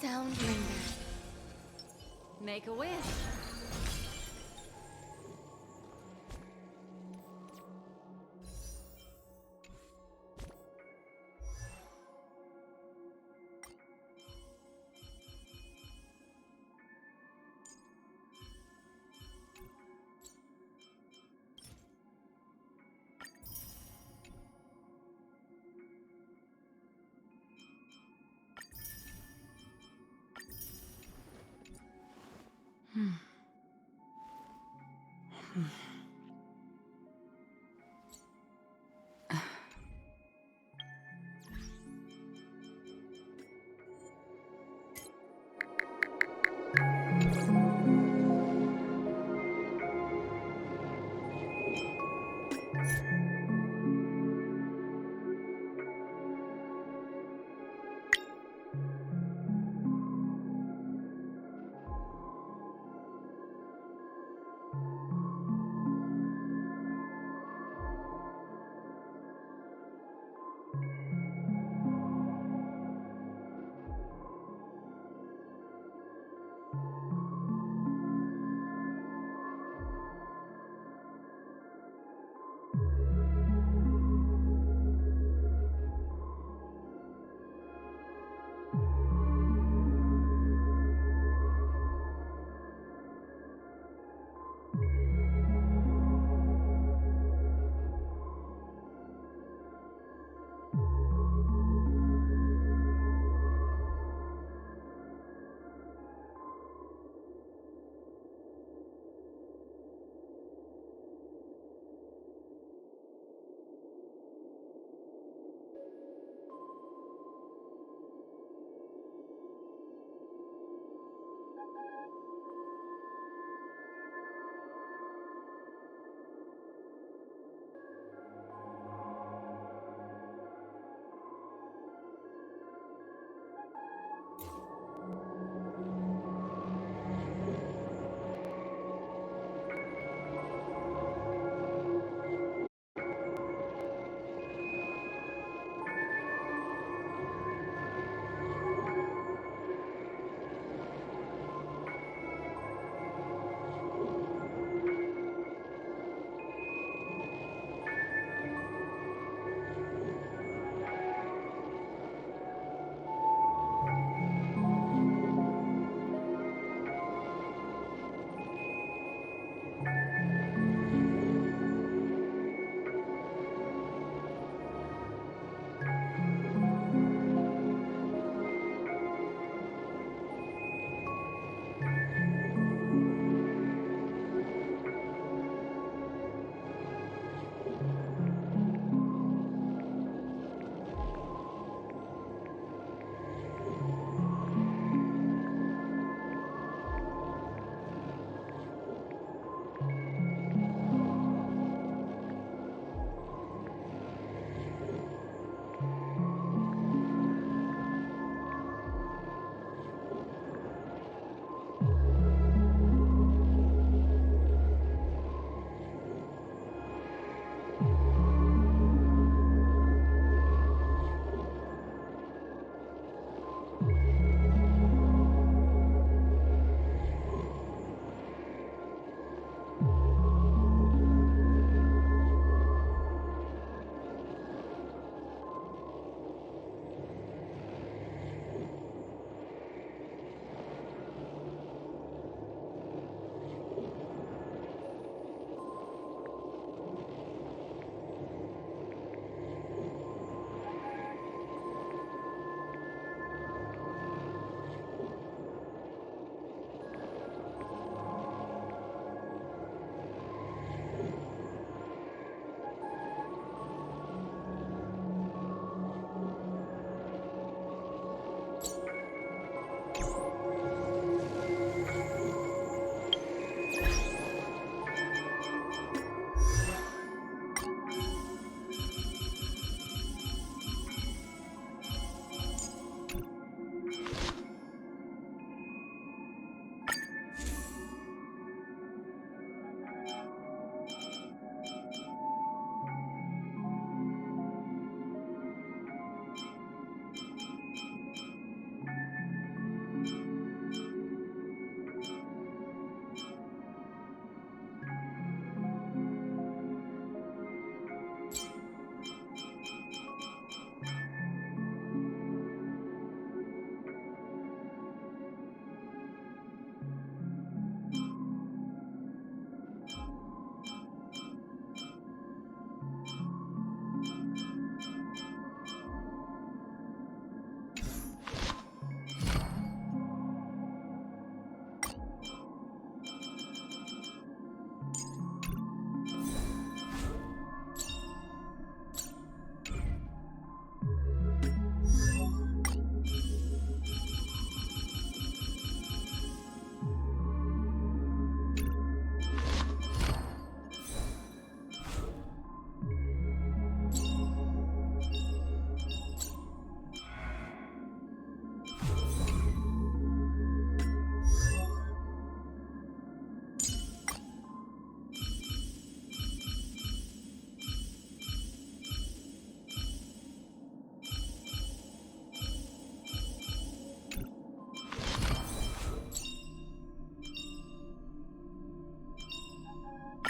sound linger. Make a wish.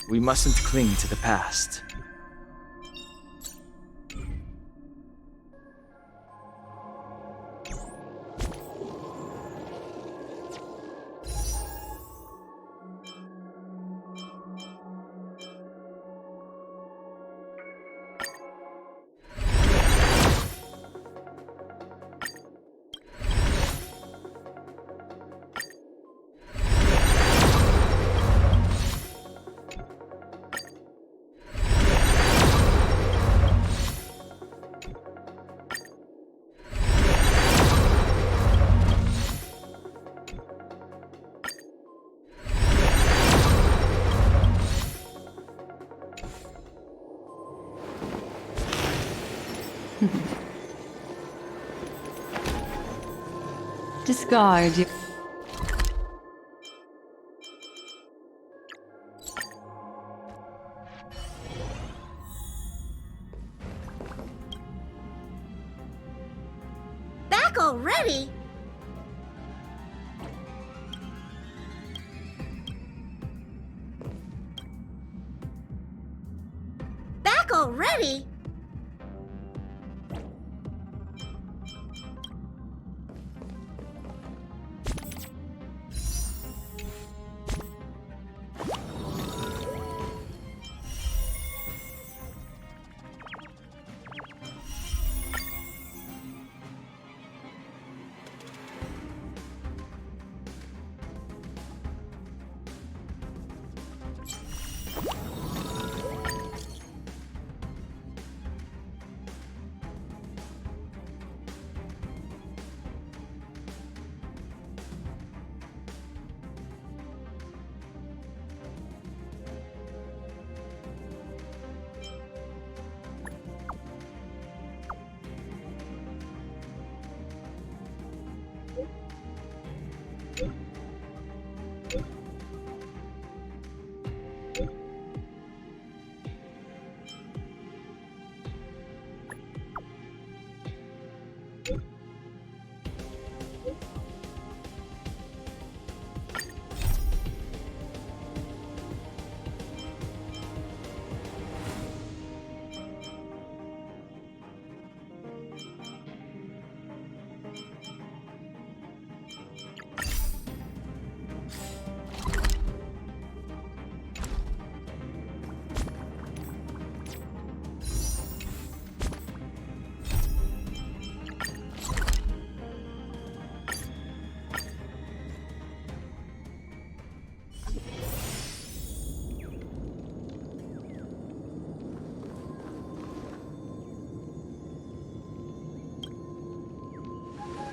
We mustn't cling to the past. Discard your... Back already? Back already?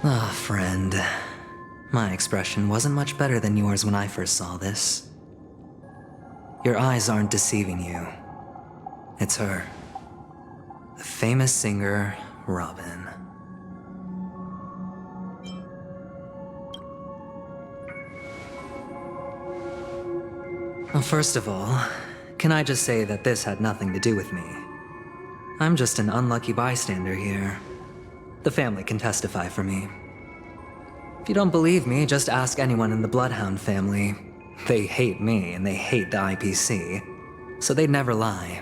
Ah, friend. My expression wasn't much better than yours when I first saw this. Your eyes aren't deceiving you. It's her. The famous singer, Robin. Well, first of all, can I just say that this had nothing to do with me? I'm just an unlucky bystander here. The family can testify for me. If you don't believe me, just ask anyone in the Bloodhound family. They hate me and they hate the IPC, so they'd never lie.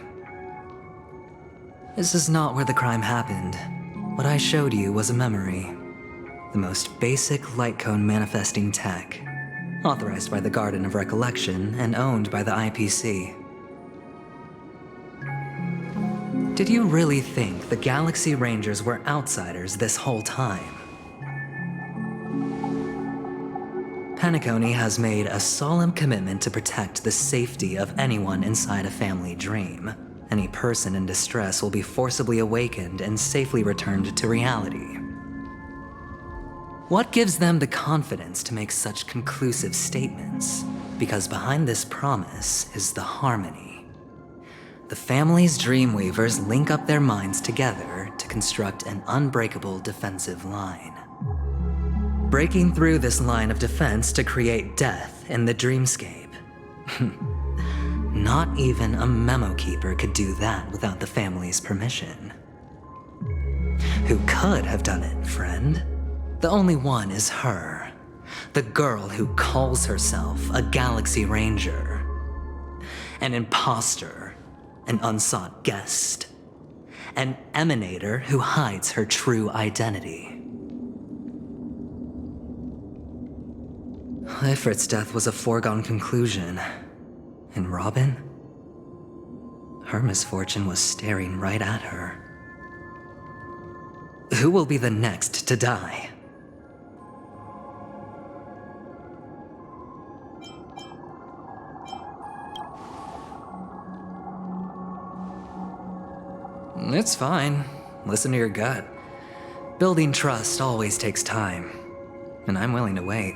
This is not where the crime happened. What I showed you was a memory. The most basic light cone manifesting tech, authorized by the Garden of Recollection and owned by the IPC. Did you really think the Galaxy Rangers were outsiders this whole time? Penacony has made a solemn commitment to protect the safety of anyone inside a family dream. Any person in distress will be forcibly awakened and safely returned to reality. What gives them the confidence to make such conclusive statements? Because behind this promise is the harmony. The family's Dreamweavers link up their minds together to construct an unbreakable defensive line. Breaking through this line of defense to create death in the dreamscape. Not even a memo keeper could do that without the family's permission. Who could have done it, friend? The only one is her. The girl who calls herself a Galaxy Ranger. an imposter, an unsought guest, an emanator who hides her true identity. Ifrit's death was a foregone conclusion. And Robin? Her misfortune was staring right at her. Who will be the next to die? It's fine. Listen to your gut. Building trust always takes time, and I'm willing to wait.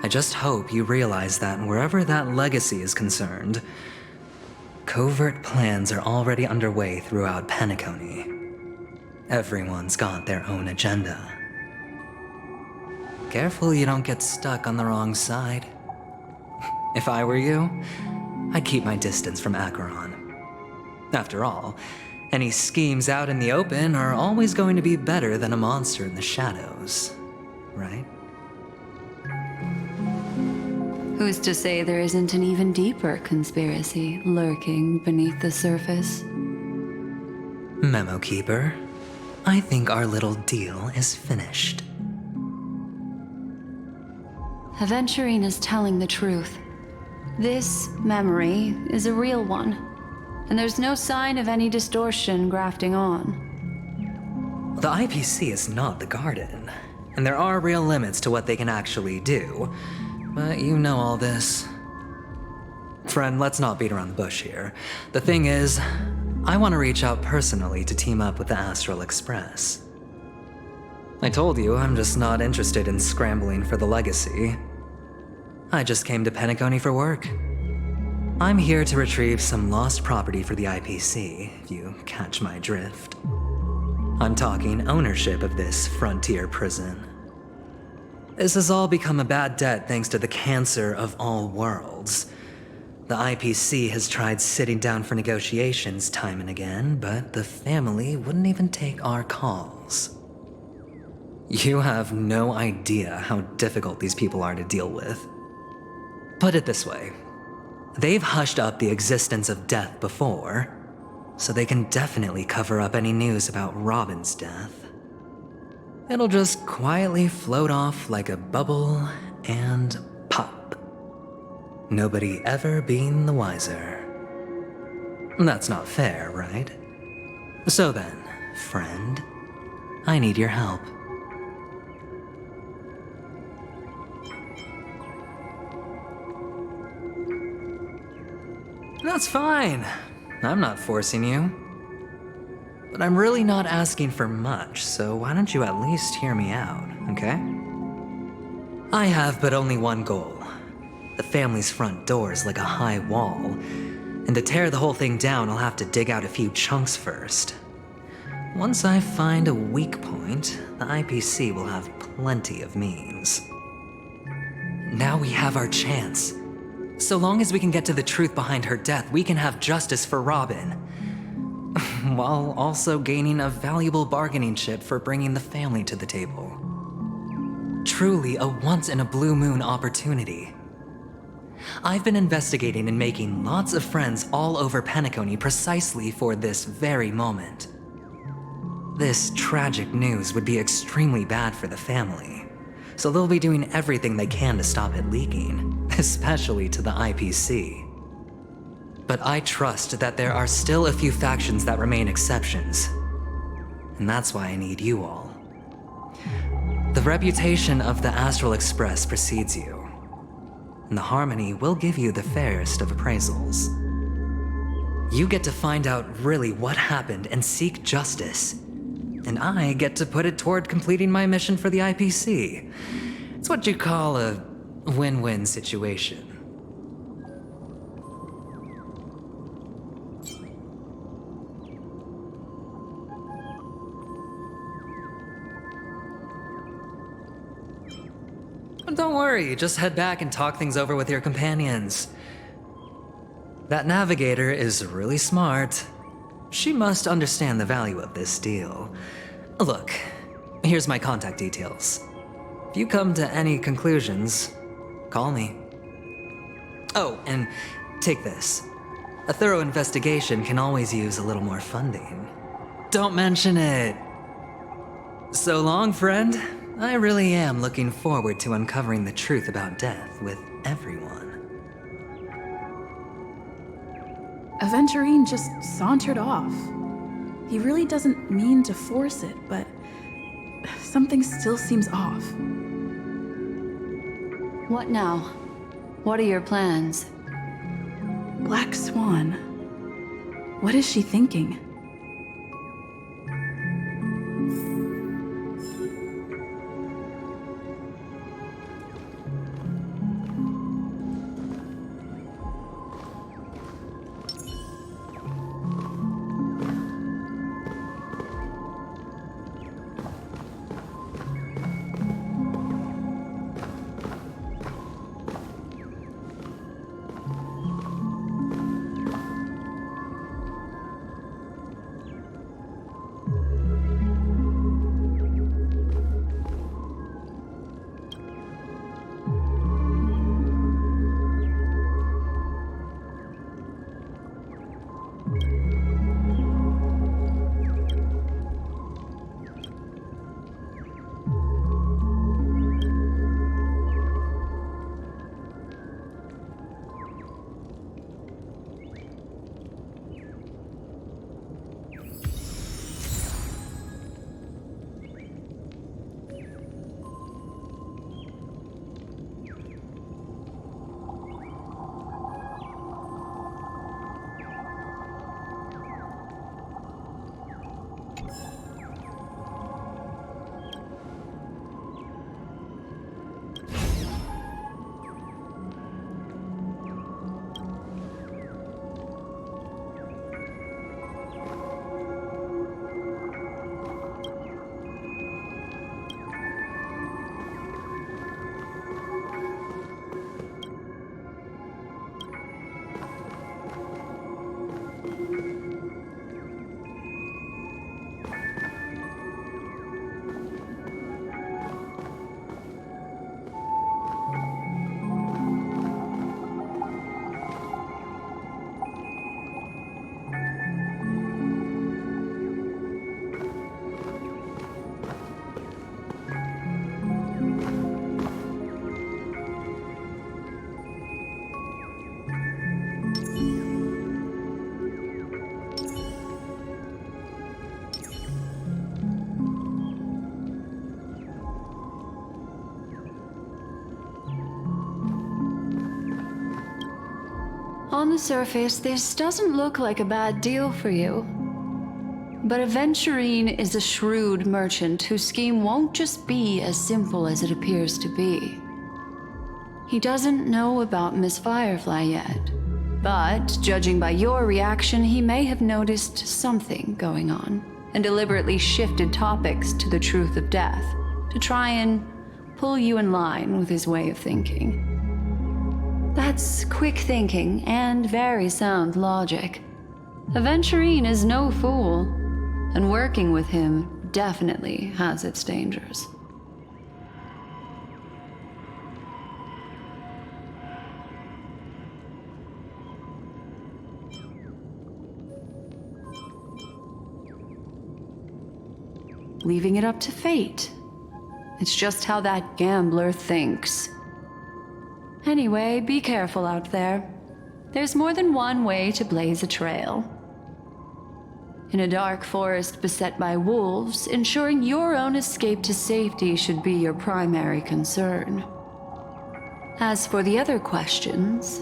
I just hope you realize that wherever that legacy is concerned, covert plans are already underway throughout Penacony. Everyone's got their own agenda. Careful you don't get stuck on the wrong side. If I were you, I'd keep my distance from Acheron. After all, any schemes out in the open are always going to be better than a monster in the shadows, right? Who's to say there isn't an even deeper conspiracy lurking beneath the surface? Memo Keeper, I think our little deal is finished. Aventurine is telling the truth. This memory is a real one, and there's no sign of any distortion grafting on. The IPC is not the Garden, and there are real limits to what they can actually do. But you know all this. Friend, let's not beat around the bush here. The thing is, I want to reach out personally to team up with the Astral Express. I told you I'm just not interested in scrambling for the legacy. I just came to Penacony for work. I'm here to retrieve some lost property for the IPC, if you catch my drift. I'm talking ownership of this frontier prison. This has all become a bad debt thanks to the cancer of all worlds. The IPC has tried sitting down for negotiations time and again, but the family wouldn't even take our calls. You have no idea how difficult these people are to deal with. Put it this way, they've hushed up the existence of death before, so they can definitely cover up any news about Robin's death. It'll just quietly float off like a bubble and pop. Nobody ever being the wiser. That's not fair, right? So then, friend, I need your help. That's fine. I'm not forcing you. But I'm really not asking for much, so why don't you at least hear me out, okay? I have but only one goal. The family's front door is like a high wall, and to tear the whole thing down, I'll have to dig out a few chunks first. Once I find a weak point, the IPC will have plenty of means. Now we have our chance. So long as we can get to the truth behind her death, we can have justice for Robin. While also gaining a valuable bargaining chip for bringing the family to the table. Truly a once-in-a-blue-moon opportunity. I've been investigating and making lots of friends all over Penacony precisely for this very moment. This tragic news would be extremely bad for the family, so they'll be doing everything they can to stop it leaking, especially to the IPC. But I trust that there are still a few factions that remain exceptions. And that's why I need you all. The reputation of the Astral Express precedes you. And the Harmony will give you the fairest of appraisals. You get to find out really what happened and seek justice. And I get to put it toward completing my mission for the IPC. It's what you call a win-win situation. Don't worry, just head back and talk things over with your companions. That navigator is really smart. She must understand the value of this deal. Look, here's my contact details. If you come to any conclusions, call me. Oh, and Take this. A thorough investigation can always use a little more funding. Don't mention it. So long, friend. I really am looking forward to uncovering the truth about death with everyone. Aventurine just sauntered off. He really doesn't mean to force it, but something still seems off. What now? What are your plans? Black Swan. What is she thinking? On the surface, this doesn't look like a bad deal for you. But Aventurine is a shrewd merchant whose scheme won't just be as simple as it appears to be. He doesn't know about Miss Firefly yet, but judging by your reaction, he may have noticed something going on and deliberately shifted topics to the truth of death to try and pull you in line with his way of thinking. That's quick thinking and very sound logic. Aventurine is no fool, and working with him definitely has its dangers. Leaving it up to fate. It's just how that gambler thinks. Anyway, be careful out there. There's more than one way to blaze a trail. In a dark forest beset by wolves, ensuring your own escape to safety should be your primary concern. As for the other questions,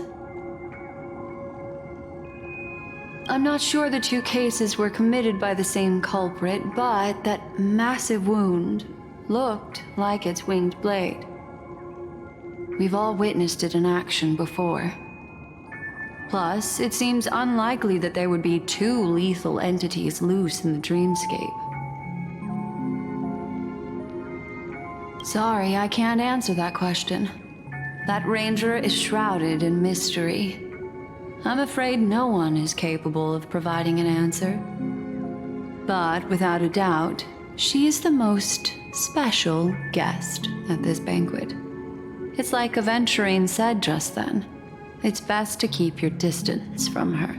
I'm not sure the two cases were committed by the same culprit, but that massive wound looked like its winged blade. We've all witnessed it in action before. Plus, it seems unlikely that there would be two lethal entities loose in the dreamscape. Sorry, I can't answer that question. That ranger is shrouded in mystery. I'm afraid no one is capable of providing an answer. But without a doubt, she is the most special guest at this banquet. It's like Aventurine said just then. it's best to keep your distance from her.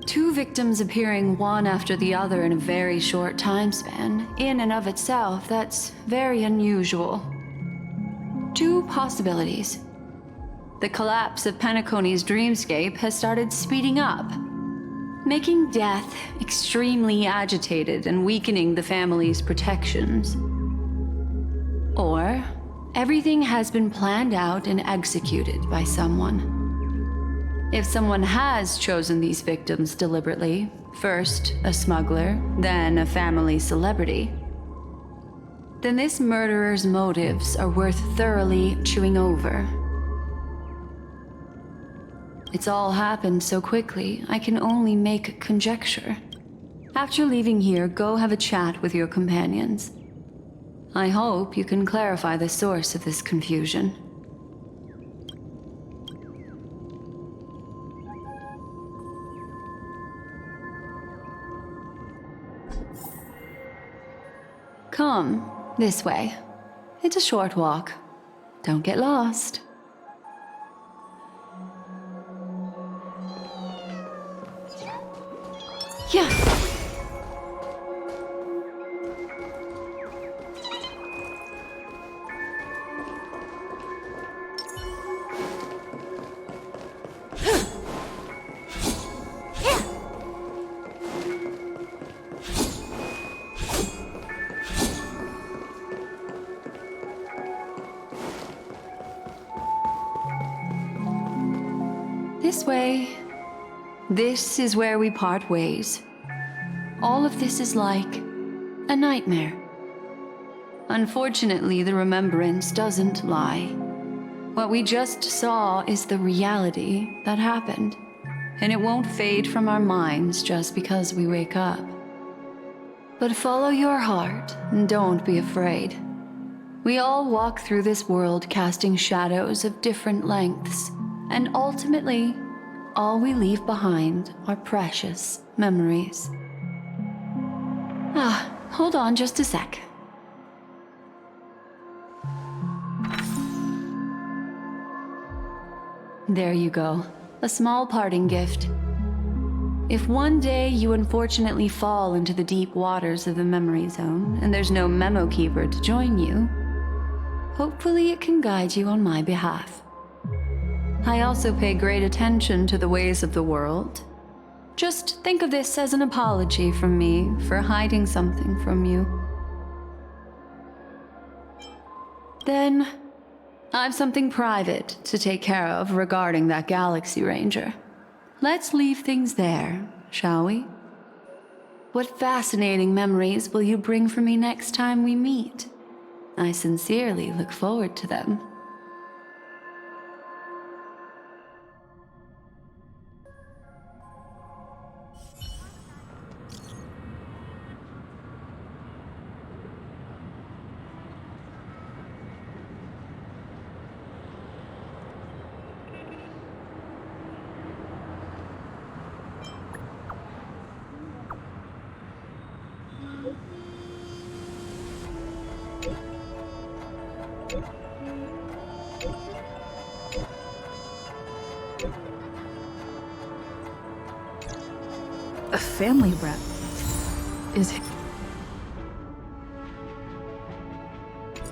2 victims appearing one after the other in a very short time span, in and of itself, that's very unusual. 2 possibilities. The collapse of Penacony's dreamscape has started speeding up, making death extremely agitated and weakening the family's protections. Or everything has been planned out and executed by someone. If someone has chosen these victims deliberately, first a smuggler, then a family celebrity, then this murderer's motives are worth thoroughly chewing over. It's all happened so quickly, I can only make conjecture. After leaving here, go have a chat with your companions. I hope you can clarify the source of this confusion. Come, this way. It's a short walk. Don't get lost. Yeah. This way. This is where we part ways. All of this is like a nightmare. Unfortunately, the remembrance doesn't lie. What we just saw is the reality that happened, and it won't fade from our minds just because we wake up. But follow your heart and don't be afraid. We all walk through this world casting shadows of different lengths, and ultimately, all we leave behind are precious memories. Hold on just a sec. There you go. A small parting gift. If one day you unfortunately fall into the deep waters of the memory zone and there's no memo keeper to join you, hopefully it can guide you on my behalf. I also pay great attention to the ways of the world. Just think of this as an apology from me for hiding something from you. Then, I've something private to take care of regarding that Galaxy Ranger. Let's leave things there, shall we? What fascinating memories will you bring for me next time we meet? I sincerely look forward to them. A family rep. Is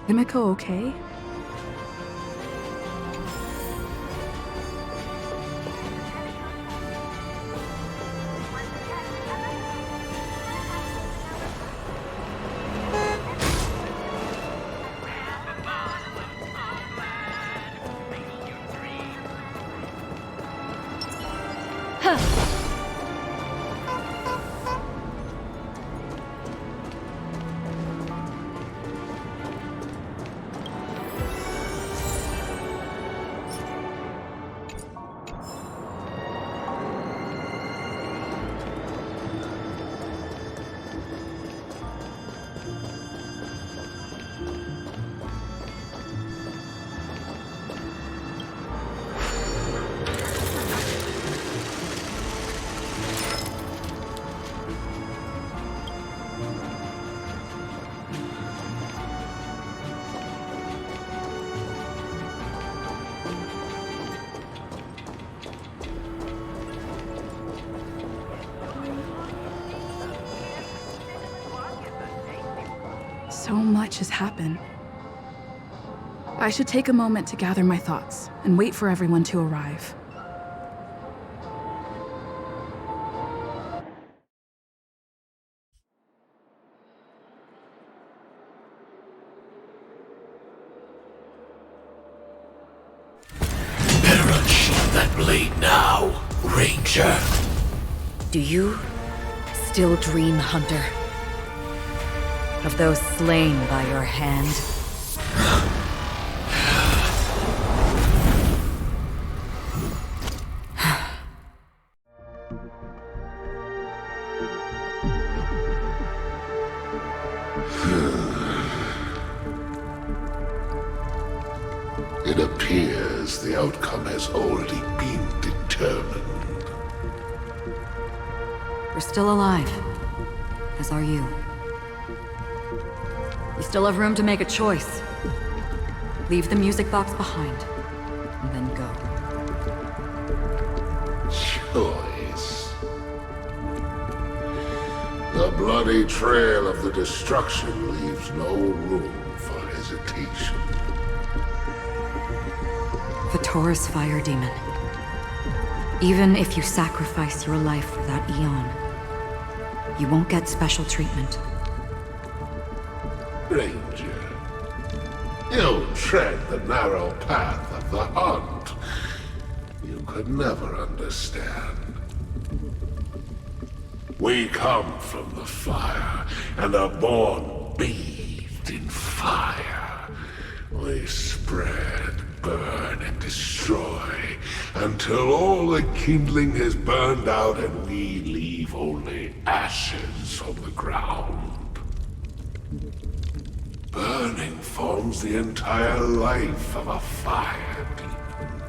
Himiko okay? So much has happened. I should take a moment to gather my thoughts and wait for everyone to arrive. Better unsheath that blade now, Ranger. Do you still dream, Hunter? Of those slain by your hand? It appears the outcome has already been determined. You're still alive, as are you. You still have room to make a choice. Leave the music box behind, and then go. Choice. The bloody trail of the destruction leaves no room for hesitation. The Taurus Fire Demon. Even if you sacrifice your life for that Eon, you won't get special treatment. Ranger, you tread the narrow path of the hunt. You could never understand. We come from the fire, and are born bathed in fire. We spread, burn, and destroy, until all the kindling has burned out and we leave only ashes on the ground. Burning forms the entire life of a fire demon,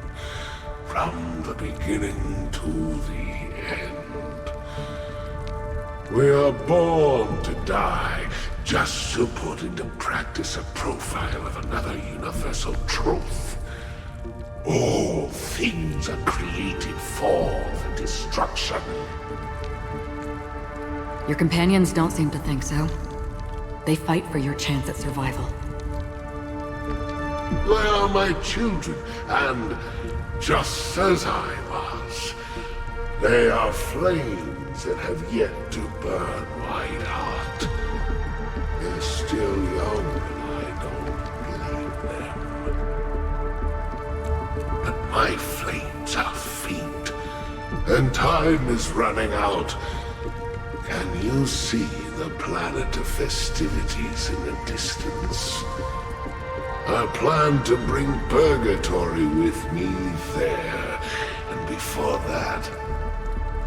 from the beginning to the end. We are born to die, just to put into practice a profile of another universal truth. All things are created for the destruction. Your companions don't seem to think so. They fight for your chance at survival. They are my children, and just as I was, they are flames that have yet to burn wide hot. They're still young, and I don't believe them. But my flames are faint, and time is running out. Can you see the planet of festivities in the distance? I plan to bring Purgatory with me there, and before that,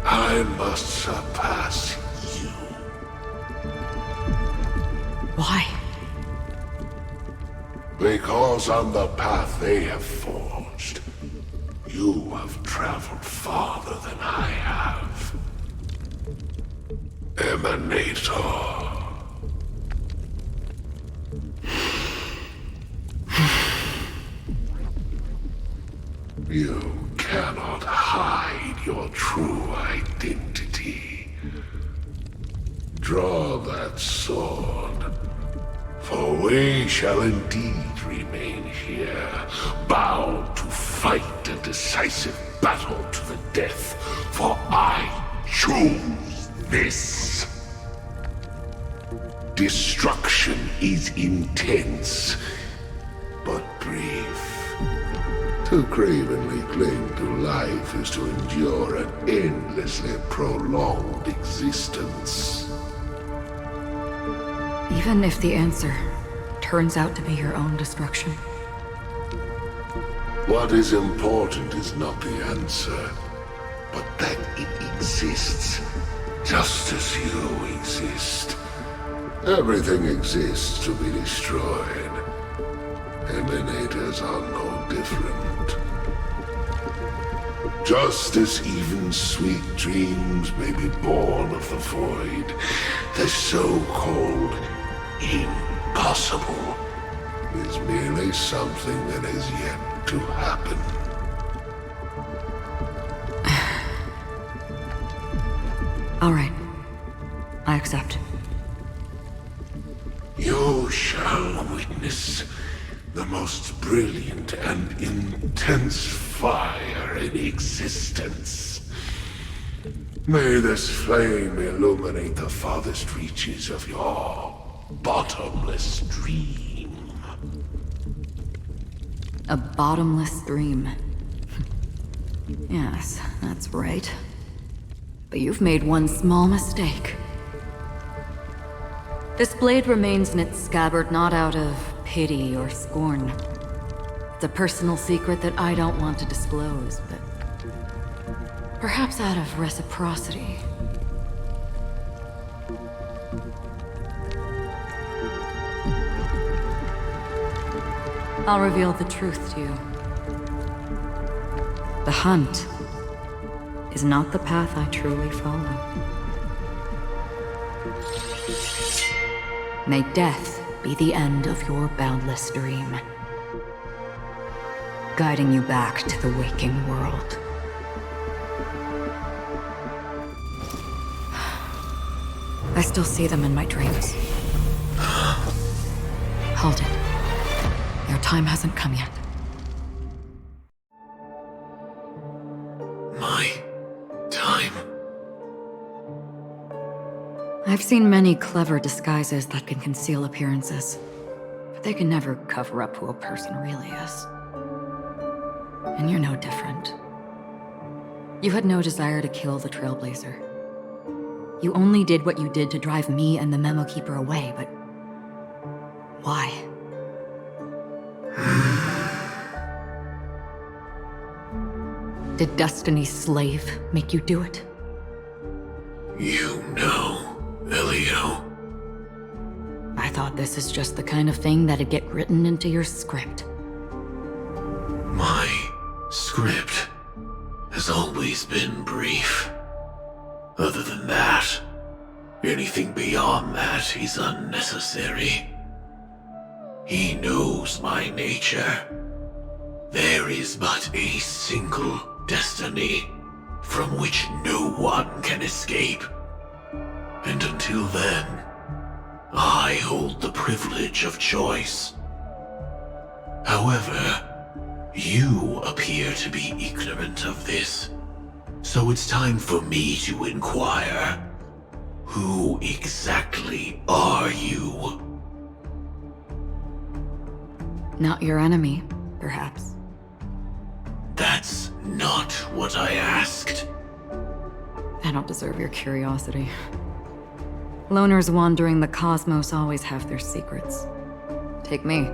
I must surpass you. Why? Because on the path they have forged, you have traveled farther than I have. Emanator. You cannot hide your true identity. Draw that sword, for we shall indeed remain here, bound to fight a decisive battle to the death, for I choose this. Destruction is intense, but brief. To cravenly cling to life is to endure an endlessly prolonged existence. Even if the answer turns out to be your own destruction. What is important is not the answer, but that it exists, just as you exist. Everything exists to be destroyed. Emanators are no different. Just as even sweet dreams may be born of the void, the so-called impossible is merely something that has yet to happen. All right. I accept. You shall witness the most brilliant and intense fire in existence. May this flame illuminate the farthest reaches of your bottomless dream. A bottomless dream. Yes, that's right. But you've made one small mistake. This blade remains in its scabbard not out of pity or scorn. It's a personal secret that I don't want to disclose, but perhaps out of reciprocity. I'll reveal the truth to you. The hunt is not the path I truly follow. May death be the end of your boundless dream, guiding you back to the waking world. I still see them in my dreams. Hold it. Your time hasn't come yet. My time? I've seen many clever disguises that can conceal appearances, but they can never cover up who a person really is. And you're no different. You had no desire to kill the Trailblazer. You only did what you did to drive me and the Memo Keeper away, but why? Did Destiny's slave make you do it? You know, Elio. I thought this is just the kind of thing that'd get written into your script. My script has always been brief. Other than that, anything beyond that is unnecessary. He knows my nature. There is but a single destiny from which no one can escape. And until then, I hold the privilege of choice. However, you appear to be ignorant of this, so it's time for me to inquire. Who exactly are you? Not your enemy, perhaps. That's not what I asked. I don't deserve your curiosity. Loners wandering the cosmos always have their secrets. Take me.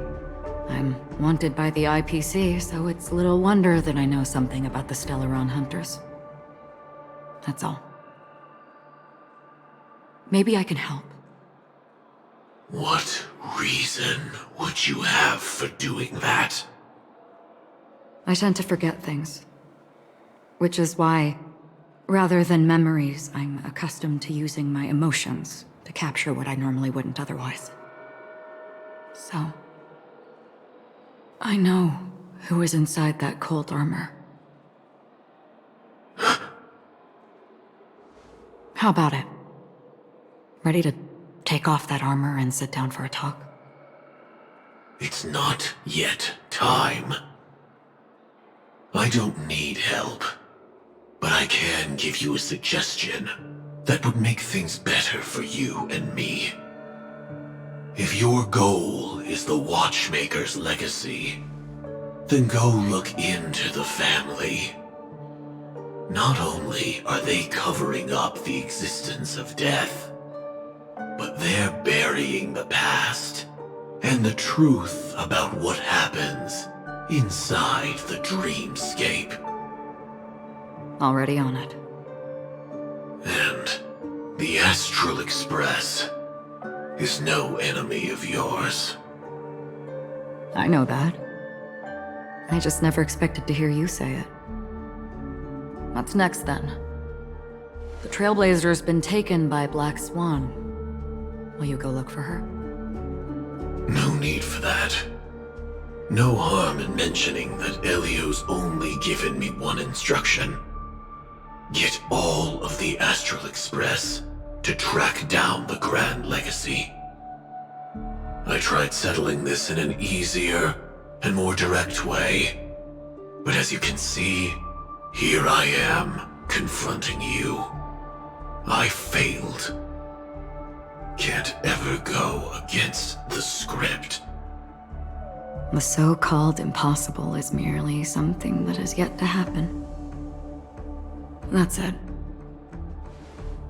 I'm wanted by the IPC, so it's little wonder that I know something about the Stellaron Hunters. That's all. Maybe I can help. What reason would you have for doing that? I tend to forget things. Which is why, rather than memories, I'm accustomed to using my emotions to capture what I normally wouldn't otherwise. So, I know who is inside that cold armor. How about it? Ready to take off that armor and sit down for a talk? It's not yet time. I don't need help, but I can give you a suggestion that would make things better for you and me. If your goal is the Watchmaker's legacy, then go look into the family. Not only are they covering up the existence of death, but they're burying the past and the truth about what happens inside the dreamscape. Already on it. And the Astral Express is no enemy of yours. I know that. I just never expected to hear you say it. What's next, then? The Trailblazer's been taken by Black Swan. Will you go look for her? No need for that. No harm in mentioning that Elio's only given me one instruction. Get all of the Astral Express to track down the Grand Legacy. I tried settling this in an easier and more direct way. But as you can see, here I am, confronting you. I failed. Can't ever go against the script. The so-called impossible is merely something that has yet to happen. That's it.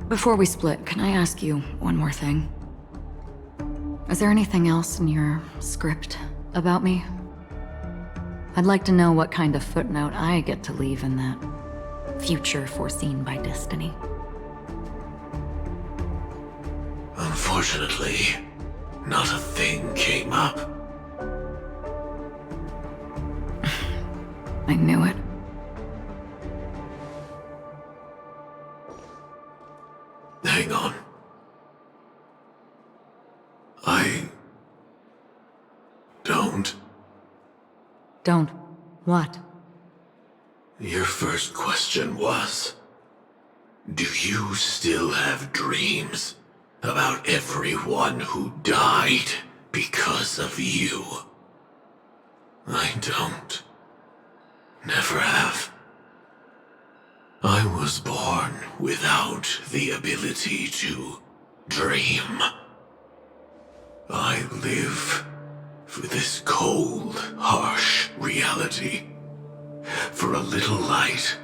Before we split, can I ask you one more thing? Is there anything else in your script about me? I'd like to know what kind of footnote I get to leave in that future foreseen by destiny. Unfortunately, not a thing came up. I knew it. Hang on. I don't. Don't. What? Your first question was, do you still have dreams about everyone who died because of you? I don't. Never have. I was born without the ability to dream. I live for this cold, harsh reality. For a little light,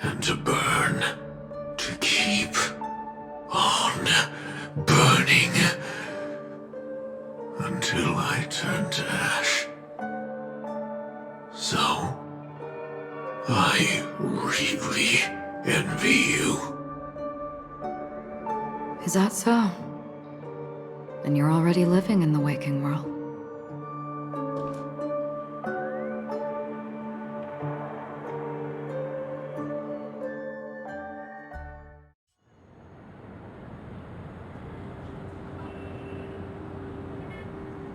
and to burn, to keep on burning, until I turn to ash. So, I really envy you. Is that so? Then you're already living in the waking world.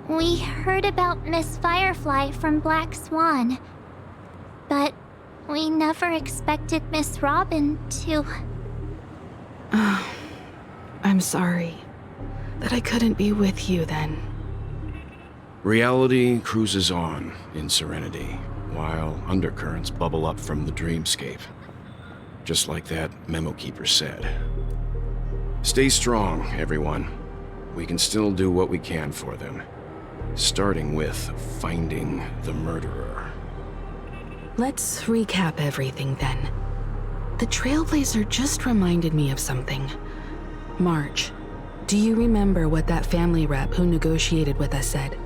We heard about Miss Firefly from Black Swan, but we never expected Miss Robin to... I'm sorry that I couldn't be with you then. Reality cruises on in serenity, while undercurrents bubble up from the dreamscape. Just like that memo keeper said. Stay strong, everyone. We can still do what we can for them. Starting with finding the murderer. Let's recap everything then. The Trailblazer just reminded me of something. March, do you remember what that family rep who negotiated with us said?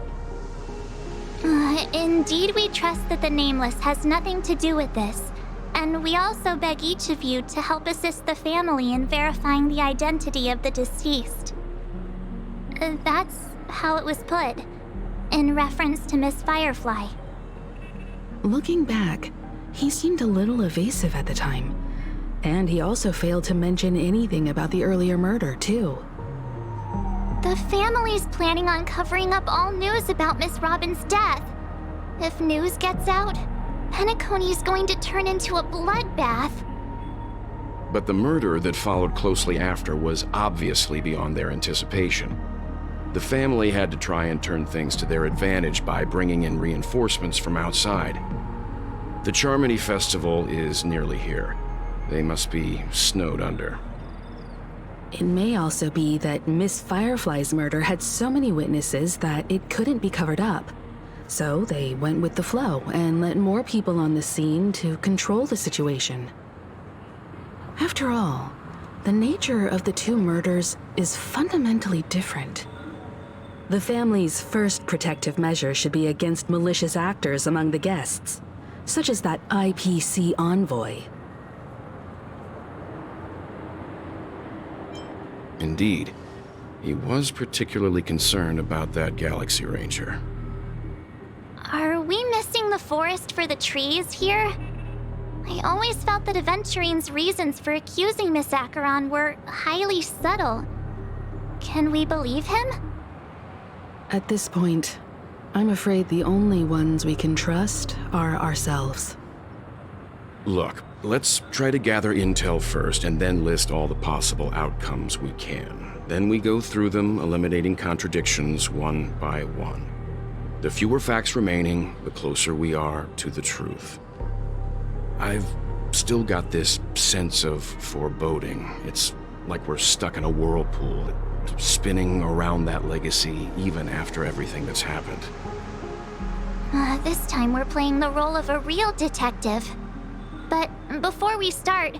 Indeed, we trust that the Nameless has nothing to do with this, and we also beg each of you to help assist the family in verifying the identity of the deceased. That's how it was put, in reference to Miss Firefly. Looking back, he seemed a little evasive at the time, and he also failed to mention anything about the earlier murder, too. The family's planning on covering up all news about Miss Robin's death. If news gets out, Penacony's going to turn into a bloodbath. But the murder that followed closely after was obviously beyond their anticipation. The family had to try and turn things to their advantage by bringing in reinforcements from outside. The Charmony Festival is nearly here. They must be snowed under. It may also be that Miss Firefly's murder had so many witnesses that it couldn't be covered up. So they went with the flow and let more people on the scene to control the situation. After all, the nature of the two murders is fundamentally different. The family's first protective measure should be against malicious actors among the guests, such as that IPC envoy. Indeed, he was particularly concerned about that Galaxy Ranger. Are we missing the forest for the trees here? I always felt that Aventurine's reasons for accusing Miss Acheron were highly subtle. Can we believe him? At this point, I'm afraid the only ones we can trust are ourselves. Look, let's try to gather intel first and then list all the possible outcomes we can. Then we go through them, eliminating contradictions one by one. The fewer facts remaining, the closer we are to the truth. I've still got this sense of foreboding. It's like we're stuck in a whirlpool, spinning around that legacy even after everything that's happened. This time we're playing the role of a real detective. But before we start,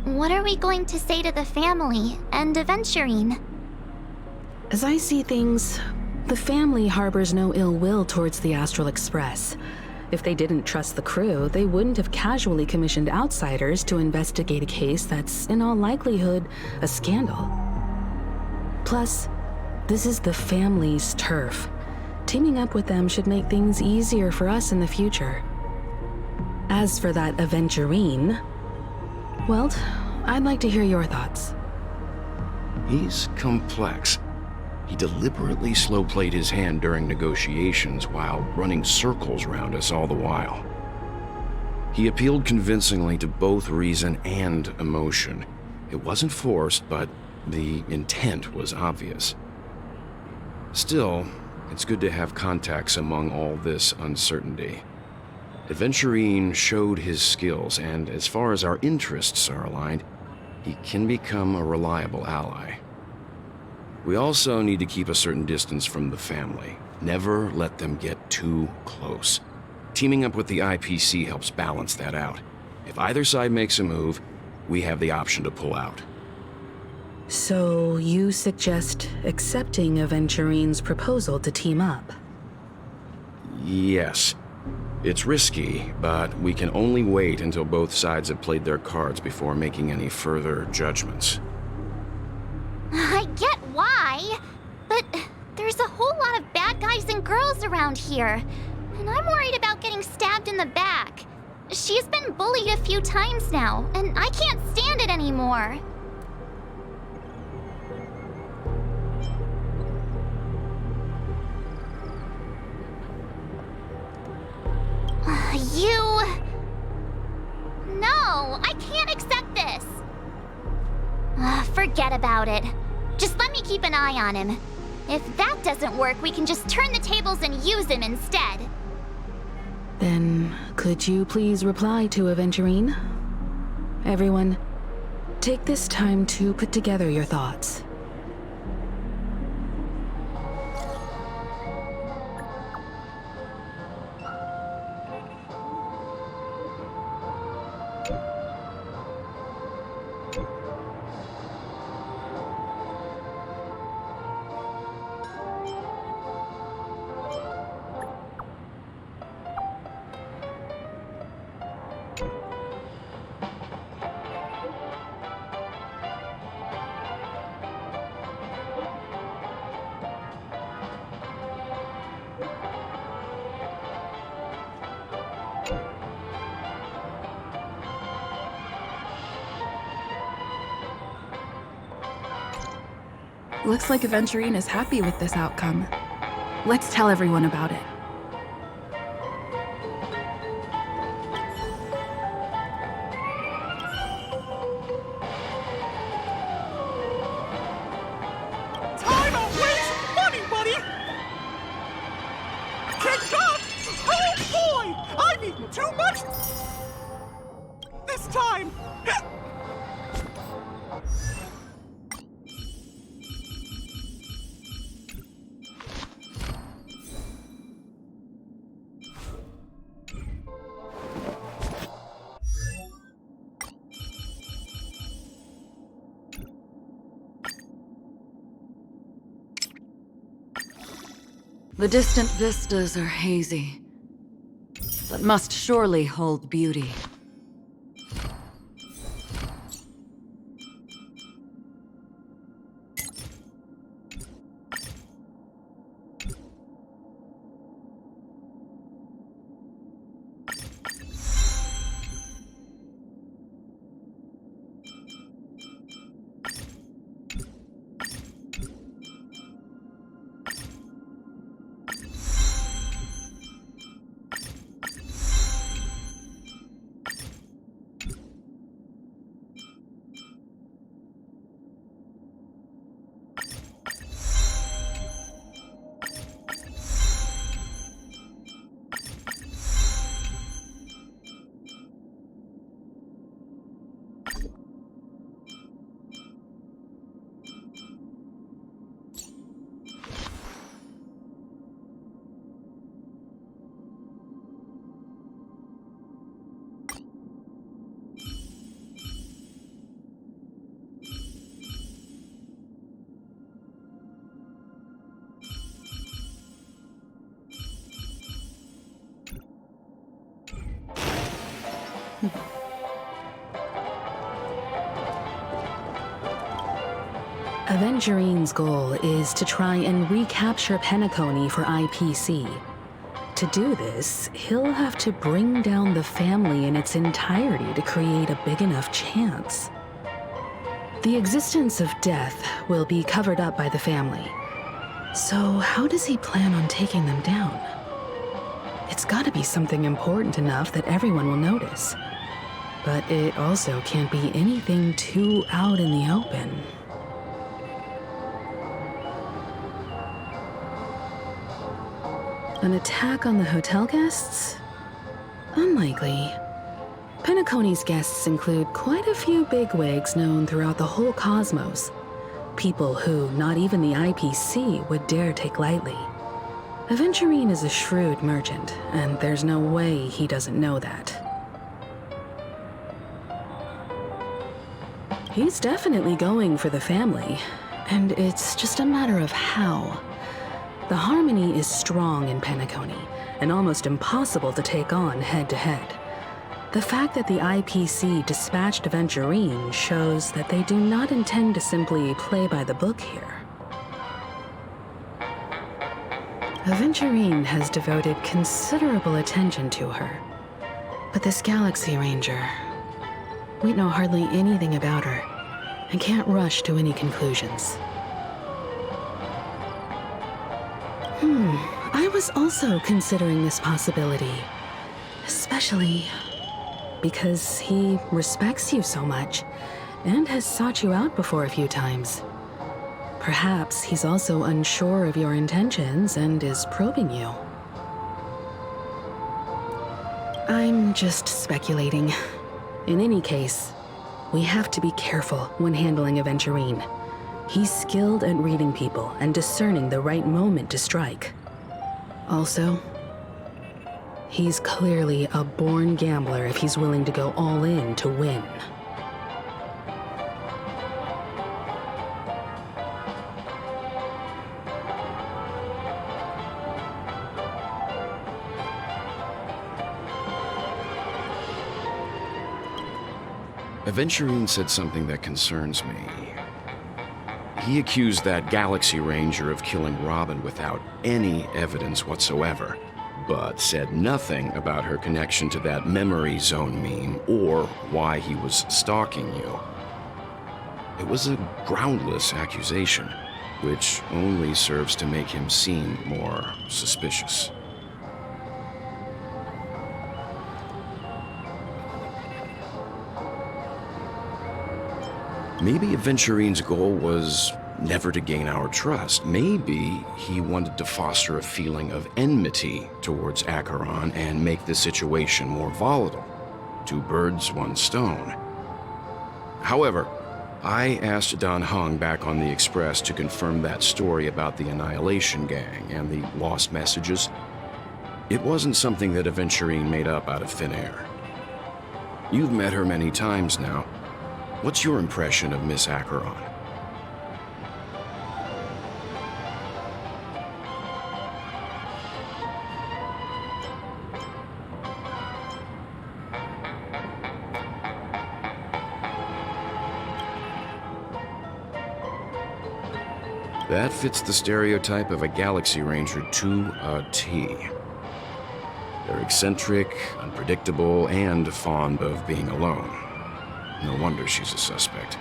what are we going to say to the family and Aventurine? As I see things, the family harbors no ill will towards the Astral Express. If they didn't trust the crew, they wouldn't have casually commissioned outsiders to investigate a case that's, in all likelihood, a scandal. Plus, this is the family's turf. Teaming up with them should make things easier for us in the future. As for that Aventurine, well, I'd like to hear your thoughts. He's complex. He deliberately slow-played his hand during negotiations while running circles around us all the while. He appealed convincingly to both reason and emotion. It wasn't forced, but the intent was obvious. Still, it's good to have contacts among all this uncertainty. Aventurine showed his skills, and as far as our interests are aligned, he can become a reliable ally. We also need to keep a certain distance from the family. Never let them get too close. Teaming up with the IPC helps balance that out. If either side makes a move, we have the option to pull out. So you suggest accepting Aventurine's proposal to team up? Yes. It's risky, but we can only wait until both sides have played their cards before making any further judgments. I get why, but there's a whole lot of bad guys and girls around here, and I'm worried about getting stabbed in the back. She's been bullied a few times now, and I can't stand it anymore. No, I can't accept this. Forget about it. Just let me keep an eye on him. If that doesn't work, we can just turn the tables and use him instead. Then, could you please reply to Aventurine? Everyone, take this time to put together your thoughts. Looks like Aventurine is happy with this outcome. Let's tell everyone about it. Time to waste money, buddy! Kick up! Oh boy! I've eaten too much this time! The distant vistas are hazy, but must surely hold beauty. Aventurine's goal is to try and recapture Penacony for IPC. To do this, he'll have to bring down the family in its entirety to create a big enough chance. The existence of death will be covered up by the family. So how does he plan on taking them down? It's gotta be something important enough that everyone will notice. But it also can't be anything too out in the open. An attack on the hotel guests? Unlikely. Penacony's guests include quite a few bigwigs known throughout the whole cosmos. People who not even the IPC would dare take lightly. Aventurine is a shrewd merchant, and there's no way he doesn't know that. He's definitely going for the family, and it's just a matter of how. The harmony is strong in Penacony, and almost impossible to take on head-to-head. The fact that the IPC dispatched Aventurine shows that they do not intend to simply play by the book here. Aventurine has devoted considerable attention to her. But this Galaxy Ranger, we know hardly anything about her, and can't rush to any conclusions. I was also considering this possibility, especially because he respects you so much and has sought you out before a few times. Perhaps he's also unsure of your intentions and is probing you. I'm just speculating. In any case, we have to be careful when handling Aventurine. He's skilled at reading people and discerning the right moment to strike. Also, he's clearly a born gambler if he's willing to go all in to win. Aventurine said something that concerns me. He accused that Galaxy Ranger of killing Robin without any evidence whatsoever, but said nothing about her connection to that memory zone meme or why he was stalking you. It was a groundless accusation, which only serves to make him seem more suspicious. Maybe Aventurine's goal was never to gain our trust. Maybe he wanted to foster a feeling of enmity towards Acheron and make the situation more volatile. Two birds, one stone. However, I asked Dan Heng back on the Express to confirm that story about the Annihilation Gang and the lost messages. It wasn't something that Aventurine made up out of thin air. You've met her many times now. What's your impression of Miss Acheron? That fits the stereotype of a Galaxy Ranger to a T. They're eccentric, unpredictable, and fond of being alone. No wonder she's a suspect.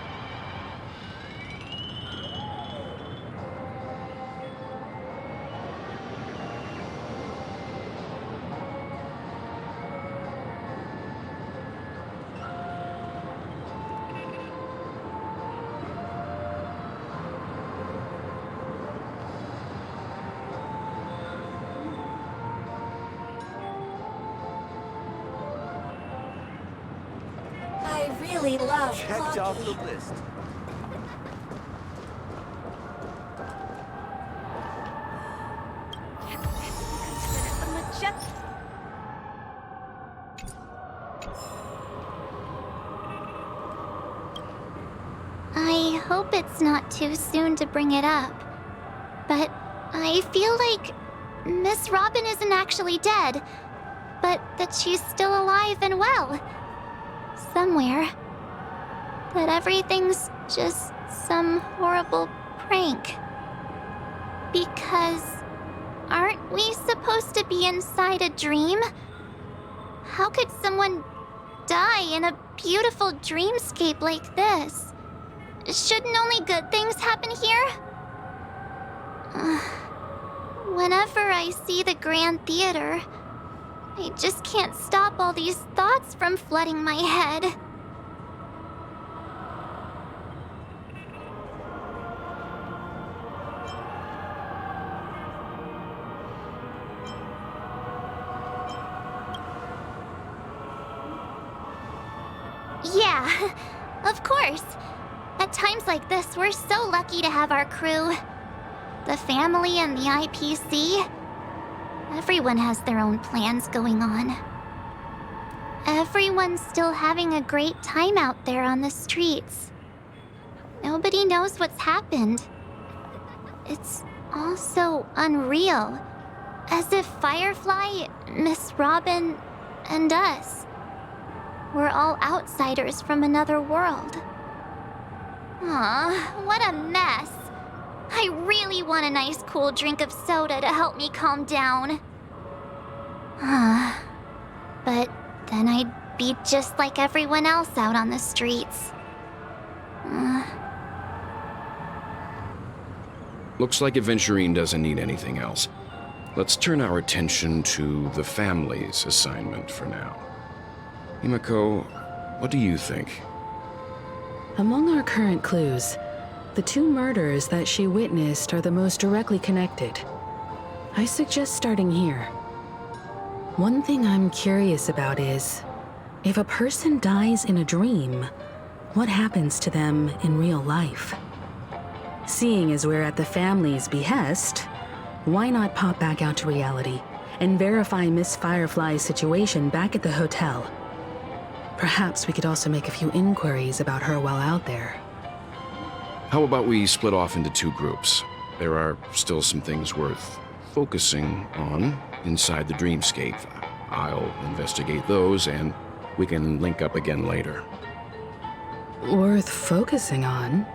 I really love Checked off the hockey. list. I hope it's not too soon to bring it up, but I feel like Miss Robin isn't actually dead, but that she's still alive and well. Somewhere. That everything's just some horrible prank. Because aren't we supposed to be inside a dream? How could someone die in a beautiful dreamscape like this? Shouldn't only good things happen here? Whenever I see the Grand Theater, I just can't stop all these thoughts from flooding my head. Yeah, of course. At times like this, we're so lucky to have our crew. The family and the IPC. Everyone has their own plans going on. Everyone's still having a great time out there on the streets. Nobody knows what's happened. It's all so unreal. As if Firefly, Miss Robin, and us we're all outsiders from another world. Aw, what a mess. I really want a nice cool drink of soda to help me calm down. But then I'd be just like everyone else out on the streets. Looks like Aventurine doesn't need anything else. Let's turn our attention to the family's assignment for now. Himiko, what do you think? Among our current clues, the two murders that she witnessed are the most directly connected. I suggest starting here. One thing I'm curious about is, if a person dies in a dream, what happens to them in real life? Seeing as we're at the family's behest, why not pop back out to reality and verify Miss Firefly's situation back at the hotel? Perhaps we could also make a few inquiries about her while out there. How about we split off into two groups? There are still some things worth focusing on inside the dreamscape. I'll investigate those, and we can link up again later. Worth focusing on?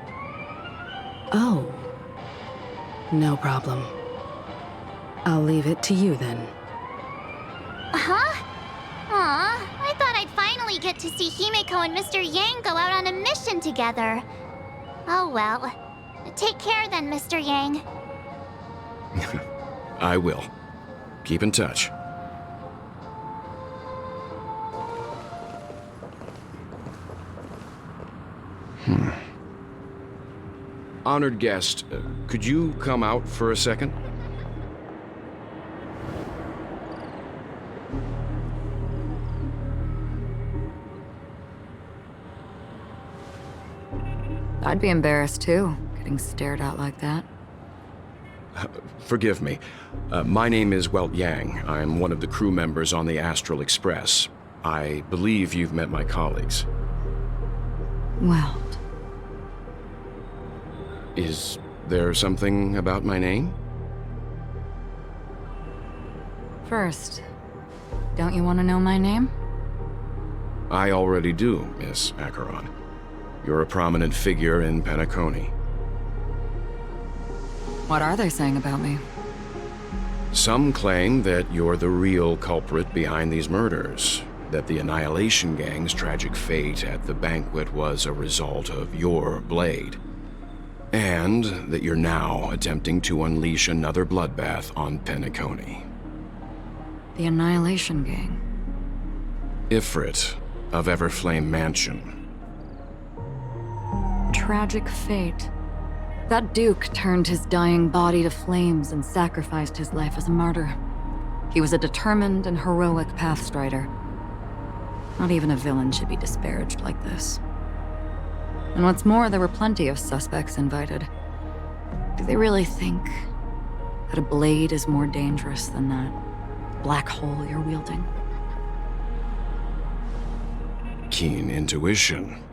Oh. No problem. I'll leave it to you then. Huh? Aw, I thought I'd finally get to see Himiko and Mr. Yang go out on a mission together. Oh well. Take care then, Mr. Yang. I will. Keep in touch. Honored guest, could you come out for a second? I'd be embarrassed too, getting stared at like that. Forgive me. My name is Welt Yang. I'm one of the crew members on the Astral Express. I believe you've met my colleagues. Well. Is there something about my name? First, don't you want to know my name? I already do, Miss Acheron. You're a prominent figure in Penacony. What are they saying about me? Some claim that you're the real culprit behind these murders, that the Annihilation Gang's tragic fate at the banquet was a result of your blade, and that you're now attempting to unleash another bloodbath on Penacony. The Annihilation Gang? Ifrit of Everflame Mansion. Tragic fate. That Duke turned his dying body to flames and sacrificed his life as a martyr. He was a determined and heroic pathstrider. Not even a villain should be disparaged like this. And what's more, there were plenty of suspects invited. Do they really think that a blade is more dangerous than that black hole you're wielding? Keen intuition.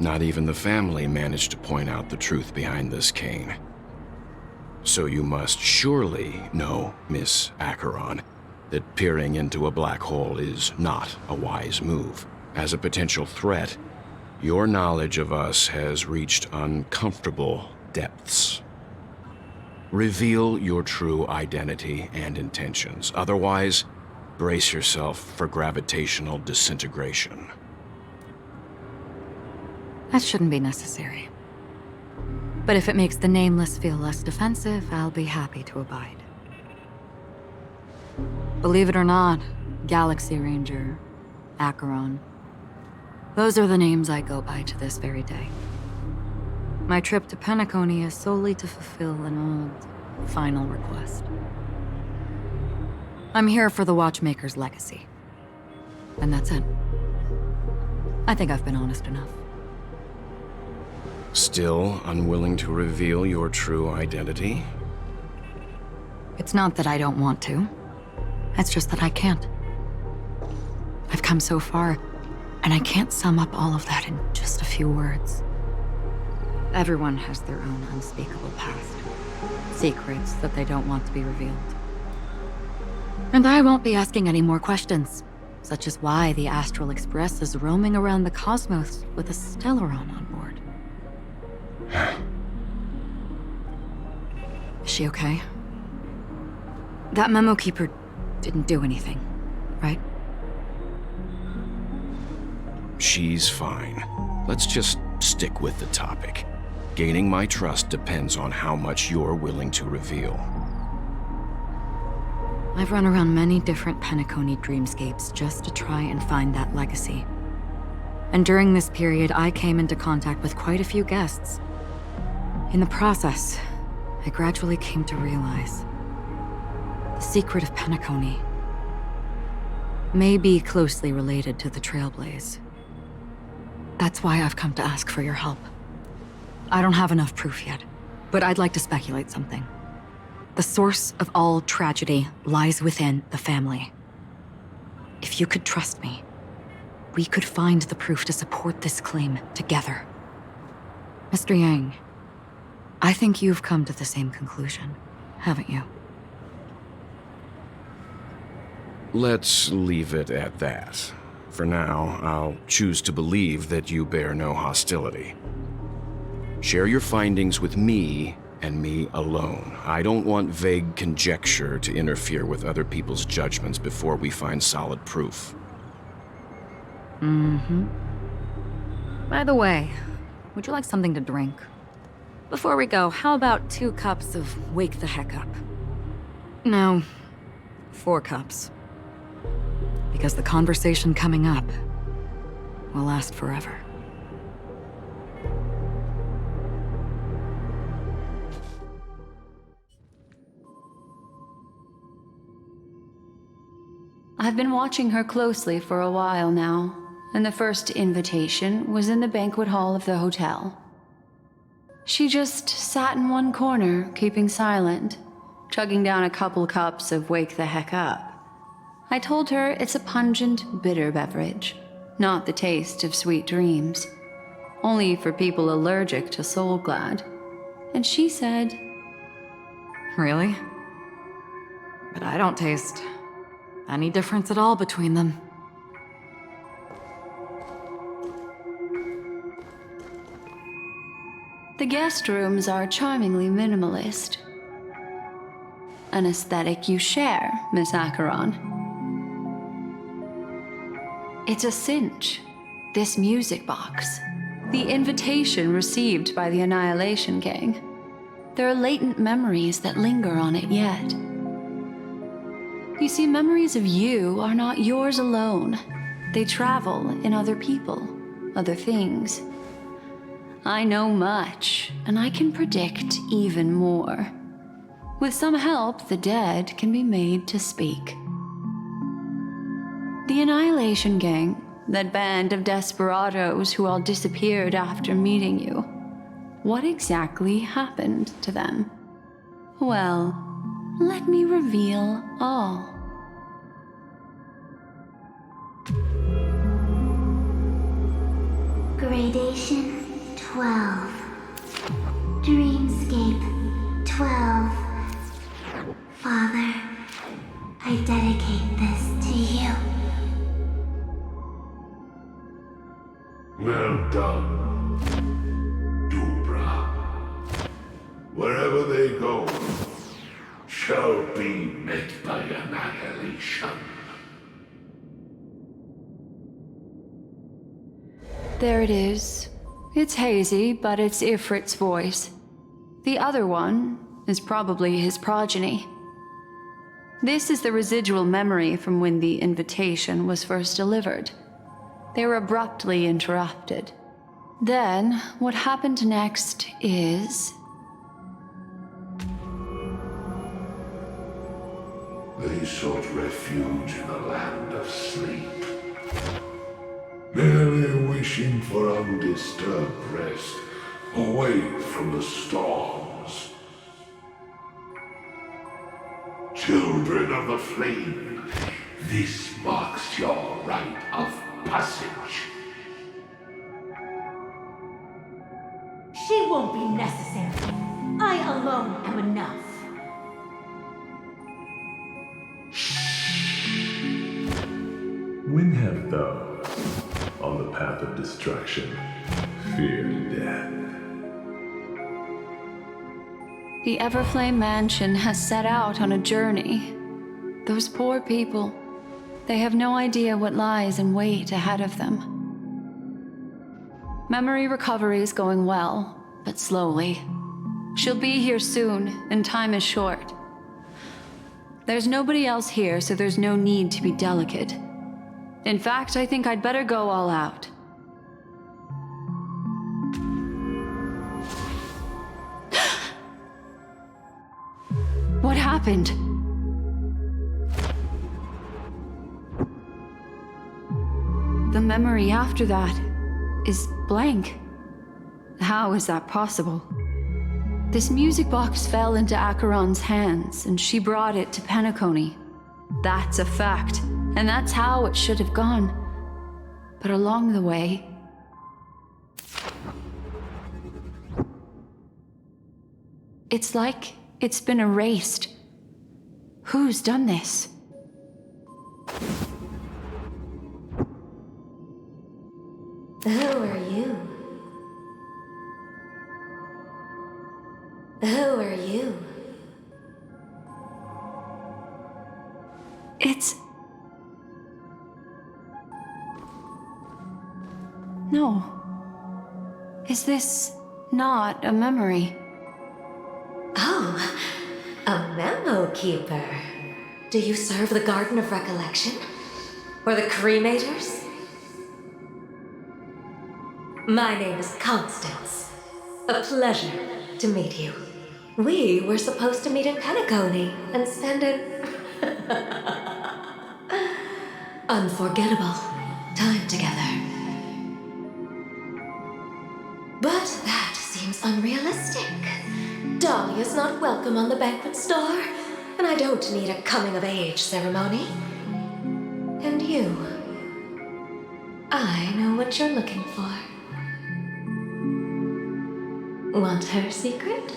Not even the family managed to point out the truth behind this cane. So you must surely know, Miss Acheron, that peering into a black hole is not a wise move. As a potential threat, your knowledge of us has reached uncomfortable depths. Reveal your true identity and intentions. Otherwise, brace yourself for gravitational disintegration. That shouldn't be necessary. But if it makes the Nameless feel less defensive, I'll be happy to abide. Believe it or not, Galaxy Ranger, Acheron, those are the names I go by to this very day. My trip to Penacony is solely to fulfill an old, final request. I'm here for the Watchmaker's legacy. And that's it. I think I've been honest enough. Still unwilling to reveal your true identity? It's not that I don't want to. It's just that I can't. I've come so far, and I can't sum up all of that in just a few words. Everyone has their own unspeakable past. Secrets that they don't want to be revealed. And I won't be asking any more questions, such as why the Astral Express is roaming around the cosmos with a Stellaron on board. Is she okay? That memo keeper didn't do anything, right? She's fine. Let's just stick with the topic. Gaining my trust depends on how much you're willing to reveal. I've run around many different Penacony dreamscapes just to try and find that legacy. And during this period, I came into contact with quite a few guests. In the process, I gradually came to realize the secret of Penacony may be closely related to the Trailblaze. That's why I've come to ask for your help. I don't have enough proof yet, but I'd like to speculate something. The source of all tragedy lies within the family. If you could trust me, we could find the proof to support this claim together. Mr. Yang, I think you've come to the same conclusion, haven't you? Let's leave it at that. For now, I'll choose to believe that you bear no hostility. Share your findings with me, and me alone. I don't want vague conjecture to interfere with other people's judgments before we find solid proof. By the way, would you like something to drink? Before we go, how about 2 cups of Wake the Heck Up? No, 4 cups. Because the conversation coming up will last forever. I've been watching her closely for a while now, and the first invitation was in the banquet hall of the hotel. She just sat in one corner, keeping silent, chugging down a couple cups of Wake the Heck Up. I told her it's a pungent, bitter beverage, not the taste of sweet dreams, only for people allergic to Soul Glad. And she said, Really? But I don't taste any difference at all between them. The guest rooms are charmingly minimalist. An aesthetic you share, Miss Acheron. It's a cinch, this music box. The invitation received by the Annihilation Gang. There are latent memories that linger on it yet. You see, memories of you are not yours alone. They travel in other people, other things. I know much, and I can predict even more. With some help, the dead can be made to speak. The Annihilation Gang, that band of desperados who all disappeared after meeting you. What exactly happened to them? Well, let me reveal all. Gradation 12. Dreamscape 12. Father, I dedicate this to you. Well done, Dubra. Wherever they go, shall be met by annihilation. There it is. It's hazy, but it's Ifrit's voice. The other one is probably his progeny. This is the residual memory from when the invitation was first delivered. They were abruptly interrupted. Then, what happened next is... They sought refuge in a land of sleep, merely wishing for undisturbed rest, away from the storms. Children of the Flame, this marks your rite of passage. She won't be necessary. I alone am enough. When have those on the path of destruction feared death? The Everflame Mansion has set out on a journey. Those poor people, they have no idea what lies in wait ahead of them. Memory recovery is going well, but slowly. She'll be here soon, and time is short. There's nobody else here, so there's no need to be delicate. In fact, I think I'd better go all out. What happened? The memory after that is blank. How is that possible? This music box fell into Acheron's hands, and she brought it to Penacony. That's a fact, and that's how it should have gone. But along the way... it's like it's been erased. Who's done this? Who are you? Who are you? It's... no. Is this not a memory? Oh, a memo keeper. Do you serve the Garden of Recollection? Or the Cremators? My name is Constance. A pleasure to meet you. We were supposed to meet in Penacony and spend an unforgettable time together. But that seems unrealistic. Dahlia's not welcome on the banquet star, and I don't need a coming-of-age ceremony. And you, I know what you're looking for. Want her secret?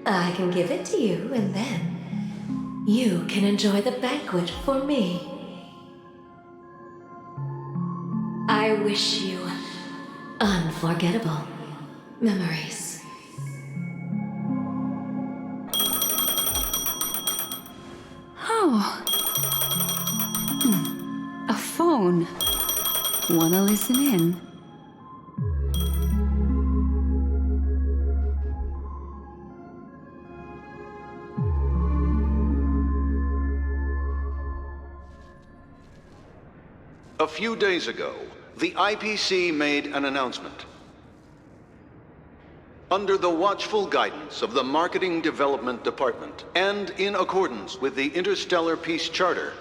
I can give it to you, and then you can enjoy the banquet for me. I wish you unforgettable memories. Oh. A phone. Wanna listen in? A few days ago, the IPC made an announcement. Under the watchful guidance of the Marketing Development Department, and in accordance with the Interstellar Peace Charter,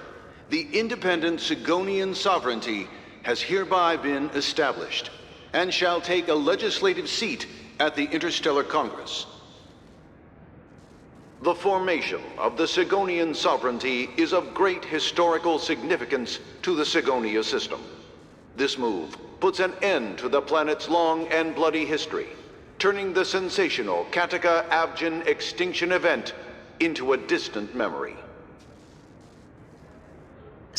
the independent Sigonian sovereignty has hereby been established, and shall take a legislative seat at the Interstellar Congress. The formation of the Sigonian sovereignty is of great historical significance to the Sigonia system. This move puts an end to the planet's long and bloody history, turning the sensational Kataka-Abjin extinction event into a distant memory.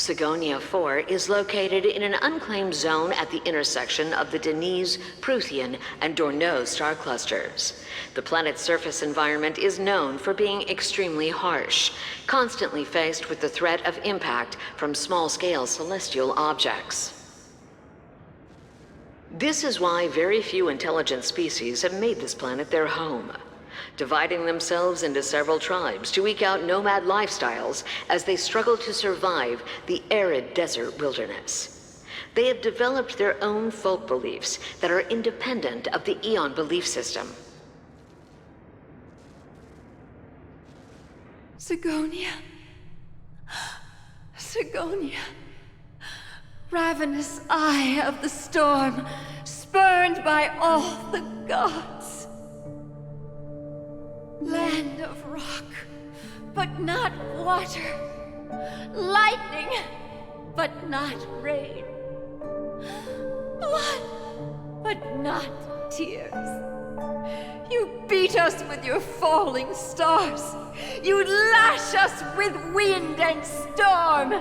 Sigonia 4 is located in an unclaimed zone at the intersection of the Denise, Prothean, and Dorneau star clusters. The planet's surface environment is known for being extremely harsh, constantly faced with the threat of impact from small-scale celestial objects. This is why very few intelligent species have made this planet their home, dividing themselves into several tribes to eke out nomad lifestyles as they struggle to survive the arid desert wilderness. They have developed their own folk beliefs that are independent of the Eon belief system. Sigonia. Sigonia. Ravenous eye of the storm, spurned by all the gods. Land of rock, but not water. Lightning, but not rain. Blood, but not tears. You beat us with your falling stars. You lash us with wind and storm.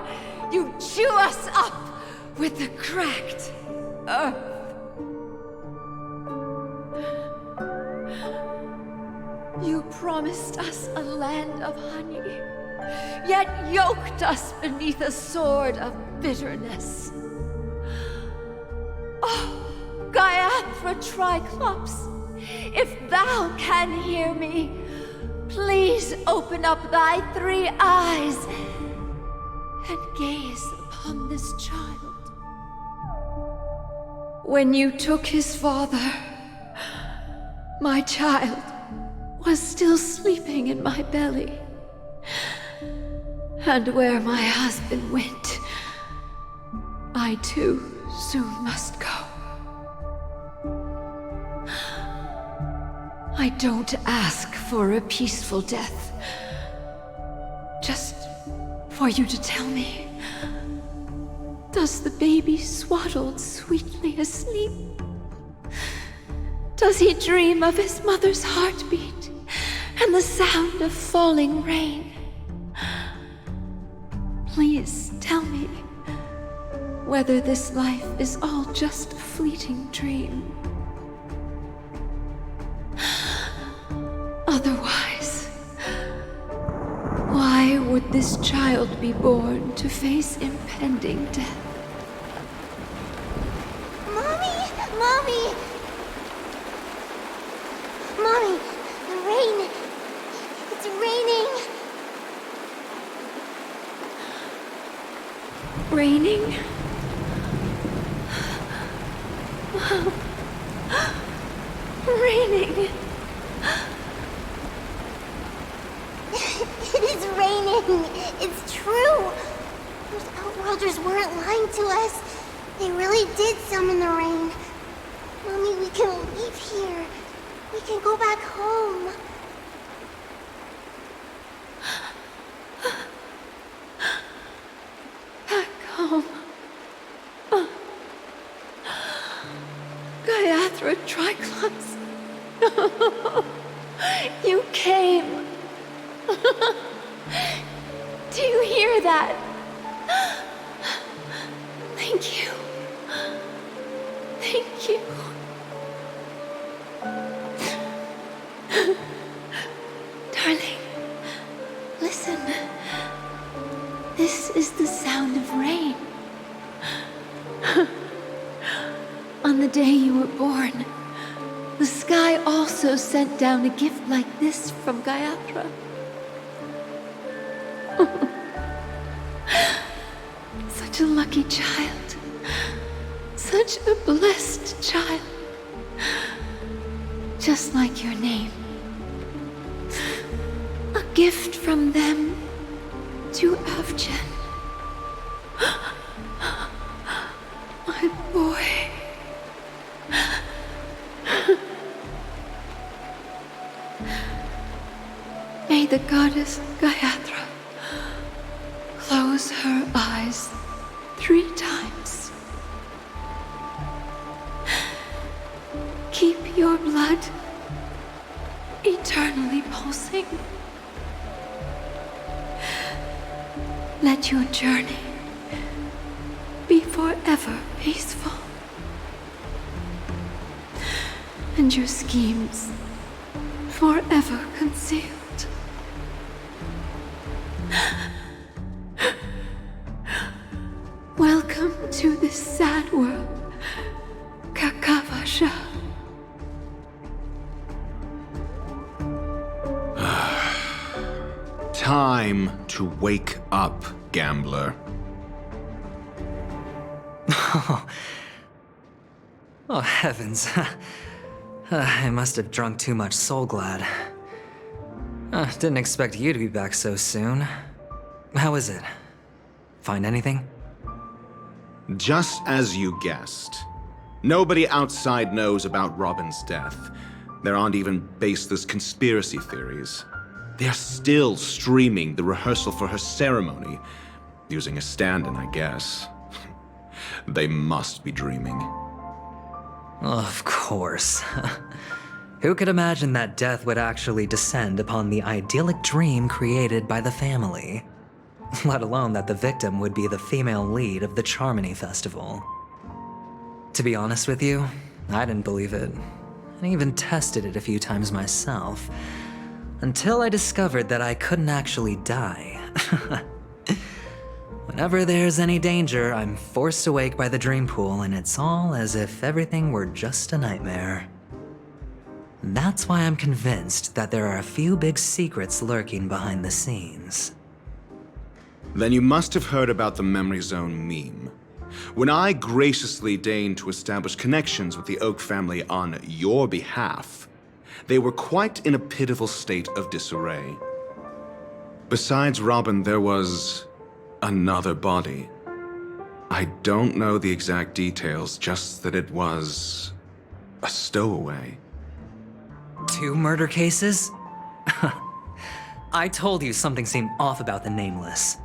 You chew us up with the cracked earth. You promised us a land of honey, yet yoked us beneath a sword of bitterness. Oh, Gaiathra Triclops, if thou can hear me, please open up thy 3 eyes and gaze upon this child. When you took his father, my child was still sleeping in my belly. And where my husband went, I too soon must go. I don't ask for a peaceful death. Just for you to tell me, does the baby swaddled sweetly asleep? Does he dream of his mother's heartbeat and the sound of falling rain? Please tell me whether this life is all just a fleeting dream. Otherwise, why would this child be born to face impending death? Mommy! Mommy! Mommy, the rain. It's raining. Raining? Mom. Raining. It is raining. It's true. Those outworlders weren't lying to us. They really did summon the rain. Mommy, we can leave here. We can go back home. Back home. Gaiathra Triclops. You came. Do you hear that? Thank you. Thank you. Darling, listen. This is the sound of rain. On the day you were born, the sky also sent down a gift like this from Gaiathra. Such a lucky child. Such a blessed child. Just like your name. A gift from them to Avgen. My boy. May the goddess Gaiathra close her eyes 3 times. Keep your blood eternally pulsing. Let your journey forever peaceful. And your schemes forever concealed. Welcome to this sad world, Kakavasha. Time to wake up, gambler. Oh, heavens. I must have drunk too much Soul Glad. Didn't expect you to be back so soon. How is it? Find anything? Just as you guessed. Nobody outside knows about Robin's death. There aren't even baseless conspiracy theories. They're still streaming the rehearsal for her ceremony, using a stand-in, I guess. They must be dreaming. Of course. Who could imagine that death would actually descend upon the idyllic dream created by the family? Let alone that the victim would be the female lead of the Charmony Festival. To be honest with you, I didn't believe it. I even tested it a few times myself, until I discovered that I couldn't actually die. Whenever there's any danger, I'm forced awake by the dream pool, and it's all as if everything were just a nightmare. That's why I'm convinced that there are a few big secrets lurking behind the scenes. Then you must have heard about the Memory Zone meme. When I graciously deigned to establish connections with the Oak family on your behalf, they were quite in a pitiful state of disarray. Besides Robin, there was another body. I don't know the exact details, just that it was a stowaway. 2 murder cases? I told you something seemed off about the Nameless.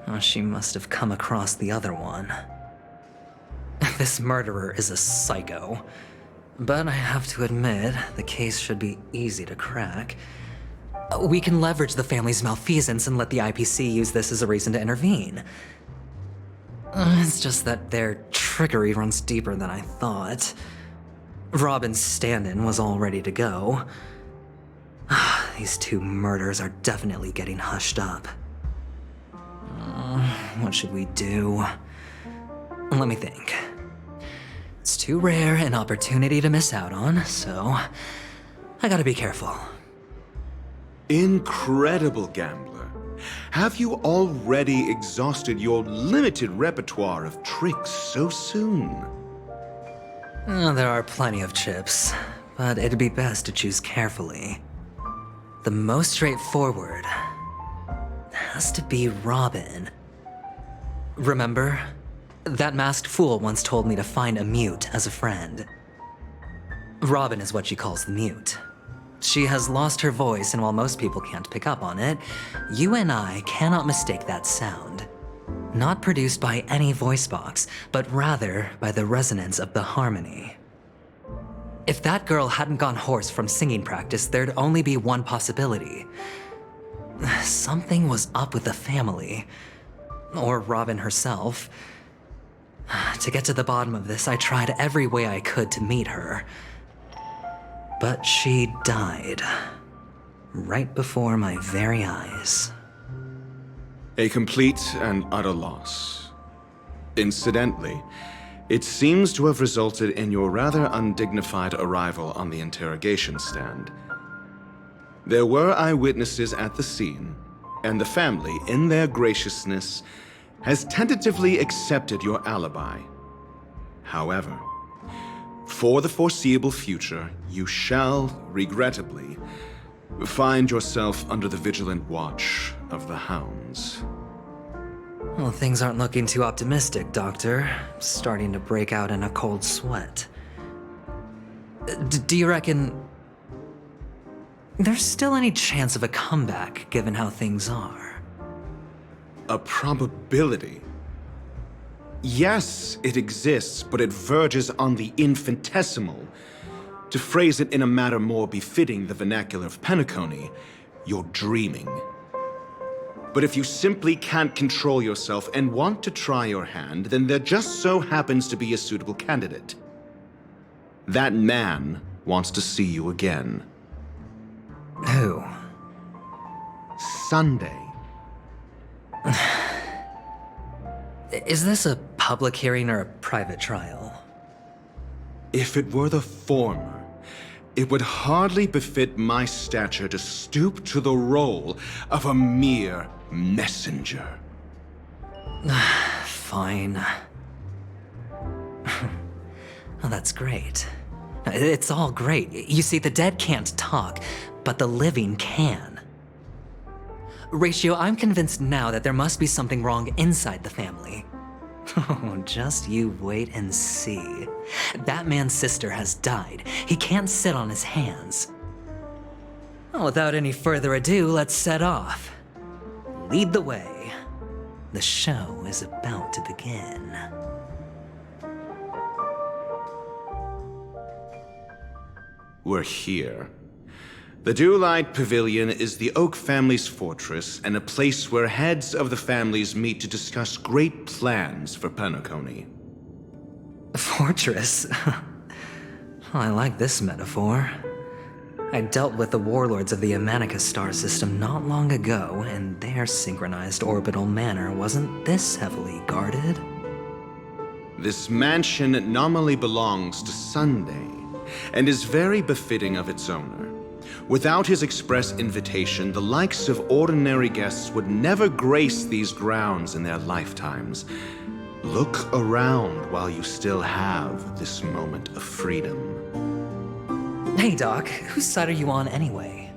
Oh, she must have come across the other one. This murderer is a psycho. But I have to admit, the case should be easy to crack. We can leverage the family's malfeasance and let the IPC use this as a reason to intervene. It's just that their trickery runs deeper than I thought. Robin's stand-in was all ready to go. These 2 murders are definitely getting hushed up. What should we do? Let me think. It's too rare an opportunity to miss out on, so I gotta be careful. Incredible, gambler. Have you already exhausted your limited repertoire of tricks so soon? There are plenty of chips, but it'd be best to choose carefully. The most straightforward has to be Robin. Remember? That masked fool once told me to find a mute as a friend. Robin is what she calls the mute. She has lost her voice, and while most people can't pick up on it, you and I cannot mistake that sound. Not produced by any voice box, but rather by the resonance of the harmony. If that girl hadn't gone hoarse from singing practice, there'd only be one possibility. Something was up with the family. Or Robin herself. To get to the bottom of this, I tried every way I could to meet her. But she died. Right before my very eyes. A complete and utter loss. Incidentally, it seems to have resulted in your rather undignified arrival on the interrogation stand. There were eyewitnesses at the scene, and the family, in their graciousness, has tentatively accepted your alibi. However, for the foreseeable future, you shall, regrettably, find yourself under the vigilant watch of the hounds. Well, things aren't looking too optimistic, Doctor. I'm starting to break out in a cold sweat. Do you reckon there's still any chance of a comeback, given how things are? A probability? Yes, it exists, but it verges on the infinitesimal. To phrase it in a manner more befitting the vernacular of Penacony, you're dreaming. But if you simply can't control yourself and want to try your hand, then there just so happens to be a suitable candidate. That man wants to see you again. Who? Sunday. Is this a public hearing or a private trial? If it were the former, it would hardly befit my stature to stoop to the role of a mere messenger. Fine. Oh, that's great. It's all great. You see, the dead can't talk, but the living can. Ratio, I'm convinced now that there must be something wrong inside the family. Oh, just you wait and see. That man's sister has died. He can't sit on his hands. Well, without any further ado, let's set off. Lead the way. The show is about to begin. We're here. The Dewlight Pavilion is the Oak family's fortress and a place where heads of the families meet to discuss great plans for Penacony. Fortress? I like this metaphor. I dealt with the warlords of the Amanicus star system not long ago, and their synchronized orbital manor wasn't this heavily guarded. This mansion nominally belongs to Sunday, and is very befitting of its owner. Without his express invitation, the likes of ordinary guests would never grace these grounds in their lifetimes. Look around while you still have this moment of freedom. Hey, Doc, whose side are you on anyway?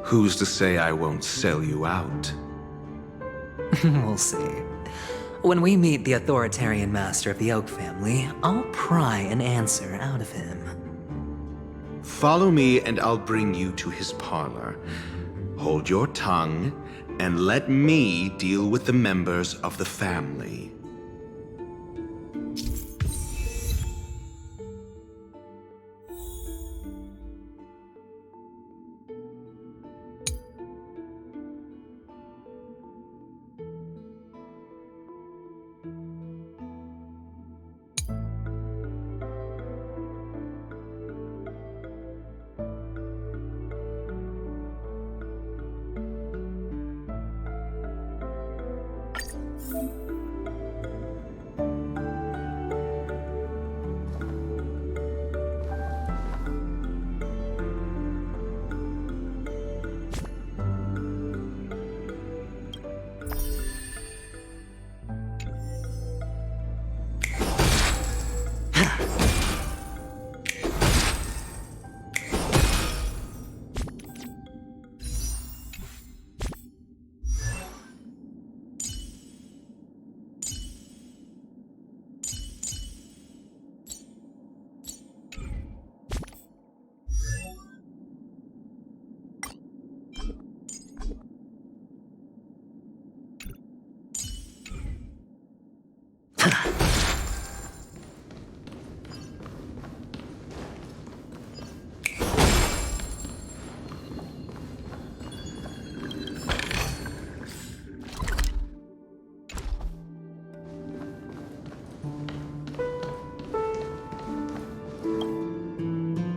Who's to say I won't sell you out? We'll see. When we meet the authoritarian master of the Oak family, I'll pry an answer out of him. Follow me and I'll bring you to his parlor. Hold your tongue and let me deal with the members of the family.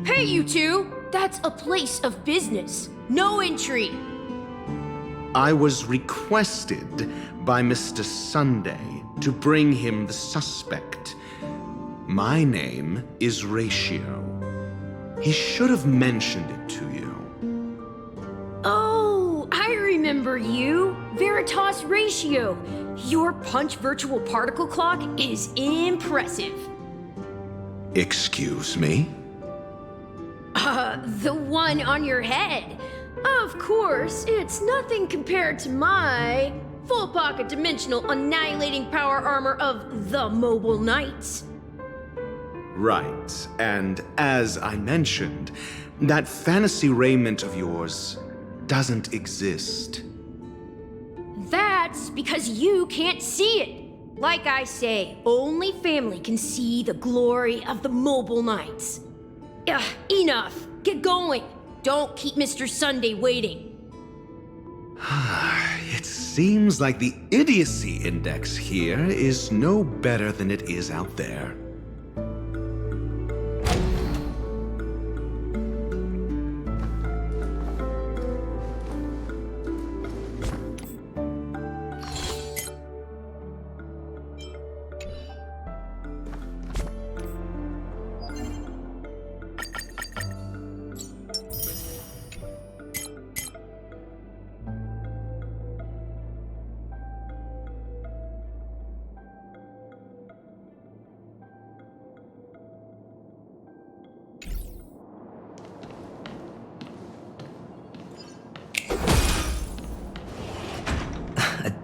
Hey, you two! That's a place of business. No entry. I was requested by Mr. Sunday to bring him the suspect. My name is Ratio. He should have mentioned it to you. Oh, I remember you. Veritas Ratio. Your punch virtual particle clock is impressive. Excuse me? The one on your head. Of course, it's nothing compared to my full pocket dimensional annihilating power armor of the Mobile Knights. Right, and as I mentioned, that fantasy raiment of yours doesn't exist. That's because you can't see it. Like I say, only family can see the glory of the Mobile Knights. Ugh, enough. Get going. Don't keep Mr. Sunday waiting. It seems like the idiocy index here is no better than it is out there.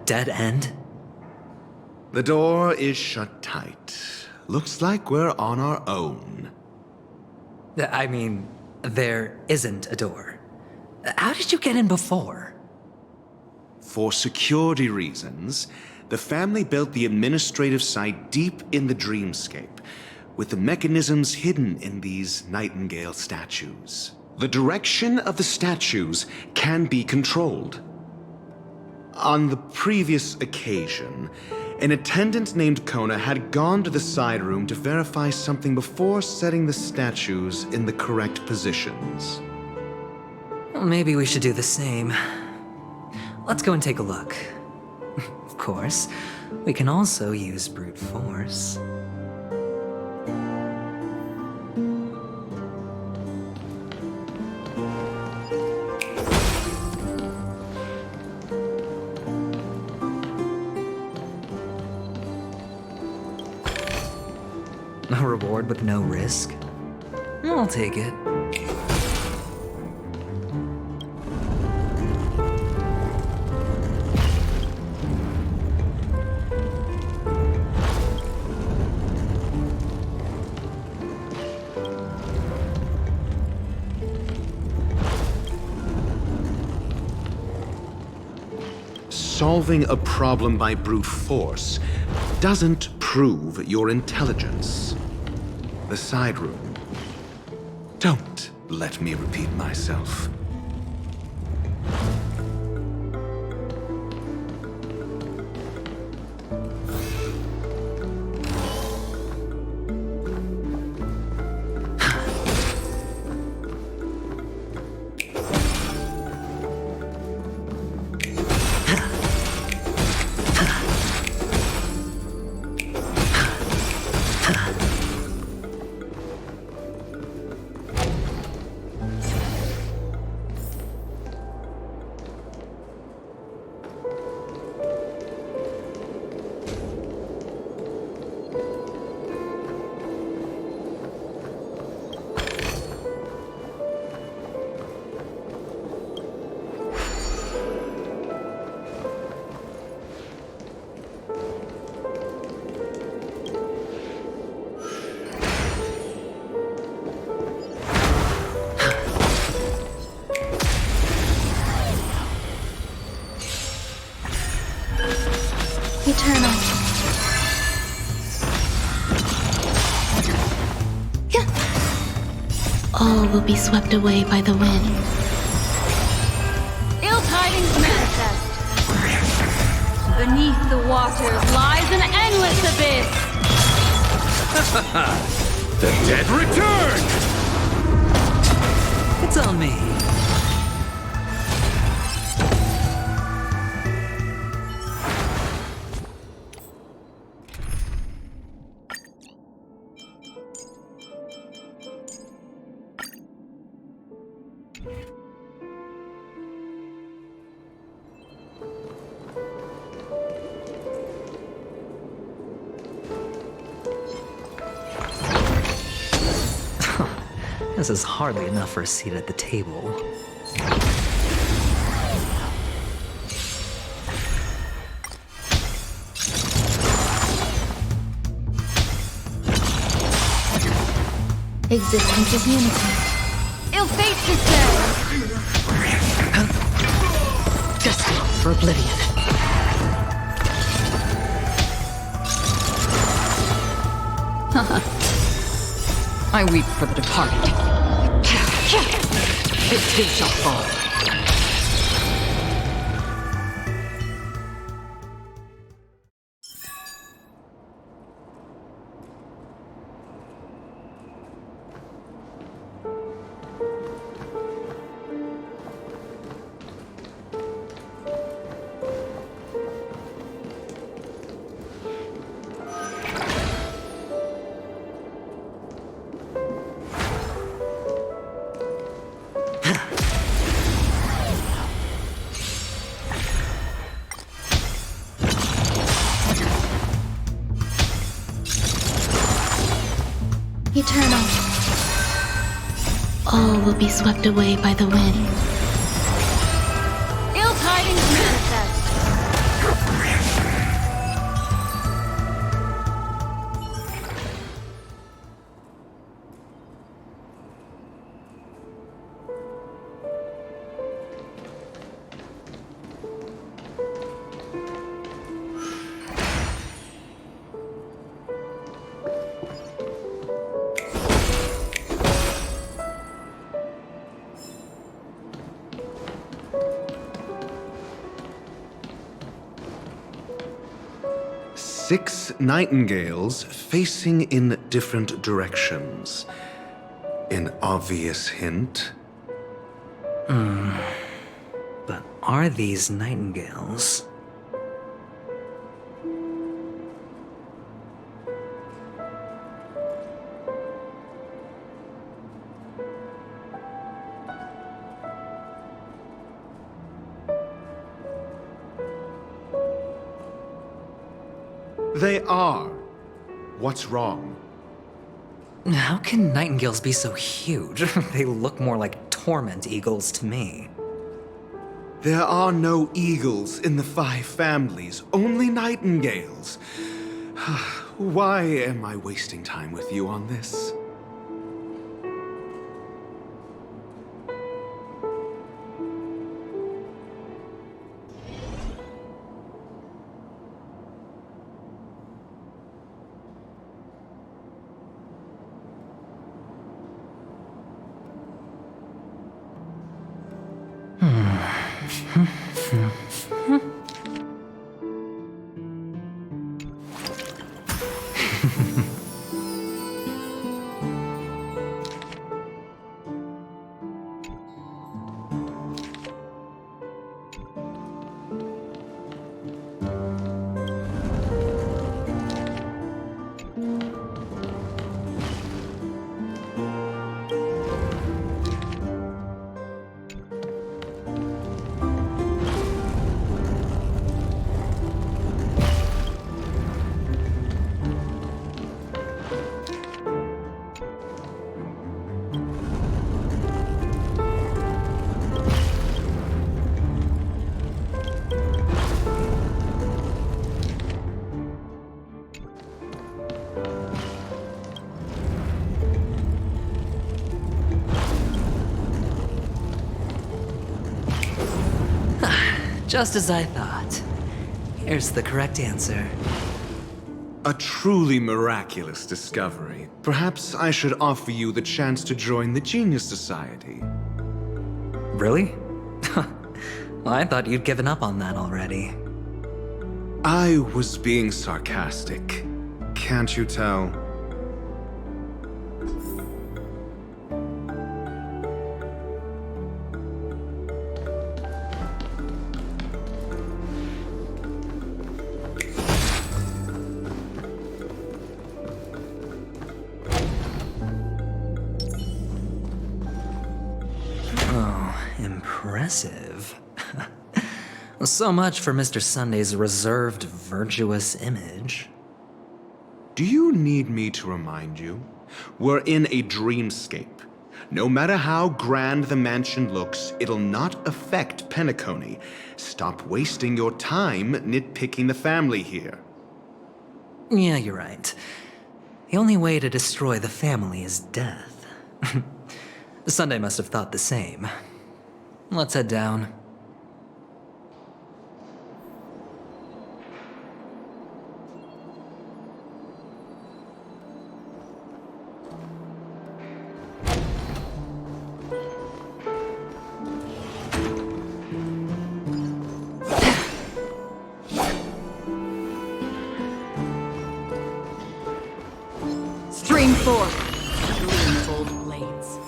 Dead end? The door is shut tight. Looks like we're on our own. I mean, there isn't a door. How did you get in before? For security reasons, the family built the administrative site deep in the dreamscape, with the mechanisms hidden in these nightingale statues. The direction of the statues can be controlled. On the previous occasion, an attendant named Kona had gone to the side room to verify something before setting the statues in the correct positions. Well, maybe we should do the same. Let's go and take a look. Of course, we can also use brute force. A reward with no risk? I'll take it. Solving a problem by brute force doesn't prove your intelligence. The side room. Don't let me repeat myself. Eternal. All will be swept away by the wind. Ill tidings manifest. Beneath the waters lies an endless abyss. The dead return! It's on me. This is hardly enough for a seat at the table. Existence is unity. Ill fate descends. Destined for oblivion. I weep for the departed. It too shall fall. be swept away by the wind. Ill tidings manifest. Six nightingales facing in different directions. An obvious hint. But are these nightingales? They are. What's wrong? How can nightingales be so huge? They look more like torment eagles to me. There are no eagles in the five families, only nightingales. Why am I wasting time with you on this? Just as I thought. Here's the correct answer. A truly miraculous discovery. Perhaps I should offer you the chance to join the Genius Society. Really? Well, I thought you'd given up on that already. I was being sarcastic. Can't you tell? Impressive. So much for Mr. Sunday's reserved, virtuous image. Do you need me to remind you? We're in a dreamscape. No matter how grand the mansion looks, it'll not affect Penacony. Stop wasting your time nitpicking the family here. Yeah, you're right. The only way to destroy the family is death. Sunday must have thought the same. Let's head down. Stream forth, gleam's old blades.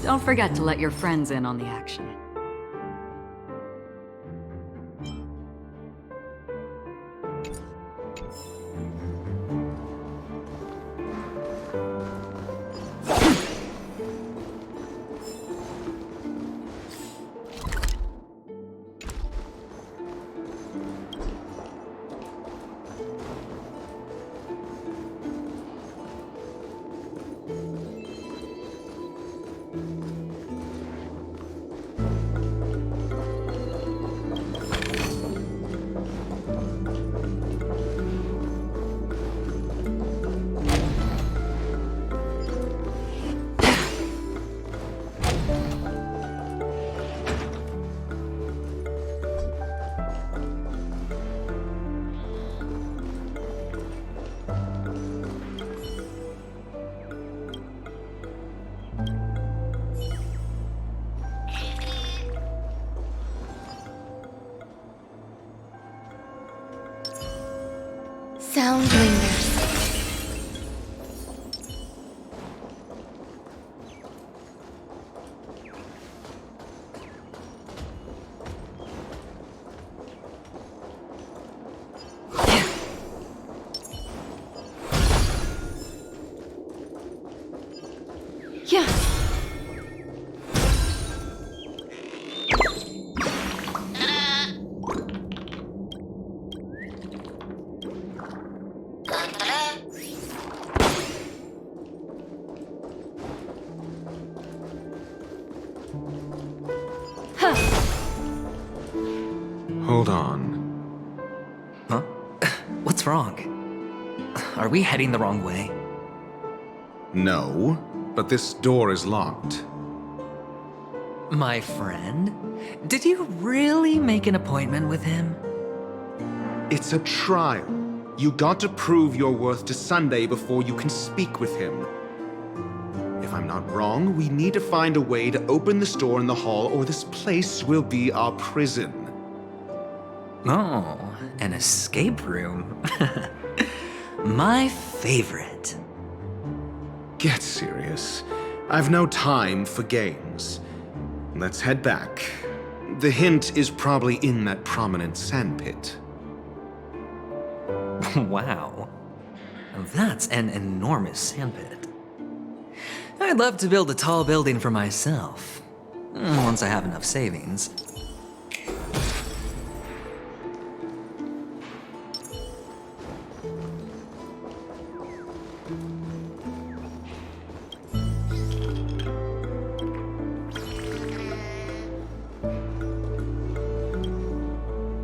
Don't forget to let your friends in on the action. Sound lingers. Yeah. Hold on. Huh? What's wrong? Are we heading the wrong way? No, but this door is locked. My friend? Did you really make an appointment with him? It's a trial. You got to prove your worth to Sunday before you can speak with him. If I'm not wrong, we need to find a way to open this door in the hall, or this place will be our prison. Oh, an escape room. My favorite. Get serious. I've no time for games. Let's head back. The hint is probably in that prominent sandpit. Wow. That's an enormous sandpit. I'd love to build a tall building for myself. Once I have enough savings.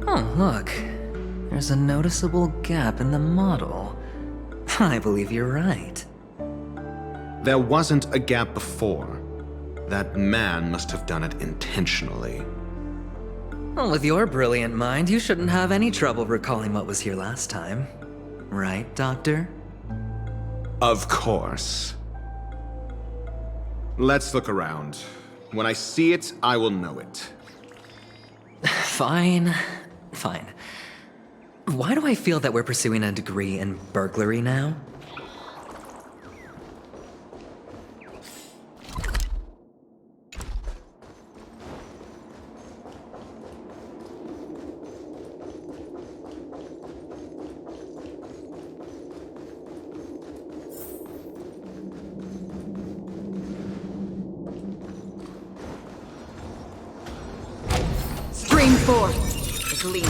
Oh, look. There's a noticeable gap in the model. I believe you're right. There wasn't a gap before. That man must have done it intentionally. Well, with your brilliant mind, you shouldn't have any trouble recalling what was here last time. Right, Doctor? Of course. Let's look around. When I see it, I will know it. Fine. Fine. Why do I feel that we're pursuing a degree in burglary now? Stream 4. Gleam.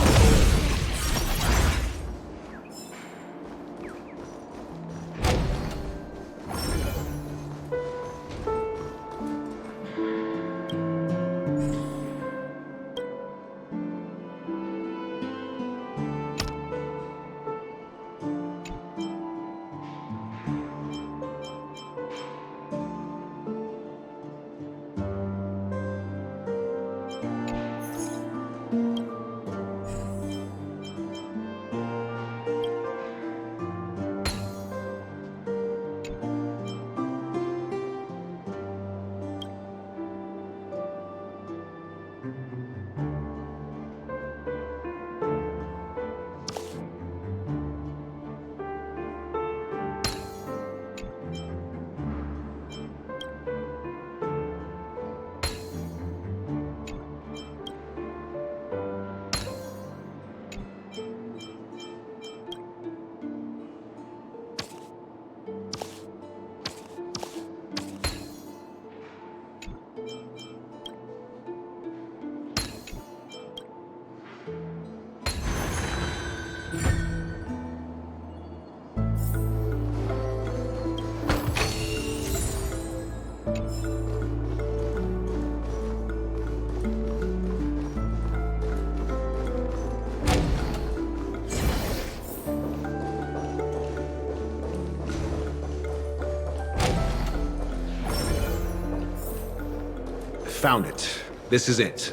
Found it. This is it.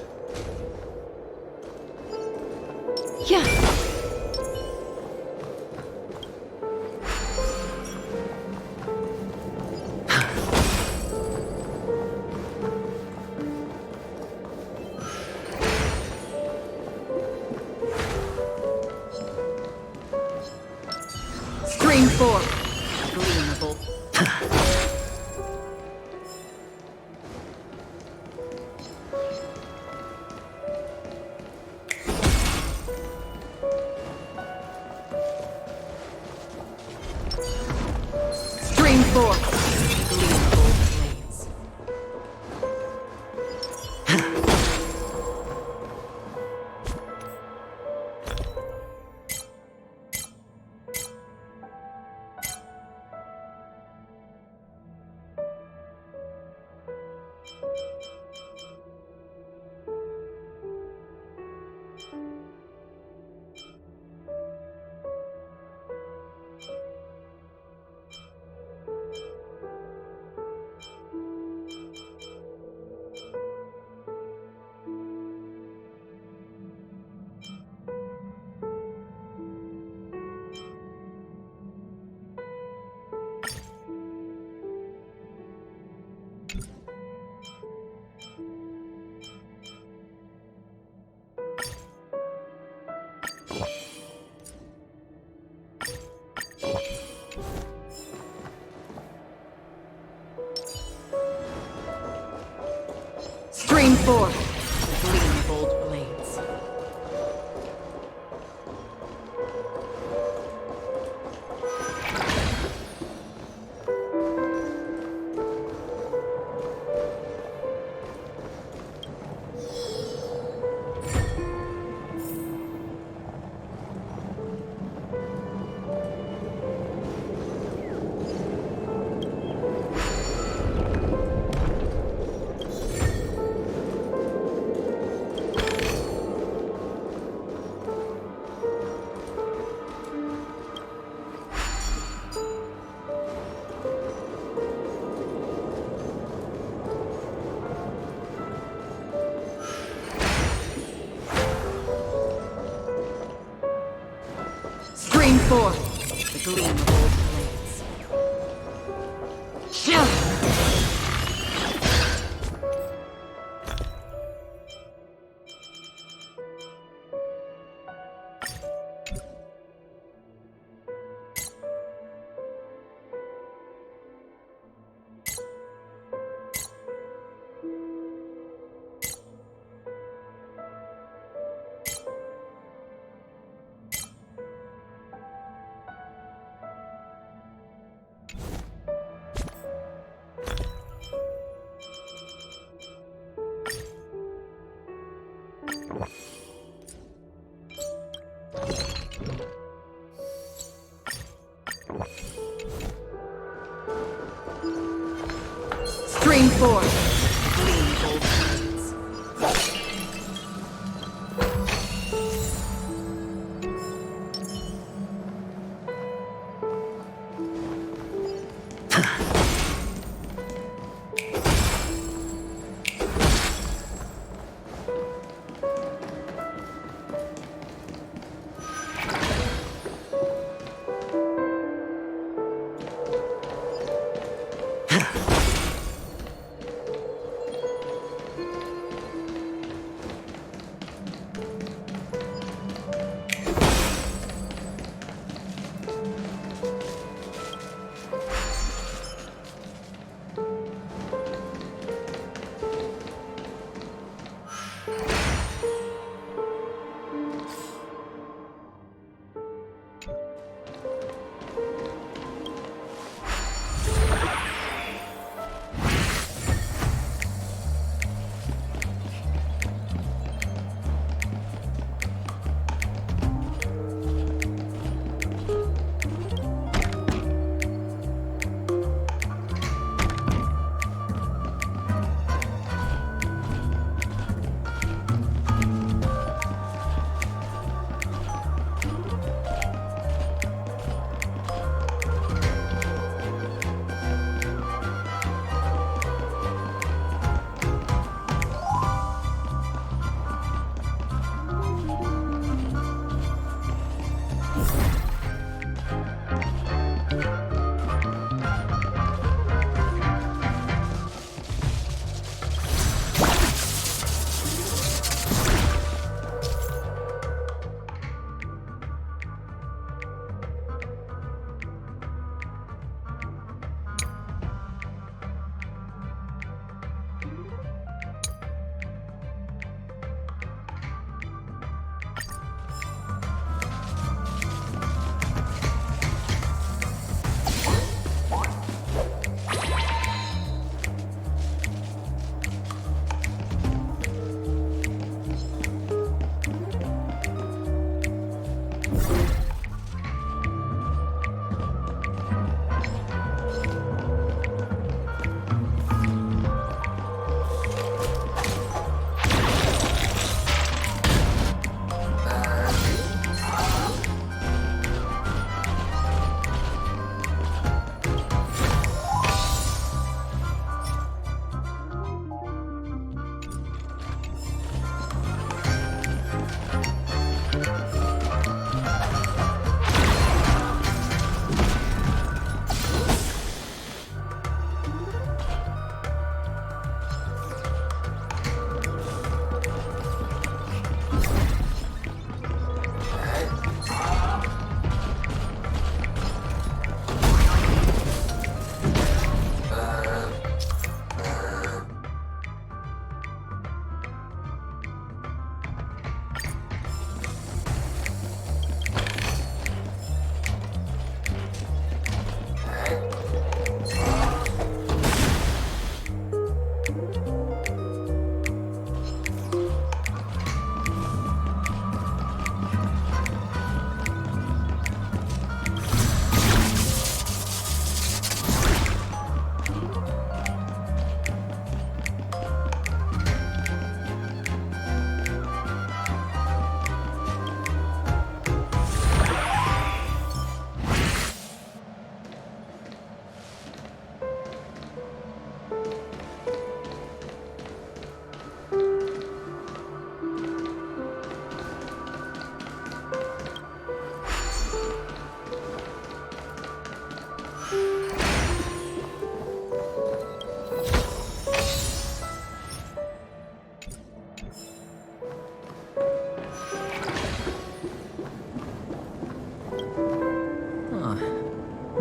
Yeah. Stream 4. Gleanable. Stream 4. Gleanable blades. Stream 4. Gleanable blades. Stream 4. The gleanable blades. Stream 4. Gleanable blades.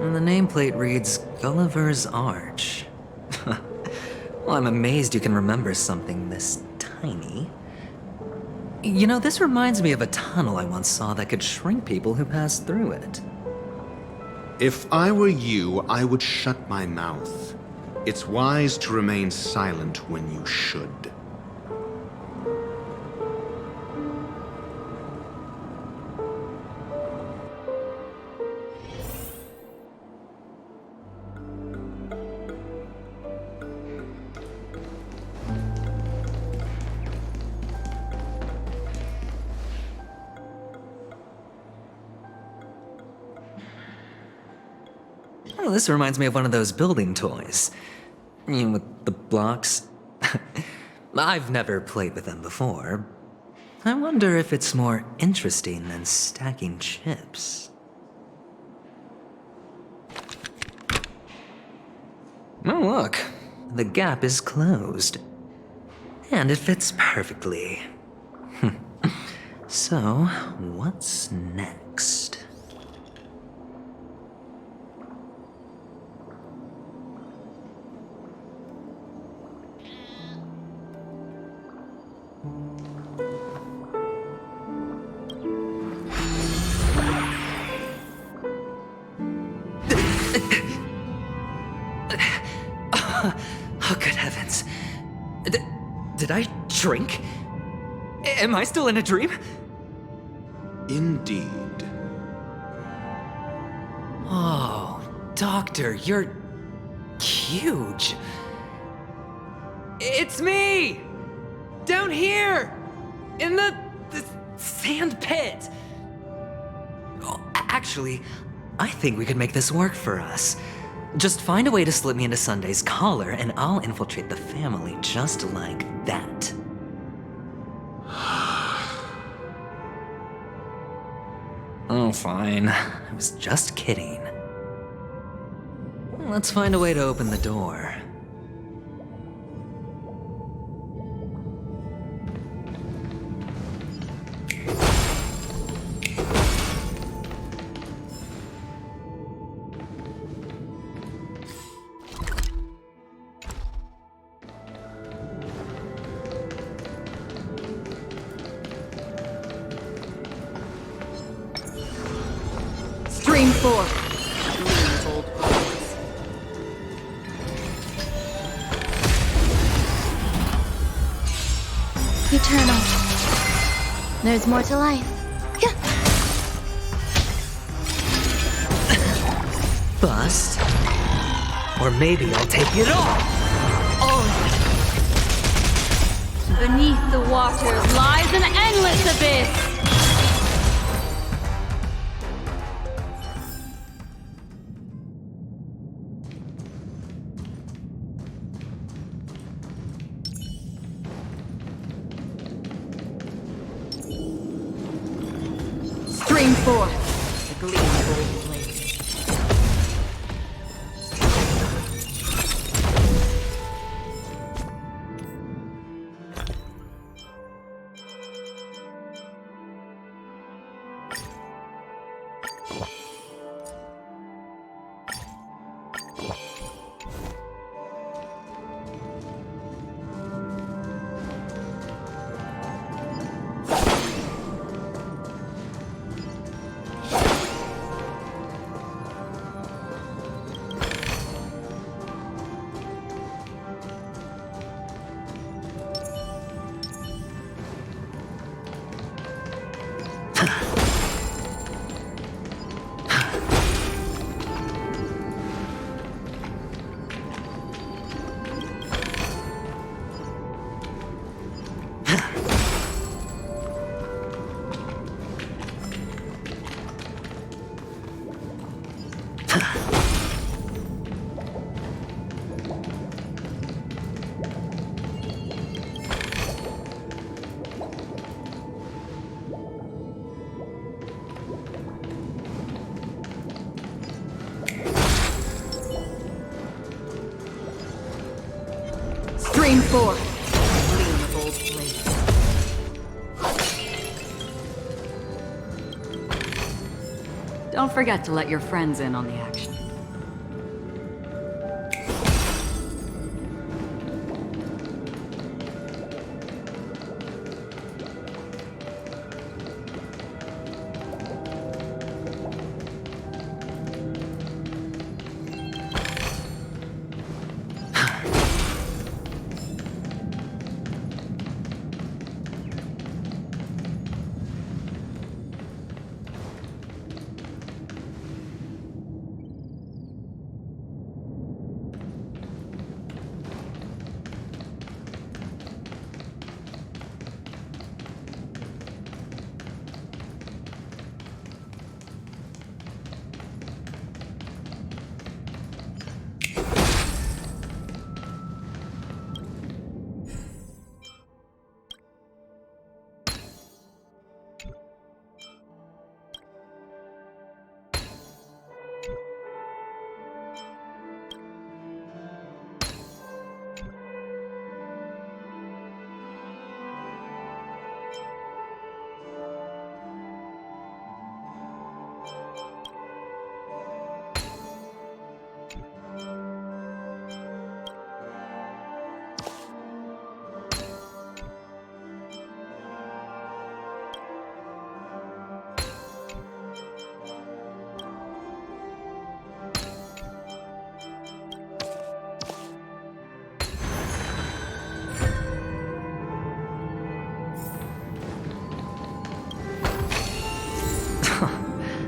The nameplate reads Gulliver's Arch. Well, I'm amazed you can remember something this tiny. You know, this reminds me of a tunnel I once saw that could shrink people who passed through it. If I were you, I would shut my mouth. It's wise to remain silent when you should. Oh, this reminds me of one of those building toys. You know, with the blocks. I've never played with them before. I wonder if it's more interesting than stacking chips. Oh, look. The gap is closed. And it fits perfectly. So, what's next? Oh, good heavens. Did I drink? Am I still in a dream? Indeed. Oh, Doctor, you're huge. It's me! Down here! In the sand pit! Oh, actually, I think we could make this work for us. Just find a way to slip me into Sunday's collar, and I'll infiltrate the family just like that. Oh, fine. I was just kidding. Let's find a way to open the door. Stream 4. Gleam's old blades. Eternal. There's more to life. bust. Or maybe I'll take it all! All of it! Beneath the waters lies an endless abyss! Stream forth the gleam of old blades. Stream forth the gleam of old blades. Don't forget to let your friends in on the action.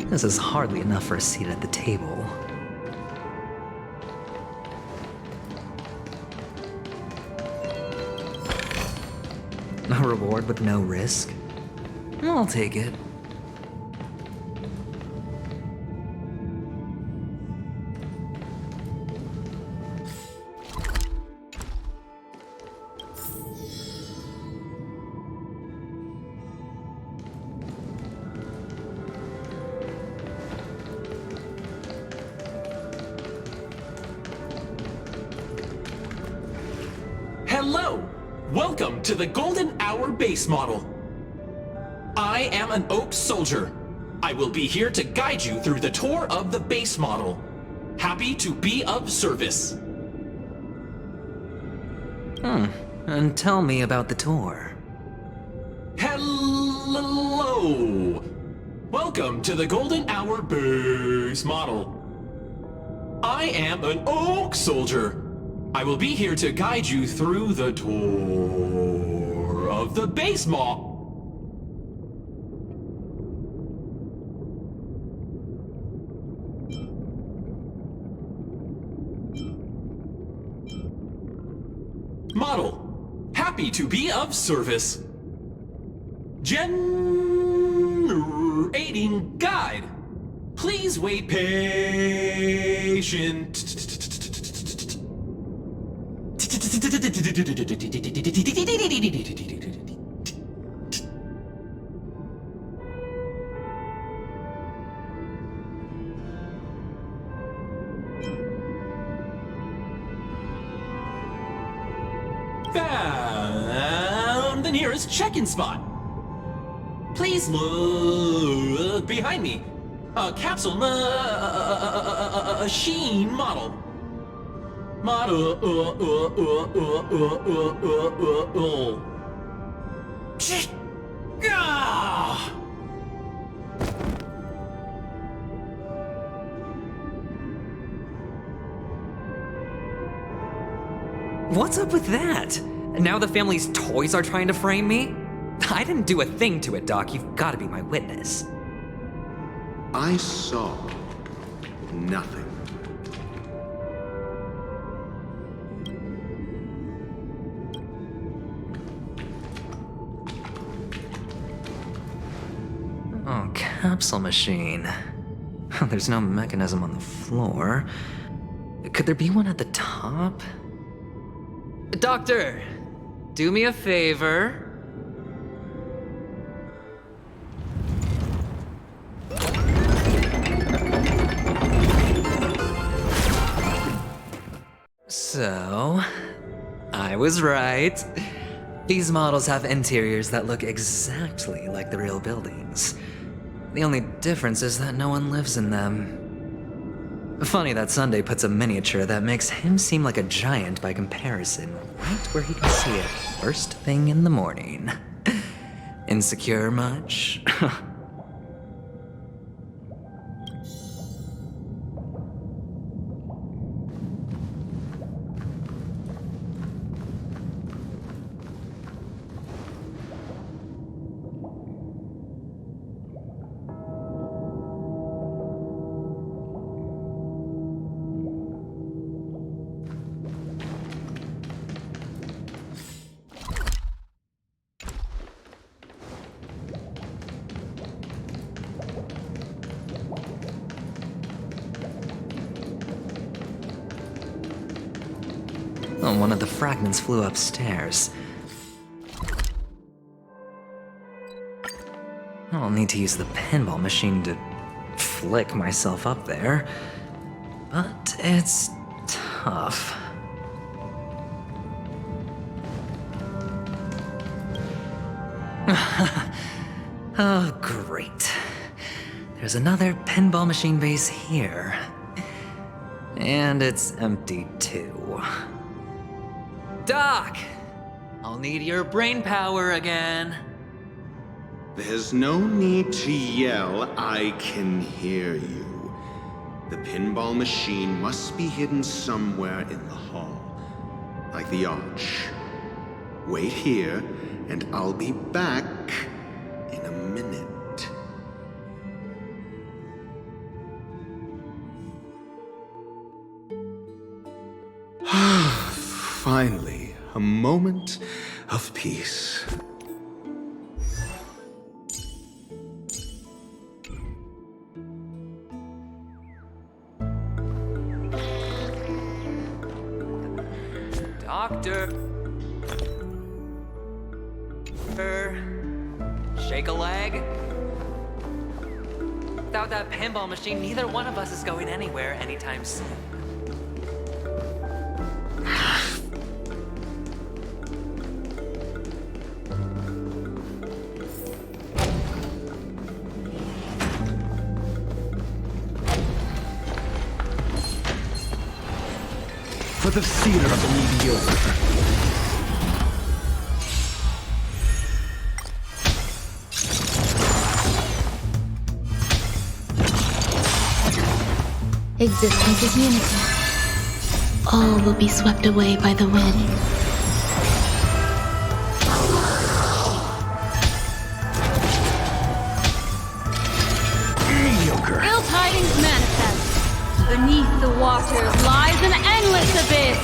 This is hardly enough for a seat at the table. A reward with no risk? I'll take it. Hello! Welcome to the Golden Hour base model. I am an Oak Soldier. I will be here to guide you through the tour of the base model. Happy to be of service. And tell me about the tour. Hello! Welcome to the Golden Hour base model. I am an Oak Soldier. I will be here to guide you through the tour of the base model. Model, happy to be of service. Generating guide. Please wait patient. Found the nearest check-in spot. Please look behind me. A capsule machine model. What's up with that? Now the family's toys are trying to frame me? I didn't do a thing to it, Doc. You've got to be my witness. I saw nothing. Oh, capsule machine. There's no mechanism on the floor. Could there be one at the top? Doctor, do me a favor. So, I was right. These models have interiors that look exactly like the real buildings. The only difference is that no one lives in them. Funny that Sunday puts a miniature that makes him seem like a giant by comparison, right where he can see it first thing in the morning. Insecure much? Oh, one of the fragments flew upstairs. I'll need to use the pinball machine to flick myself up there. But it's tough. Oh, great. There's another pinball machine base here. And it's empty too. Doc! I'll need your brain power again. There's no need to yell, I can hear you. The pinball machine must be hidden somewhere in the hall, like the arch. Wait here, and I'll be back in a minute. Finally, a moment of peace. Doctor. Shake a leg. Without that pinball machine, neither one of us is going anywhere anytime soon. For the fear of the mediocre. Existence is unity. All will be swept away by the wind. Mediocre. Ill tidings manifest. Beneath the waters lies an endless abyss.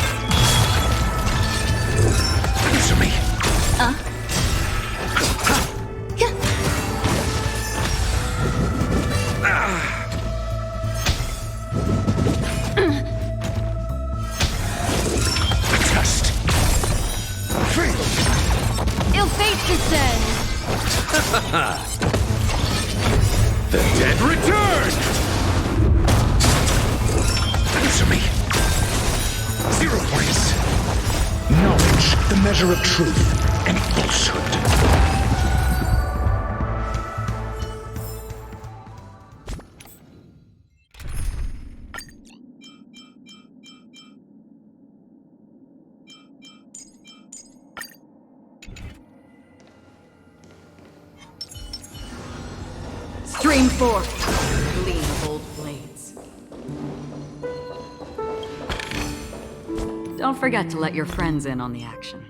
Ill fate descends! The dead return! Answer me. 0 points. Knowledge, the measure of truth and falsehood. Stream forth. Gleam of old blades. Don't forget to let your friends in on the action.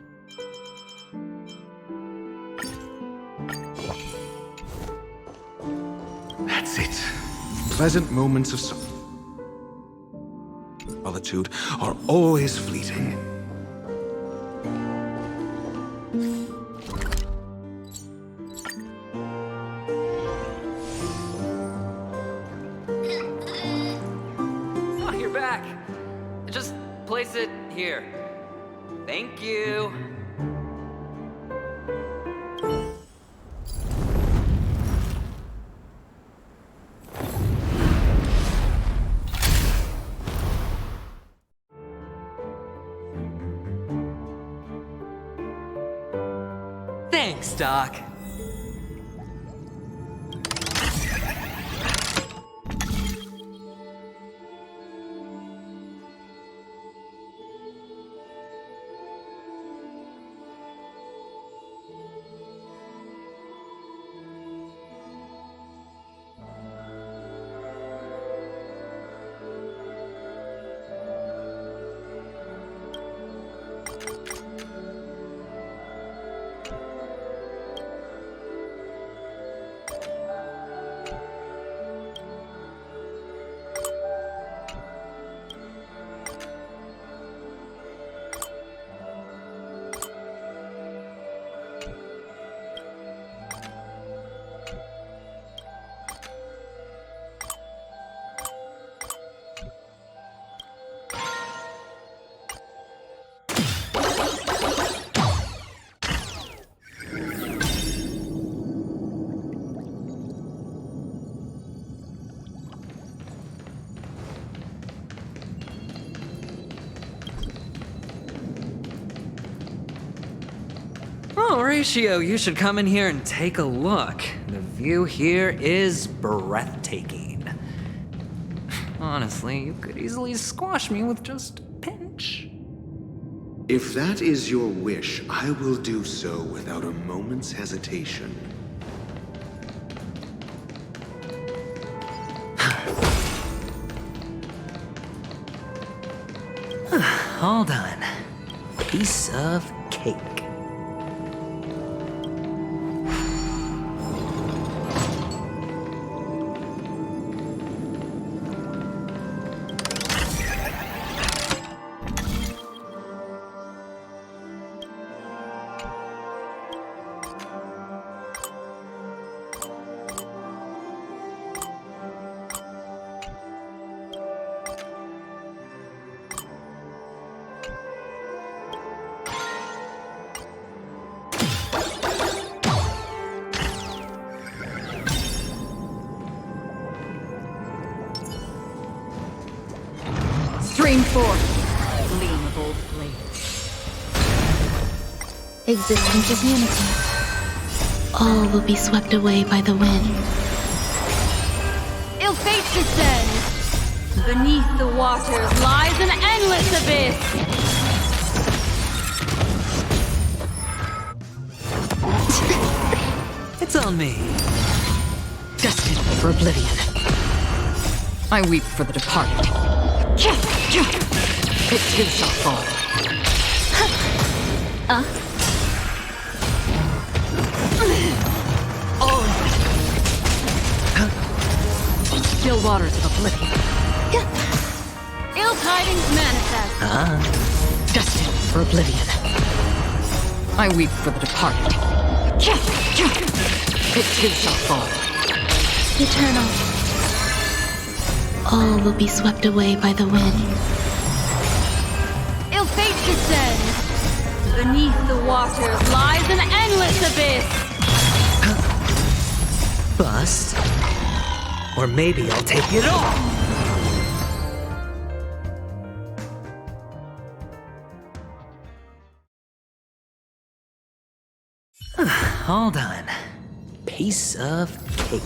That's it. Pleasant moments of solitude are always fleeting. Oh, you're back. Just place it here. Thank you. Thanks, Doc. Oh, Ratio, you should come in here and take a look. The view here is breathtaking. Honestly, you could easily squash me with just a pinch. If that is your wish, I will do so without a moment's hesitation. All done. Piece of cake. Stream forth. Gleam of old blades. Existence is unity. All will be swept away by the wind. Ill fate descends! Beneath the waters lies an endless abyss! It's on me. Destined for oblivion. I weep for the departed. It too shall fall. All of it. Still waters of oblivion. Ill tidings manifest! Destined for oblivion. I weep for the departed. It too shall fall. Eternal. All will be swept away by the wind. Ill fate descends. Beneath the waters lies an endless abyss. Bust? Or maybe I'll take it all! All done. Piece of cake.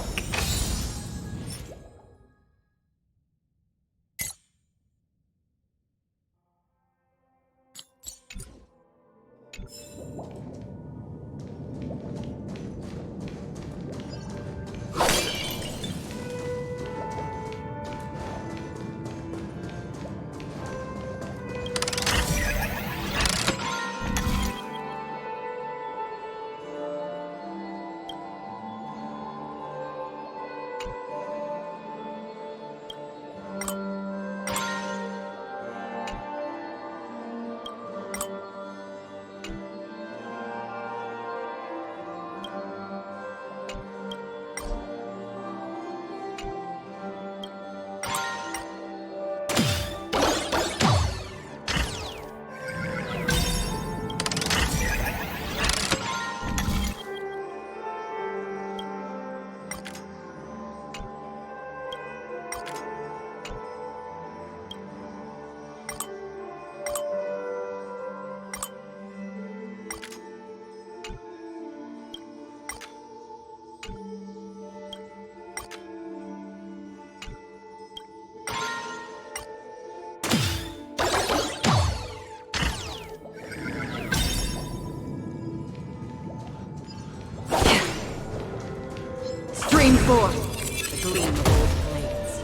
Stream forth the gleam of old blades.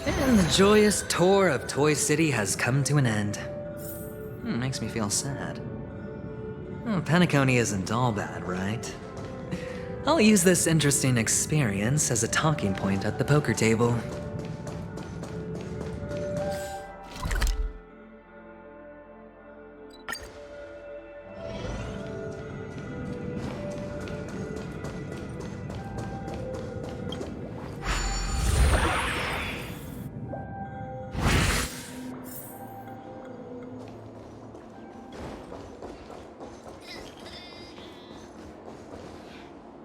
And the joyous tour of Toy City has come to an end. Makes me feel sad. Penacony isn't all bad, right? I'll use this interesting experience as a talking point at the poker table.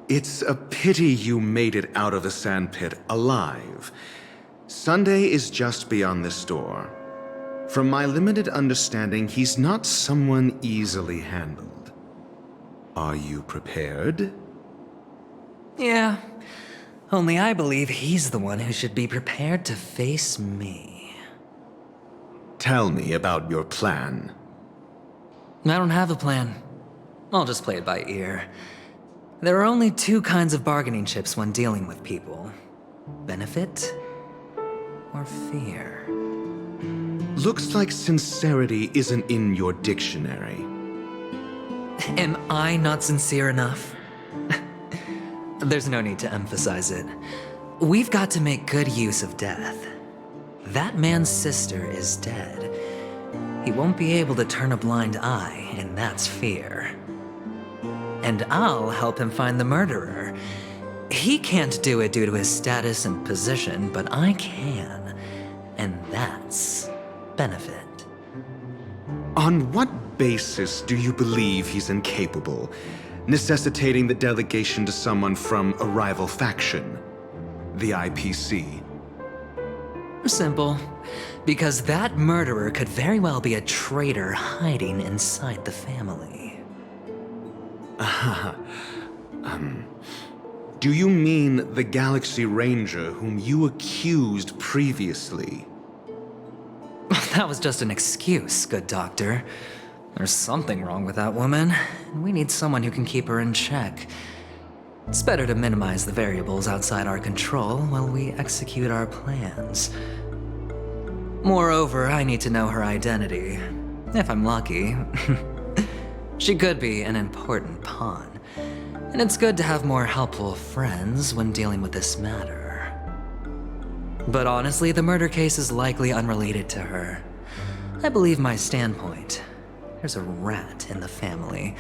It's a pity you made it out of the sandpit alive. Sunday is just beyond this door. From my limited understanding, he's not someone easily handled. Are you prepared? Yeah. Only I believe he's the one who should be prepared to face me. Tell me about your plan. I don't have a plan. I'll just play it by ear. There are only two kinds of bargaining chips when dealing with people. Benefit or fear. Looks like sincerity isn't in your dictionary. Am I not sincere enough? There's no need to emphasize it. We've got to make good use of death. That man's sister is dead. He won't be able to turn a blind eye, and that's fear. And I'll help him find the murderer. He can't do it due to his status and position, but I can. And that's benefit. On what basis do you believe he's incapable, necessitating the delegation to someone from a rival faction? The IPC? Simple. Because that murderer could very well be a traitor hiding inside the family. Do you mean the Galaxy Ranger whom you accused previously? That was just an excuse, good doctor. There's something wrong with that woman, and we need someone who can keep her in check. It's better to minimize the variables outside our control while we execute our plans. Moreover, I need to know her identity. If I'm lucky. She could be an important pawn. And it's good to have more helpful friends when dealing with this matter. But honestly, the murder case is likely unrelated to her. I believe my standpoint. There's a rat in the family.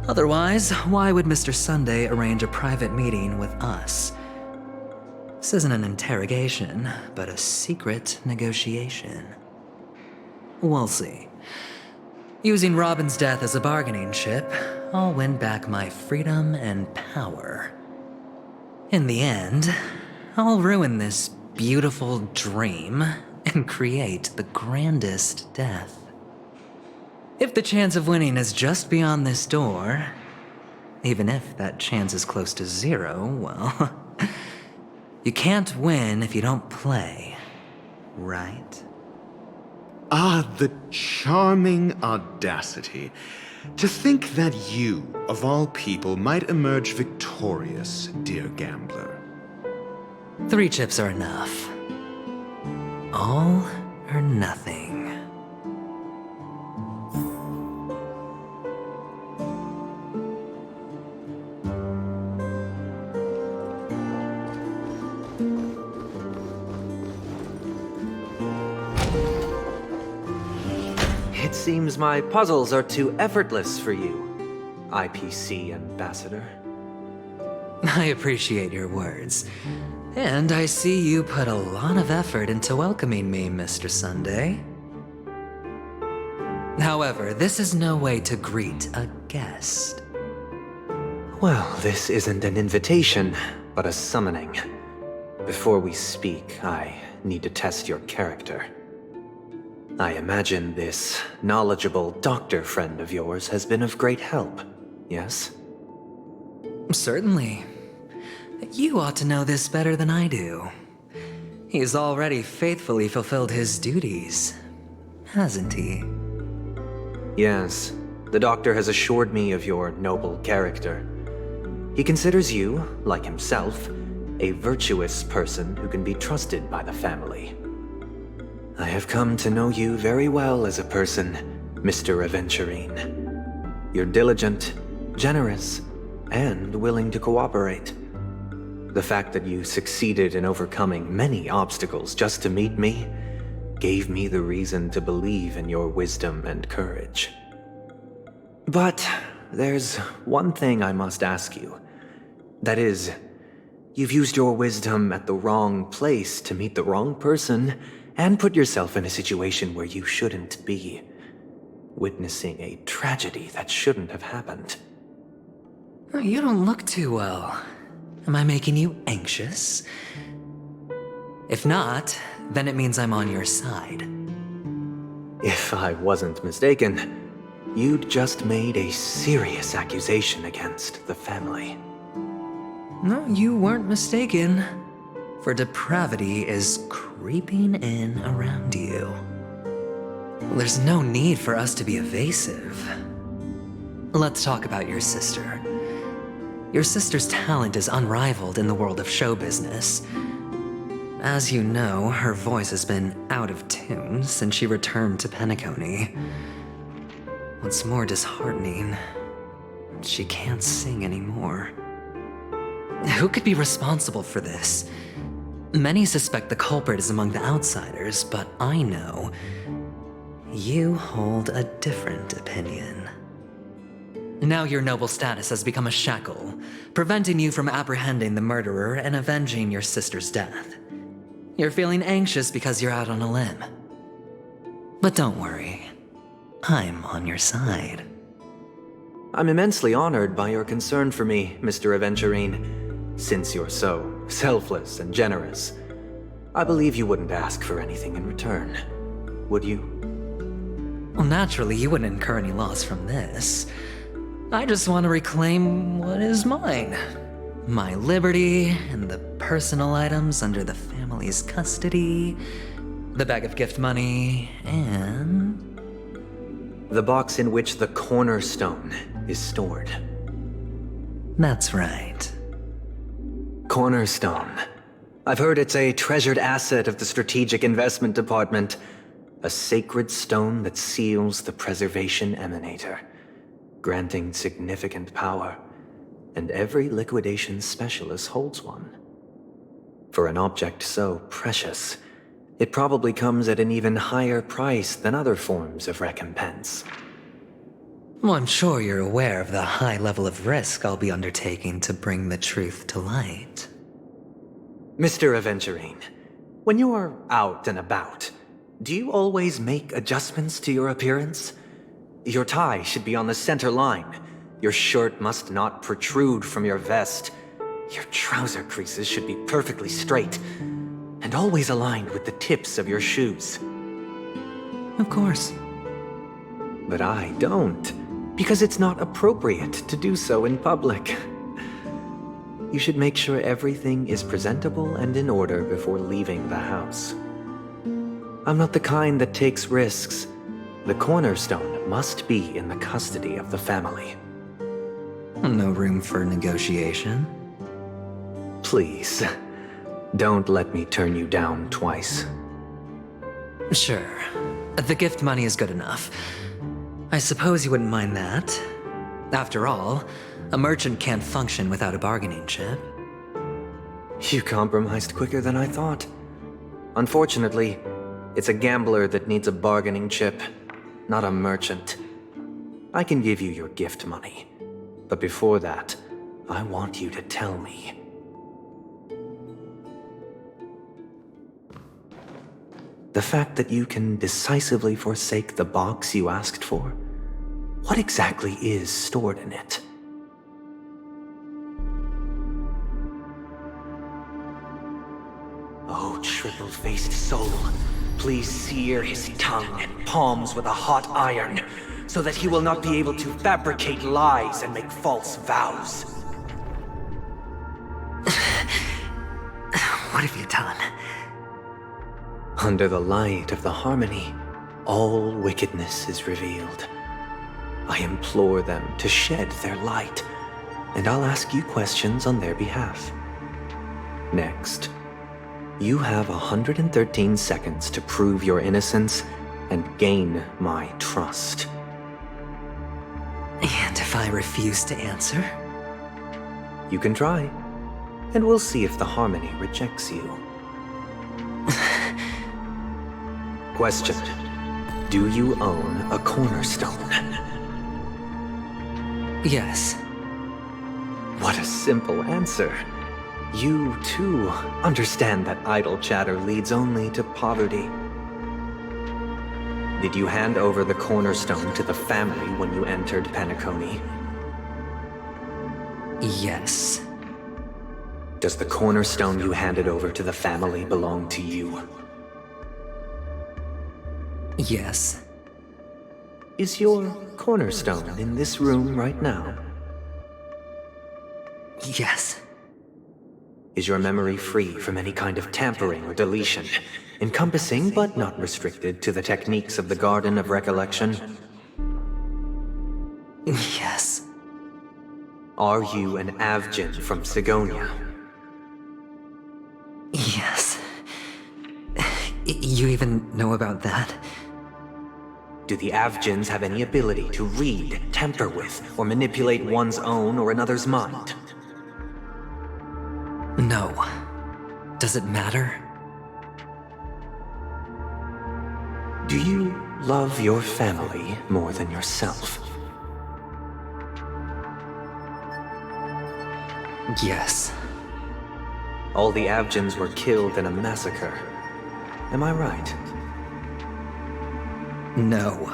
Otherwise, why would Mr. Sunday arrange a private meeting with us? This isn't an interrogation, but a secret negotiation. We'll see. Using Robin's death as a bargaining chip, I'll win back my freedom and power. In the end, I'll ruin this beautiful dream and create the grandest death. If the chance of winning is just beyond this door, even if that chance is close to zero, well, you can't win if you don't play, right? Ah, the charming audacity. To think that you, of all people, might emerge victorious, dear gambler. 3 chips are enough. All or nothing. It seems my puzzles are too effortless for you, IPC Ambassador. I appreciate your words. And I see you put a lot of effort into welcoming me, Mr. Sunday. However, this is no way to greet a guest. Well, this isn't an invitation, but a summoning. Before we speak, I need to test your character. I imagine this knowledgeable doctor friend of yours has been of great help, yes? Certainly. You ought to know this better than I do. He's already faithfully fulfilled his duties, hasn't he? Yes, the doctor has assured me of your noble character. He considers you, like himself, a virtuous person who can be trusted by the family. I have come to know you very well as a person, Mr. Aventurine. You're diligent, generous, and willing to cooperate. The fact that you succeeded in overcoming many obstacles just to meet me gave me the reason to believe in your wisdom and courage. But there's one thing I must ask you. That is, you've used your wisdom at the wrong place to meet the wrong person and put yourself in a situation where you shouldn't be, witnessing a tragedy that shouldn't have happened. You don't look too well. Am I making you anxious? If not, then it means I'm on your side. If I wasn't mistaken, you'd just made a serious accusation against the family. No, you weren't mistaken. For depravity is creeping in around you. There's no need for us to be evasive. Let's talk about your sister. Your sister's talent is unrivaled in the world of show business. As you know, her voice has been out of tune since she returned to Penacony. What's more disheartening, she can't sing anymore. Who could be responsible for this? Many suspect the culprit is among the outsiders, but I know you hold a different opinion. Now your noble status has become a shackle, preventing you from apprehending the murderer and avenging your sister's death. You're feeling anxious because you're out on a limb. But don't worry, I'm on your side. I'm immensely honored by your concern for me, Mr. Aventurine. Since you're so selfless and generous, I believe you wouldn't ask for anything in return, would you? Well, naturally, you wouldn't incur any loss from this. I just want to reclaim what is mine. My liberty and the personal items under the family's custody, the bag of gift money, and the box in which the cornerstone is stored. That's right. Cornerstone. I've heard it's a treasured asset of the Strategic Investment Department. A sacred stone that seals the Preservation Emanator, granting significant power, and every liquidation specialist holds one. For an object so precious, it probably comes at an even higher price than other forms of recompense. Well, I'm sure you're aware of the high level of risk I'll be undertaking to bring the truth to light. Mr. Aventurine, when you're out and about, do you always make adjustments to your appearance? Your tie should be on the center line. Your shirt must not protrude from your vest. Your trouser creases should be perfectly straight, and always aligned with the tips of your shoes. Of course. But I don't, because it's not appropriate to do so in public. You should make sure everything is presentable and in order before leaving the house. I'm not the kind that takes risks. The cornerstone must be in the custody of the family. No room for negotiation? Please, don't let me turn you down twice. Sure. The gift money is good enough. I suppose you wouldn't mind that. After all, a merchant can't function without a bargaining chip. You compromised quicker than I thought. Unfortunately, it's a gambler that needs a bargaining chip, not a merchant. I can give you your gift money, but before that, I want you to tell me. The fact that you can decisively forsake the box you asked for, what exactly is stored in it? Oh, triple-faced soul, please sear his tongue and palms with a hot iron, so that he will not be able to fabricate lies and make false vows. What have you done? Under the light of the harmony, all wickedness is revealed. I implore them to shed their light, and I'll ask you questions on their behalf. Next, you have 113 seconds to prove your innocence and gain my trust. And if I refuse to answer? You can try, and we'll see if the harmony rejects you. Question: do you own a cornerstone? Yes. What a simple answer. You, too, understand that idle chatter leads only to poverty. Did you hand over the cornerstone to the family when you entered Penacony? Yes. Does the cornerstone you handed over to the family belong to you? Yes. Is your cornerstone in this room right now? Yes. Is your memory free from any kind of tampering or deletion, encompassing but not restricted to the techniques of the Garden of Recollection? Yes. Are you an Avgin from Sigonia? Yes. You even know about that? Do the Avgins have any ability to read, tamper with, or manipulate one's own or another's mind? No. Does it matter? Do you love your family more than yourself? Yes. All the Avgins were killed in a massacre. Am I right? No.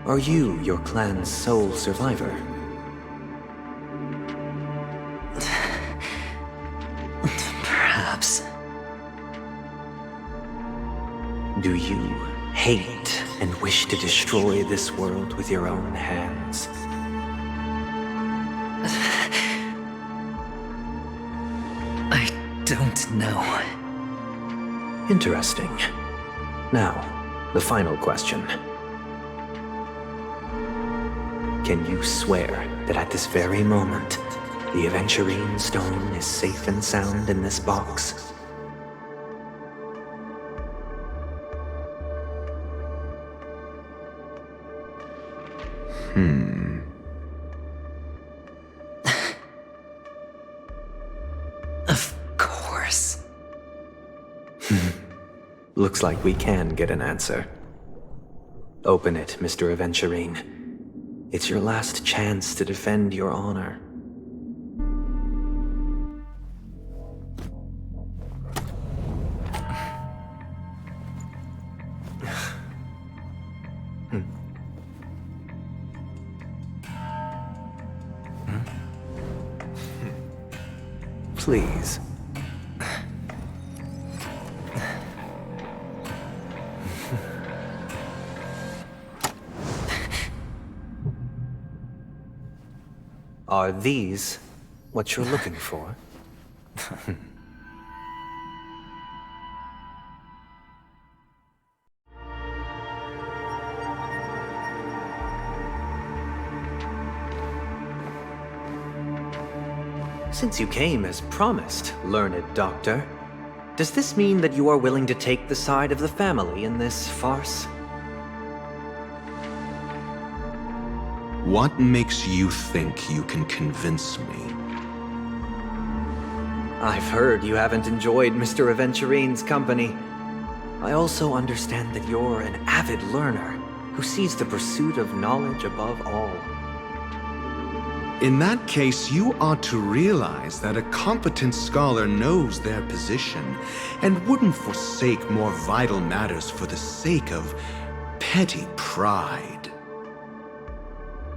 Are you your clan's sole survivor? Perhaps. Do you hate and wish to destroy this world with your own hands? I don't know. Interesting. Now, the final question. Can you swear that at this very moment, the Aventurine Stone is safe and sound in this box? Of course. Looks like we can get an answer. Open it, Mr. Aventurine. It's your last chance to defend your honor. Please. Are these what you're looking for? Since you came as promised, learned doctor, does this mean that you are willing to take the side of the family in this farce? What makes you think you can convince me? I've heard you haven't enjoyed Mr. Aventurine's company. I also understand that you're an avid learner who sees the pursuit of knowledge above all. In that case, you ought to realize that a competent scholar knows their position and wouldn't forsake more vital matters for the sake of petty pride.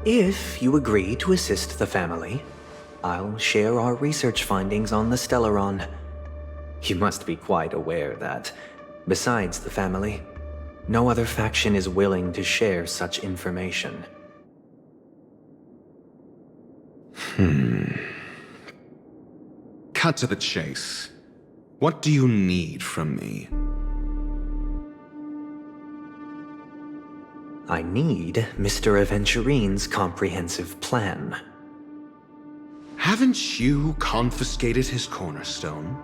If you agree to assist the family, I'll share our research findings on the Stellaron. You must be quite aware that, besides the family, no other faction is willing to share such information. Cut to the chase. What do you need from me? I need Mr. Aventurine's comprehensive plan. Haven't you confiscated his cornerstone?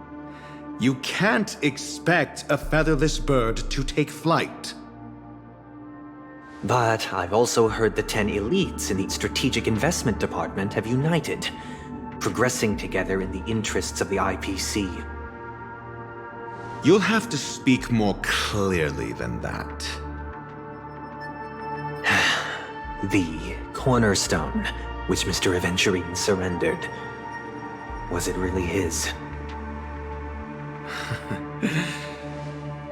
You can't expect a featherless bird to take flight. But I've also heard the 10 elites in the Strategic Investment Department have united, progressing together in the interests of the IPC. You'll have to speak more clearly than that. The cornerstone, which Mr. Aventurine surrendered. Was it really his?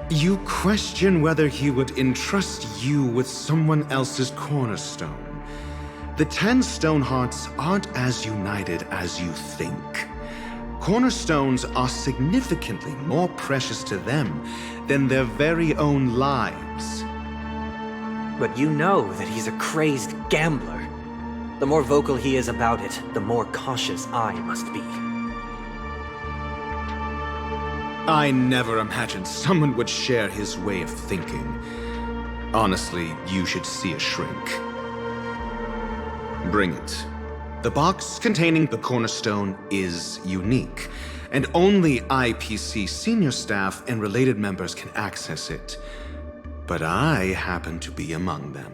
You question whether he would entrust you with someone else's cornerstone. The 10 Stonehearts aren't as united as you think. Cornerstones are significantly more precious to them than their very own lives. But you know that he's a crazed gambler. The more vocal he is about it, the more cautious I must be. I never imagined someone would share his way of thinking. Honestly, you should see a shrink. Bring it. The box containing the cornerstone is unique, and only IPC senior staff and related members can access it. But I happen to be among them.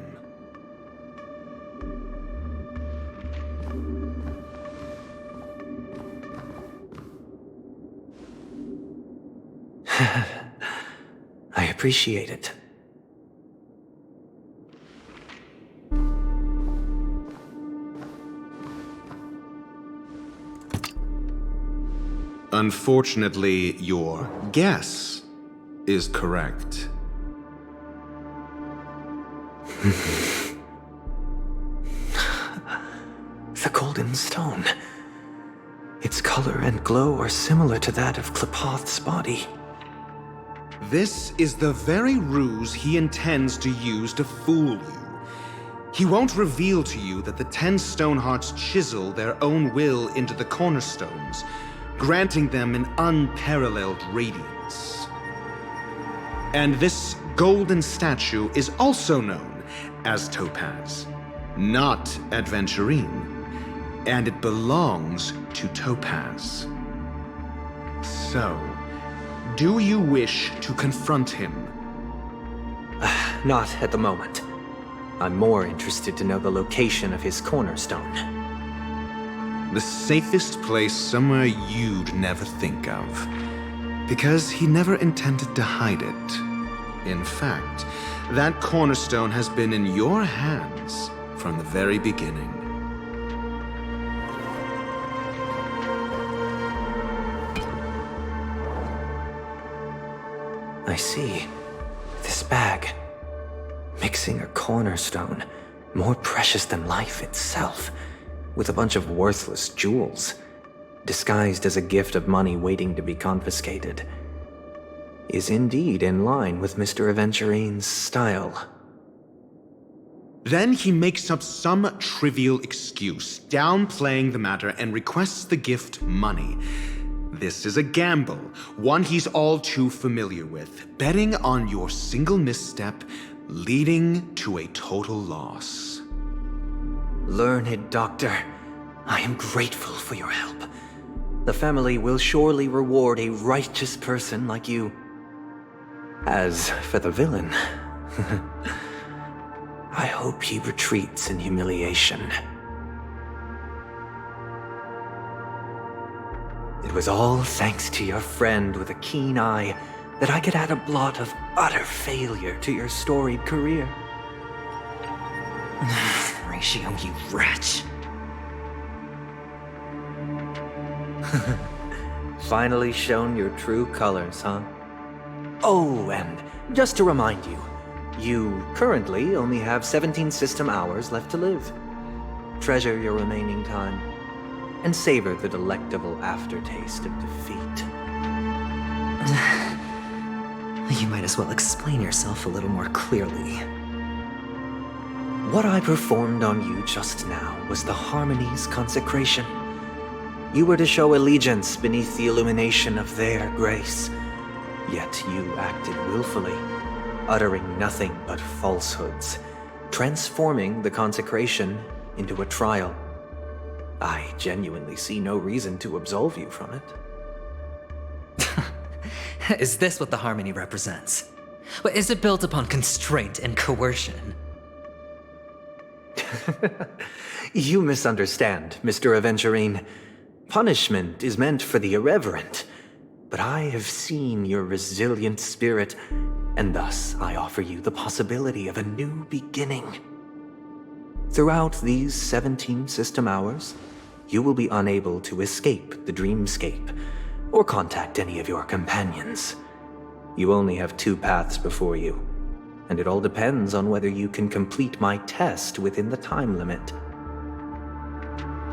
I appreciate it. Unfortunately, your guess is correct. The golden stone. Its color and glow are similar to that of Klepoth's body. This is the very ruse he intends to use to fool you. He won't reveal to you that the 10 Stonehearts chisel their own will into the cornerstones, granting them an unparalleled radiance. And this golden statue is also known as Topaz, not Adventurine, and it belongs to Topaz. So, do you wish to confront him? Not at the moment. I'm more interested to know the location of his cornerstone. The safest place somewhere you'd never think of. Because he never intended to hide it. In fact, that cornerstone has been in your hands from the very beginning. I see. This bag. Mixing a cornerstone, more precious than life itself, with a bunch of worthless jewels, disguised as a gift of money waiting to be confiscated, is indeed in line with Mr. Aventurine's style. Then he makes up some trivial excuse, downplaying the matter, and requests the gift money. This is a gamble, one he's all too familiar with, betting on your single misstep, leading to a total loss. Learned doctor, I am grateful for your help. The family will surely reward a righteous person like you. As for the villain, I hope he retreats in humiliation. It was all thanks to your friend with a keen eye that I could add a blot of utter failure to your storied career. Ratio, you wretch. Finally shown your true colors, huh? Oh, and just to remind you, you currently only have 17 system hours left to live. Treasure your remaining time, and savor the delectable aftertaste of defeat. You might as well explain yourself a little more clearly. What I performed on you just now was the Harmony's consecration. You were to show allegiance beneath the illumination of their grace. Yet you acted willfully, uttering nothing but falsehoods, transforming the consecration into a trial. I genuinely see no reason to absolve you from it. Is this what the Harmony represents? Is it built upon constraint and coercion? You misunderstand, Mr. Aventurine. Punishment is meant for the irreverent, but I have seen your resilient spirit, and thus I offer you the possibility of a new beginning. Throughout these 17 system hours, you will be unable to escape the dreamscape, or contact any of your companions. You only have 2 paths before you, and it all depends on whether you can complete my test within the time limit.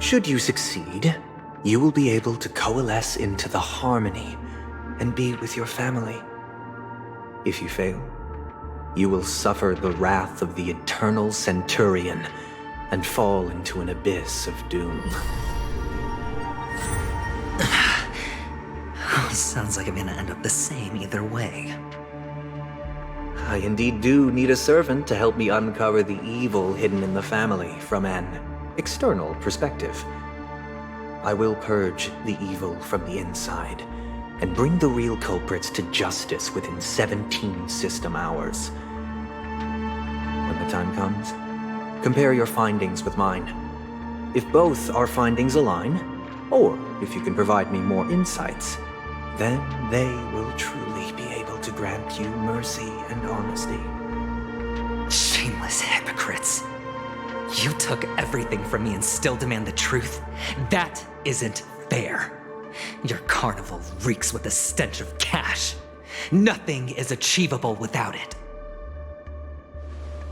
Should you succeed, you will be able to coalesce into the harmony and be with your family. If you fail, you will suffer the wrath of the eternal Centurion and fall into an abyss of doom. Sounds like I'm gonna end up the same either way. I indeed do need a servant to help me uncover the evil hidden in the family from an external perspective. I will purge the evil from the inside and bring the real culprits to justice within 17 system hours. When the time comes, compare your findings with mine. If both our findings align, or if you can provide me more insights, then they will truly be able to grant you mercy and honesty. Shameless hypocrites. You took everything from me and still demand the truth? That isn't fair. Your carnival reeks with the stench of cash. Nothing is achievable without it.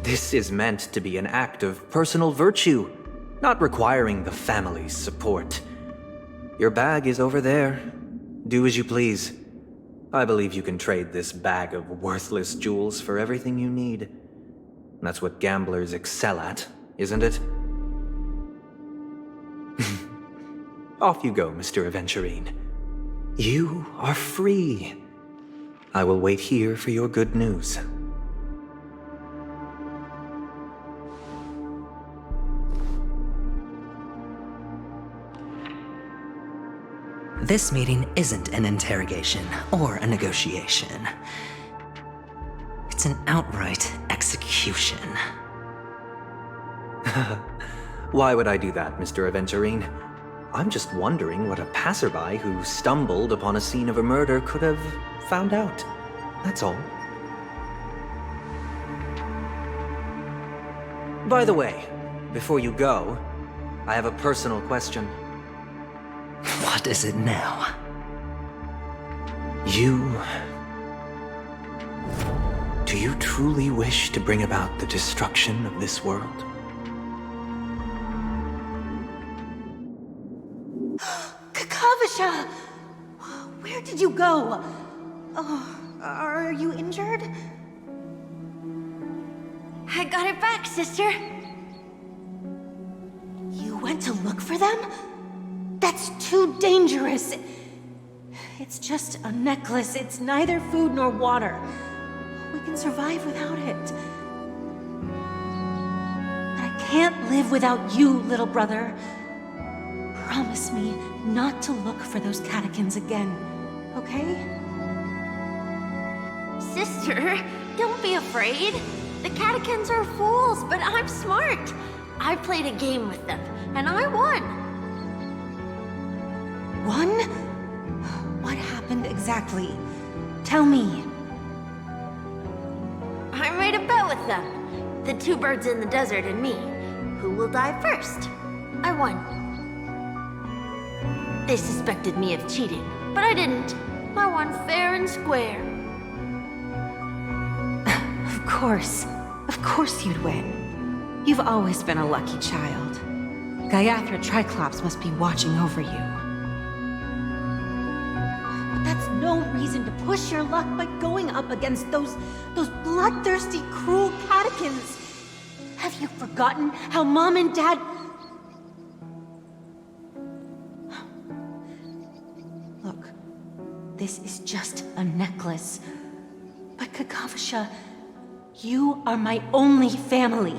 This is meant to be an act of personal virtue, not requiring the family's support. Your bag is over there. Do as you please. I believe you can trade this bag of worthless jewels for everything you need. That's what gamblers excel at, isn't it? Off you go, Mr. Aventurine. You are free. I will wait here for your good news. This meeting isn't an interrogation or a negotiation. It's an outright execution. Why would I do that, Mr. Aventurine? I'm just wondering what a passerby who stumbled upon a scene of a murder could have found out. That's all. By the way, before you go, I have a personal question. What is it now? Do you truly wish to bring about the destruction of this world? Kakavasha! Where did you go? Oh, are you injured? I got it back, sister. You went to look for them? That's too dangerous. It's just a necklace. It's neither food nor water. We can survive without it. But I can't live without you, little brother. Promise me not to look for those catechins again, okay? Sister, don't be afraid. The catechins are fools, but I'm smart. I played a game with them, and I won. Won? What happened exactly? Tell me. I made a bet with them. The two birds in the desert and me. Who will die first? I won. They suspected me of cheating, but I didn't. I won fair and square. Of course you'd win. You've always been a lucky child. Gayathra Triclops must be watching over you. But that's no reason to push your luck by going up against those bloodthirsty, cruel catechins. Have you forgotten how Mom and Dad... Look, this is just a necklace. But Kakavasha, you are my only family.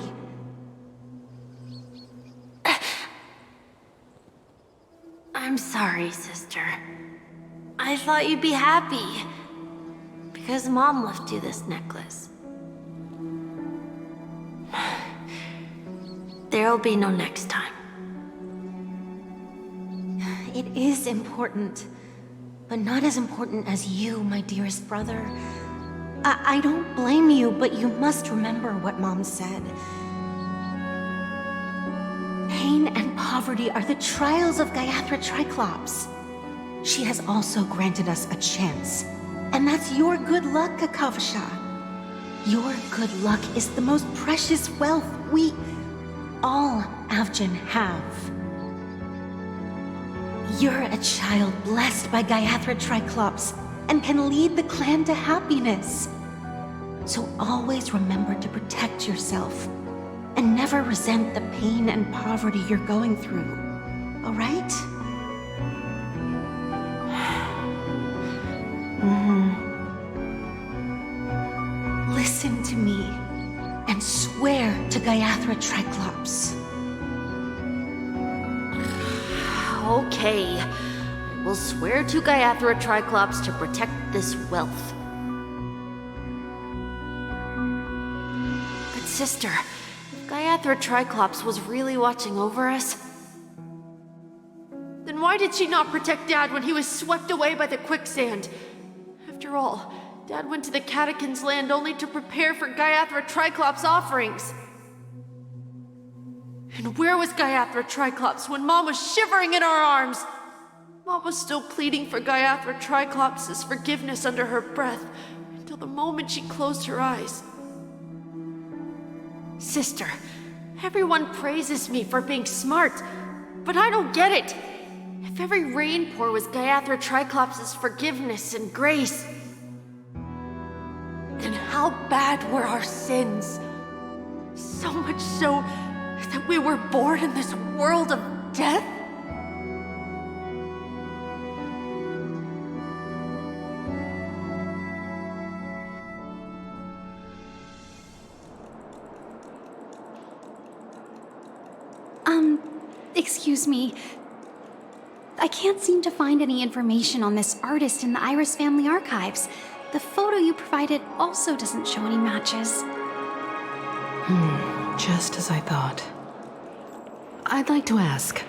I'm sorry, sister. I thought you'd be happy. Because Mom left you this necklace. There'll be no next time. It is important. But not as important as you, my dearest brother. I don't blame you, but you must remember what Mom said. Pain and poverty are the trials of Gayathra Triclops. She has also granted us a chance. And that's your good luck, Kakavasha. Your good luck is the most precious wealth we all Avgin have. You're a child blessed by Gayathra Triclops and can lead the clan to happiness. So always remember to protect yourself and never resent the pain and poverty you're going through, all right? Listen to me and swear to Gayathra Triclops. Okay. We'll swear to Gayathra Triclops to protect this wealth. But sister, if Gayathra Triclops was really watching over us, then why did she not protect Dad when he was swept away by the quicksand? After all, Dad went to the Catechins' land only to prepare for Gayathra Triclops' offerings. And where was Gayathra Triclops when Mom was shivering in our arms? Mom was still pleading for Gayathra Triclops' forgiveness under her breath until the moment she closed her eyes. Sister, everyone praises me for being smart, but I don't get it. If every rain pour was Gayathra Triclops' forgiveness and grace, then how bad were our sins? So much so that we were born in this world of death? Excuse me. I can't seem to find any information on this artist in the Iris family archives. The photo you provided also doesn't show any matches. Just as I thought. I'd like to ask,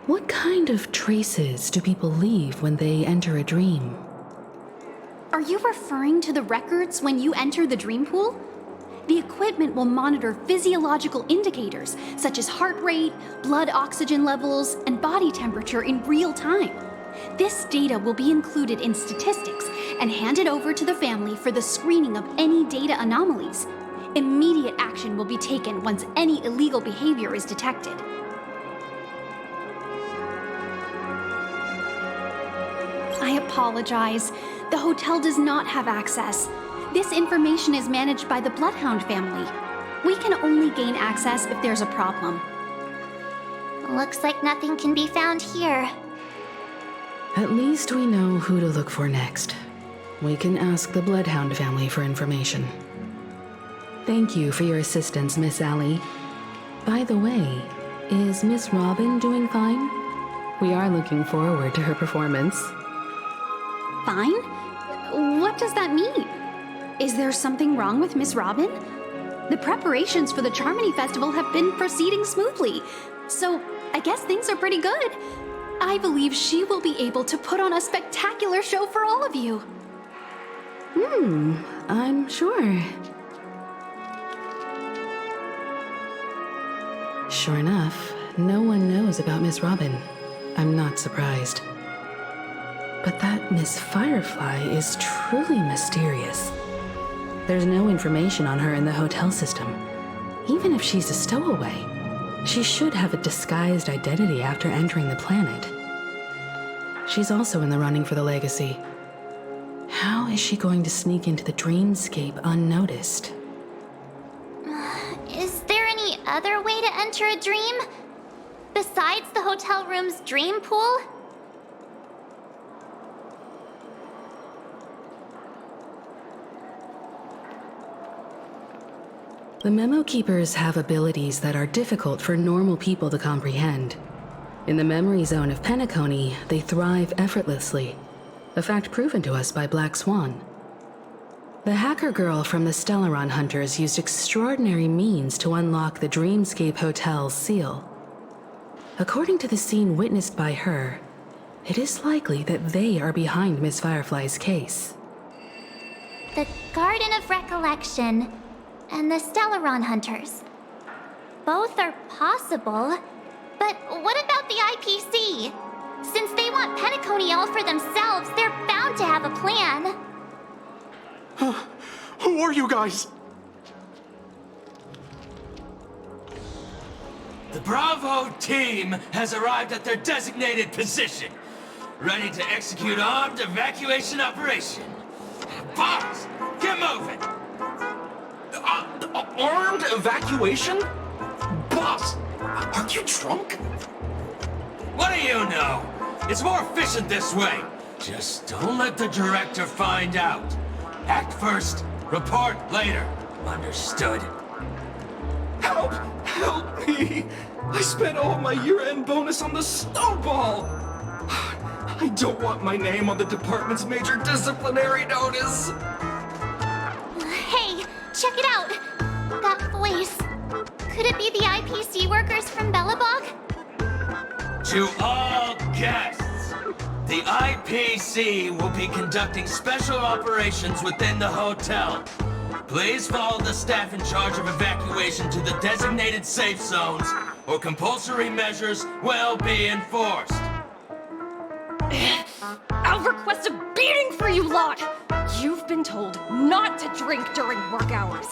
what kind of traces do people leave when they enter a dream? Are you referring to the records when you enter the dream pool? The equipment will monitor physiological indicators such as heart rate, blood oxygen levels, and body temperature in real time. This data will be included in statistics and handed over to the family for the screening of any data anomalies. Immediate action will be taken once any illegal behavior is detected. I apologize. The hotel does not have access. This information is managed by the Bloodhound family. We can only gain access if there's a problem. Looks like nothing can be found here. At least we know who to look for next. We can ask the Bloodhound family for information. Thank you for your assistance, Miss Allie. By the way, is Miss Robin doing fine? We are looking forward to her performance. Fine? What does that mean? Is there something wrong with Miss Robin? The preparations for the Charmony Festival have been proceeding smoothly, so I guess things are pretty good. I believe she will be able to put on a spectacular show for all of you. I'm sure. Sure enough, no one knows about Miss Robin. I'm not surprised. But that Miss Firefly is truly mysterious. There's no information on her in the hotel system. Even if she's a stowaway, she should have a disguised identity after entering the planet. She's also in the running for the legacy. How is she going to sneak into the dreamscape unnoticed? Is there any other way to enter a dream? Besides the hotel room's dream pool? The Memo Keepers have abilities that are difficult for normal people to comprehend. In the memory zone of Penacony, they thrive effortlessly, a fact proven to us by Black Swan. The hacker girl from the Stellaron Hunters used extraordinary means to unlock the Dreamscape Hotel's seal. According to the scene witnessed by her, it is likely that they are behind Miss Firefly's case. The Garden of Recollection and the Stellaron Hunters. Both are possible, but what about the IPC? Since they want Penacony all for themselves, they're bound to have a plan. Who are you guys? The Bravo team has arrived at their designated position, ready to execute armed evacuation operation. Boss, get moving! Armed evacuation? Boss, are you drunk? What do you know? It's more efficient this way. Just don't let the director find out. Act first, report later. Understood? Help! Help me! I spent all my year-end bonus on the snowball! I don't want my name on the department's major disciplinary notice! Hey, check it out! That voice. Could it be the IPC workers from Bellabog? To all guests, the IPC will be conducting special operations within the hotel. Please follow the staff in charge of evacuation to the designated safe zones, or compulsory measures will be enforced. I'll request a beating for you lot! You've been told not to drink during work hours.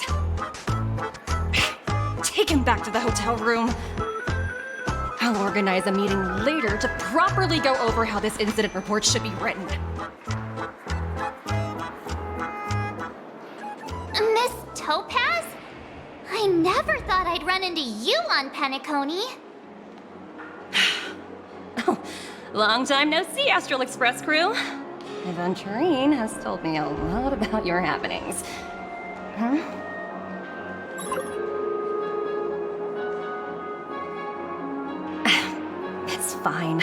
Take him back to the hotel room. I'll organize a meeting later to properly go over how this incident report should be written. Miss Topaz? I never thought I'd run into you on Penacony. Long time no see, Astral Express crew. Aventurine has told me a lot about your happenings. Huh? It's fine.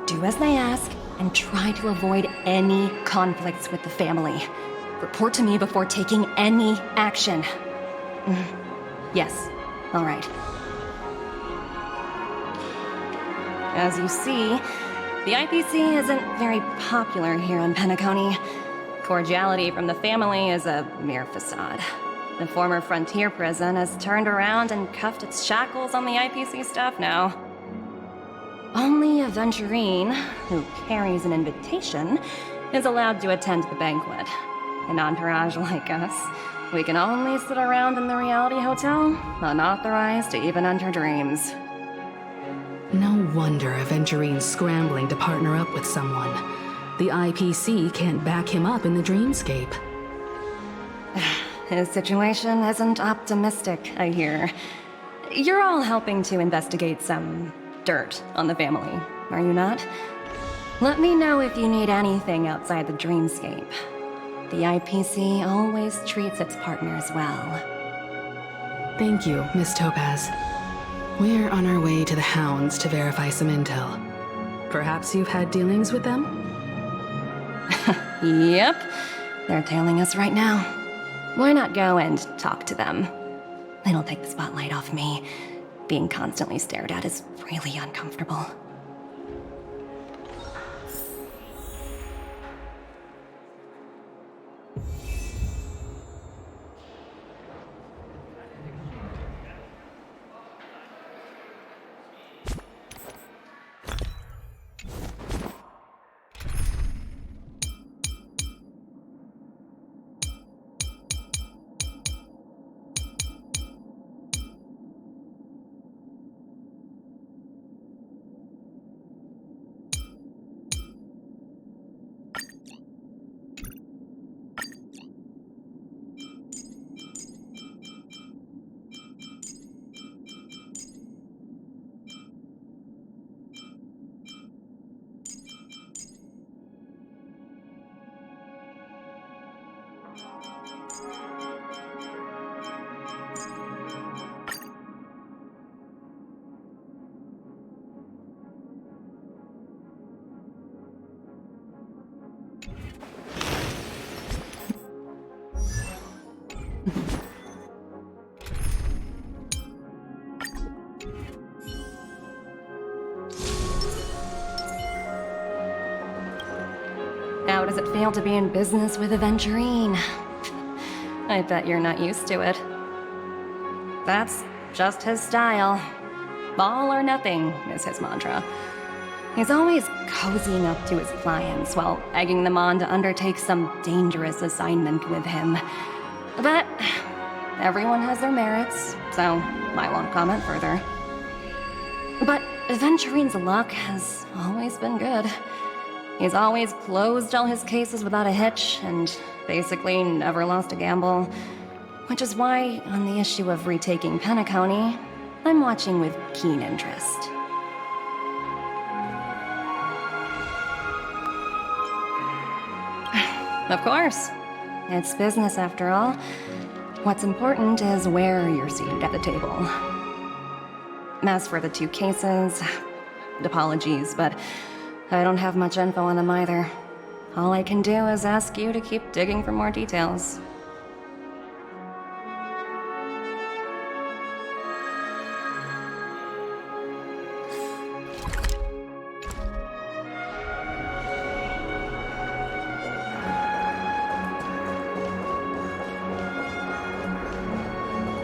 Do as they ask and try to avoid any conflicts with the family. Report to me before taking any action. Yes, all right. As you see, the IPC isn't very popular here on Penacony. Cordiality from the family is a mere facade. The former frontier prison has turned around and cuffed its shackles on the IPC staff now. Only Aventurine, who carries an invitation, is allowed to attend the banquet. An entourage like us, we can only sit around in the reality hotel, unauthorized to even enter dreams. No wonder Aventurine's scrambling to partner up with someone. The IPC can't back him up in the dreamscape. His situation isn't optimistic, I hear. You're all helping to investigate some dirt on the family, are you not? Let me know if you need anything outside the dreamscape. The IPC always treats its partners well. Thank you, Miss Topaz. We're on our way to the Hounds to verify some intel. Perhaps you've had dealings with them? Yep. They're tailing us right now. Why not go and talk to them? It'll take the spotlight off me. Being constantly stared at is really uncomfortable. How does it feel to be in business with Aventurine? I bet you're not used to it. That's just his style. All or nothing is his mantra. He's always cozying up to his clients while egging them on to undertake some dangerous assignment with him. But everyone has their merits, so I won't comment further. Venturine's luck has always been good. He's always closed all his cases without a hitch, and basically never lost a gamble. Which is why, on the issue of retaking Penacony, I'm watching with keen interest. Of course. It's business after all. What's important is where you're seated at the table. As for the 2 cases, apologies, but I don't have much info on them either. All I can do is ask you to keep digging for more details.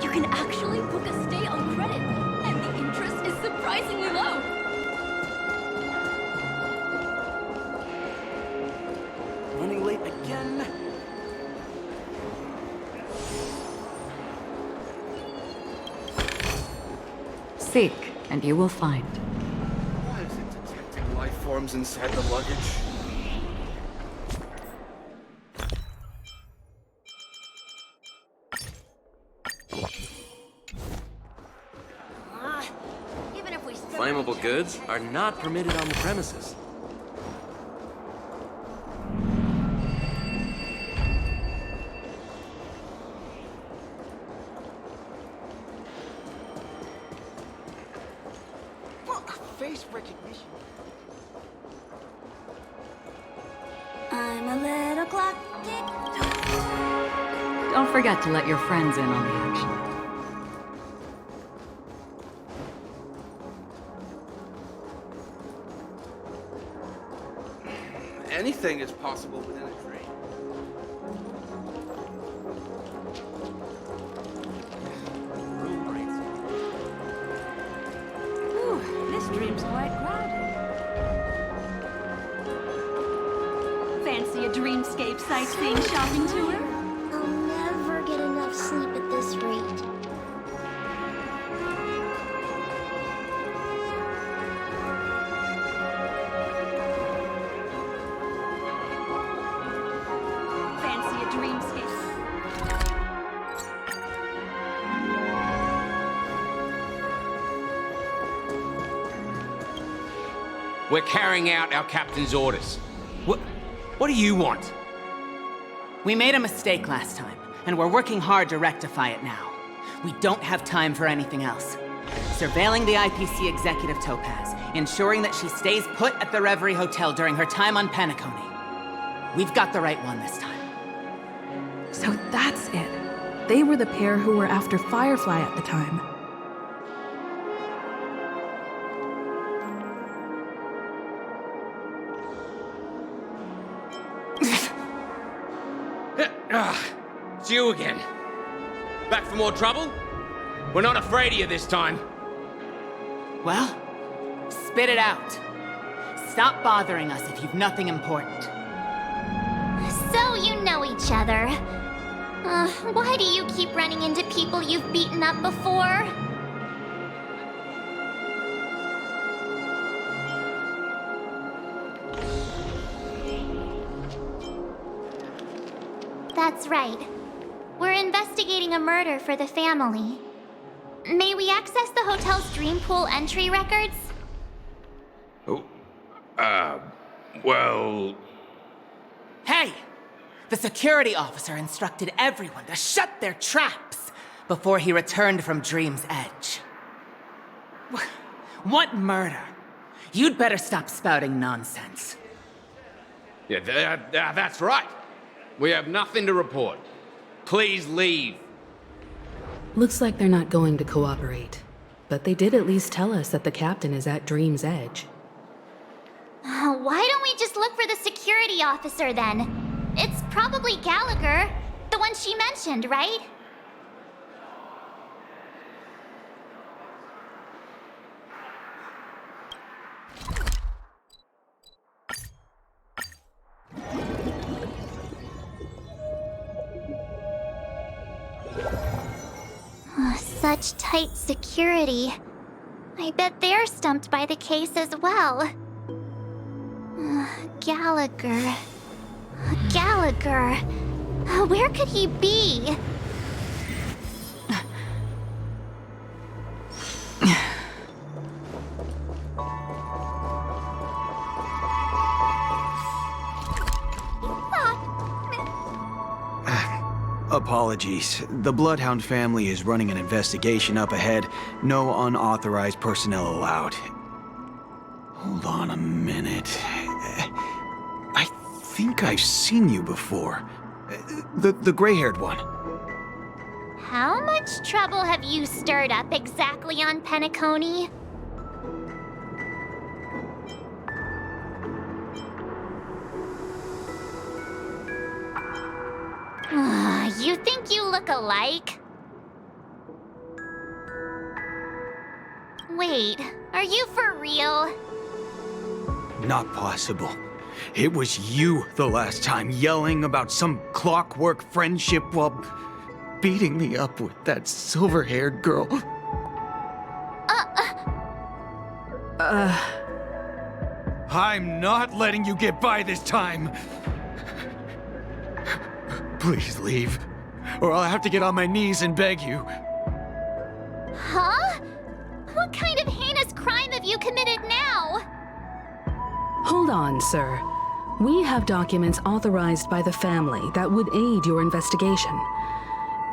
You can actually book a stay on credit, and the interest is surprisingly low. Running late again. Seek, and you will find. Why is it detecting life forms inside the luggage? Flammable goods are not permitted on the premises. Face recognition. I'm a little clock tick. Don't forget to let your friends in on the action. Anything is possible within a dream. Ooh, this dream's quite crowded. Fancy a dreamscape sightseeing shopping tour? I'll never get enough sleep at this rate. Fancy a dreamscape. We're carrying out our captain's orders. What do you want? We made a mistake last time, and we're working hard to rectify it now. We don't have time for anything else. Surveilling the IPC executive Topaz, ensuring that she stays put at the Reverie Hotel during her time on Penacony. We've got the right one this time. So that's it. They were the pair who were after Firefly at the time. It's you again. Back for more trouble? We're not afraid of you this time. Well, spit it out. Stop bothering us if you've nothing important. So you know each other. Why do you keep running into people you've beaten up before? That's right. We're investigating a murder for the family. May we access the hotel's dream pool entry records? Well... Hey! The security officer instructed everyone to shut their traps before he returned from Dream's Edge. What murder? You'd better stop spouting nonsense. Yeah, that's right. We have nothing to report. Please leave. Looks like they're not going to cooperate. But they did at least tell us that the captain is at Dream's Edge. Why don't we just look for the security officer then? It's probably Gallagher, the one she mentioned, right? Such tight security. I bet they're stumped by the case as well. Gallagher. Gallagher. Where could he be? Apologies. The Bloodhound family is running an investigation up ahead. No unauthorized personnel allowed. Hold on a minute. I think I've seen you before. The gray-haired one. How much trouble have you stirred up exactly on Penacony? You think you look alike? Wait, are you for real? Not possible. It was you the last time, yelling about some clockwork friendship while beating me up with that silver-haired girl. I'm not letting you get by this time. Please leave, or I'll have to get on my knees and beg you. Huh? What kind of heinous crime have you committed now? Hold on, sir. We have documents authorized by the family that would aid your investigation.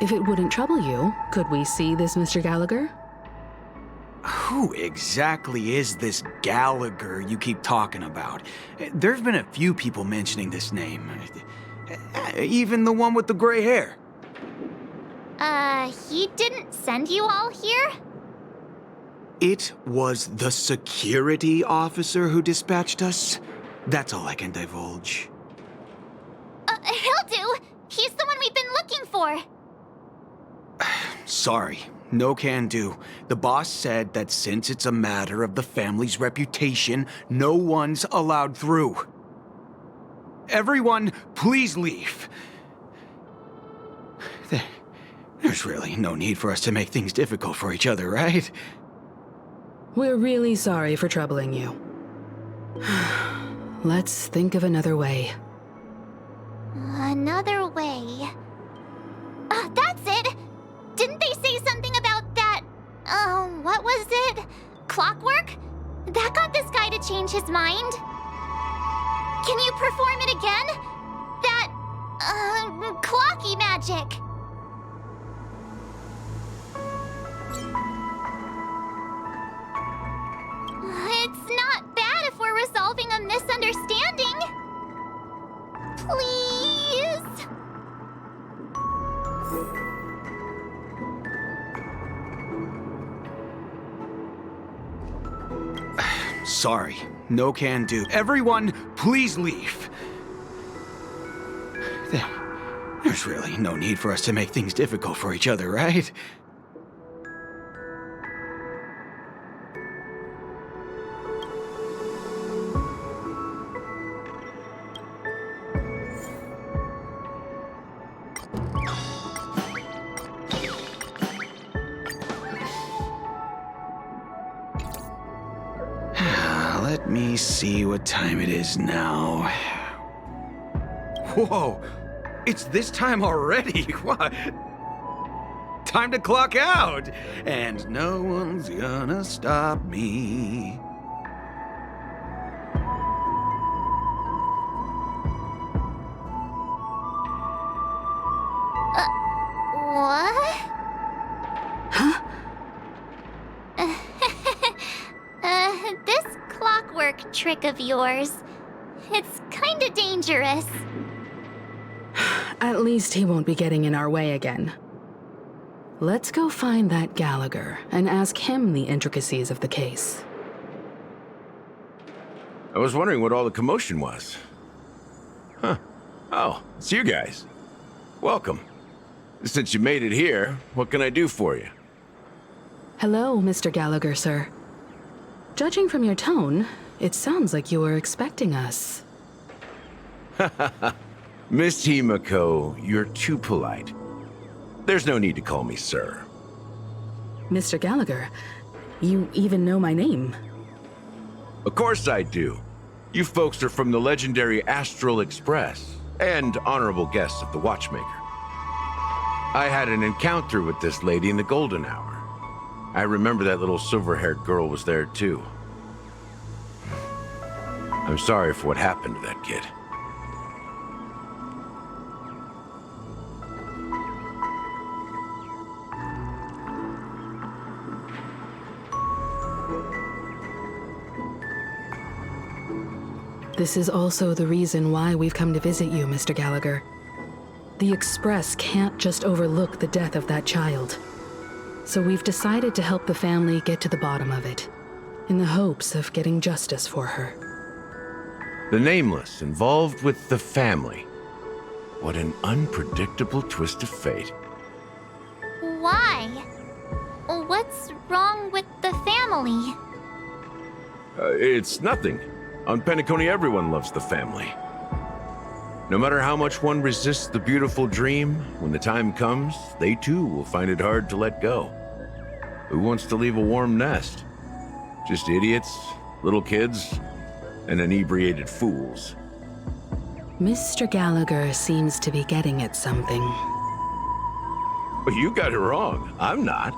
If it wouldn't trouble you, could we see this Mr. Gallagher? Who exactly is this Gallagher you keep talking about? There've been a few people mentioning this name. Even the one with the gray hair. He didn't send you all here? It was the security officer who dispatched us. That's all I can divulge. He'll do. He's the one we've been looking for. Sorry, no can do. The boss said that since it's a matter of the family's reputation, no one's allowed through. Everyone, please leave. There's really no need for us to make things difficult for each other, right? We're really sorry for troubling you. Let's think of another way. Another way? That's it! Didn't they say something about that... what was it? Clockwork? That got this guy to change his mind? Can you perform it again? That... clocky magic. It's not bad if we're resolving a misunderstanding. Please? Sorry, no can do. Everyone, please leave. There's really no need for us to make things difficult for each other, right? Let me see what time it is now. Whoa! It's this time already! What? Time to clock out! And no one's gonna stop me. What? Huh? This clockwork trick of yours, it's kinda dangerous. At least he won't be getting in our way again. Let's go find that Gallagher and ask him the intricacies of the case. I was wondering what all the commotion was. Huh. Oh, it's you guys. Welcome. Since you made it here, what can I do for you? Hello, Mr. Gallagher, sir. Judging from your tone, it sounds like you were expecting us. Miss Himiko, you're too polite. There's no need to call me sir. Mr. Gallagher, You even know my name. Of course I do. You folks are from the legendary Astral Express, and honorable guests of the Watchmaker. I had an encounter with this lady in the Golden Hour. I remember that little silver-haired girl was there too. I'm sorry for what happened to that kid. This is also the reason why we've come to visit you, Mr. Gallagher. The Express can't just overlook the death of that child. So we've decided to help the family get to the bottom of it, in the hopes of getting justice for her. The Nameless involved with the family. What an unpredictable twist of fate. Why? What's wrong with the family? It's nothing. On Penacony, everyone loves the family. No matter how much one resists the beautiful dream, when the time comes, they too will find it hard to let go. Who wants to leave a warm nest? Just idiots, little kids, and inebriated fools. Mr. Gallagher seems to be getting at something. Well, you got it wrong. I'm not.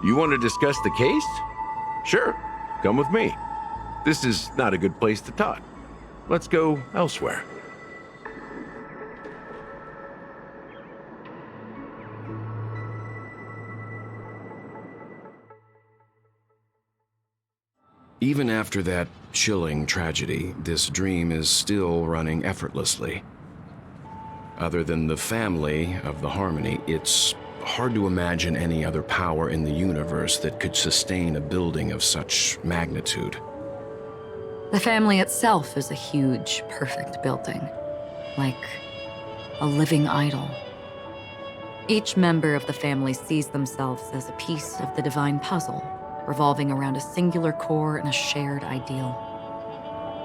You want to discuss the case? Sure, come with me. This is not a good place to talk. Let's go elsewhere. Even after that chilling tragedy, this dream is still running effortlessly. Other than the family of the Harmony, it's hard to imagine any other power in the universe that could sustain a building of such magnitude. The family itself is a huge, perfect building, like a living idol. Each member of the family sees themselves as a piece of the divine puzzle, revolving around a singular core and a shared ideal.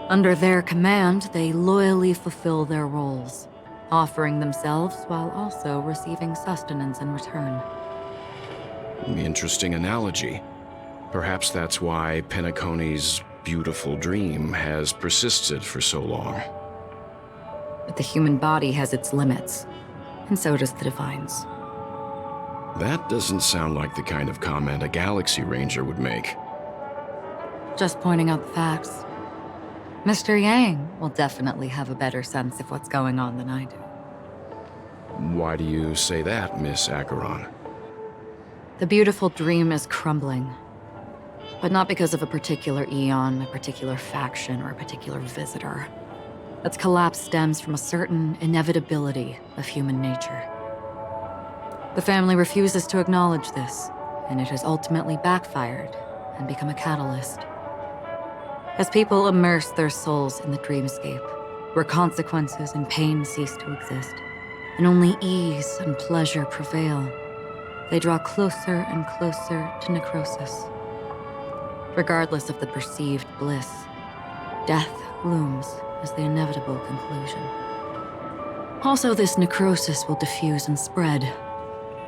Under their command, they loyally fulfill their roles, offering themselves while also receiving sustenance in return. Interesting analogy. Perhaps that's why Penacony's beautiful dream has persisted for so long. But the human body has its limits, and so does the Divine's. That doesn't sound like the kind of comment a Galaxy Ranger would make. Just pointing out the facts. Mr. Yang will definitely have a better sense of what's going on than I do. Why do you say that, Miss Acheron? The beautiful dream is crumbling. But not because of a particular eon, a particular faction, or a particular visitor. Its collapse stems from a certain inevitability of human nature. The family refuses to acknowledge this, and it has ultimately backfired and become a catalyst. As people immerse their souls in the dreamscape, where consequences and pain cease to exist, and only ease and pleasure prevail, they draw closer and closer to necrosis. Regardless of the perceived bliss, death looms as the inevitable conclusion. Also, this necrosis will diffuse and spread.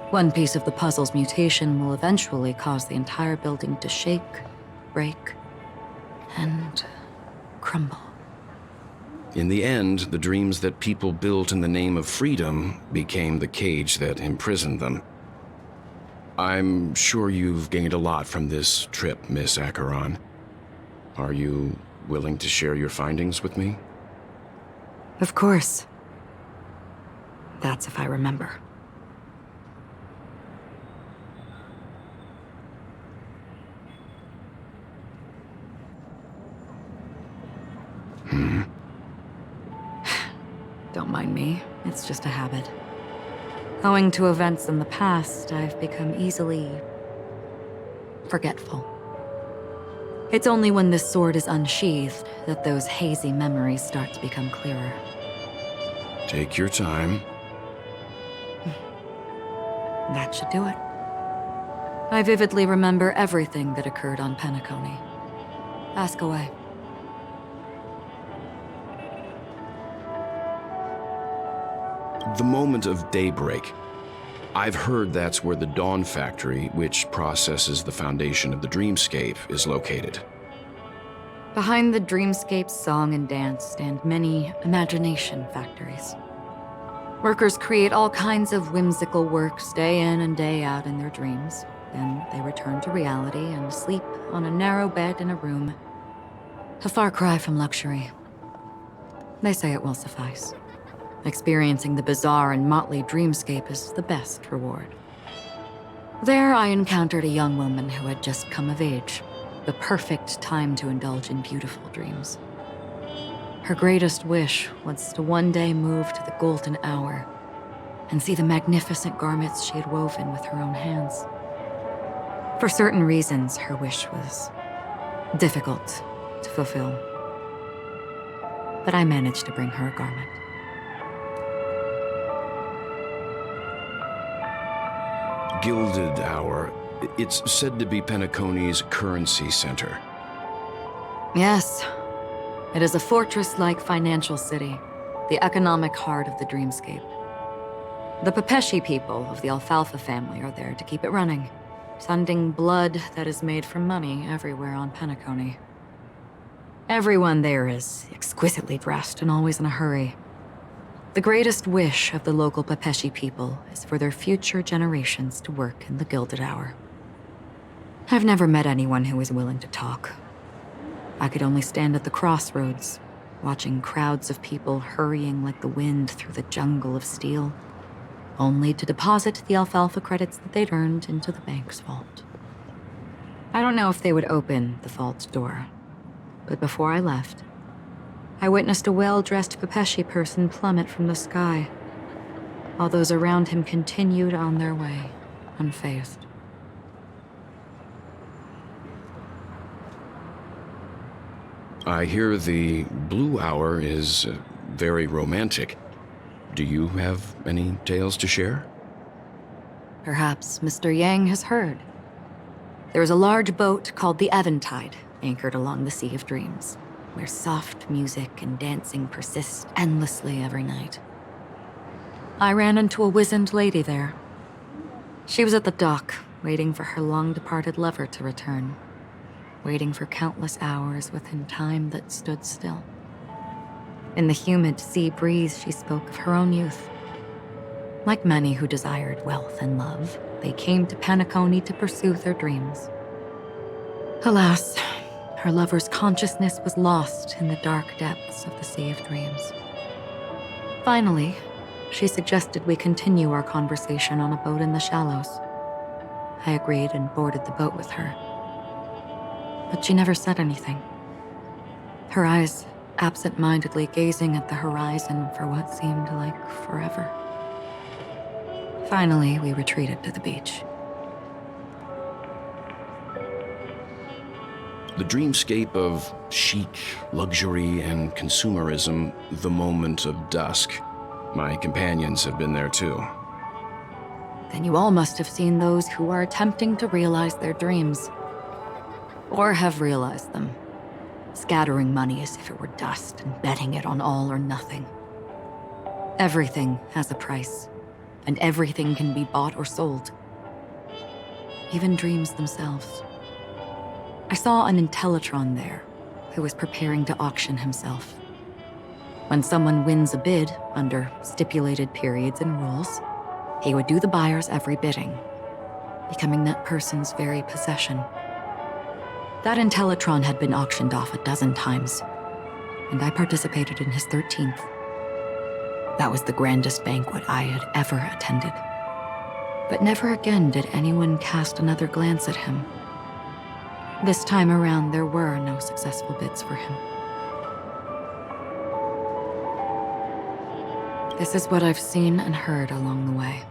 One piece of the puzzle's mutation will eventually cause the entire building to shake, break, and crumble. In the end, the dreams that people built in the name of freedom became the cage that imprisoned them. I'm sure you've gained a lot from this trip, Miss Acheron. Are you willing to share your findings with me? Of course. That's if I remember. Don't mind me. It's just a habit. Owing to events in the past, I've become easily forgetful. It's only when this sword is unsheathed that those hazy memories start to become clearer. Take your time. That should do it. I vividly remember everything that occurred on Penacony. Ask away. The moment of daybreak. I've heard that's where the Dawn Factory, which processes the foundation of the dreamscape, is located. Behind the dreamscape's song and dance stand many imagination factories. Workers create all kinds of whimsical works day in and day out in their dreams. Then they return to reality and sleep on a narrow bed in a room. A far cry from luxury. They say it will suffice. Experiencing the bizarre and motley dreamscape is the best reward. There I encountered a young woman who had just come of age. The perfect time to indulge in beautiful dreams. Her greatest wish was to one day move to the golden hour and see the magnificent garments she had woven with her own hands. For certain reasons, her wish was difficult to fulfill. But I managed to bring her a garment. Gilded Hour. It's said to be Penacony's currency center. Yes. It is a fortress-like financial city, the economic heart of the dreamscape. The Pepeshi people of the Alfalfa family are there to keep it running, sending blood that is made from money everywhere on Penacony. Everyone there is exquisitely dressed and always in a hurry. The greatest wish of the local Pepeshi people is for their future generations to work in the Gilded Hour. I've never met anyone who is willing to talk. I could only stand at the crossroads, watching crowds of people hurrying like the wind through the jungle of steel, only to deposit the alfalfa credits that they'd earned into the bank's vault. I don't know if they would open the vault's door, but before I left, I witnessed a well-dressed Pepeshi person plummet from the sky, while those around him continued on their way, unfazed. I hear the Blue Hour is very romantic. Do you have any tales to share? Perhaps Mr. Yang has heard. There is a large boat called the Eventide, anchored along the Sea of Dreams, where soft music and dancing persist endlessly every night. I ran into a wizened lady there. She was at the dock, waiting for her long-departed lover to return, waiting for countless hours within time that stood still. In the humid sea breeze, she spoke of her own youth. Like many who desired wealth and love, they came to Penacony to pursue their dreams. Alas, her lover's consciousness was lost in the dark depths of the Sea of Dreams. Finally, she suggested we continue our conversation on a boat in the shallows. I agreed and boarded the boat with her. But she never said anything. Her eyes absent-mindedly gazing at the horizon for what seemed like forever. Finally, we retreated to the beach. The dreamscape of chic, luxury, and consumerism, the moment of dusk. My companions have been there too. Then you all must have seen those who are attempting to realize their dreams. Or have realized them, scattering money as if it were dust and betting it on all or nothing. Everything has a price, and everything can be bought or sold. Even dreams themselves. I saw an Intellitron there, who was preparing to auction himself. When someone wins a bid under stipulated periods and rules, he would do the buyer's every bidding, becoming that person's very possession. That Intellitron had been auctioned off 12 times, and I participated in his 13th. That was the grandest banquet I had ever attended. But never again did anyone cast another glance at him. This time around, there were no successful bids for him. This is what I've seen and heard along the way.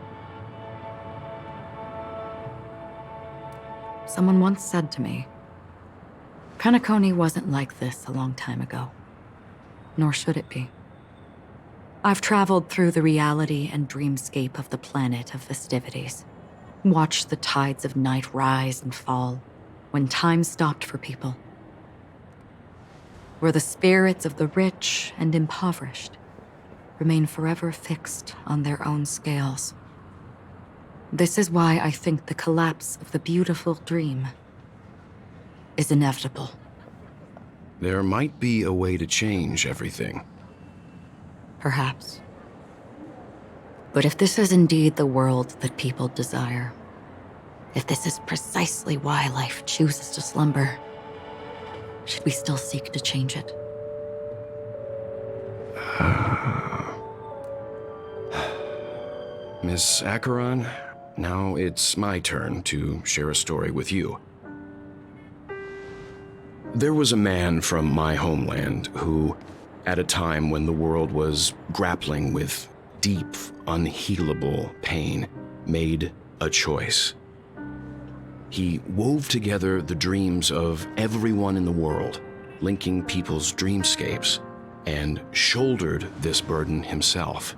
Someone once said to me, Penacony wasn't like this a long time ago, nor should it be. I've traveled through the reality and dreamscape of the planet of festivities, watched the tides of night rise and fall when time stopped for people, where the spirits of the rich and impoverished remain forever fixed on their own scales. This is why I think the collapse of the beautiful dream is inevitable. There might be a way to change everything. Perhaps. But if this is indeed the world that people desire, if this is precisely why life chooses to slumber, should we still seek to change it? Miss Acheron, now it's my turn to share a story with you. There was a man from my homeland who, at a time when the world was grappling with deep, unhealable pain, made a choice. He wove together the dreams of everyone in the world, linking people's dreamscapes, and shouldered this burden himself.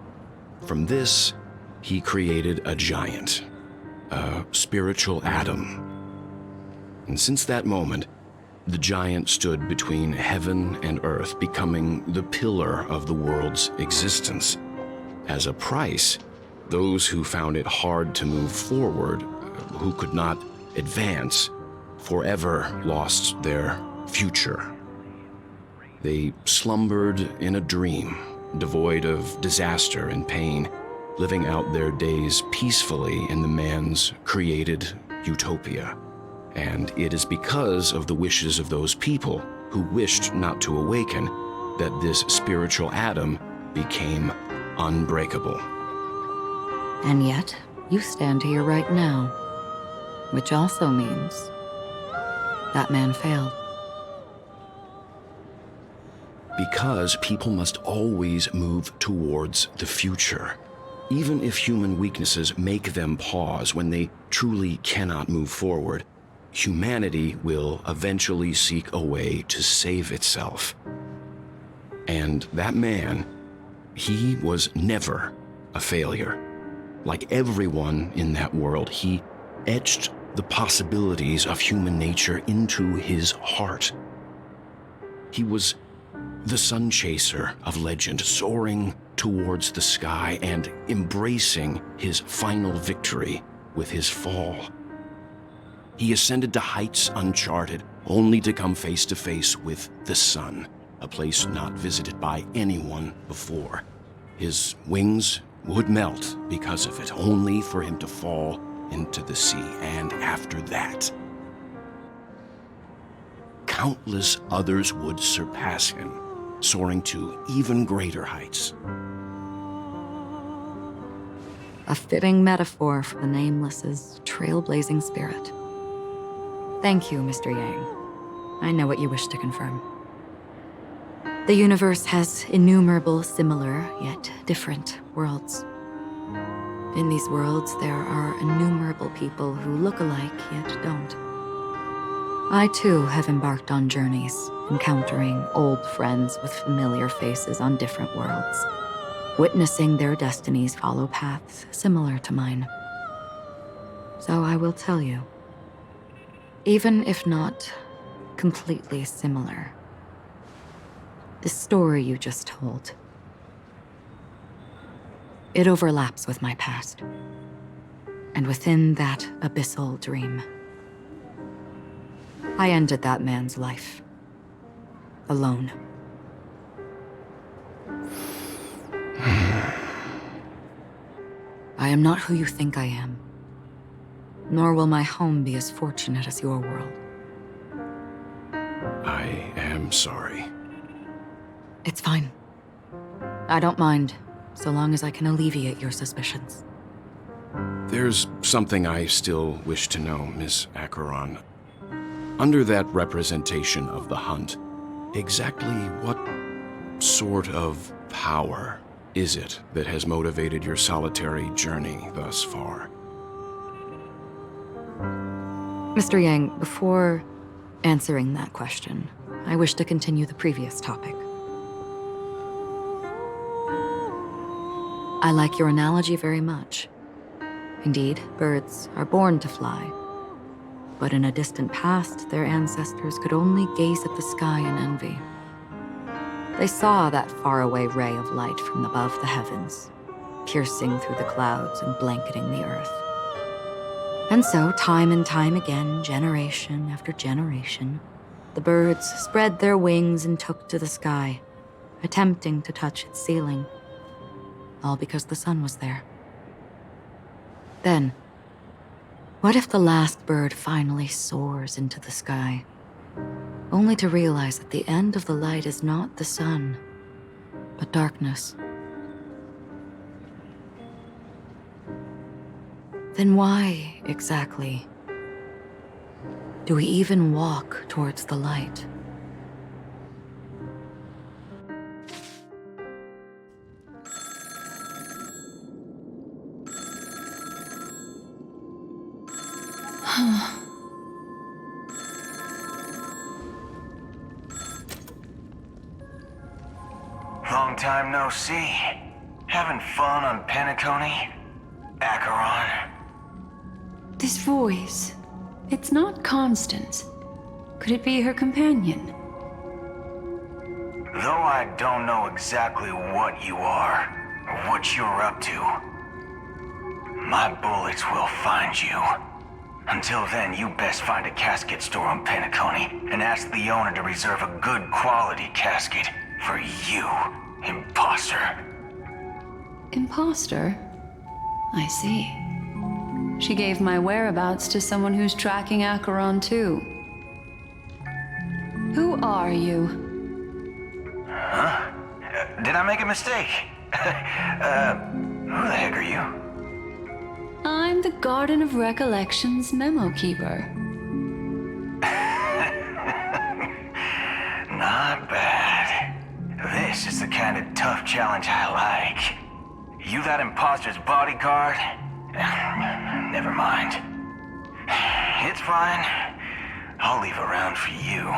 From this, he created a giant, a spiritual atom. And since that moment, the giant stood between heaven and earth, becoming the pillar of the world's existence. As a price, those who found it hard to move forward, who could not advance, forever lost their future. They slumbered in a dream, devoid of disaster and pain, living out their days peacefully in the man's created utopia. And it is because of the wishes of those people who wished not to awaken that this spiritual atom became unbreakable. And yet, you stand here right now, which also means that man failed. Because people must always move towards the future. Even if human weaknesses make them pause when they truly cannot move forward, humanity will eventually seek a way to save itself. And that man, he was never a failure. Like everyone in that world, he etched the possibilities of human nature into his heart. He was the sun chaser of legend, soaring towards the sky and embracing his final victory with his fall. He ascended to heights uncharted, only to come face to face with the sun, a place not visited by anyone before. His wings would melt because of it, only for him to fall into the sea. And after that, countless others would surpass him, soaring to even greater heights. A fitting metaphor for the Nameless's trailblazing spirit. Thank you, Mr. Yang. I know what you wish to confirm. The universe has innumerable similar, yet different worlds. In these worlds, there are innumerable people who look alike, yet don't. I, too, have embarked on journeys, encountering old friends with familiar faces on different worlds, witnessing their destinies follow paths similar to mine. So I will tell you, even if not completely similar, the story you just told, it overlaps with my past. And within that abyssal dream, I ended that man's life. Alone. I am not who you think I am. Nor will my home be as fortunate as your world. I am sorry. It's fine. I don't mind, so long as I can alleviate your suspicions. There's something I still wish to know, Miss Acheron. Under that representation of the hunt, exactly what sort of power is it that has motivated your solitary journey thus far? Mr. Yang, before answering that question, I wish to continue the previous topic. I like your analogy very much. Indeed, birds are born to fly. But in a distant past, their ancestors could only gaze at the sky in envy. They saw that faraway ray of light from above the heavens, piercing through the clouds and blanketing the earth. And so, time and time again, generation after generation, the birds spread their wings and took to the sky, attempting to touch its ceiling, all because the sun was there. Then, what if the last bird finally soars into the sky, only to realize that the end of the light is not the sun, but darkness? Then why, exactly, do we even walk towards the light? Long time no see. Having fun on Penacony? Acheron? This voice, it's not Constance. Could it be her companion? Though I don't know exactly what you are, or what you're up to, my bullets will find you. Until then, you best find a casket store on Penacony and ask the owner to reserve a good quality casket for you, imposter. Imposter? I see. She gave my whereabouts to someone who's tracking Acheron too. Who are you? Huh? Did I make a mistake? Who the heck are you? I'm the Garden of Recollection's memo keeper. Not bad. This is the kind of tough challenge I like. You that imposter's bodyguard? Never mind. It's fine. I'll leave a round for you.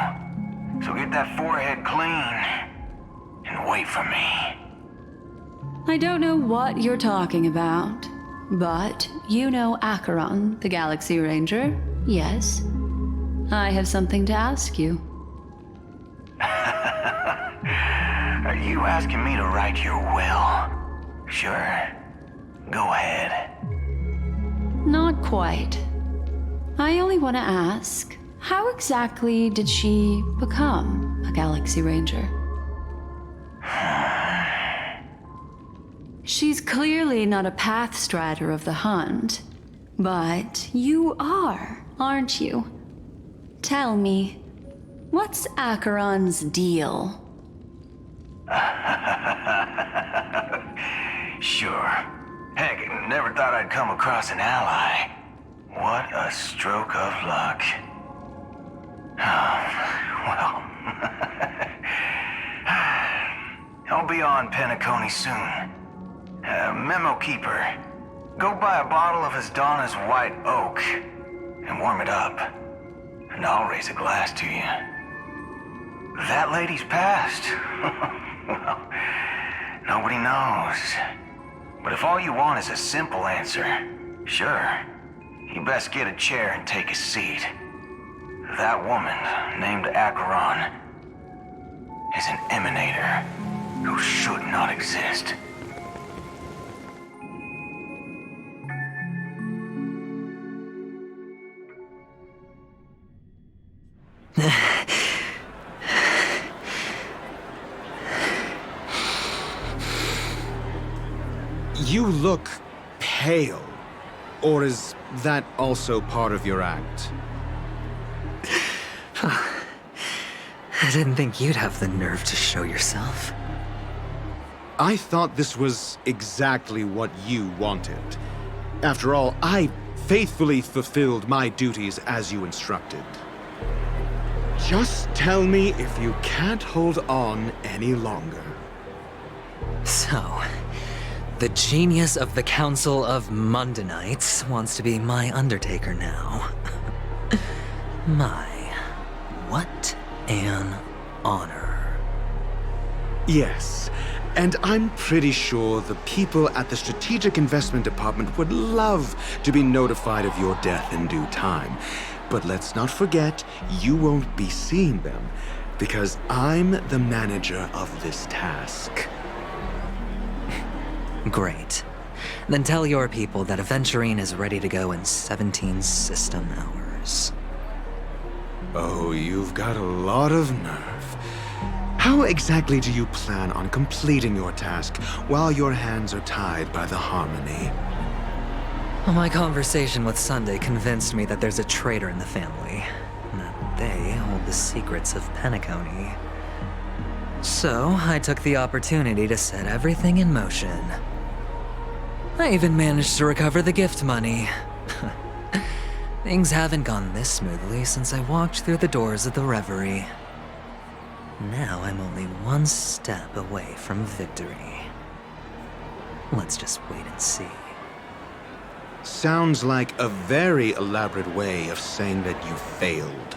So get that forehead clean and wait for me. I don't know what you're talking about, but you know Acheron, the Galaxy Ranger, yes? I have something to ask you. Are you asking me to write your will? Sure. Go ahead. Not quite. I only want to ask, how exactly did she become a Galaxy Ranger? She's clearly not a path strider of the hunt, but you are, aren't you? Tell me, what's Acheron's deal? Sure. Heck, never thought I'd come across an ally. What a stroke of luck. Well, I'll be on Penacony soon. Memo keeper, go buy a bottle of Asdana's white oak and warm it up, and I'll raise a glass to you. That lady's passed. Well, nobody knows. But if all you want is a simple answer, sure, you best get a chair and take a seat. That woman, named Acheron, is an emanator who should not exist. You look pale. Or is that also part of your act? I didn't think you'd have the nerve to show yourself. I thought this was exactly what you wanted. After all, I faithfully fulfilled my duties as you instructed. Just tell me if you can't hold on any longer. So, the genius of the Council of Mundanites wants to be my Undertaker now. My, what an honor. Yes, and I'm pretty sure the people at the Strategic Investment Department would love to be notified of your death in due time. But let's not forget, you won't be seeing them, because I'm the manager of this task. Great. Then tell your people that Aventurine is ready to go in 17 system hours. Oh, you've got a lot of nerve. How exactly do you plan on completing your task while your hands are tied by the Harmony? Well, my conversation with Sunday convinced me that there's a traitor in the family, and that they hold the secrets of Penacony. So, I took the opportunity to set everything in motion. I even managed to recover the gift money. Things haven't gone this smoothly since I walked through the doors of the Reverie. Now I'm only one step away from victory. Let's just wait and see. Sounds like a very elaborate way of saying that you failed.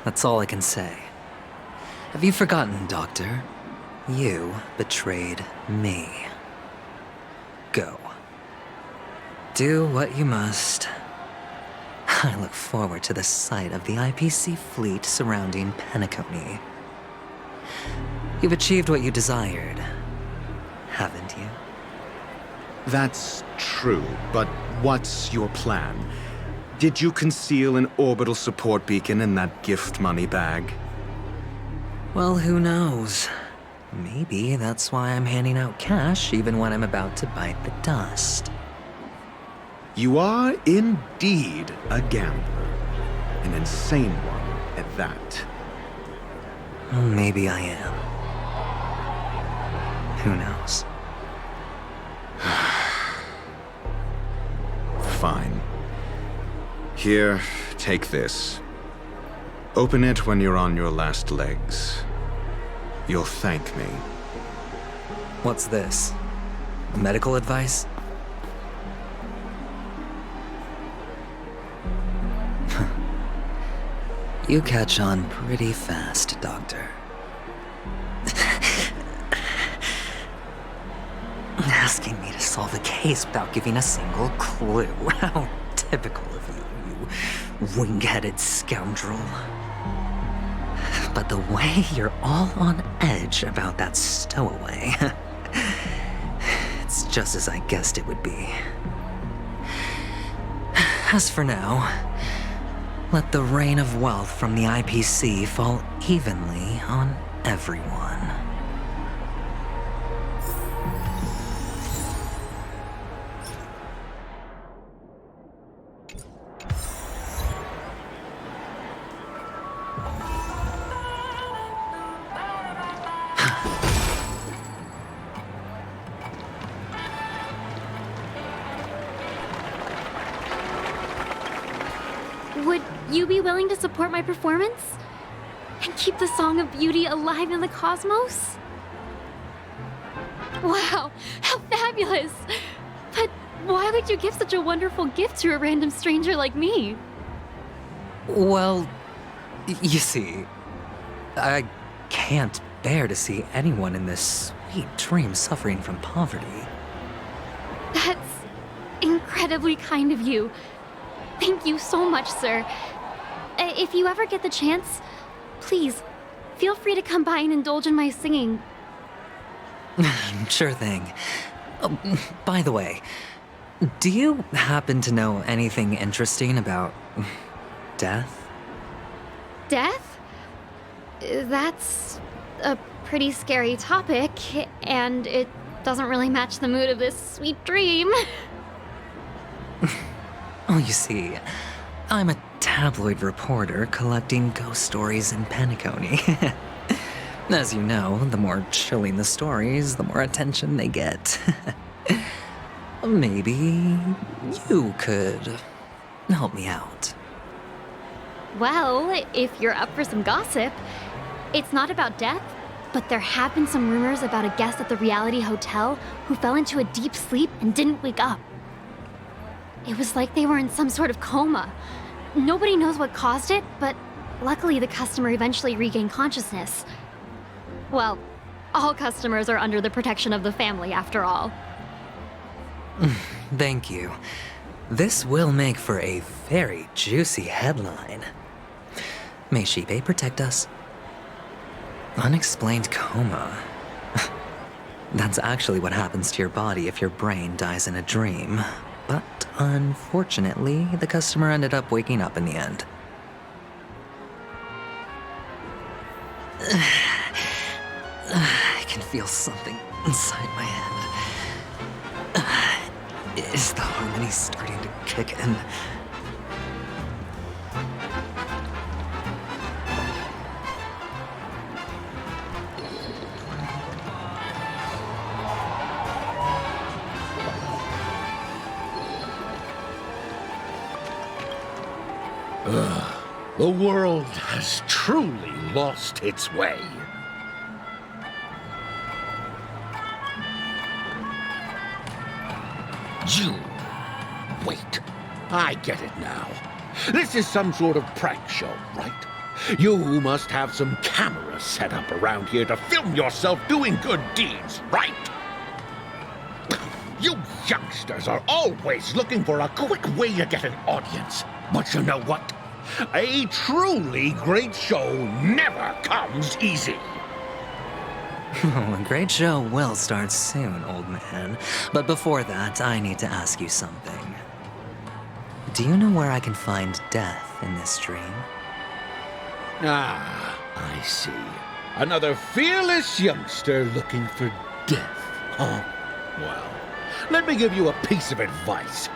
That's all I can say. Have you forgotten, Doctor? You betrayed me. Go. Do what you must. I look forward to the sight of the IPC fleet surrounding Penacony. You've achieved what you desired, haven't you? That's true, but what's your plan? Did you conceal an orbital support beacon in that gift money bag? Well, who knows? Maybe that's why I'm handing out cash even when I'm about to bite the dust. You are indeed a gambler. An insane one at that. Well, maybe I am. Who knows? Fine. Here, take this. Open it when you're on your last legs. You'll thank me. What's this? Medical advice? You catch on pretty fast, Doctor. Asking me to solve a case without giving a single clue. How typical of you, you wing-headed scoundrel. But the way you're all on edge about that stowaway, it's just as I guessed it would be. As for now, let the rain of wealth from the IPC fall evenly on everyone. Would you be willing to support my performance? And keep the Song of Beauty alive in the cosmos? Wow, how fabulous! But why would you give such a wonderful gift to a random stranger like me? Well, you see, I can't bear to see anyone in this sweet dream suffering from poverty. That's incredibly kind of you. Thank you so much, sir. If you ever get the chance, please, feel free to come by and indulge in my singing. Sure thing. Oh, by the way, do you happen to know anything interesting about death? Death? That's a pretty scary topic, and it doesn't really match the mood of this sweet dream. Oh, you see, I'm a tabloid reporter collecting ghost stories in Penacony. As you know, the more chilling the stories, the more attention they get. Maybe you could help me out. Well, if you're up for some gossip, it's not about death, but there have been some rumors about a guest at the Reality Hotel who fell into a deep sleep and didn't wake up. It was like they were in some sort of coma. Nobody knows what caused it, but luckily the customer eventually regained consciousness. Well, all customers are under the protection of the family, after all. Thank you. This will make for a very juicy headline. May Shibe protect us. Unexplained coma. That's actually what happens to your body if your brain dies in a dream. But unfortunately, the customer ended up waking up in the end. I can feel something inside my head. Is the harmony starting to kick in? The world has truly lost its way. You... Wait. I get it now. This is some sort of prank show, right? You must have some cameras set up around here to film yourself doing good deeds, right? You youngsters are always looking for a quick way to get an audience. But you know what? A truly great show never comes easy. A great show will start soon, old man. But before that, I need to ask you something. Do you know where I can find death in this dream? Ah, I see. Another fearless youngster looking for death, huh? Well, let me give you a piece of advice.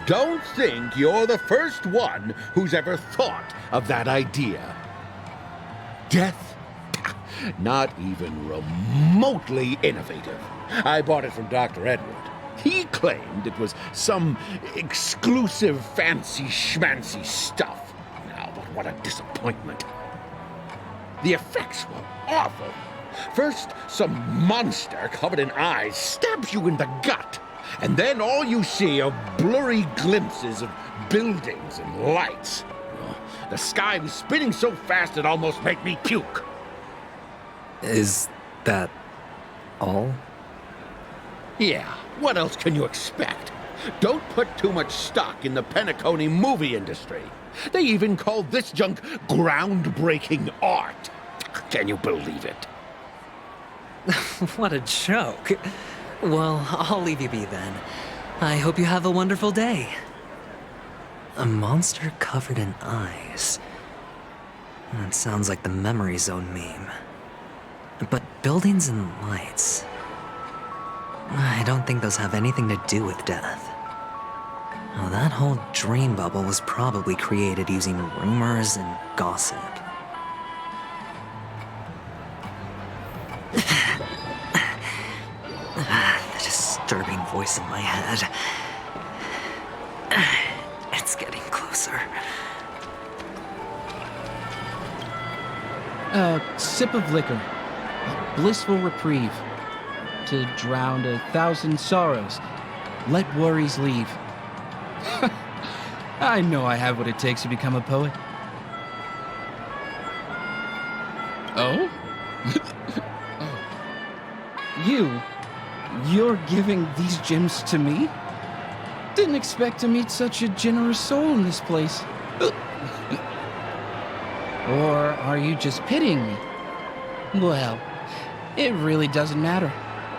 Don't think you're the first one who's ever thought of that idea. Death? Not even remotely innovative. I bought it from Dr. Edward. He claimed it was some exclusive fancy schmancy stuff. Now, but what a disappointment. The effects were awful. First, some monster covered in eyes stabs you in the gut. And then all you see are blurry glimpses of buildings and lights. Oh, the sky was spinning so fast it almost made me puke. Is that all? Yeah, what else can you expect? Don't put too much stock in the Penacony movie industry. They even call this junk groundbreaking art. Can you believe it? What a joke. Well, I'll leave you be then. I hope you have a wonderful day. A monster covered in eyes. That sounds like the Memory Zone meme. But buildings and lights... I don't think those have anything to do with death. Well, that whole dream bubble was probably created using rumors and gossip. The disturbing voice in my head. It's getting closer. A sip of liquor. A blissful reprieve. To drown 1,000 sorrows. Let worries leave. I know I have what it takes to become a poet. Oh? You're giving these gems to me? Didn't expect to meet such a generous soul in this place. Or are you just pitying me? Well, it really doesn't matter.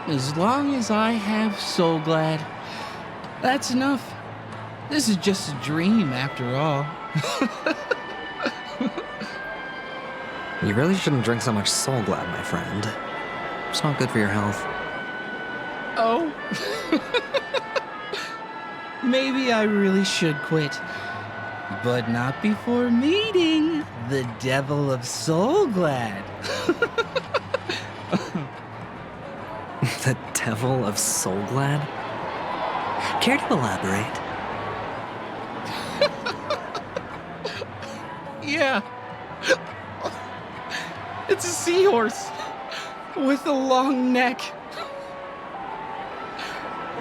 As long as I have Soul Glad, that's enough. This is just a dream after all. You really shouldn't drink so much Soul Glad, my friend. It's not good for your health. Oh? Maybe I really should quit. But not before meeting the Devil of Soul Glad. The Devil of Soul Glad? Care to elaborate? Yeah. It's a seahorse with a long neck.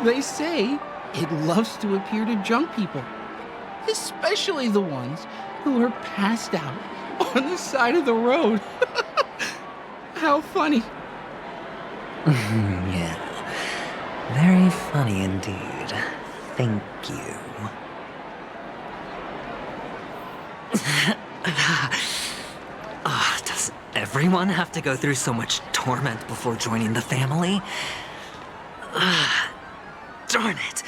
They say it loves to appear to drunk people, especially the ones who are passed out on the side of the road. How funny. Yeah. Very funny indeed. Thank you. Does everyone have to go through so much torment before joining the family? Darn it.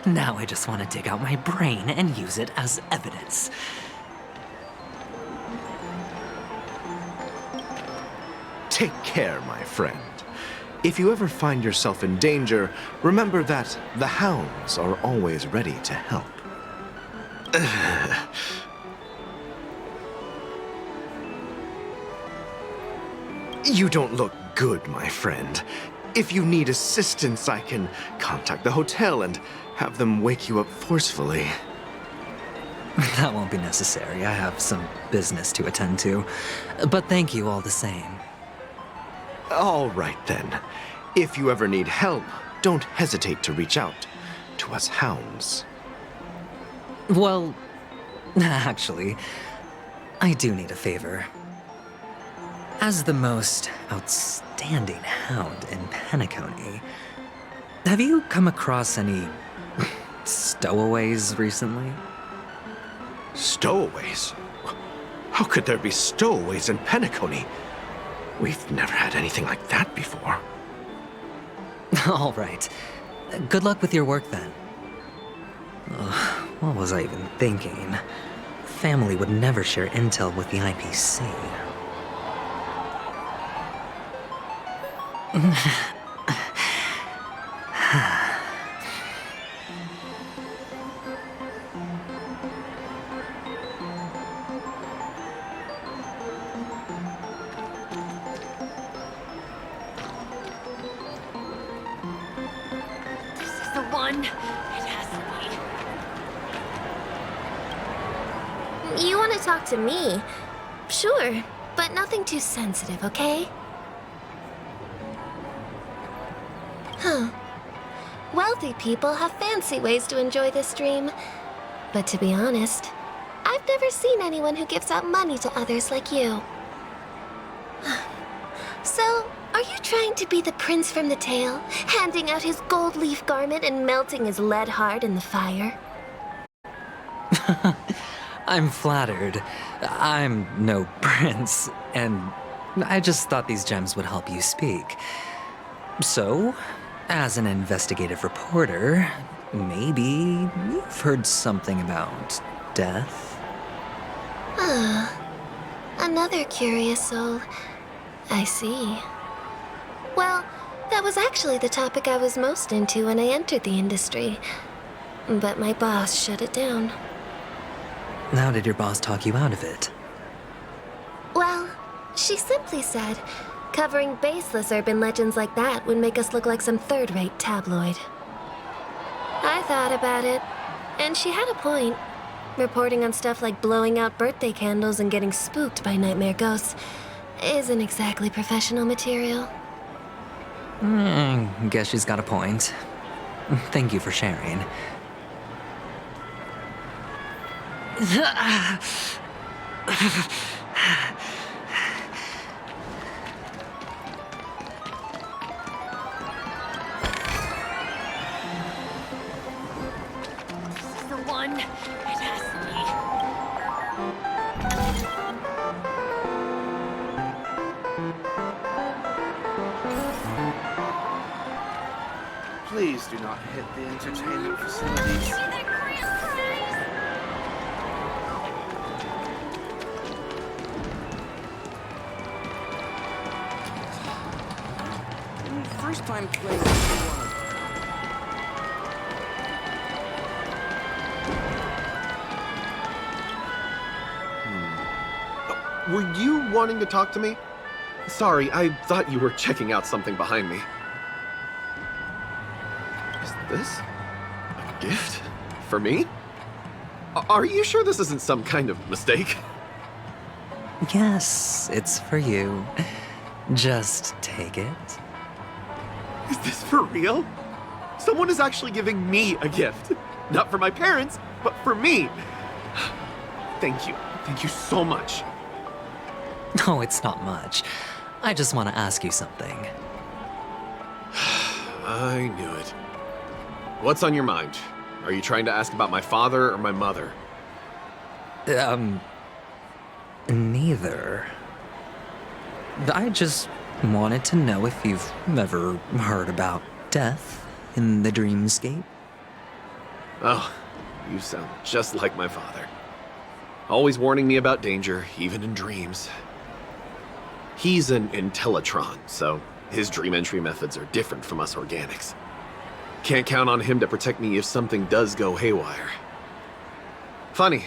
Now I just want to dig out my brain and use it as evidence. Take care, my friend. If you ever find yourself in danger, remember that the hounds are always ready to help. You don't look good, my friend. If you need assistance, I can contact the hotel and have them wake you up forcefully. That won't be necessary. I have some business to attend to. But thank you all the same. All right, then. If you ever need help, don't hesitate to reach out to us hounds. Well, actually, I do need a favor. As the most outstanding hound in Penacony, have you come across any stowaways recently? Stowaways? How could there be stowaways in Penacony? We've never had anything like that before. All right. Good luck with your work, then. Ugh, what was I even thinking? Family would never share intel with the IPC. The one. It has to be. You want to talk to me? Sure, but nothing too sensitive, okay? Huh. Wealthy people have fancy ways to enjoy this dream. But to be honest, I've never seen anyone who gives out money to others like you. So, are you trying to be the prince from the tale, handing out his gold leaf garment and melting his lead heart in the fire? I'm flattered. I'm no prince, and I just thought these gems would help you speak. So, as an investigative reporter, maybe you've heard something about death? Another curious soul. I see. Well, that was actually the topic I was most into when I entered the industry. But my boss shut it down. How did your boss talk you out of it? Well, she simply said, covering baseless urban legends like that would make us look like some third-rate tabloid. I thought about it, and she had a point. Reporting on stuff like blowing out birthday candles and getting spooked by nightmare ghosts isn't exactly professional material. Guess she's got a point. Thank you for sharing. The one. It has to be. Please do not hit the entertainment facilities. First time playing. Were you wanting to talk to me? Sorry, I thought you were checking out something behind me. Is this a gift? For me? Are you sure this isn't some kind of mistake? Yes, it's for you. Just take it. Is this for real? Someone is actually giving me a gift. Not for my parents, but for me. Thank you. Thank you so much. No, it's not much. I just want to ask you something. I knew it. What's on your mind? Are you trying to ask about my father or my mother? Neither. I just Wanted to know if you've ever heard about death in the dreamscape? Oh, you sound just like my father. Always warning me about danger, even in dreams. He's an Intellitron, so his dream entry methods are different from us organics. Can't count on him to protect me if something does go haywire. Funny,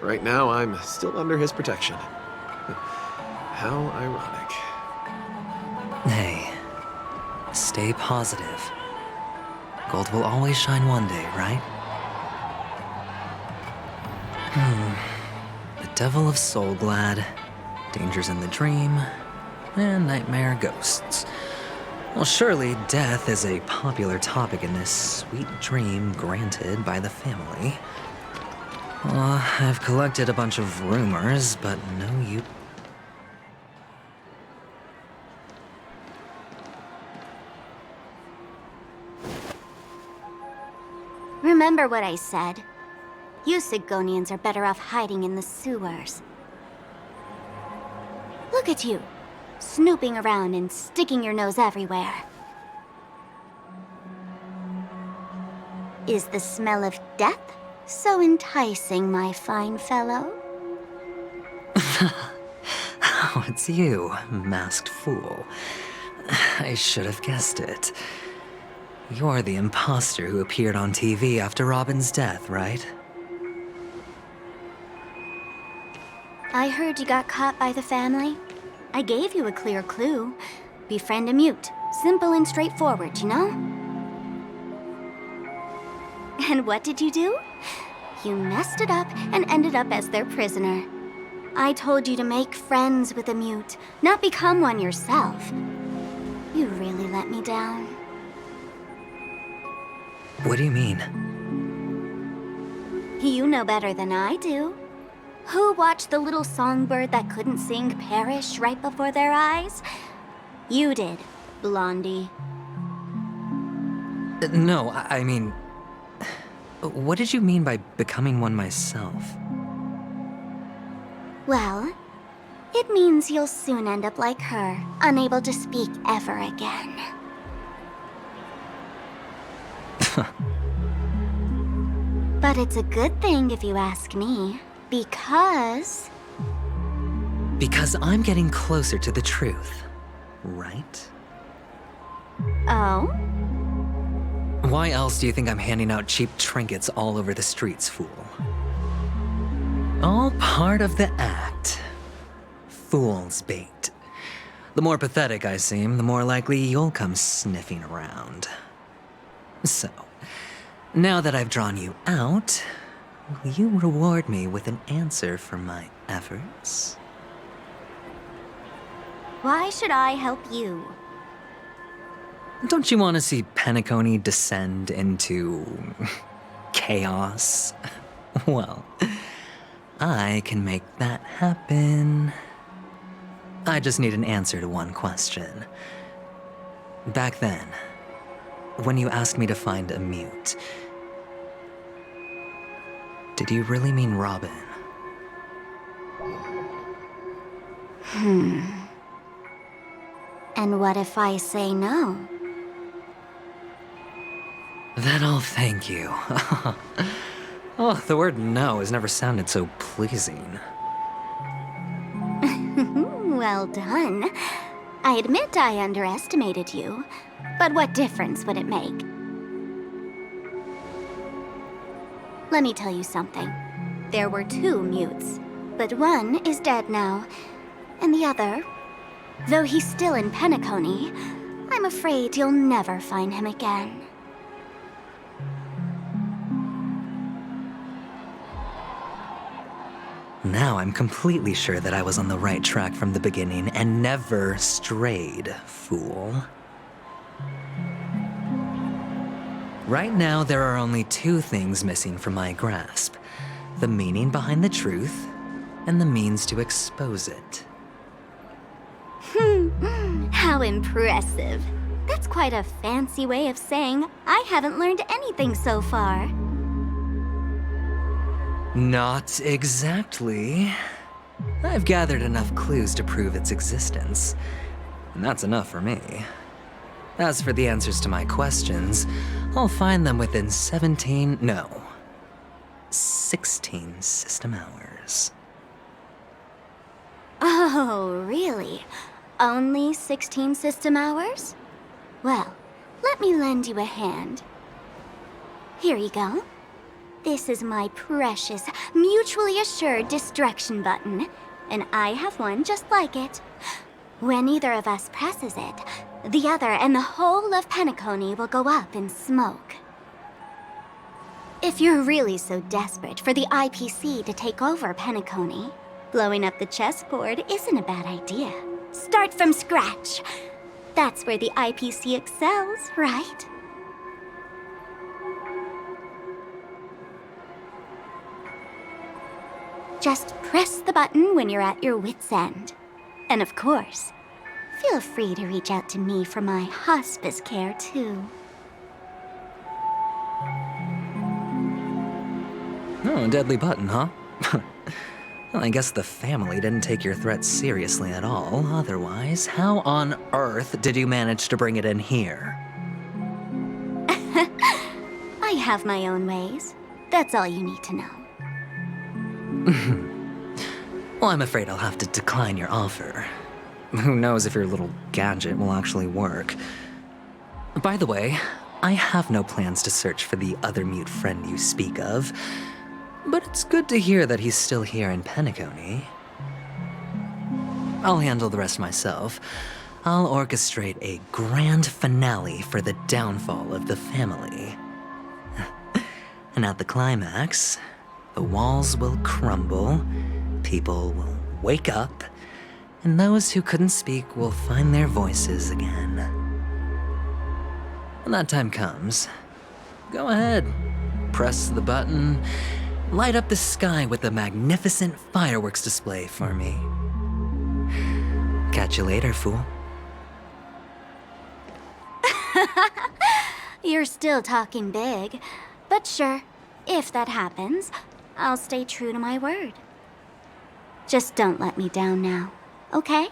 right now I'm still under his protection. How ironic. Hey, stay positive. Gold will always shine one day, right? The Devil of Soulglad, Dangers in the Dream, and Nightmare Ghosts. Well, surely death is a popular topic in this sweet dream granted by the family. Well, I've collected a bunch of rumors, but no you... Remember what I said. You Sigonians are better off hiding in the sewers. Look at you, snooping around and sticking your nose everywhere. Is the smell of death so enticing, my fine fellow? Oh, it's you, masked fool. I should have guessed it. You're the imposter who appeared on TV after Robin's death, right? I heard you got caught by the family. I gave you a clear clue. Befriend a mute. Simple and straightforward, you know? And what did you do? You messed it up and ended up as their prisoner. I told you to make friends with a mute, not become one yourself. You really let me down. What do you mean? You know better than I do. Who watched the little songbird that couldn't sing perish right before their eyes? You did, Blondie. No, I mean... What did you mean by becoming one myself? Well, it means you'll soon end up like her, unable to speak ever again. But it's a good thing if you ask me, because... Because I'm getting closer to the truth, right? Oh? Why else do you think I'm handing out cheap trinkets all over the streets, fool? All part of the act. Fool's bait. The more pathetic I seem, the more likely you'll come sniffing around. So, now that I've drawn you out, will you reward me with an answer for my efforts? Why should I help you? Don't you want to see Penacony descend into... chaos? Well, I can make that happen. I just need an answer to one question. Back then, when you asked me to find a mute, did you really mean Robin? And what if I say no? Then I'll thank you. Oh, the word no has never sounded so pleasing. Well done. I admit I underestimated you, but what difference would it make? Let me tell you something. There were 2 mutes, but one is dead now, and the other, though he's still in Penacony, I'm afraid you'll never find him again. Now I'm completely sure that I was on the right track from the beginning and never strayed, fool. Right now, there are only 2 things missing from my grasp. The meaning behind the truth, and the means to expose it. How impressive. That's quite a fancy way of saying I haven't learned anything so far. Not exactly. I've gathered enough clues to prove its existence. and that's enough for me. As for the answers to my questions, I'll find them within 16 system hours. Oh, really? Only 16 system hours? Well, let me lend you a hand. Here you go. This is my precious, mutually assured destruction button, and I have one just like it. When either of us presses it, the other and the whole of Penacony will go up in smoke. If you're really so desperate for the IPC to take over Penacony, blowing up the chessboard isn't a bad idea. Start from scratch. That's where the IPC excels, right? Just press the button when you're at your wit's end. And of course, feel free to reach out to me for my hospice care, too. Oh, a deadly button, huh? Well, I guess the family didn't take your threat seriously at all. Otherwise, how on earth did you manage to bring it in here? I have my own ways. That's all you need to know. Well, I'm afraid I'll have to decline your offer. Who knows if your little gadget will actually work. By the way, I have no plans to search for the other mute friend you speak of, but it's good to hear that he's still here in Penacony. I'll handle the rest myself. I'll orchestrate a grand finale for the downfall of the family. And at the climax, the walls will crumble, people will wake up, and those who couldn't speak will find their voices again. When that time comes, go ahead, press the button, light up the sky with a magnificent fireworks display for me. Catch you later, fool. You're still talking big, but sure, if that happens, I'll stay true to my word. Just don't let me down now, okay?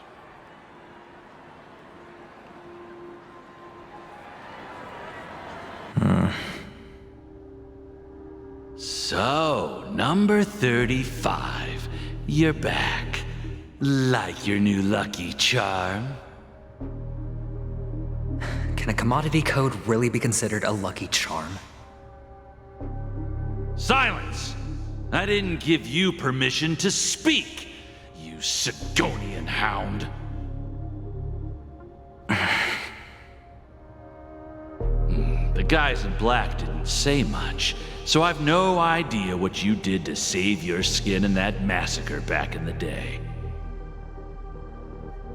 So, number 35. You're back. Like your new lucky charm? Can a commodity code really be considered a lucky charm? Silence! I didn't give you permission to speak, you Sigonian hound. The guys in black didn't say much, so I've no idea what you did to save your skin in that massacre back in the day.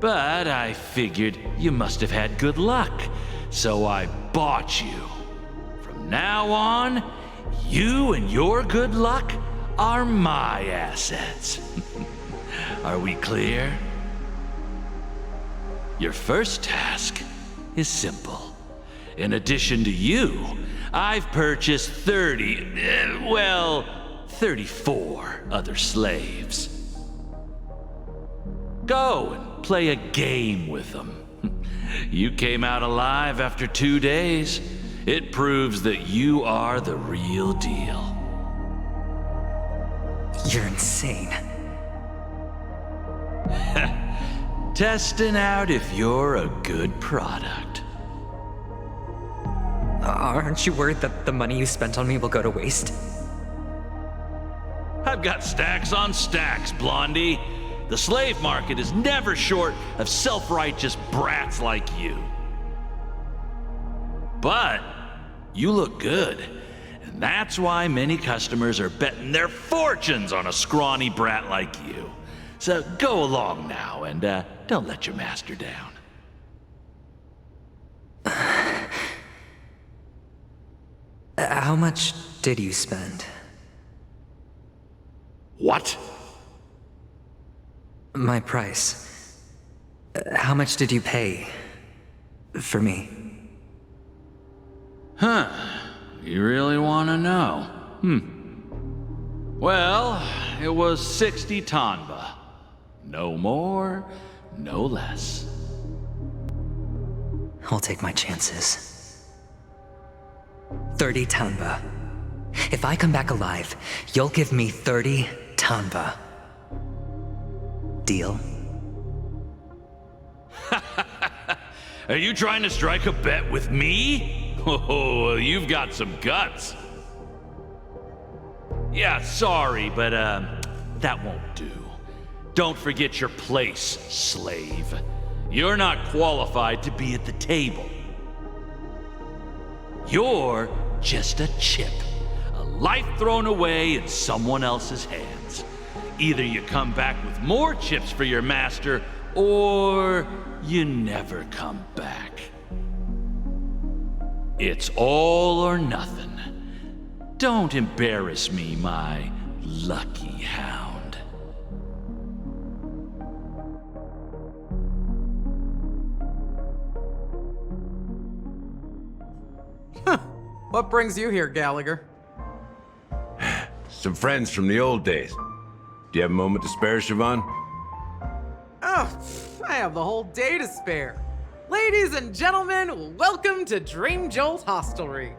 But I figured you must have had good luck, so I bought you. From now on, you and your good luck are my assets. Are we clear? Your first task is simple. In addition to you, I've purchased 34 other slaves. Go and play a game with them. You came out alive after 2 days. It proves that you are the real deal. You're insane. Testing out if you're a good product. Aren't you worried that the money you spent on me will go to waste? I've got stacks on stacks, Blondie. The slave market is never short of self-righteous brats like you. But you look good, and that's why many customers are betting their fortunes on a scrawny brat like you. So go along now, and don't let your master down. How much did you spend? What? My price. How much did you pay for me? Huh. You really want to know? Well, it was 60 tanba. No more, no less. I'll take my chances. 30 tanba. If I come back alive, you'll give me 30 tanba. Deal? Are you trying to strike a bet with me? Oh, you've got some guts. Yeah, sorry, but that won't do. Don't forget your place, slave. You're not qualified to be at the table. You're just a chip. A life thrown away in someone else's hands. Either you come back with more chips for your master, or you never come back. It's all or nothing. Don't embarrass me, my lucky hound. What brings you here, Gallagher? Some friends from the old days. Do you have a moment to spare, Siobhan? Oh, I have the whole day to spare. Ladies and gentlemen, welcome to Dream Jolt Hostelry.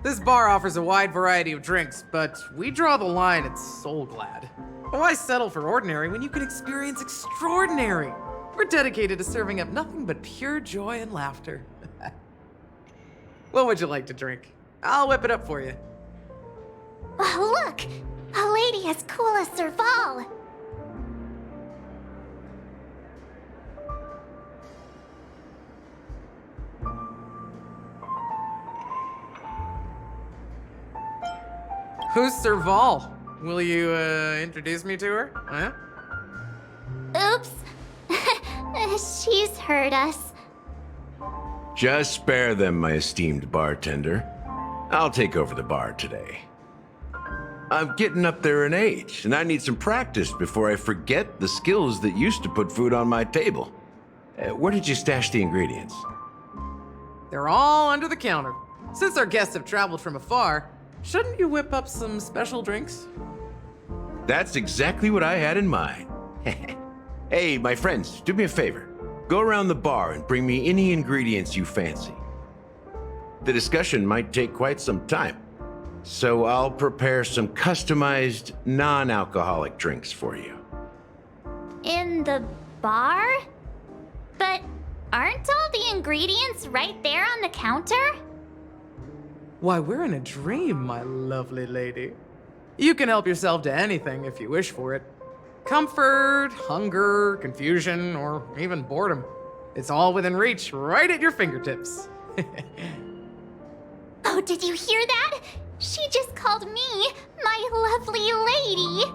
This bar offers a wide variety of drinks, but we draw the line at Soulglad. Why settle for ordinary when you can experience extraordinary? We're dedicated to serving up nothing but pure joy and laughter. What would you like to drink? I'll whip it up for you. Oh, look! A lady as cool as Serval! Who's Serval? Will you, introduce me to her? Huh? Oops. She's heard us. Just spare them, my esteemed bartender. I'll take over the bar today. I'm getting up there in age, and I need some practice before I forget the skills that used to put food on my table. Where did you stash the ingredients? They're all under the counter. Since our guests have traveled from afar, shouldn't you whip up some special drinks? That's exactly what I had in mind. Hey, my friends, do me a favor. Go around the bar and bring me any ingredients you fancy. The discussion might take quite some time, so I'll prepare some customized, non-alcoholic drinks for you. In the bar? But aren't all the ingredients right there on the counter? Why, we're in a dream, my lovely lady. You can help yourself to anything if you wish for it. Comfort, hunger, confusion, or even boredom. It's all within reach, right at your fingertips. Oh, did you hear that? She just called me my lovely lady.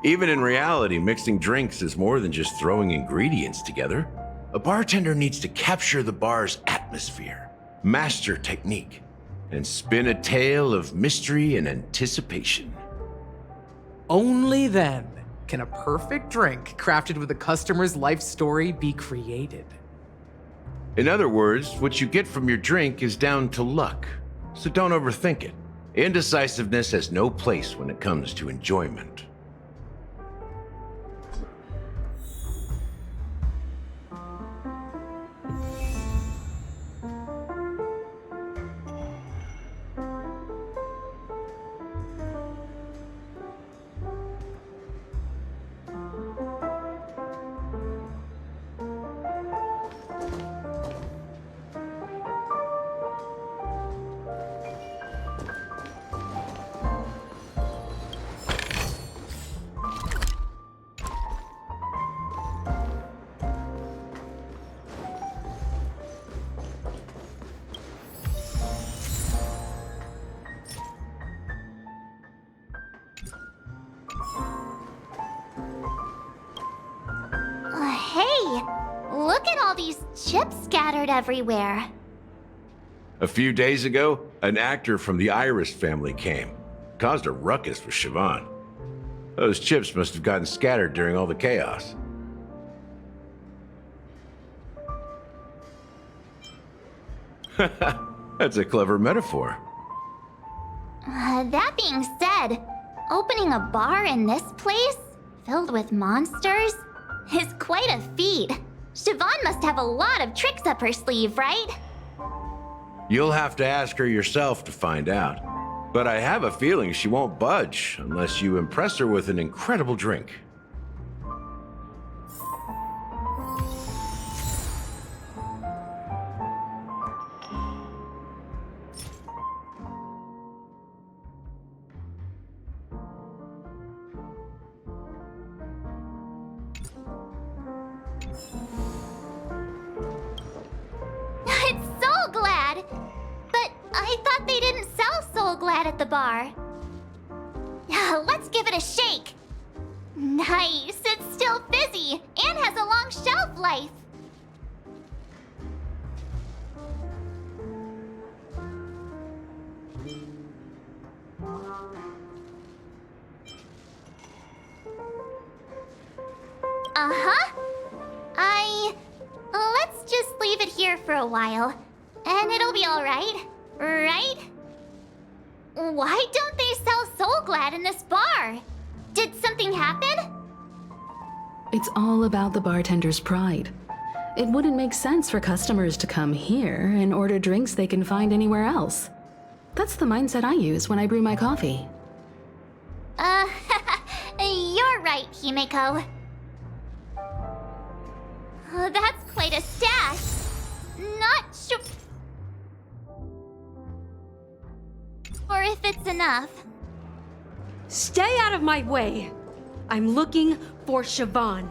Even in reality, mixing drinks is more than just throwing ingredients together. A bartender needs to capture the bar's atmosphere, master technique, and spin a tale of mystery and anticipation. Only then can a perfect drink crafted with a customer's life story be created. In other words, what you get from your drink is down to luck, so don't overthink it. Indecisiveness has no place when it comes to enjoyment. Hey, look at all these chips scattered everywhere. A few days ago, an actor from the Iris family came. Caused a ruckus with Siobhan. Those chips must have gotten scattered during all the chaos. That's a clever metaphor. That being said, opening a bar in this place, filled with monsters, is quite a feat. Siobhan must have a lot of tricks up her sleeve, right? You'll have to ask her yourself to find out. But I have a feeling she won't budge unless you impress her with an incredible drink. It's Soul Glad! But I thought they didn't sell Soul Glad at the bar. Let's give it a shake. Nice, it's still fizzy and has a long shelf life. Uh-huh. Let's just leave it here for a while, and it'll be alright, right? Why don't they sell Soul Glad in this bar? Did something happen? It's all about the bartender's pride. It wouldn't make sense for customers to come here and order drinks they can find anywhere else. That's the mindset I use when I brew my coffee. You're right, Himeko. That's quite a stash. Not sure if it's enough. Stay out of my way. I'm looking for Siobhan.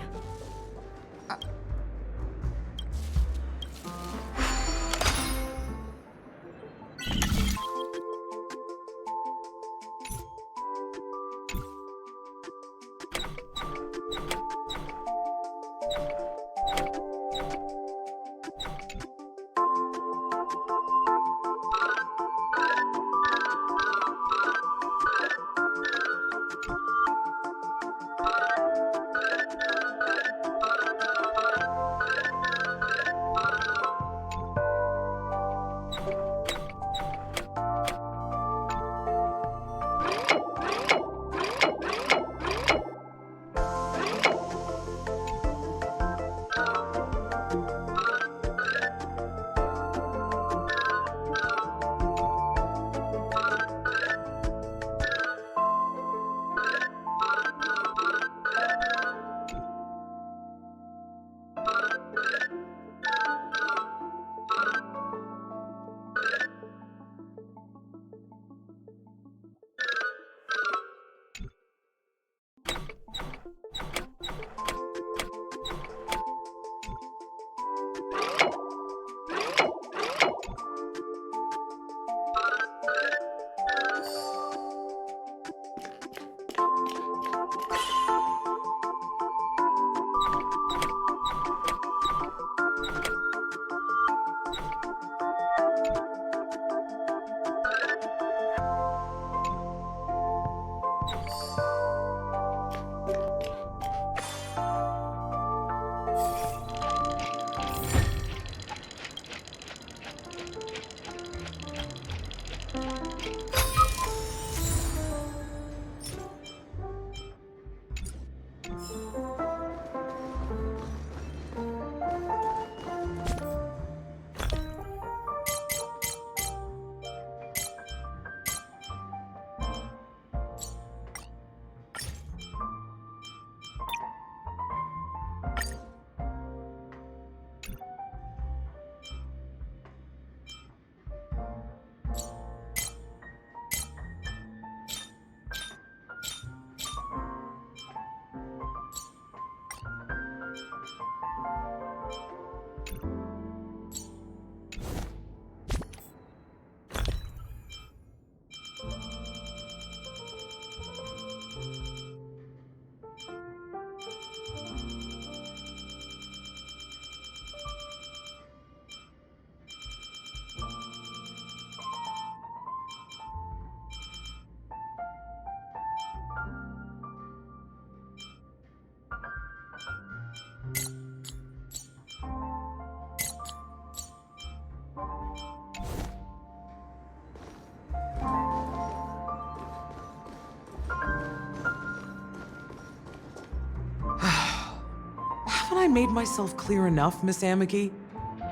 I made myself clear enough, Miss Amiki?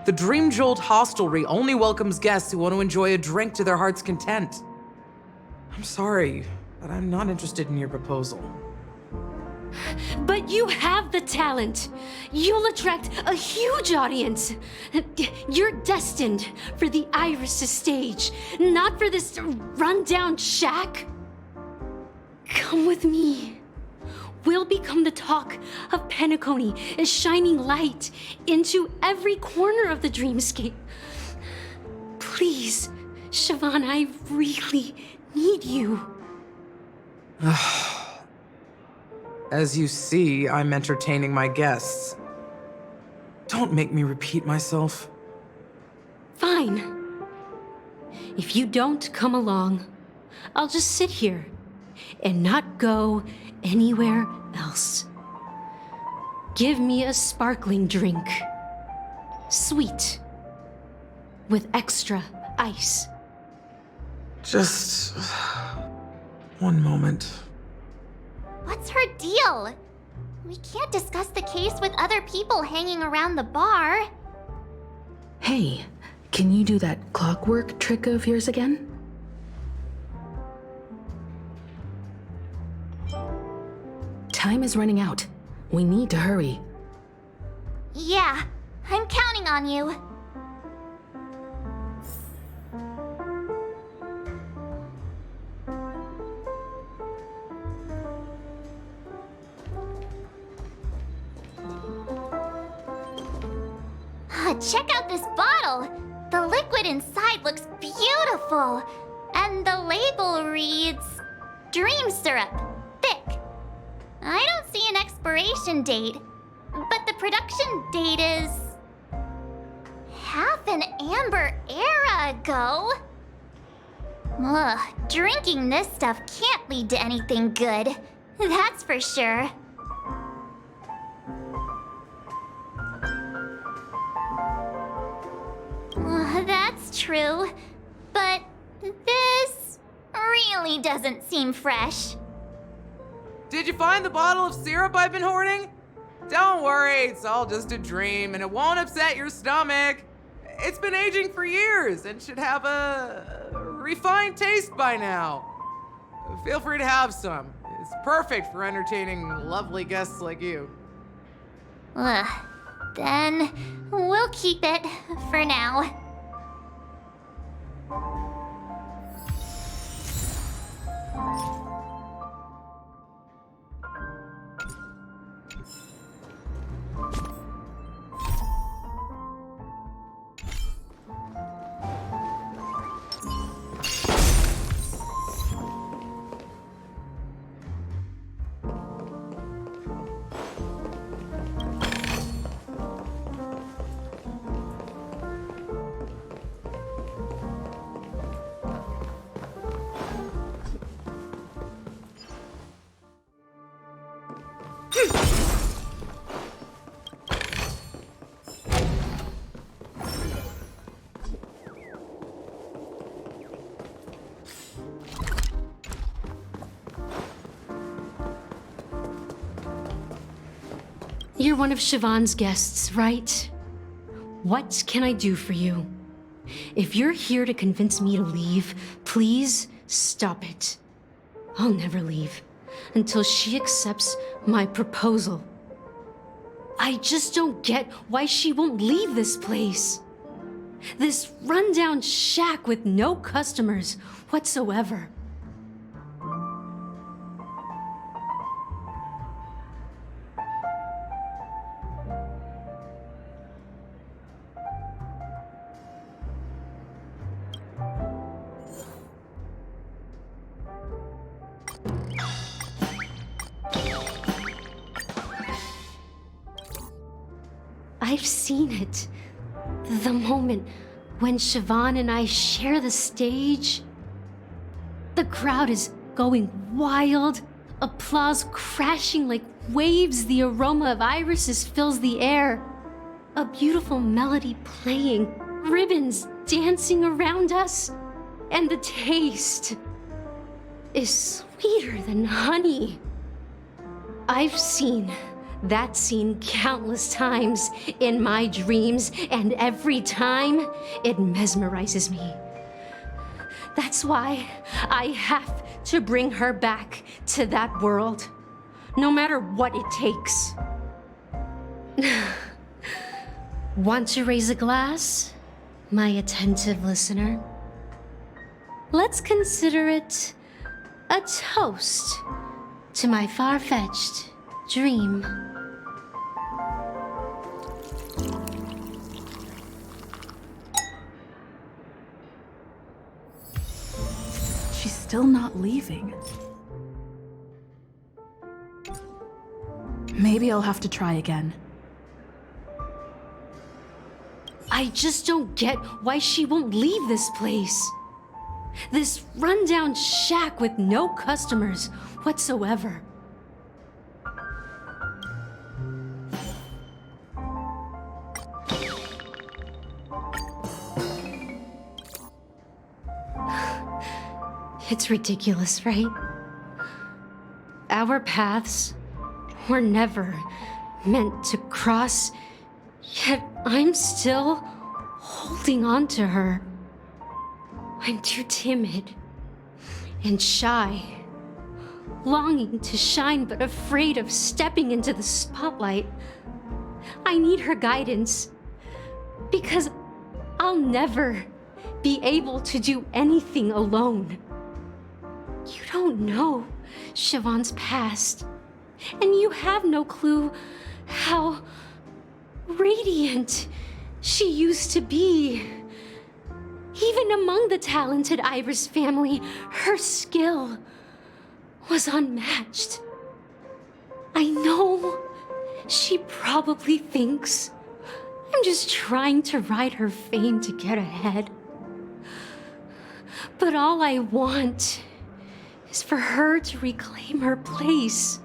The Dream Jolt hostelry only welcomes guests who want to enjoy a drink to their heart's content. I'm sorry, but I'm not interested in your proposal. But you have the talent. You'll attract a huge audience. You're destined for the Iris' stage, not for this rundown shack. Come with me. We'll become the talk of Penacony, a shining light into every corner of the dreamscape. Please, Siobhan, I really need you. As you see, I'm entertaining my guests. Don't make me repeat myself. Fine. If you don't come along, I'll just sit here and not go anywhere else. Give me a sparkling drink. Sweet. With extra ice. Just one moment. What's her deal? We can't discuss the case with other people hanging around the bar. Hey, can you do that clockwork trick of yours again? Time is running out. We need to hurry. Yeah, I'm counting on you. Check out this bottle! The liquid inside looks beautiful! And the label reads... Dream Syrup. Thick. I don't see an expiration date, but the production date is... half an amber era ago? Ugh, drinking this stuff can't lead to anything good. That's for sure. That's true, but this really doesn't seem fresh. Did you find the bottle of syrup I've been hoarding? Don't worry, it's all just a dream and it won't upset your stomach. It's been aging for years and should have a refined taste by now. Feel free to have some. It's perfect for entertaining lovely guests like you. Ugh, then we'll keep it for now. You're one of Siobhan's guests, right? What can I do for you? If you're here to convince me to leave, please stop it. I'll never leave until she accepts my proposal. I just don't get why she won't leave this place. This rundown shack with no customers whatsoever. I've seen it. The moment when Siobhan and I share the stage. The crowd is going wild, applause crashing like waves, the aroma of irises fills the air. A beautiful melody playing, ribbons dancing around us, and the taste is sweeter than honey. I've seen that scene countless times in my dreams, and every time it mesmerizes me. That's why I have to bring her back to that world, no matter what it takes. Want to raise a glass, my attentive listener? Let's consider it a toast to my far-fetched dream. She's still not leaving. Maybe I'll have to try again. I just don't get why she won't leave this place. This rundown shack with no customers whatsoever. It's ridiculous, right? Our paths were never meant to cross, yet I'm still holding on to her. I'm too timid and shy, longing to shine but afraid of stepping into the spotlight. I need her guidance because I'll never be able to do anything alone. You don't know Siobhan's past, and you have no clue how radiant she used to be. Even among the talented Iris family, her skill was unmatched. I know she probably thinks I'm just trying to ride her fame to get ahead. But all I want is for her to reclaim her place.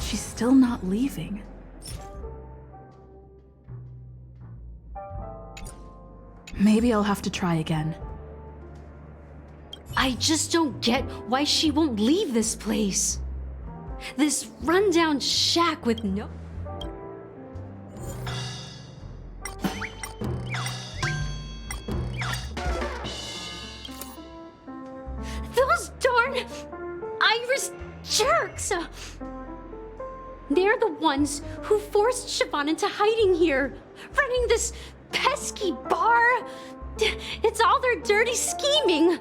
She's still not leaving. Maybe I'll have to try again. I just don't get why she won't leave this place. This rundown shack with no... Those darn Iris jerks! They're the ones who forced Siobhan into hiding here, running this pesky bar. It's all their dirty scheming.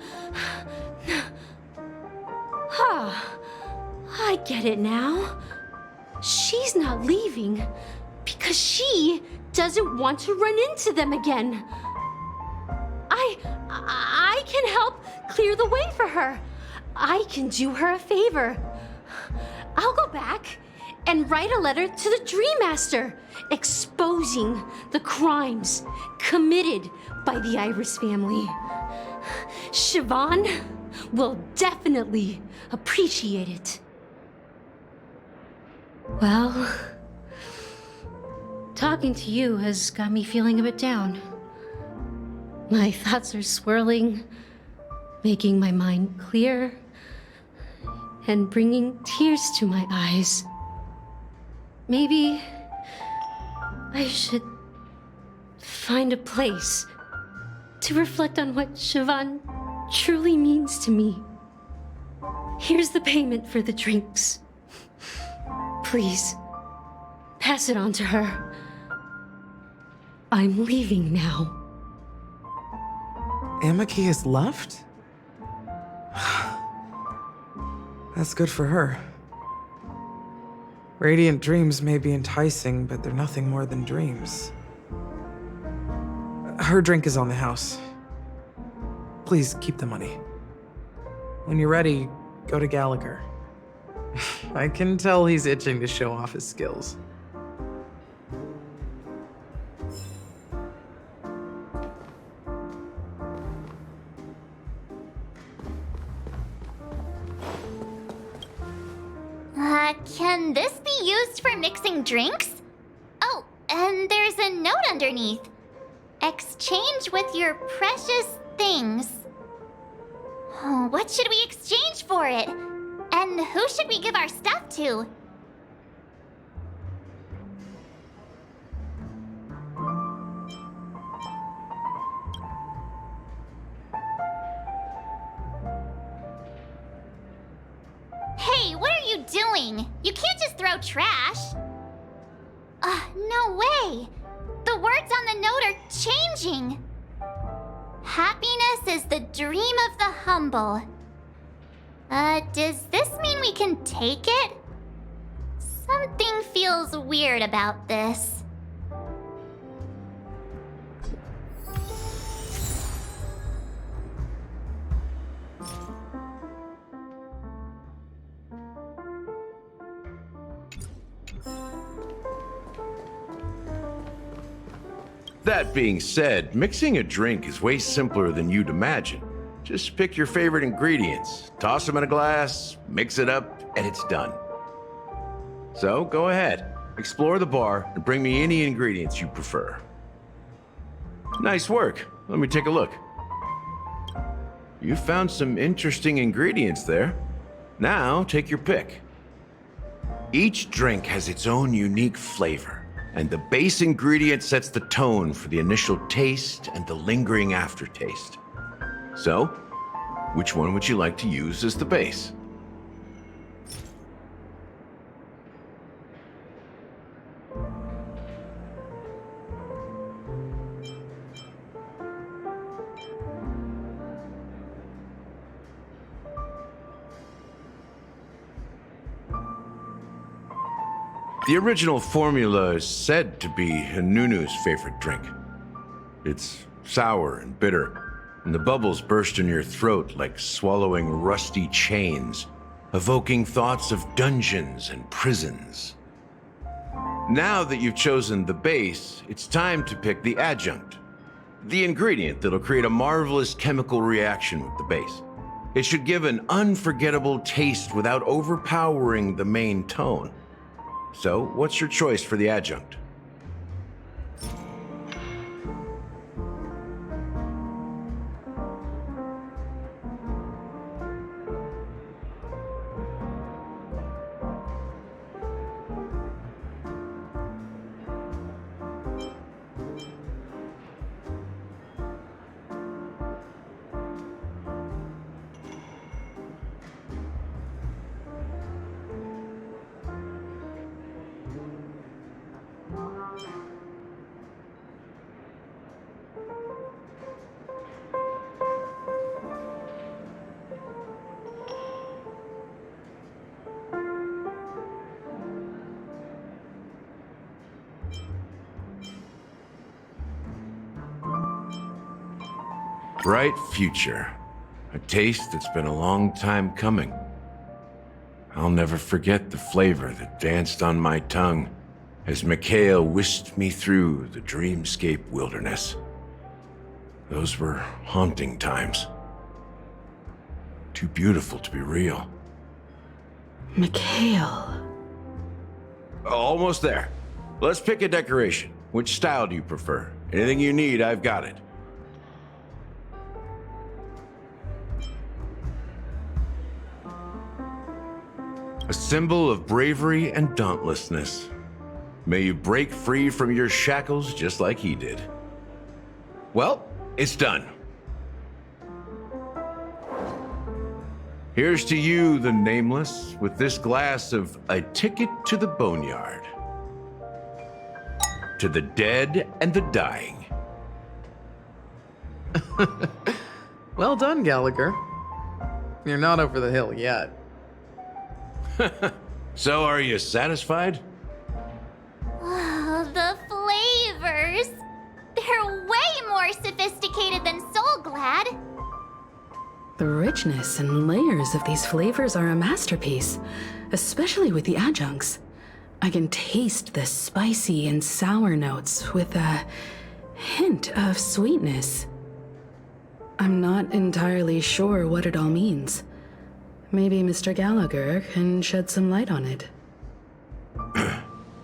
I get it now. She's not leaving because she doesn't want to run into them again. I can help clear the way for her. I can do her a favor. I'll go back and write a letter to the Dream Master exposing the crimes committed by the Iris family. Siobhan will definitely appreciate it. Well, talking to you has got me feeling a bit down. My thoughts are swirling, making my mind clear, and bringing tears to my eyes. Maybe I should find a place to reflect on what Siobhan truly means to me. Here's the payment for the drinks. Please, pass it on to her. I'm leaving now. Amaki has left? That's good for her. Radiant dreams may be enticing, but they're nothing more than dreams. Her drink is on the house. Please keep the money. When you're ready, go to Gallagher. I can tell he's itching to show off his skills. Can this be used for mixing drinks? Oh, and there's a note underneath. Exchange with your precious things. Oh, what should we exchange for it? And who should we give our stuff to? Hey, what are you doing? You can't just throw trash. No way. The words on the note are changing. Happiness is the dream of the humble. Does this mean we can take it? Something feels weird about this. That being said, mixing a drink is way simpler than you'd imagine. Just pick your favorite ingredients, toss them in a glass, mix it up, and it's done. So go ahead, explore the bar, and bring me any ingredients you prefer. Nice work. Let me take a look. You found some interesting ingredients there. Now take your pick. Each drink has its own unique flavor. And the base ingredient sets the tone for the initial taste and the lingering aftertaste. So, which one would you like to use as the base? The original formula is said to be Nunu's favorite drink. It's sour and bitter, and the bubbles burst in your throat like swallowing rusty chains, evoking thoughts of dungeons and prisons. Now that you've chosen the base, it's time to pick the adjunct, the ingredient that'll create a marvelous chemical reaction with the base. It should give an unforgettable taste without overpowering the main tone. So, what's your choice for the adjunct? Bright future. A taste that's been a long time coming. I'll never forget the flavor that danced on my tongue as Mikhail whisked me through the dreamscape wilderness. Those were haunting times. Too beautiful to be real. Mikhail. Almost there. Let's pick a decoration. Which style do you prefer? Anything you need, I've got it. A symbol of bravery and dauntlessness. May you break free from your shackles just like he did. Well, it's done. Here's to you, the Nameless, with this glass of a ticket to the boneyard. To the dead and the dying. Well done, Gallagher. You're not over the hill yet. So, are you satisfied? Oh, the flavors! They're way more sophisticated than Soulglad. The richness and layers of these flavors are a masterpiece, especially with the adjuncts. I can taste the spicy and sour notes with a hint of sweetness. I'm not entirely sure what it all means. Maybe Mr. Gallagher can shed some light on it.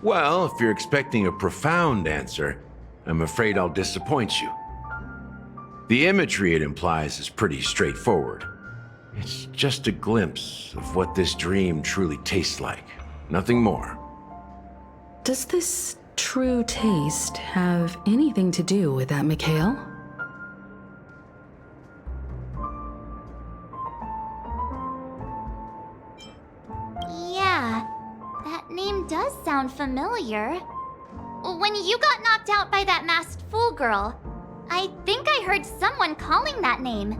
Well, if you're expecting a profound answer, I'm afraid I'll disappoint you. The imagery it implies is pretty straightforward. It's just a glimpse of what this dream truly tastes like. Nothing more. Does this true taste have anything to do with that Mikhail? Yeah, that name does sound familiar. When you got knocked out by that masked fool girl, I think I heard someone calling that name.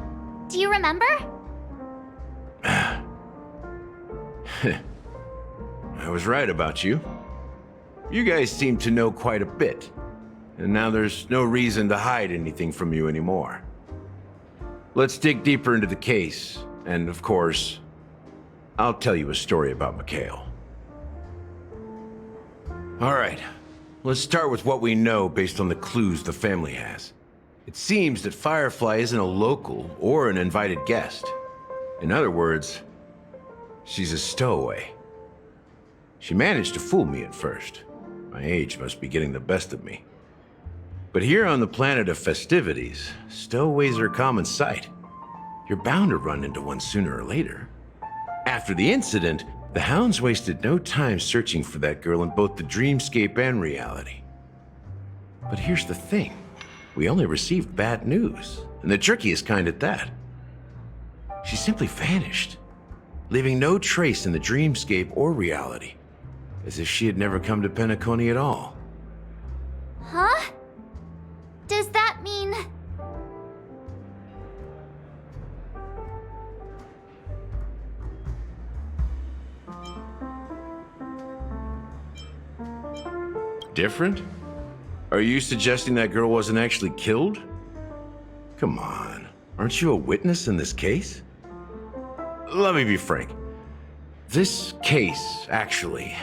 Do you remember? I was right about you. You guys seem to know quite a bit, and now there's no reason to hide anything from you anymore. Let's dig deeper into the case, and of course, I'll tell you a story about Mikhail. All right, let's start with what we know based on the clues the family has. It seems that Firefly isn't a local or an invited guest. In other words, she's a stowaway. She managed to fool me at first. My age must be getting the best of me. But here on the planet of festivities, stowaways are a common sight. You're bound to run into one sooner or later. After the incident, the hounds wasted no time searching for that girl in both the dreamscape and reality. But here's the thing. We only received bad news, and the trickiest kind at that. She simply vanished, leaving no trace in the dreamscape or reality, as if she had never come to Penacony at all. Huh? Does that mean... Different? Are you suggesting that girl wasn't actually killed? Come on, aren't you a witness in this case? Let me be frank. This case, actually,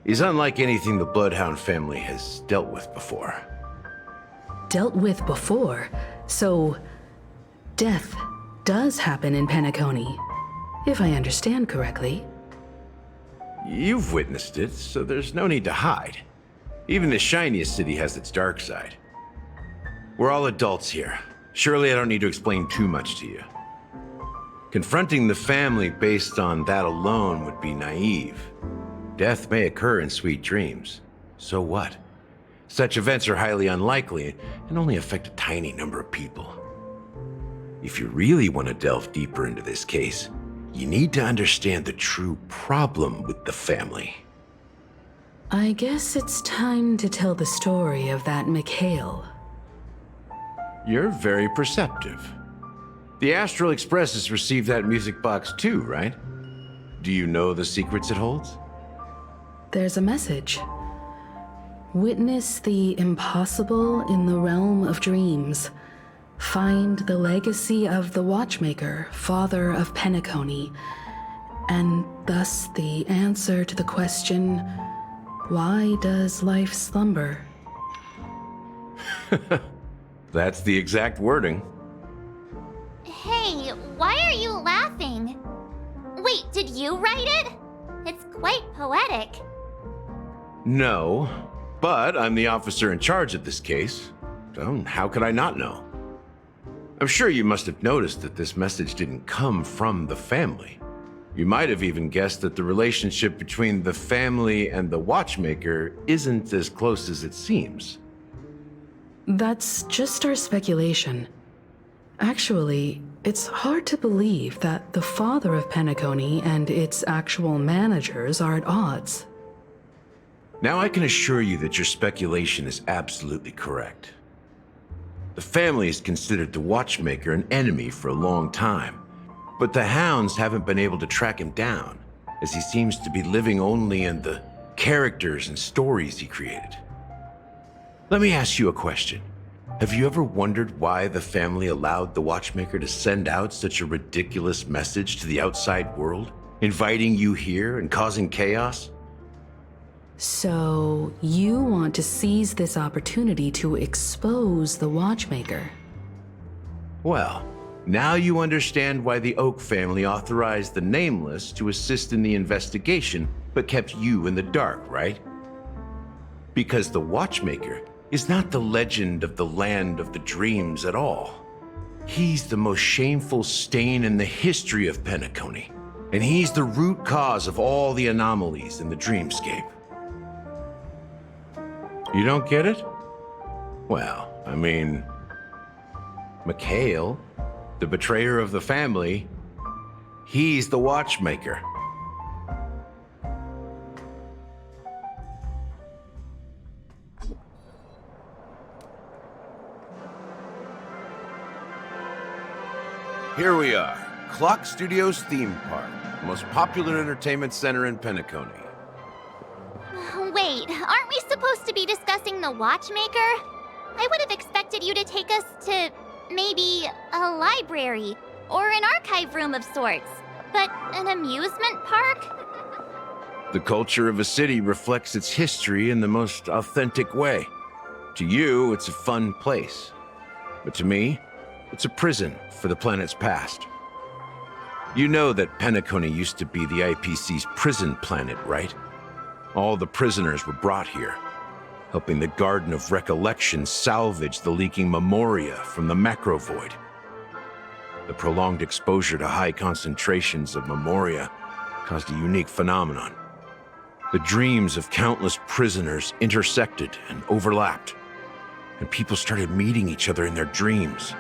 is unlike anything the Bloodhound family has dealt with before. Dealt with before? So, death does happen in Penacony, if I understand correctly. You've witnessed it, so there's no need to hide. Even the shiniest city has its dark side. We're all adults here. Surely I don't need to explain too much to you. Confronting the family based on that alone would be naive. Death may occur in sweet dreams. So what? Such events are highly unlikely and only affect a tiny number of people. If you really want to delve deeper into this case, you need to understand the true problem with the family. I guess it's time to tell the story of that Mikhail. You're very perceptive. The Astral Express has received that music box too, right? Do you know the secrets it holds? There's a message. Witness the impossible in the realm of dreams. Find the legacy of the Watchmaker, father of Penacony, and thus the answer to the question, why does life slumber? That's the exact wording. Hey, why are you laughing? Wait, did you write it? It's quite poetic. No, but I'm the officer in charge of this case, so how could I not know? I'm sure you must have noticed that this message didn't come from the family. You might have even guessed that the relationship between the family and the Watchmaker isn't as close as it seems. That's just our speculation. Actually, it's hard to believe that the father of Penacony and its actual managers are at odds. Now I can assure you that your speculation is absolutely correct. The family has considered the Watchmaker an enemy for a long time, but the hounds haven't been able to track him down, as he seems to be living only in the characters and stories he created. Let me ask you a question. Have you ever wondered why the family allowed the Watchmaker to send out such a ridiculous message to the outside world, inviting you here and causing chaos? So, you want to seize this opportunity to expose the Watchmaker? Well, now you understand why the Oak family authorized the Nameless to assist in the investigation, but kept you in the dark, right? Because the Watchmaker is not the legend of the land of the dreams at all. He's the most shameful stain in the history of Penacony, and he's the root cause of all the anomalies in the dreamscape. You don't get it? Well, I mean, Mikhail, the betrayer of the family, he's the watchmaker. Here we are, Clock Studios theme park, the most popular entertainment center in Penacony. Wait, aren't we supposed to be discussing the watchmaker? I would have expected you to take us to maybe a library or an archive room of sorts. But an amusement park? The culture of a city reflects its history in the most authentic way. To you, it's a fun place. But to me, it's a prison for the planet's past. You know that Penacony used to be the IPC's prison planet, right? All the prisoners were brought here, helping the Garden of Recollection salvage the leaking memoria from the macrovoid. The prolonged exposure to high concentrations of memoria caused a unique phenomenon. The dreams of countless prisoners intersected and overlapped, and people started meeting each other in their dreams,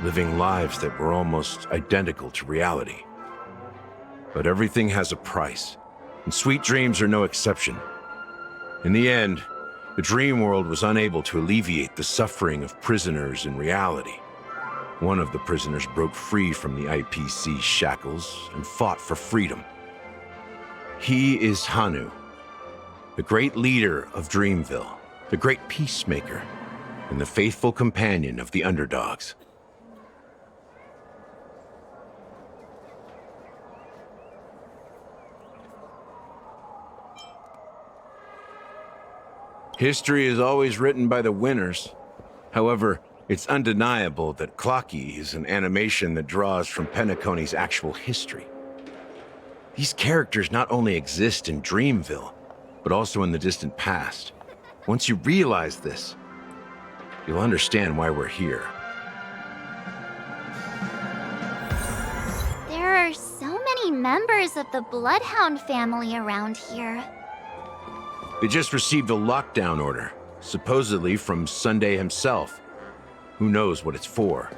living lives that were almost identical to reality. But everything has a price, and sweet dreams are no exception. In the end, the dream world was unable to alleviate the suffering of prisoners in reality. One of the prisoners broke free from the IPC's shackles and fought for freedom. He is Hanu, the great leader of Dreamville, the great peacemaker, and the faithful companion of the underdogs. History is always written by the winners. However, it's undeniable that Clocky is an animation that draws from Penacony's actual history. These characters not only exist in Dreamville, but also in the distant past. Once you realize this, you'll understand why we're here. There are so many members of the Bloodhound family around here. They just received a lockdown order, supposedly from Sunday himself. Who knows what it's for?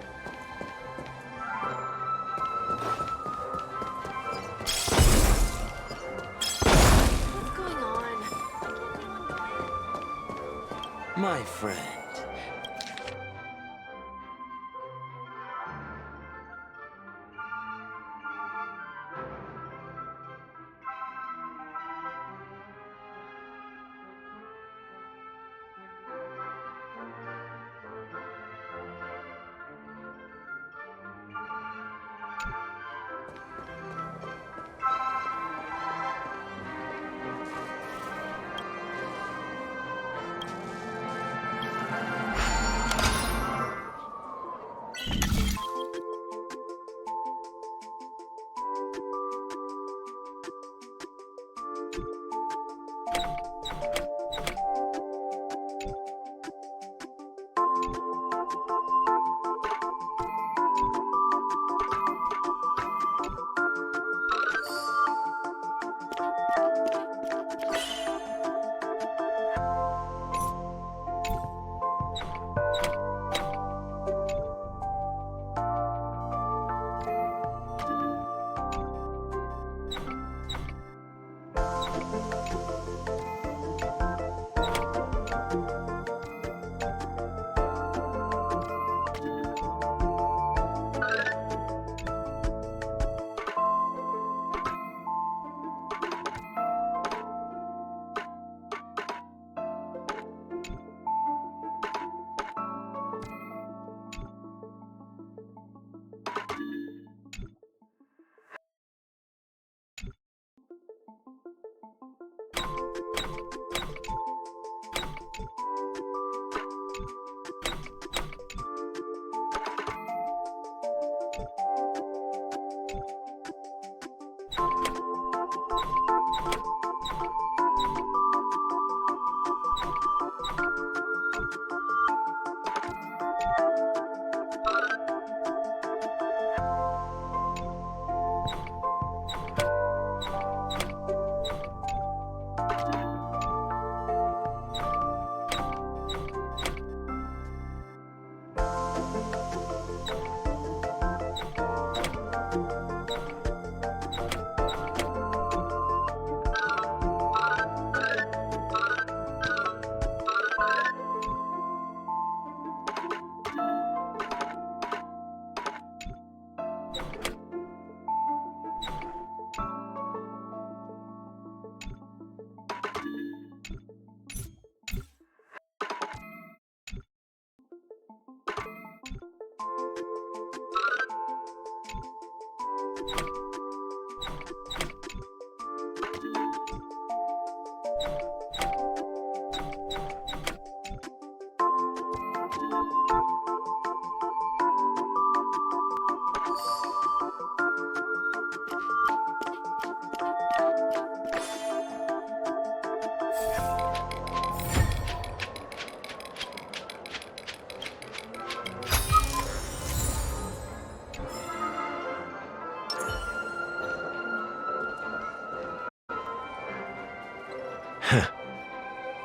What's going on? My friend.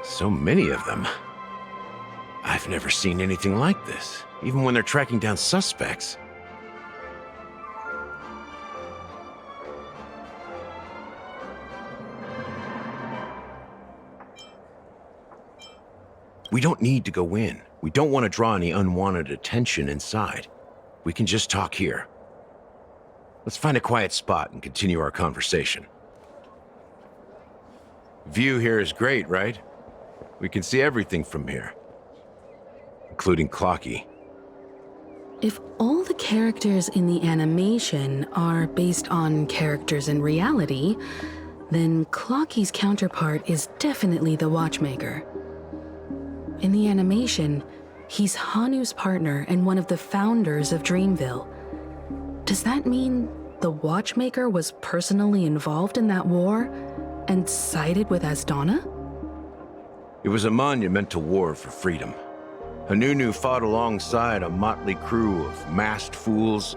So many of them. I've never seen anything like this, even when they're tracking down suspects. We don't need to go in. We don't want to draw any unwanted attention inside. We can just talk here. Let's find a quiet spot and continue our conversation. View here is great, right? We can see everything from here, including Clocky. If all the characters in the animation are based on characters in reality, then Clocky's counterpart is definitely the Watchmaker. In the animation, he's Hanu's partner and one of the founders of Dreamville. Does that mean the Watchmaker was personally involved in that war and sided with Asdana? It was a monumental war for freedom. Hanunu fought alongside a motley crew of masked fools,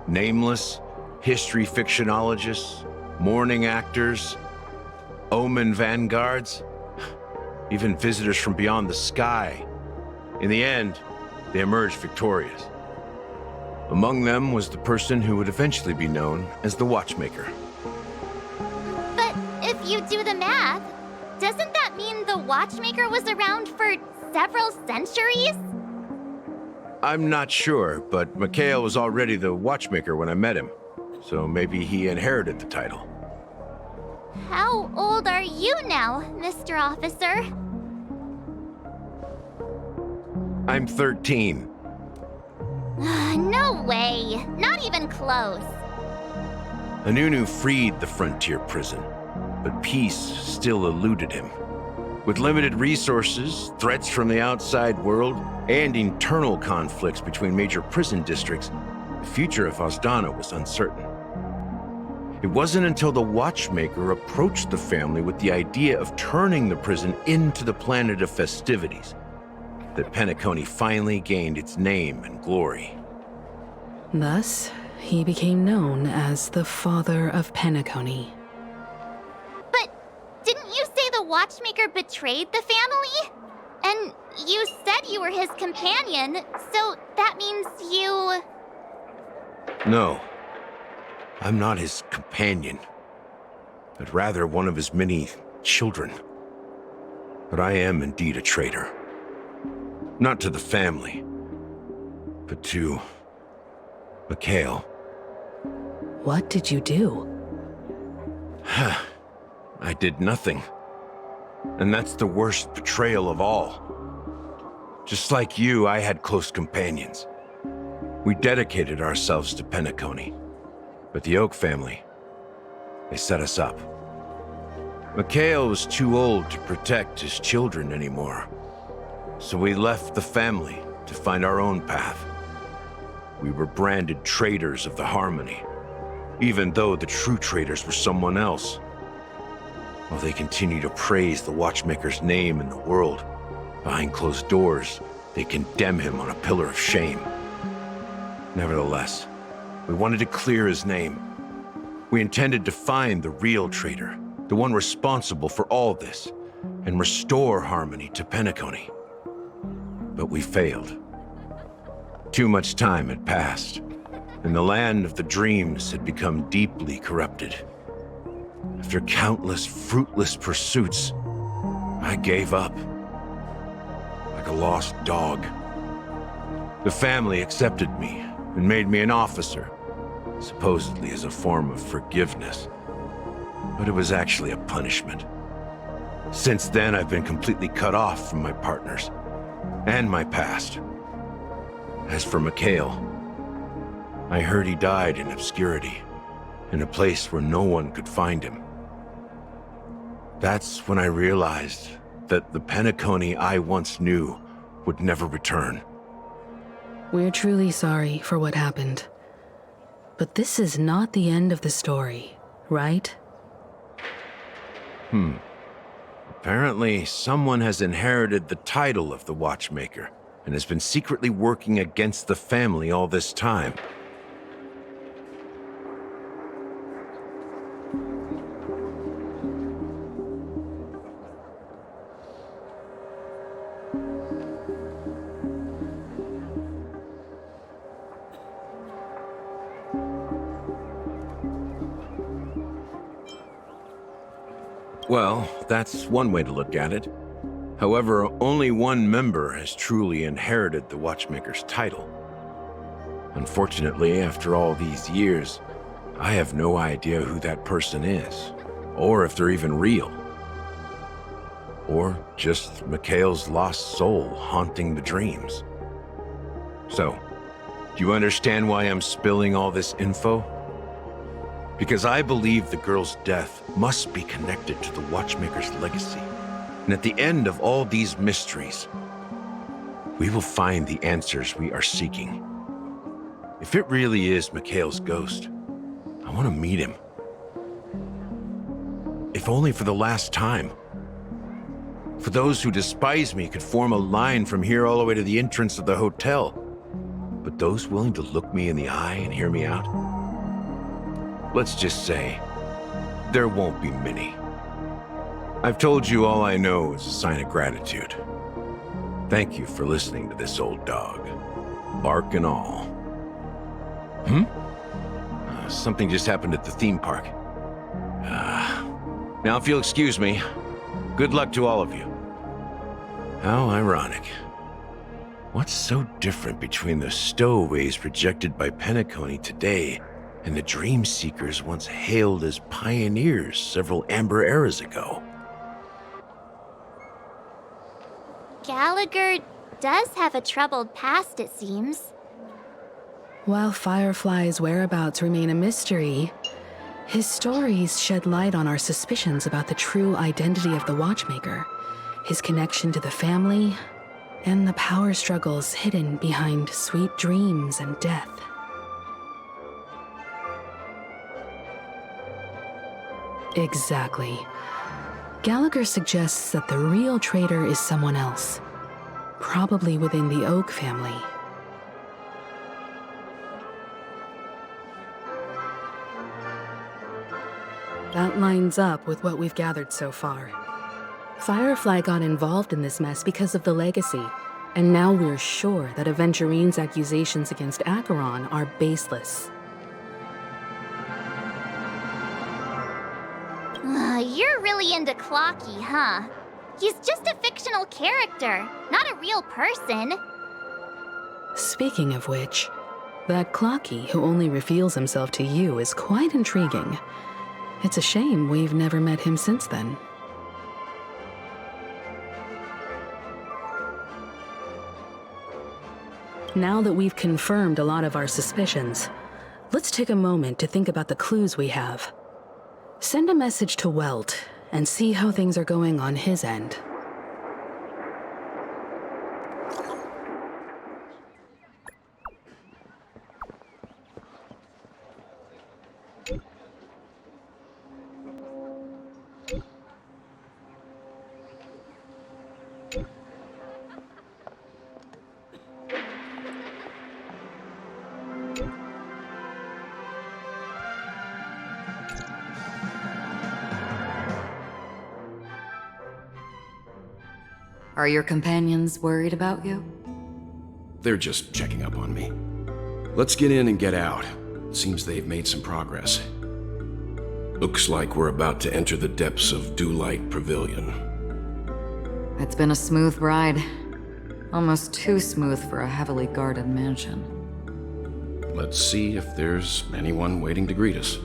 nameless, history fictionologists, mourning actors, omen vanguards, even visitors from beyond the sky. In the end, they emerged victorious. Among them was the person who would eventually be known as the Watchmaker. But if you do the math, doesn't that mean the Watchmaker was around for several centuries? I'm not sure, but Mikhail was already the Watchmaker when I met him, so maybe he inherited the title. How old are you now, Mr. Officer? I'm 13. No way. Not even close. Hanunu freed the frontier prison, but peace still eluded him. With limited resources, threats from the outside world, and internal conflicts between major prison districts, the future of Asdana was uncertain. It wasn't until the Watchmaker approached the family with the idea of turning the prison into the planet of festivities that Penacony finally gained its name and glory. Thus, he became known as the Father of Penacony. But didn't you say the Watchmaker betrayed the family? And you said you were his companion, so that means you... No, I'm not his companion, but rather one of his many children. But I am indeed a traitor. Not to the family, but to Mikhail. What did you do? I did nothing. And that's the worst betrayal of all. Just like you, I had close companions. We dedicated ourselves to Penacony. But the Oak family, they set us up. Mikhail was too old to protect his children anymore. So we left the family to find our own path. We were branded traitors of the Harmony, even though the true traitors were someone else. While they continue to praise the Watchmaker's name in the world, behind closed doors, they condemn him on a pillar of shame. Nevertheless, we wanted to clear his name. We intended to find the real traitor, the one responsible for all this, and restore harmony to Penacony. But we failed. Too much time had passed, and the land of the dreams had become deeply corrupted. After countless fruitless pursuits, I gave up. Like a lost dog. The family accepted me and made me an officer, supposedly as a form of forgiveness. But it was actually a punishment. Since then, I've been completely cut off from my partners and my past. As for Mikhail, I heard he died in obscurity, in a place where no one could find him. That's when I realized that the Penacony I once knew would never return. We're truly sorry for what happened. But this is not the end of the story, right? Apparently, someone has inherited the title of the Watchmaker and has been secretly working against the family all this time. Well, that's one way to look at it. However, only one member has truly inherited the Watchmaker's title. Unfortunately, after all these years, I have no idea who that person is, or if they're even real. Or just Mikhail's lost soul haunting the dreams. So, do you understand why I'm spilling all this info? Because I believe the girl's death must be connected to the Watchmaker's legacy. And at the end of all these mysteries, we will find the answers we are seeking. If it really is Mikhail's ghost, I want to meet him. If only for the last time. For those who despise me could form a line from here all the way to the entrance of the hotel. But those willing to look me in the eye and hear me out? Let's just say, there won't be many. I've told you all I know is a sign of gratitude. Thank you for listening to this old dog. Bark and all. Something just happened at the theme park. Now if you'll excuse me, good luck to all of you. How ironic. What's so different between the stowaways projected by Penacony today and the dream seekers once hailed as pioneers several Amber eras ago? Gallagher does have a troubled past, it seems. While Firefly's whereabouts remain a mystery, his stories shed light on our suspicions about the true identity of the Watchmaker, his connection to the family, and the power struggles hidden behind sweet dreams and death. Exactly. Gallagher suggests that the real traitor is someone else, probably within the Oak family. That lines up with what we've gathered so far. Firefly got involved in this mess because of the legacy, and now we're sure that Aventurine's accusations against Acheron are baseless. You're really into Clocky, huh? He's just a fictional character, not a real person. Speaking of which, that Clocky who only reveals himself to you is quite intriguing. It's a shame we've never met him since then. Now that we've confirmed a lot of our suspicions, let's take a moment to think about the clues we have. Send a message to Welt and see how things are going on his end. Are your companions worried about you? They're just checking up on me. Let's get in and get out. Seems they've made some progress. Looks like we're about to enter the depths of Dewlight Pavilion. It's been a smooth ride. Almost too smooth for a heavily guarded mansion. Let's see if there's anyone waiting to greet us.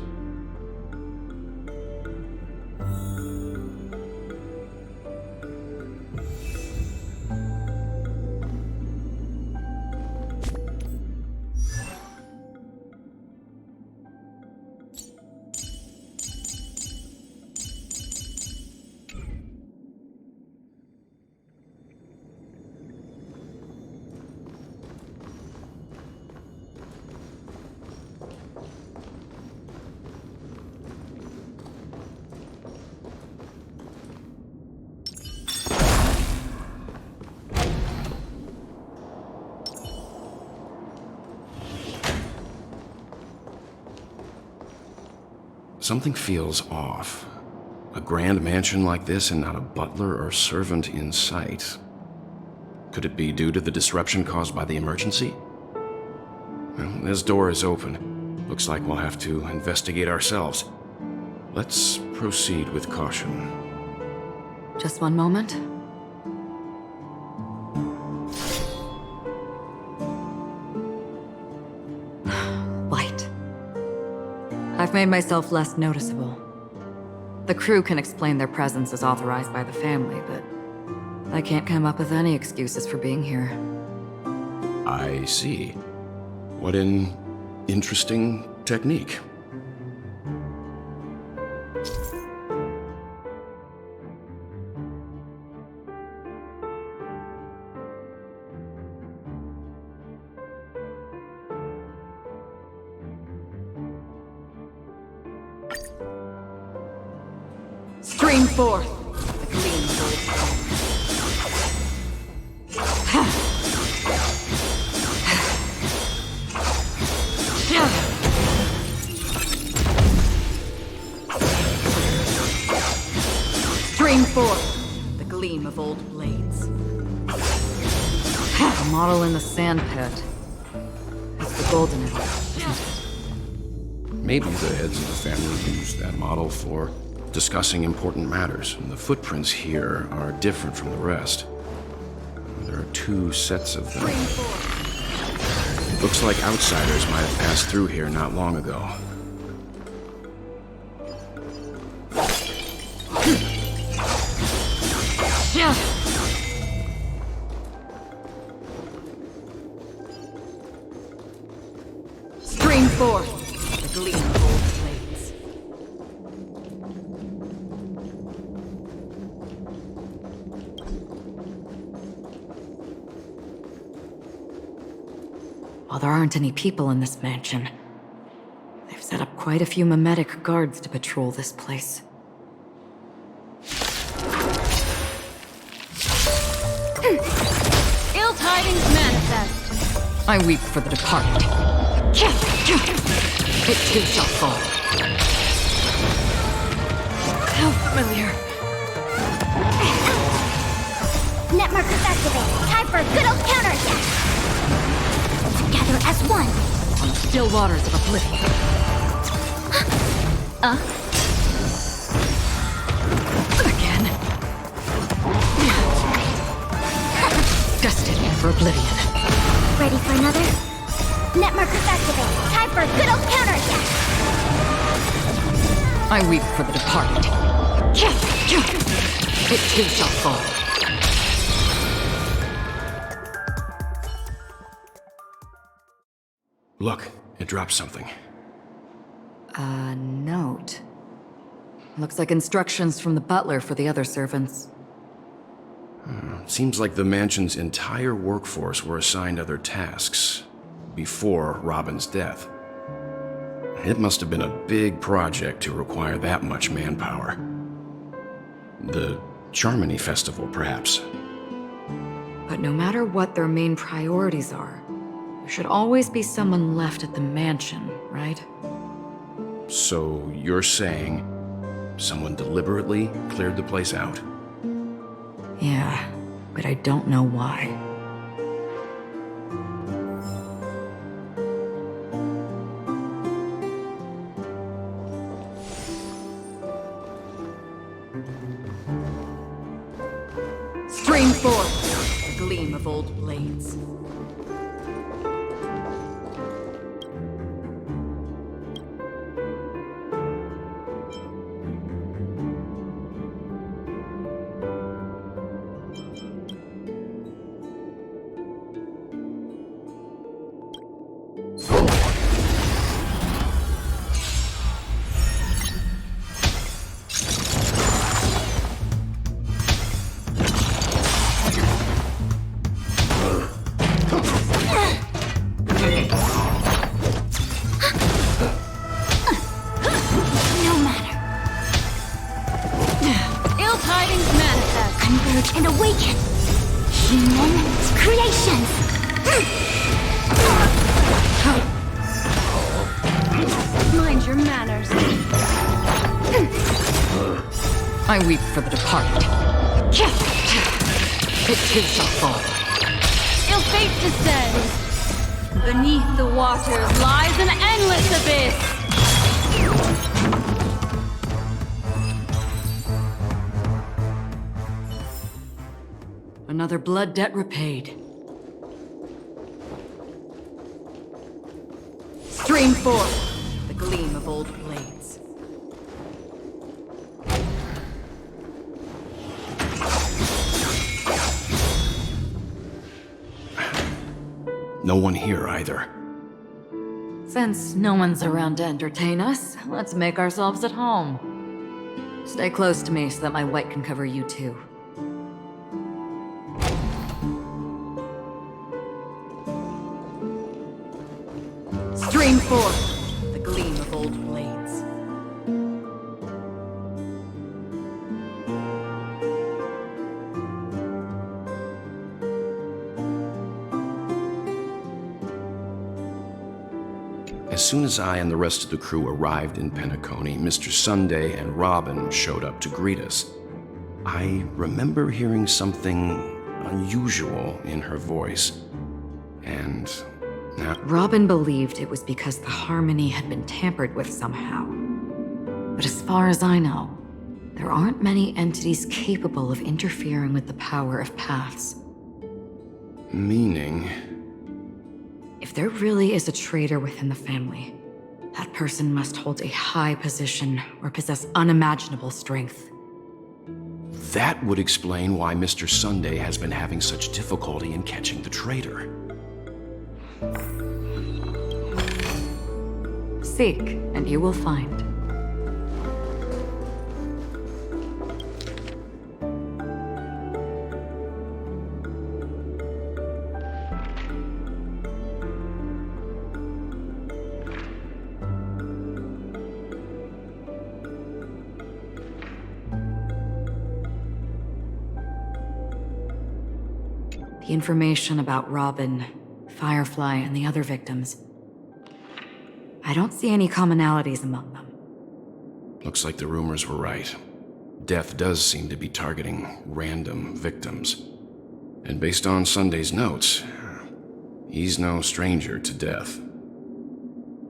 Something feels off. A grand mansion like this and not a butler or servant in sight. Could it be due to the disruption caused by the emergency? Well, this door is open. Looks like we'll have to investigate ourselves. Let's proceed with caution. Just one moment. Light. I've made myself less noticeable. The crew can explain their presence as authorized by the family, but I can't come up with any excuses for being here. I see. What an interesting technique. Stream forth. The gleam Stream forth. The gleam of old blades. A model in the sand pit. It's the golden one, isn't it? Maybe the heads of the family used that model for discussing important matters, and the footprints here are different from the rest. There are 2 sets of them. Looks like outsiders might have passed through here not long ago. Stream forth. The gleam of old blades. While there aren't any people in this mansion, they've set up quite a few mimetic guards to patrol this place. Ill tidings manifest. I weep for the departed. It too shall fall. How familiar. Net markers activated. Time for a good old counterattack. Together as one. On the still waters of oblivion. Again. Destined for oblivion. Ready for another? Net markers activated. Time for a good old counterattack. I weep for the departed. It too shall fall. Look, it dropped something. A note. Looks like instructions from the butler for the other servants. Seems like the mansion's entire workforce were assigned other tasks before Robin's death. It must have been a big project to require that much manpower. The Charmony Festival, perhaps. But no matter what their main priorities are, there should always be someone left at the mansion, right? So you're saying someone deliberately cleared the place out? Yeah, but I don't know why. Stream forth, the gleam of old blades. And awaken human creations. Mind your manners. I weep for the departed. It too shall fall. Ill fate descends. Beneath the waters lies an endless abyss. Another blood debt repaid. Stream forth the gleam of old blades. No one here either. Since no one's around to entertain us, let's make ourselves at home. Stay close to me so that my white can cover you too. Stream forth the gleam of old blades. As soon as I and the rest of the crew arrived in Penacony, Mr. Sunday and Robin showed up to greet us. I remember hearing something unusual in her voice, and now... Robin believed it was because the harmony had been tampered with somehow. But as far as I know, there aren't many entities capable of interfering with the power of paths. Meaning... If there really is a traitor within the family, that person must hold a high position or possess unimaginable strength. That would explain why Mr. Sunday has been having such difficulty in catching the traitor. Seek, and you will find. The information about Robin, Firefly, and the other victims. I don't see any commonalities among them. Looks like the rumors were right. Death does seem to be targeting random victims. And based on Sunday's notes, he's no stranger to death.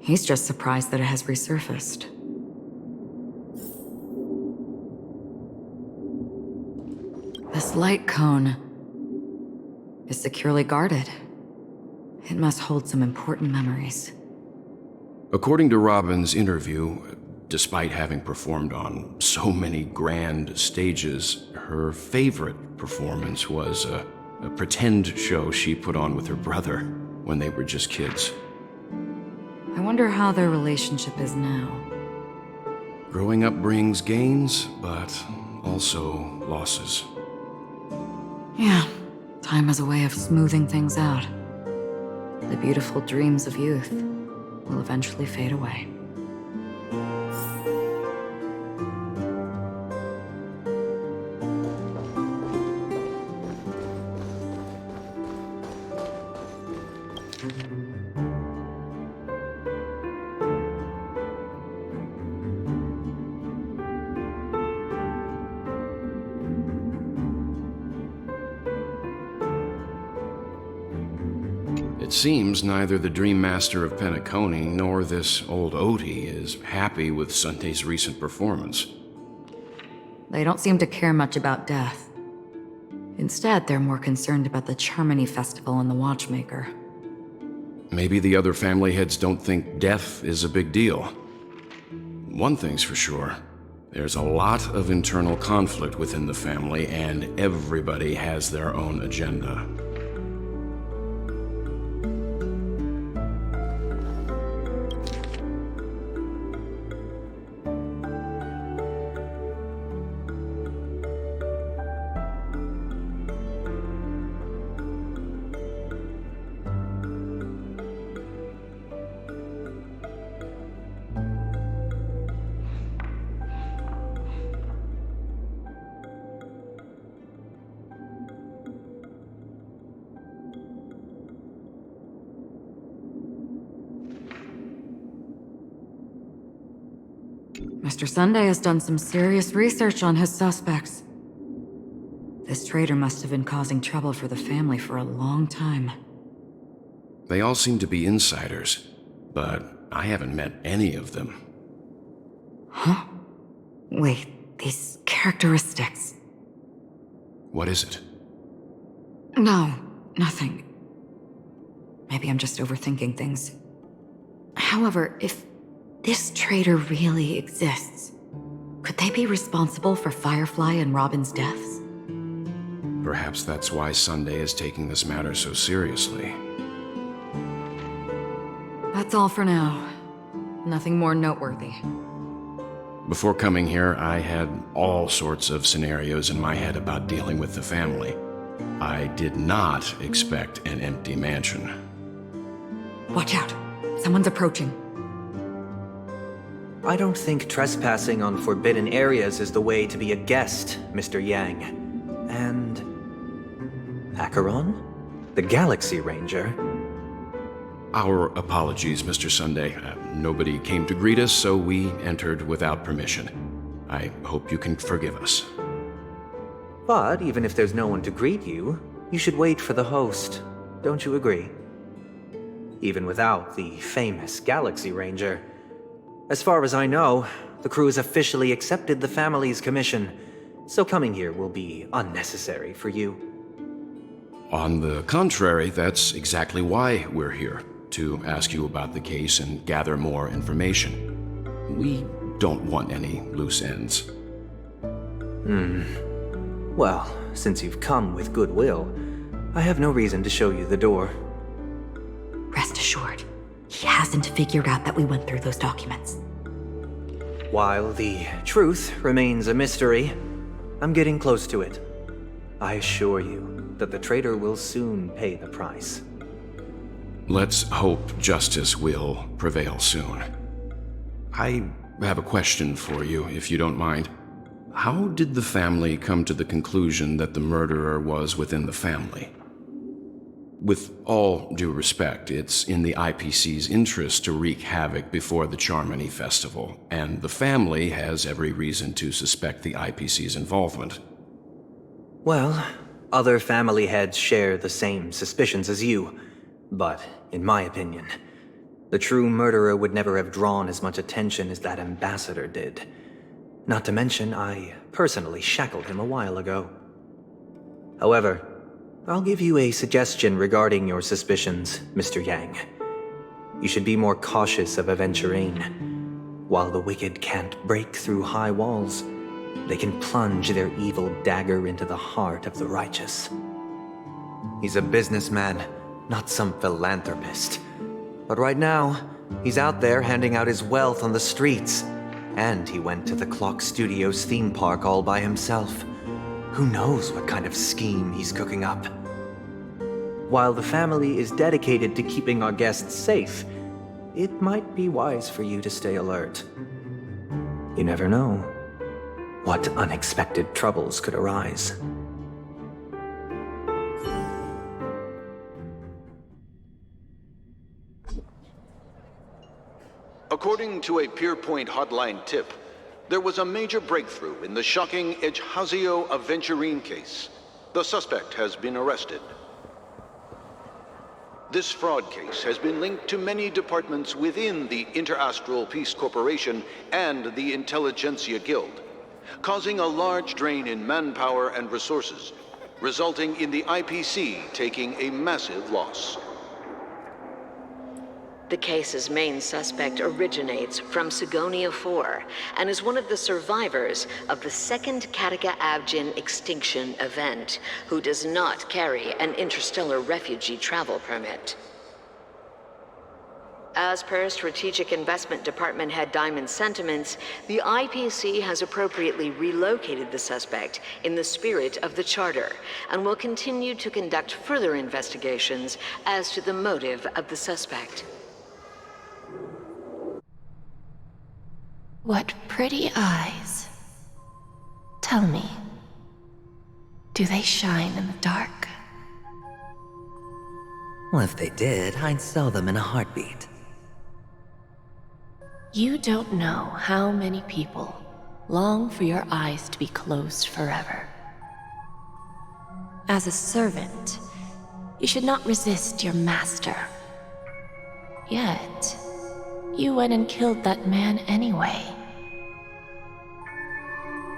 He's just surprised that it has resurfaced. This light cone is securely guarded. It must hold some important memories. According to Robin's interview, despite having performed on so many grand stages, her favorite performance was a pretend show she put on with her brother when they were just kids. I wonder how their relationship is now. Growing up brings gains, but also losses. Yeah, time has a way of smoothing things out. The beautiful dreams of youth will eventually fade away. It seems neither the Dream Master of Penacony nor this old Odie is happy with Sunday's recent performance. They don't seem to care much about death. Instead, they're more concerned about the Charmony Festival and the Watchmaker. Maybe the other family heads don't think death is a big deal. One thing's for sure. There's a lot of internal conflict within the family, and everybody has their own agenda. Mr. Sunday has done some serious research on his suspects. This traitor must have been causing trouble for the family for a long time. They all seem to be insiders, but I haven't met any of them. Huh? Wait, these characteristics. What is it? No, nothing. Maybe I'm just overthinking things. However, if this traitor really exists, could they be responsible for Firefly and Robin's deaths? Perhaps that's why Sunday is taking this matter so seriously. That's all for now. Nothing more noteworthy. Before coming here, I had all sorts of scenarios in my head about dealing with the family. I did not expect an empty mansion. Watch out. Someone's approaching. I don't think trespassing on forbidden areas is the way to be a guest, Mr. Yang. And... Acheron? The Galaxy Ranger? Our apologies, Mr. Sunday. Nobody came to greet us, so we entered without permission. I hope you can forgive us. But even if there's no one to greet you, you should wait for the host. Don't you agree? Even without the famous Galaxy Ranger. As far as I know, the crew has officially accepted the family's commission, so coming here will be unnecessary for you. On the contrary, that's exactly why we're here, to ask you about the case and gather more information. We don't want any loose ends. Well, since you've come with goodwill, I have no reason to show you the door. Rest assured, he hasn't figured out that we went through those documents. While the truth remains a mystery, I'm getting close to it. I assure you that the traitor will soon pay the price. Let's hope justice will prevail soon. I have a question for you, if you don't mind. How did the family come to the conclusion that the murderer was within the family? With all due respect, it's in the IPC's interest to wreak havoc before the Charmony Festival, and the family has every reason to suspect the IPC's involvement. Well, other family heads share the same suspicions as you, but in my opinion, the true murderer would never have drawn as much attention as that ambassador did. Not to mention, I personally shackled him a while ago. However, I'll give you a suggestion regarding your suspicions, Mr. Yang. You should be more cautious of Aventurine. While the wicked can't break through high walls, they can plunge their evil dagger into the heart of the righteous. He's a businessman, not some philanthropist. But right now, he's out there handing out his wealth on the streets. And he went to the Clock Studios theme park all by himself. Who knows what kind of scheme he's cooking up? While the family is dedicated to keeping our guests safe, it might be wise for you to stay alert. You never know what unexpected troubles could arise. According to a Pierpoint hotline tip, there was a major breakthrough in the shocking Ejhazio Aventurine case. The suspect has been arrested. This fraud case has been linked to many departments within the Interastral Peace Corporation and the Intelligentsia Guild, causing a large drain in manpower and resources, resulting in the IPC taking a massive loss. The case's main suspect originates from Sigonia 4 and is one of the survivors of the second Kataka-Abjin extinction event, who does not carry an interstellar refugee travel permit. As per Strategic Investment Department head Diamond's sentiments, the IPC has appropriately relocated the suspect in the spirit of the Charter and will continue to conduct further investigations as to the motive of the suspect. What pretty eyes. Tell me, do they shine in the dark? Well, if they did, I'd sell them in a heartbeat. You don't know how many people long for your eyes to be closed forever. As a servant, you should not resist your master. Yet, you went and killed that man anyway.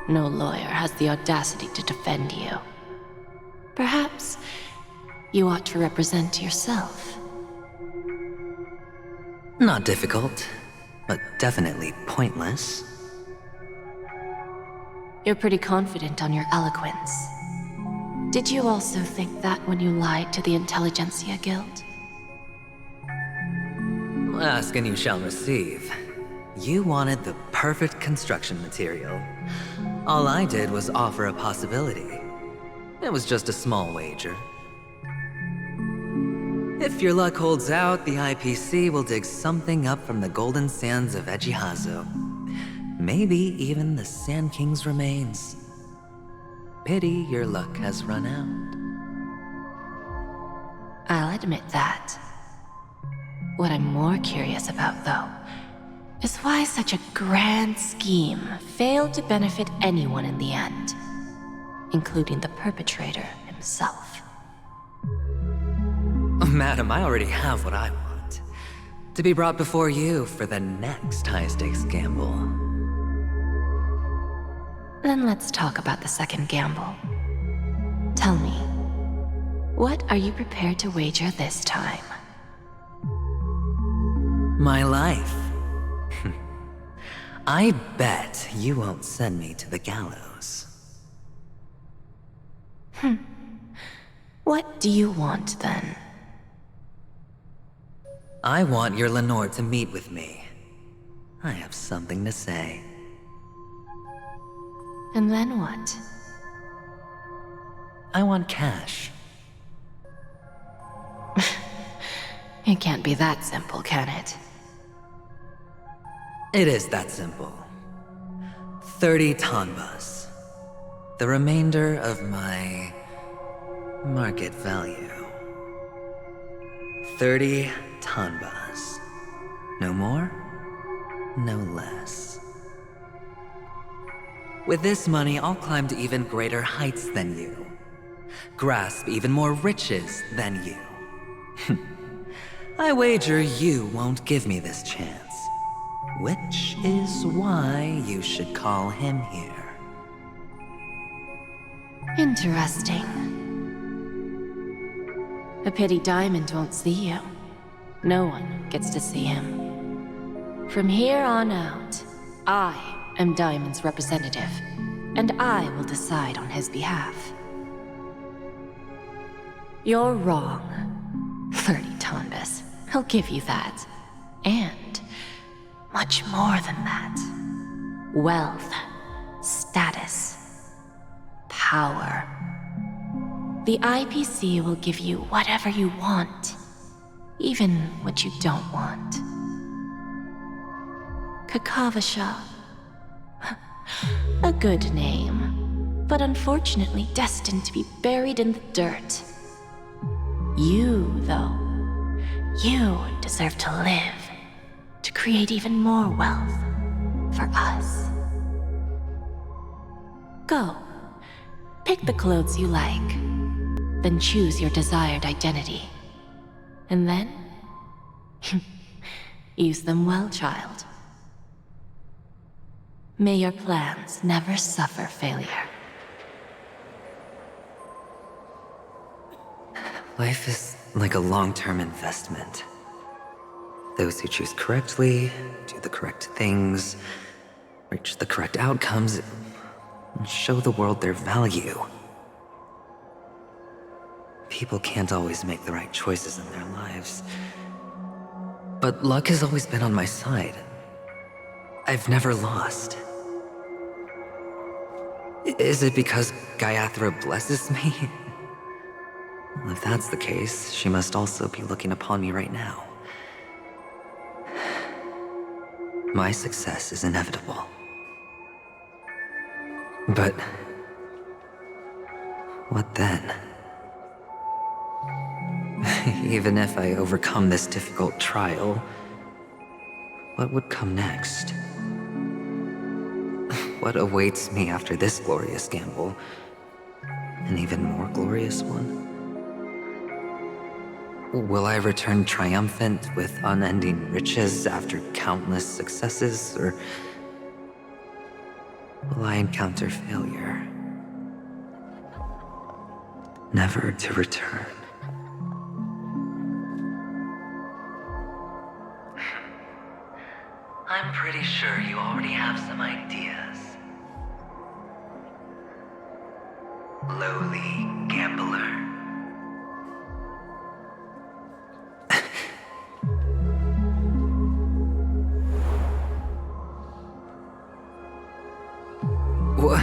No lawyer has the audacity to defend you. Perhaps you ought to represent yourself. Not difficult, but definitely pointless. You're pretty confident on your eloquence. Did you also think that when you lied to the Intelligentsia Guild? Ask and you shall receive. You wanted the perfect construction material. All I did was offer a possibility. It was just a small wager. If your luck holds out, the IPC will dig something up from the golden sands of Ejihazo. Maybe even the Sand King's remains. Pity your luck has run out. I'll admit that. What I'm more curious about, though, is why such a grand scheme failed to benefit anyone in the end, including the perpetrator himself. Madam, I already have what I want. To be brought before you for the next high-stakes gamble. Then let's talk about the second gamble. Tell me, what are you prepared to wager this time? My life. I bet you won't send me to the gallows. What do you want, then? I want your Lenore to meet with me. I have something to say. And then what? I want cash. It can't be that simple, can it? It is that simple. 30 tanbas. The remainder of my market value. 30 tanbas. No more, no less. With this money, I'll climb to even greater heights than you. Grasp even more riches than you. I wager you won't give me this chance. Which is why you should call him here. Interesting. A pity Diamond won't see you. No one gets to see him. From here on out, I am Diamond's representative, and I will decide on his behalf. You're wrong. 30 tanbas. I'll give you that. And much more than that. Wealth, status, power. The IPC will give you whatever you want, even what you don't want. Kakavasha. A good name, but unfortunately destined to be buried in the dirt. You, though, you deserve to live, to create even more wealth for us. Go. Pick the clothes you like, then choose your desired identity. And then, use them well, child. May your plans never suffer failure. Life is like a long-term investment. Those who choose correctly, do the correct things, reach the correct outcomes, and show the world their value. People can't always make the right choices in their lives. But luck has always been on my side. I've never lost. Is it because Gayatri blesses me? Well, if that's the case, she must also be looking upon me right now. My success is inevitable. But what then? Even if I overcome this difficult trial, What would come next? What awaits me after this glorious gamble? An even more glorious one? Will I return triumphant with unending riches after countless successes, or will I encounter failure, never to return? I'm pretty sure you already have some ideas. Lowly gambler. What?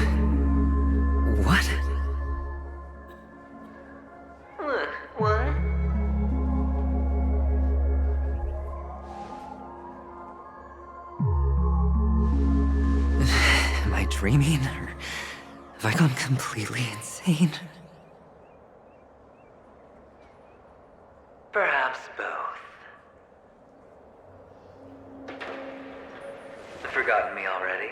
What? What? Am I dreaming, or have I gone completely insane? Perhaps both. Forgotten me already?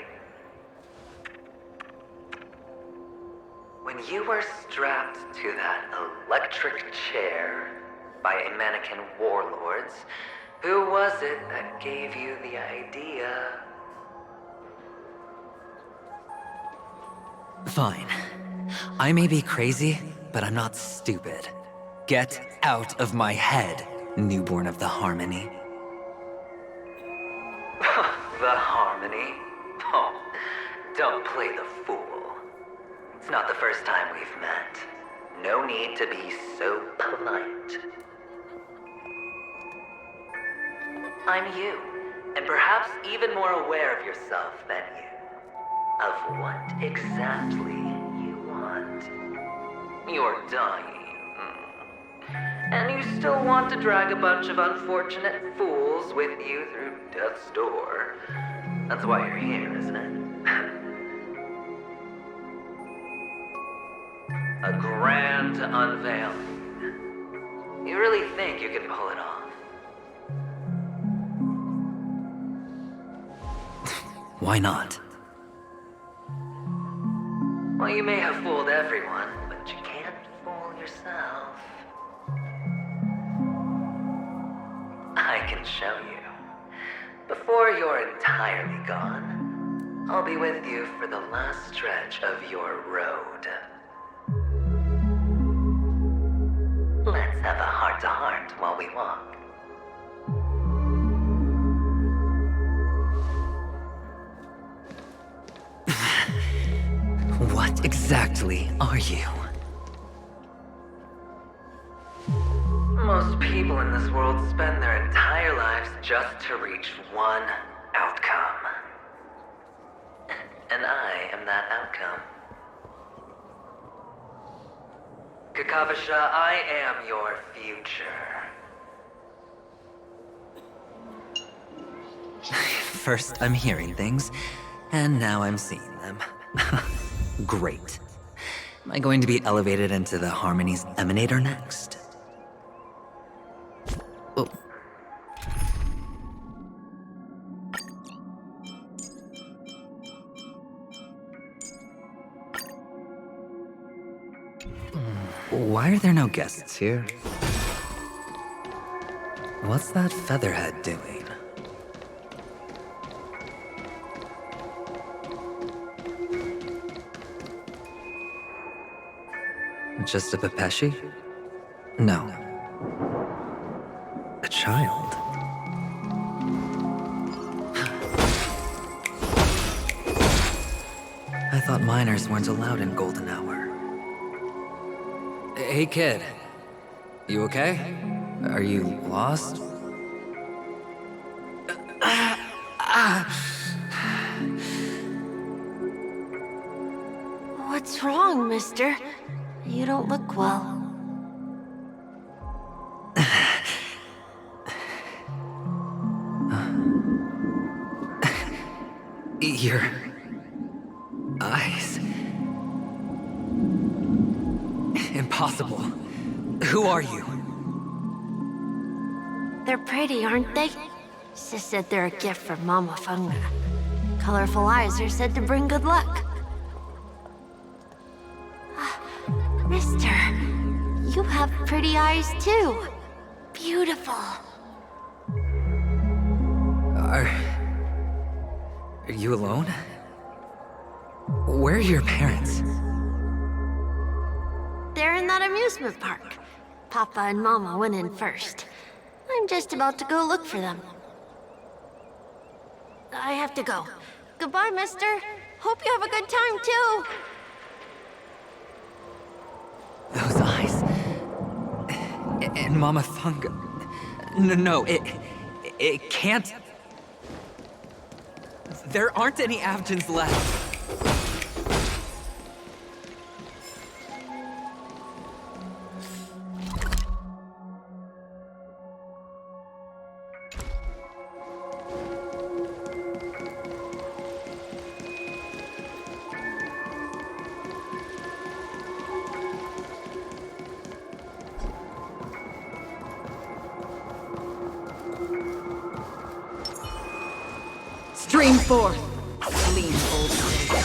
When you were strapped to that electric chair by a mannequin warlords, who was it that gave you the idea? Fine. I may be crazy, but I'm not stupid. Get out of my head, newborn of the Harmony. The Harmony? Oh, don't play the fool. It's not the first time we've met. No need to be so polite. I'm you, and perhaps even more aware of yourself than you. Of what exactly you want. You're dying. And you still want to drag a bunch of unfortunate fools with you through death's door. That's why you're here, isn't it? A grand unveiling. You really think you can pull it off? Why not? Well, you may have fooled everyone, but you can't fool yourself. I can show you. Before you're entirely gone, I'll be with you for the last stretch of your road. Let's have a heart-to-heart while we walk. What exactly are you? Most people in this world spend their entire lives just to reach one outcome. And I am that outcome. Kakavasha, I am your future. First I'm hearing things, and now I'm seeing them. Great. Am I going to be elevated into the Harmony's Emanator next? Oh. Why are there no guests here? What's that featherhead doing? Just a Pepeshi? No. A child. I thought minors weren't allowed in Golden Hour. Hey kid, you okay? Are you lost? What's wrong, mister? You don't look well. Your eyes. Impossible. Who are you? They're pretty, aren't they? Sis said they're a gift from Mama Funga. Colorful eyes are said to bring good luck. Mister, you have pretty eyes too. Beautiful. Are you alone? Where are your parents? They're in that amusement park. Papa and Mama went in first. I'm just about to go look for them. I have to go. Goodbye, mister. Hope you have a good time, too. Those eyes. And Mama Funga. No, it can't. There aren't any Avgens left. Stream forth, clean old traitor.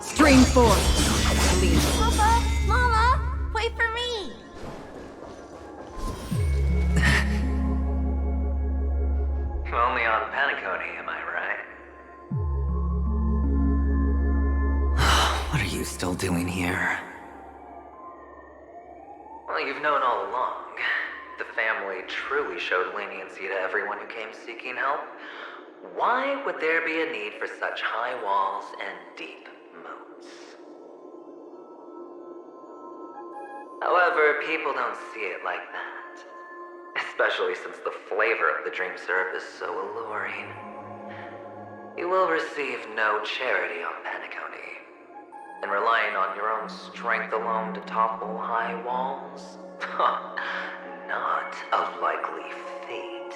Stream forth, clean. Papa, Mama, wait for me. Only on Paniconi, am I right? What are you still doing here? Well, you've known all along. The family truly showed leniency to everyone who came seeking help. Why would there be a need for such high walls and deep moats? However, people don't see it like that. Especially since the flavor of the dream syrup is so alluring. You will receive no charity on Paniconi. And relying on your own strength alone to topple high walls? Not a likely fate.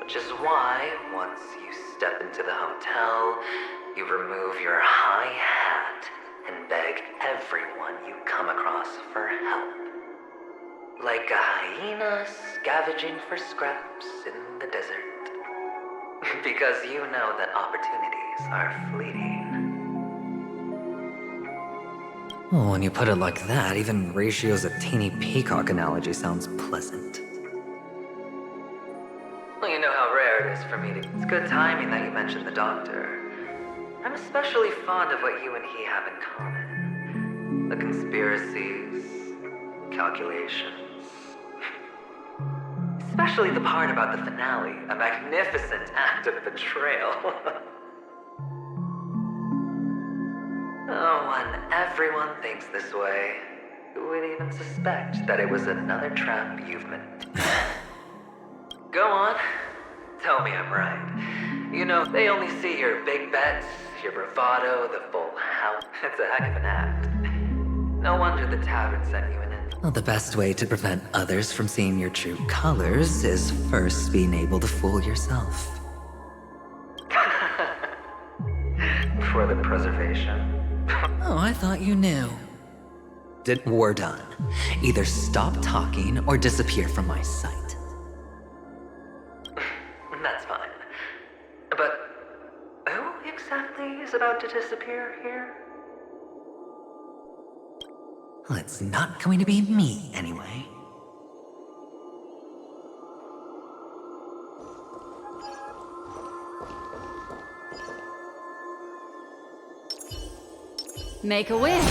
Which is why, once you step into the hotel, you remove your high hat and beg everyone you come across for help. Like a hyena scavenging for scraps in the desert. Because you know that opportunities are fleeting. Well, when you put it like that, even Ratio's a teeny peacock analogy sounds pleasant. Well, you know how rare it is for me to... It's good timing that you mentioned the doctor. I'm especially fond of what you and he have in common. The conspiracies, calculations. Especially the part about the finale, a magnificent act of betrayal. Oh, when everyone thinks this way, who would even suspect that it was another trap you've been... Go on. Tell me I'm right. You know, they only see your big bets, your bravado, the full house. It's a heck of an act. No wonder the tavern sent you in it. Well, the best way to prevent others from seeing your true colors is first being able to fool yourself. for the preservation. Oh, I thought you knew. We're done. Either stop talking or disappear from my sight. That's fine. But who exactly is about to disappear here? Well, it's not going to be me, anyway. Make a wish.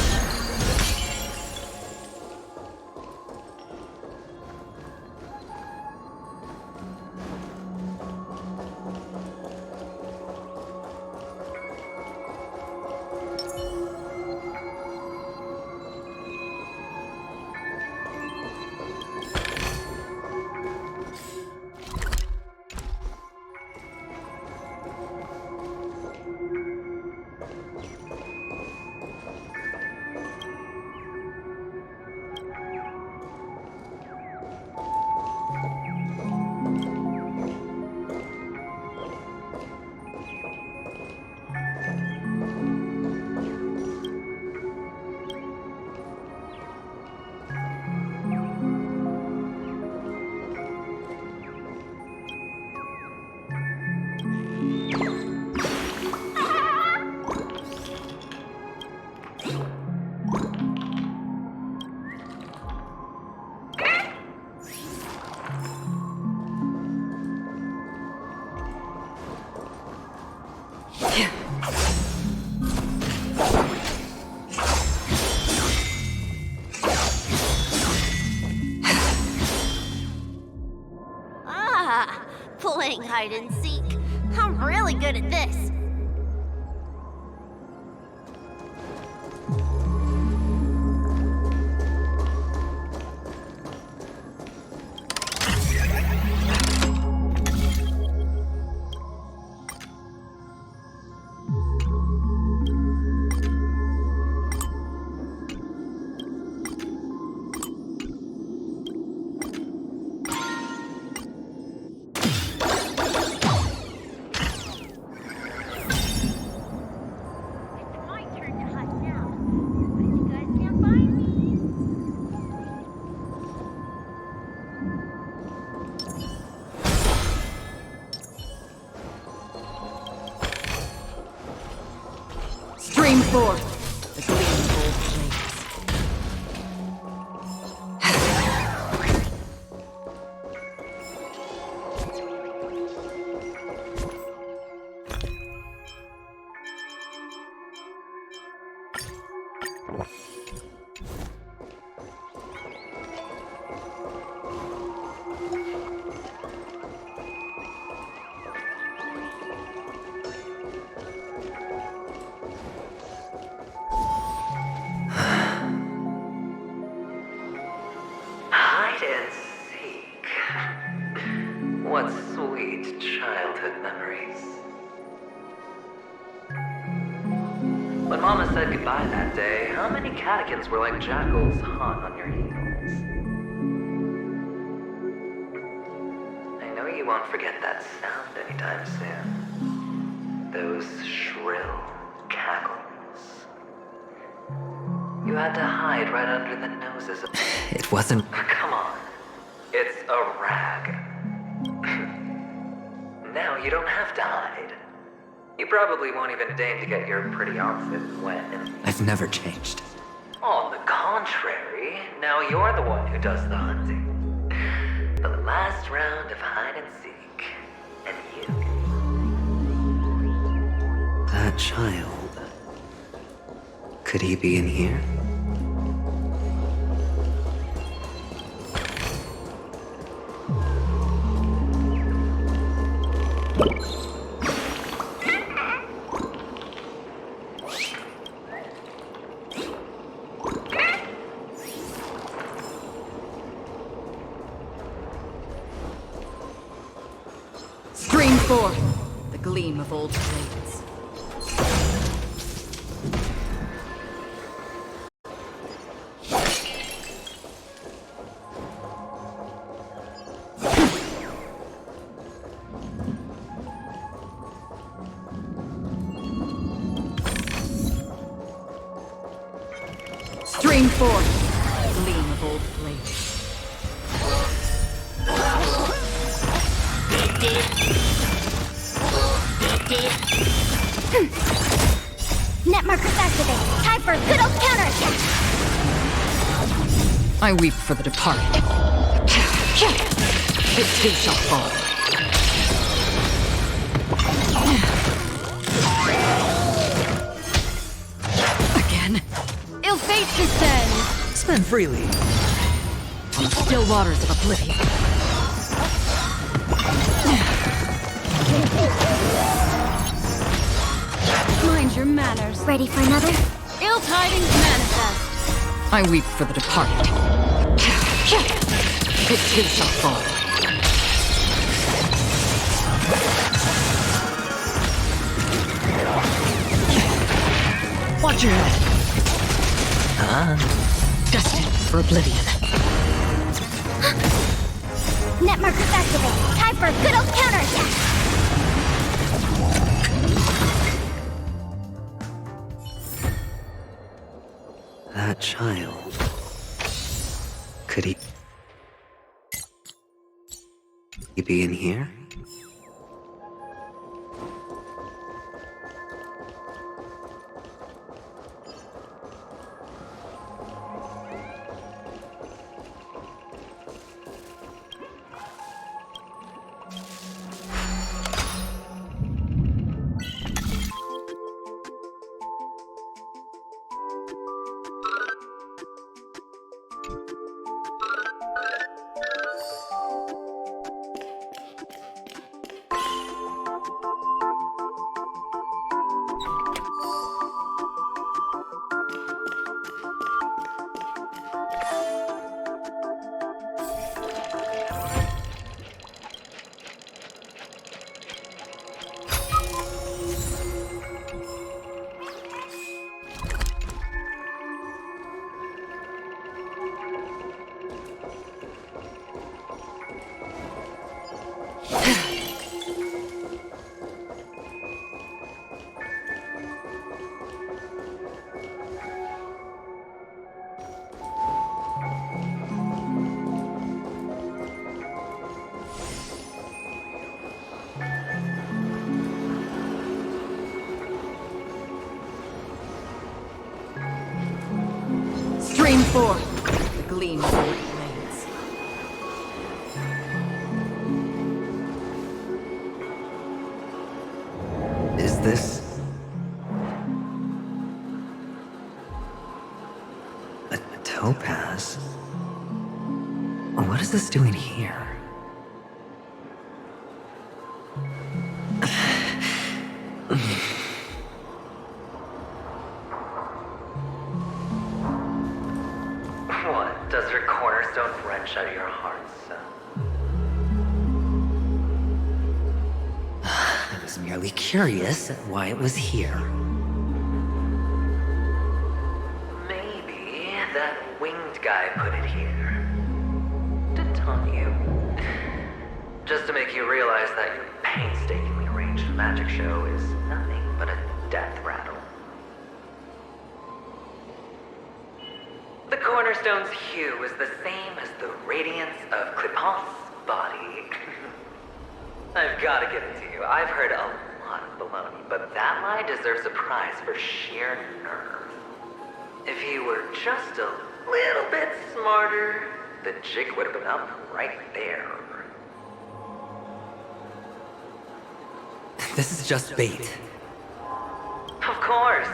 Playing hide and seek. I'm really good at this. Stream forth the gleam of old blades. Hide and seek. What sweet childhood memories. When Mama said goodbye that day, how many catechins were like jackals hot on your heels? I know you won't forget that sound anytime soon. Those shrill cackles. You had to hide right under the noses of... It wasn't... Come on. It's a rag. Now you don't have to hide. You probably won't even deign to get your pretty outfit wet. I've never changed. On the contrary, now you're the one who does the hunting. The last round of hide and seek. And you... That child... Could he be in here? Stream forth the gleam of old blades. forth, gleam of old flame. Net markers activate. Time for a good old counterattack. I weep for the departed. It too shall fall. Again. Ill fate descends. Spend freely. On the still waters of oblivion. Mind your manners. Ready for another? Ill tidings manifest. I weep for the departed. It too shall fall. Watch your head. Destined for oblivion. Net markers activate. Time for a good old counterattack. That child. Could he be in here? Stream forth, the gleam of old flames. Is this a topaz? What is this doing here? What? Does your cornerstone wrench out your heart, son? I was merely curious at why it was here. Maybe that winged guy put it here. To taunt you. Just to make you realize that your painstakingly arranged magic show is nothing but a death rattle. The cornerstone's hue is the same as the radiance of Clipant's body. I've got to give it to you. I've heard a lot of baloney, but that lie deserves a prize for sheer nerve. If he were just a little bit smarter, the jig would have been up right there. This is just bait. Of course.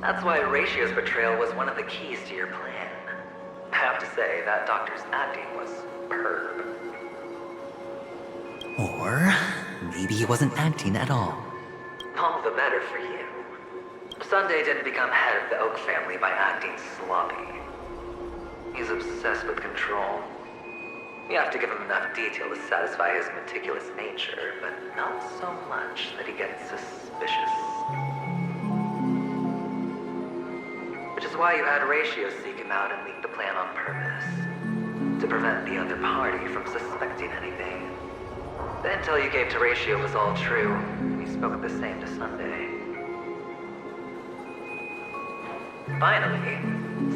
That's why Ratio's betrayal was one of the keys to your plan. I have to say, that doctor's acting was superb. Or maybe he wasn't acting at all. All the better for you. Sunday didn't become head of the Oak family by acting sloppy. He's obsessed with control. You have to give him enough detail to satisfy his meticulous nature, but not so much that he gets suspicious. Which is why you had Ratio seek him out and leak the plan on purpose. To prevent the other party from suspecting anything. The intel you gave to Ratio was all true. You spoke the same to Sunday. Finally,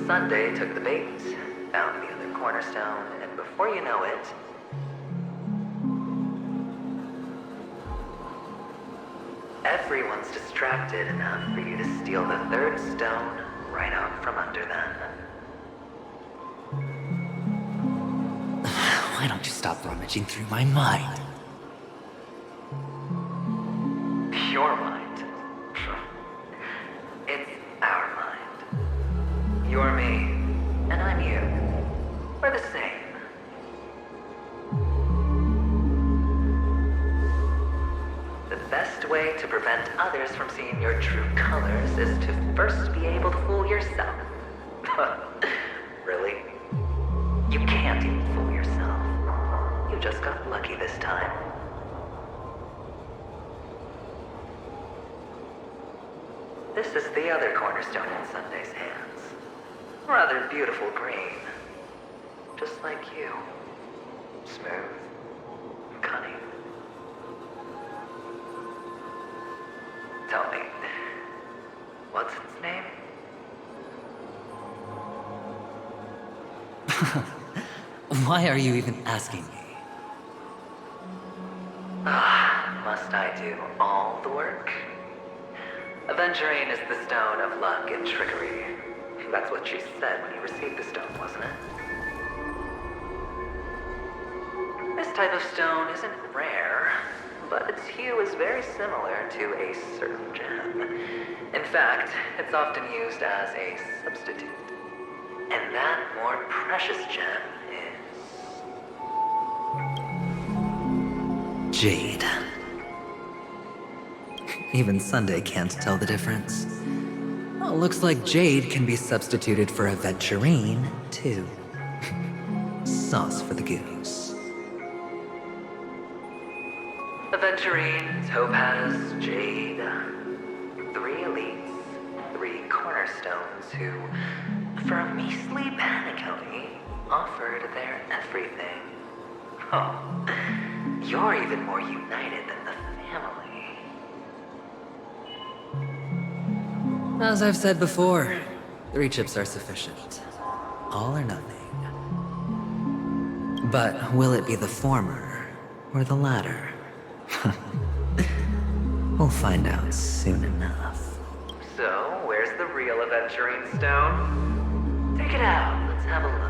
Sunday took the bait, found the other cornerstone, and before you know it, everyone's distracted enough for you to steal the third stone right out from under them. Why don't you stop rummaging through my mind? Your mind. It's our mind. You're me, and I'm you. We're the same. The best way to prevent others from seeing your true colors is to first be able to fool yourself. Really? You can't even fool yourself. You just got lucky this time. This is the other cornerstone in Sunday's hands. Rather beautiful green. Just like you. Smooth. Cunning. Tell me, what's its name? Why are you even asking me? Must I do all the work? Aventurine is the stone of luck and trickery. That's what she said when you received the stone, wasn't it? This type of stone isn't rare, but its hue is very similar to a certain gem. In fact, it's often used as a substitute. And that more precious gem is... Jade. Even Sunday can't tell the difference. Well, looks like Jade can be substituted for aventurine, too. Sauce for the goose. Aventurine, topaz, jade. 3 elites, 3 cornerstones who, for a measly penny, offered their everything. Oh, you're even more united than the family. As I've said before, 3 chips are sufficient. All or nothing. But will it be the former or the latter? We'll find out soon enough. So, where's the real aventurine stone? Take it out, let's have a look.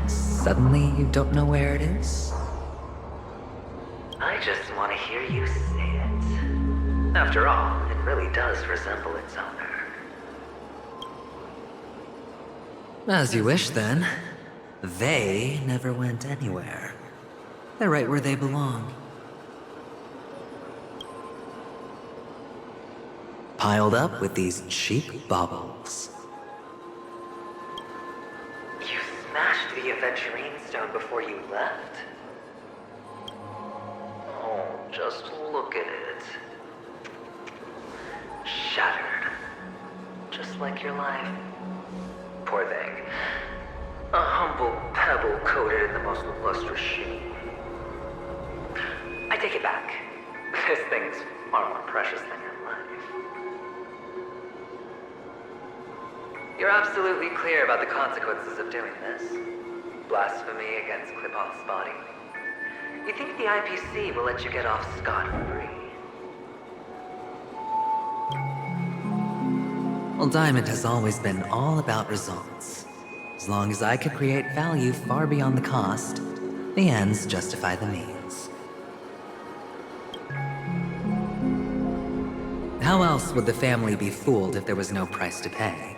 Suddenly you don't know where it is? I just want to hear you say it. After all, it really does resemble its owner. As you wish, then. They never went anywhere. They're right where they belong. Piled up with these cheap baubles. You smashed the aventurine stone before you left? Oh, just look at it. Shattered. Just like your life. Poor thing. A humble pebble coated in the most lustrous sheen. I take it back. This thing's far more precious than your life. You're absolutely clear about the consequences of doing this. Blasphemy against Clipoth's body. You think the IPC will let you get off scot-free? Well, Diamond has always been all about results. As long as I could create value far beyond the cost, the ends justify the means. How else would the family be fooled if there was no price to pay?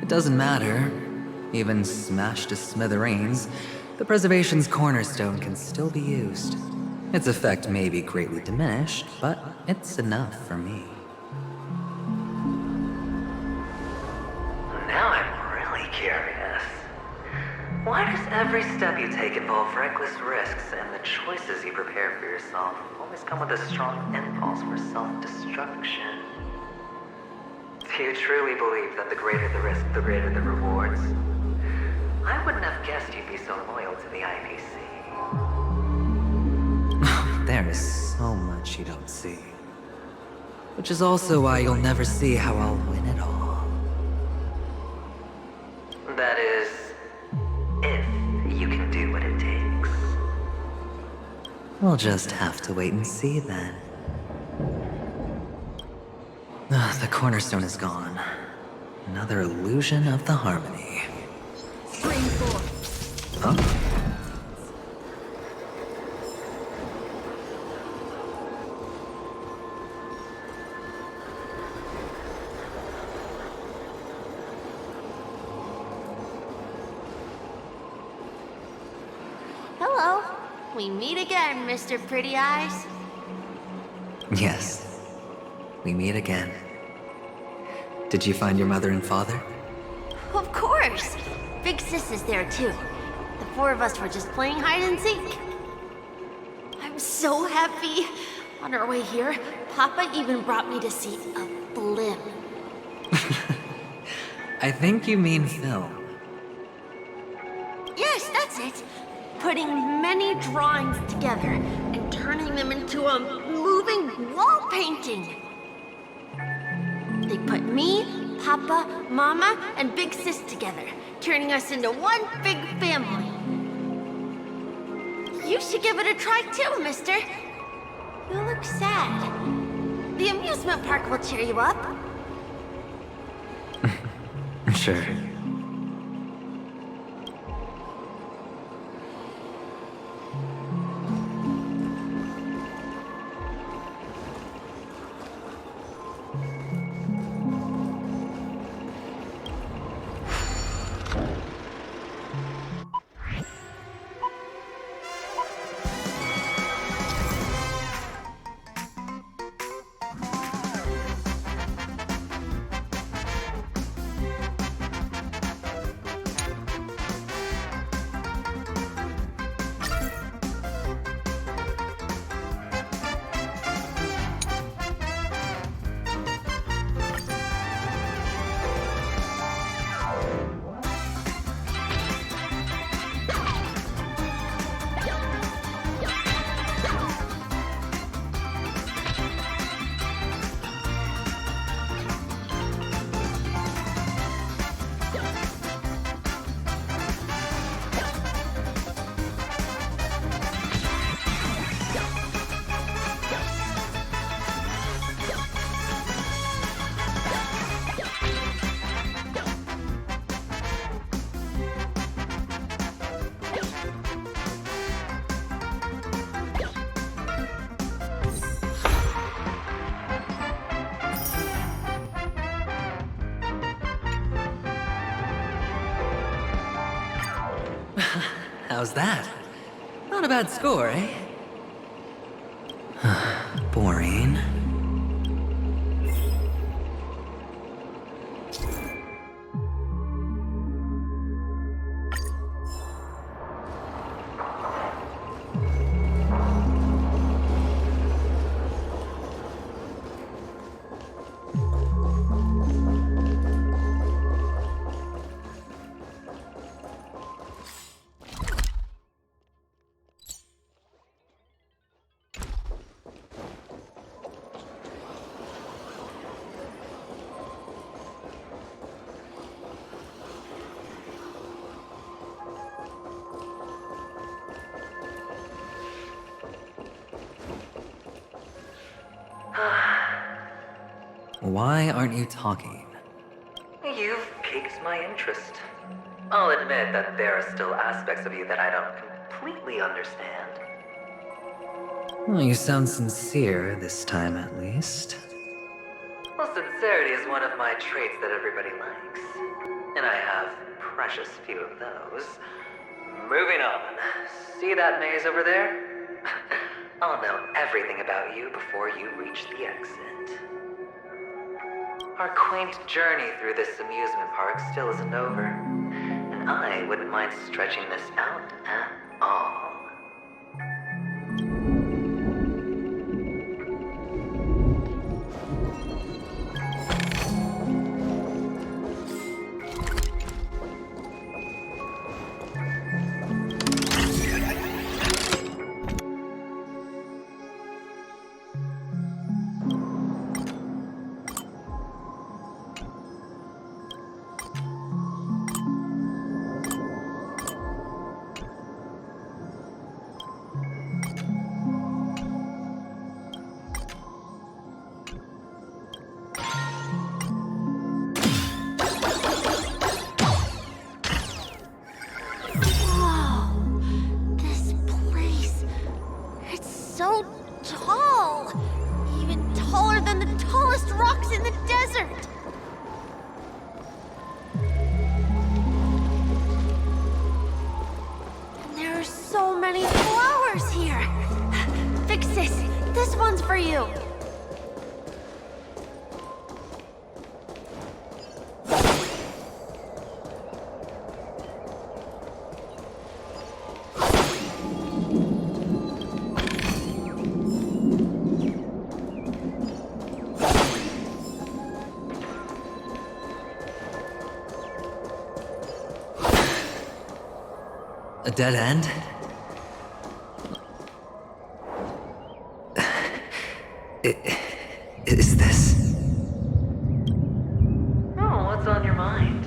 It doesn't matter. Even smashed to smithereens, the preservation's cornerstone can still be used. Its effect may be greatly diminished, but it's enough for me. Now I'm really curious. Why does every step you take involve reckless risks, and the choices you prepare for yourself always come with a strong impulse for self-destruction? Do you truly believe that the greater the risk, the greater the rewards? I wouldn't have guessed you'd be so loyal to the IPC. There is so much you don't see. Which is also why you'll never see how I'll win it all. That is, if you can do what it takes. We'll just have to wait and see then. The cornerstone is gone. Another illusion of the harmony. Huh? Hello. We meet again, Mr. Pretty Eyes. Yes. We meet again. Did you find your mother and father? Of course. Big Sis is there too. The four of us were just playing hide and seek. I'm so happy. On our way here, Papa even brought me to see a blimp. I think you mean film. Yes, that's it. Putting many drawings together and turning them into a moving wall painting. They put me, Papa, Mama, and Big Sis together, turning us into one big family. You should give it a try too, mister. You look sad. The amusement park will cheer you up. Sure. How's that? Not a bad score, eh? Boring. Why aren't you talking? You've piqued my interest. I'll admit that there are still aspects of you that I don't completely understand. Well, you sound sincere this time, at least. Well, sincerity is one of my traits that everybody likes. And I have precious few of those. Moving on. See that maze over there? I'll know everything about you before you reach the exit. Our quaint journey through this amusement park still isn't over, and I wouldn't mind stretching this out at all. one's for you. A dead end? Is this... Oh, what's on your mind?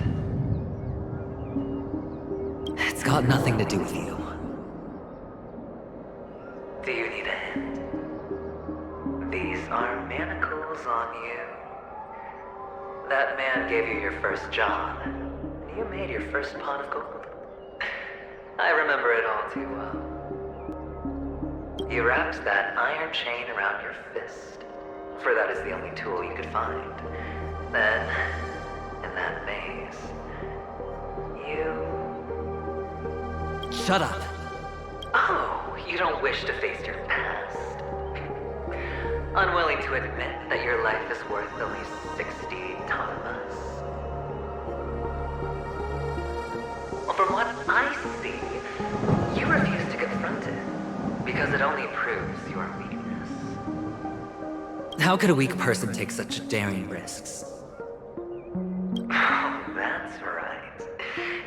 It's got nothing to do with you. Do you need a hint? These are manacles on you. That man gave you your first job, and you made your first pot of gold. I remember it all too well. You wrapped that iron chain around your fist, for that is the only tool you could find. Then, in that maze, you... Shut up! Oh, you don't wish to face your past. Unwilling to admit that your life is worth at least 60 tamas. Well, from what I see, you refuse to confront it, because it only proves your weakness. How could a weak person take such daring risks? Oh, that's right.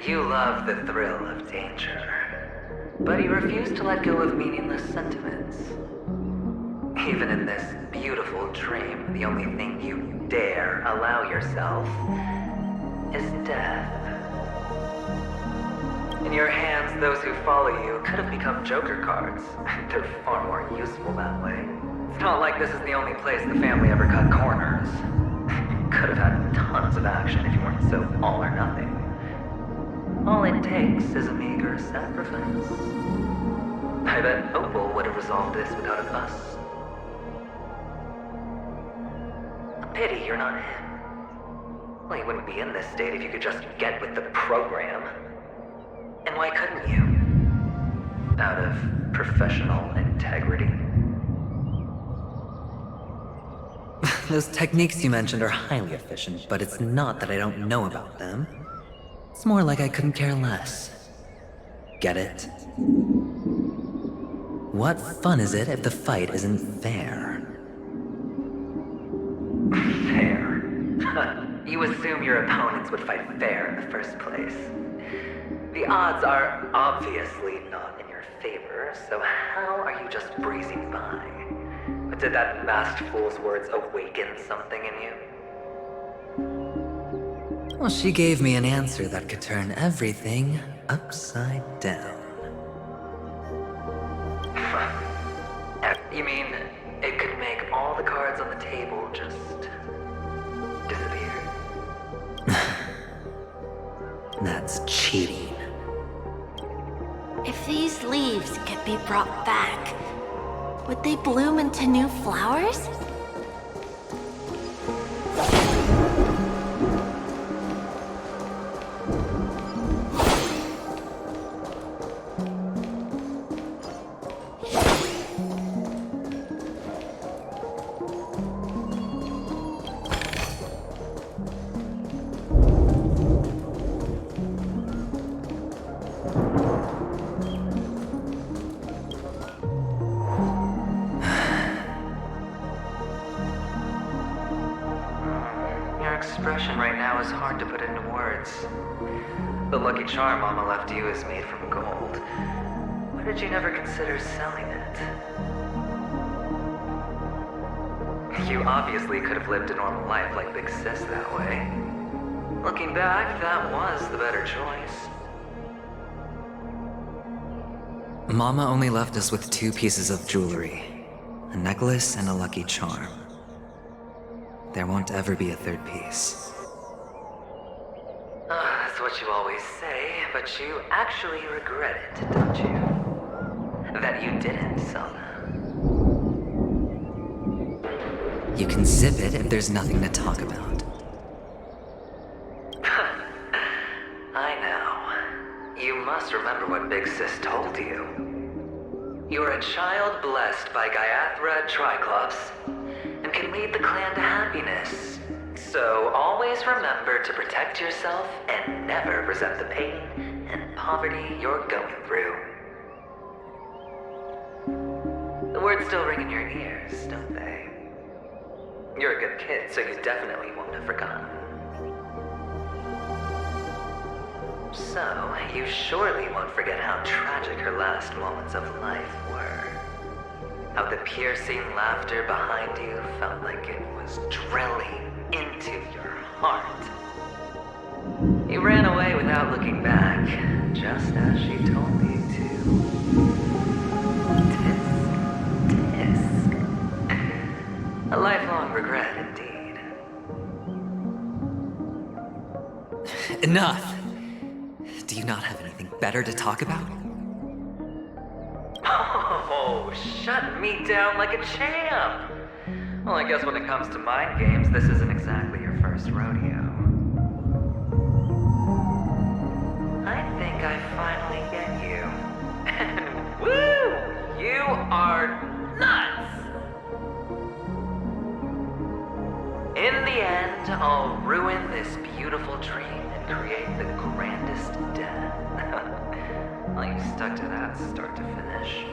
You love the thrill of danger. But you refuse to let go of meaningless sentiments. Even in this beautiful dream, the only thing you dare allow yourself is death. In your hands, those who follow you could have become Joker cards. They're far more useful that way. It's not like this is the only place the family ever cut corners. Could have had tons of action if you weren't so all or nothing. All it takes is a meager sacrifice. I bet Opal would have resolved this without a fuss. A pity you're not him. Well, you wouldn't be in this state if you could just get with the program. And why couldn't you? Out of professional integrity. Those techniques you mentioned are highly efficient, but it's not that I don't know about them. It's more like I couldn't care less. Get it? What fun is it if the fight isn't fair? Fair? You assume your opponents would fight fair in the first place. The odds are obviously not in your favor, so how are you just breezing by? Did that masked fool's words awaken something in you? Well, she gave me an answer that could turn everything upside down. You mean it could make all the cards on the table just disappear? That's cheating. If these leaves could be brought back, would they bloom into new flowers? Expression right now is hard to put into words. The lucky charm Mama left you is made from gold. Why did you never consider selling it? You obviously could have lived a normal life like Big Sis that way. Looking back, that was the better choice. Mama only left us with 2 pieces of jewelry. A necklace and a lucky charm. There won't ever be a 3rd piece. That's what you always say, but you actually regret it, don't you? That you didn't sell them. You can zip it if there's nothing to talk about. I know. You must remember what Big Sis told you. You are a child blessed by Gaiathra Triclops, and can lead the clan to happiness. So always remember to protect yourself and never resent the pain and poverty you're going through. The words still ring in your ears, don't they? You're a good kid, so you definitely won't have forgotten. So, you surely won't forget how tragic her last moments of life were. How the piercing laughter behind you felt like it was drilling into your heart. You ran away without looking back, just as she told you to. Tisk, tisk. A lifelong regret indeed. Enough! Do you not have anything better to talk about? Oh, shut me down like a champ! Well, I guess when it comes to mind games, this isn't exactly your first rodeo. I think I finally get you. And woo! You are nuts! In the end, I'll ruin this beautiful dream and create the grandest death. Well, you stuck to that start to finish.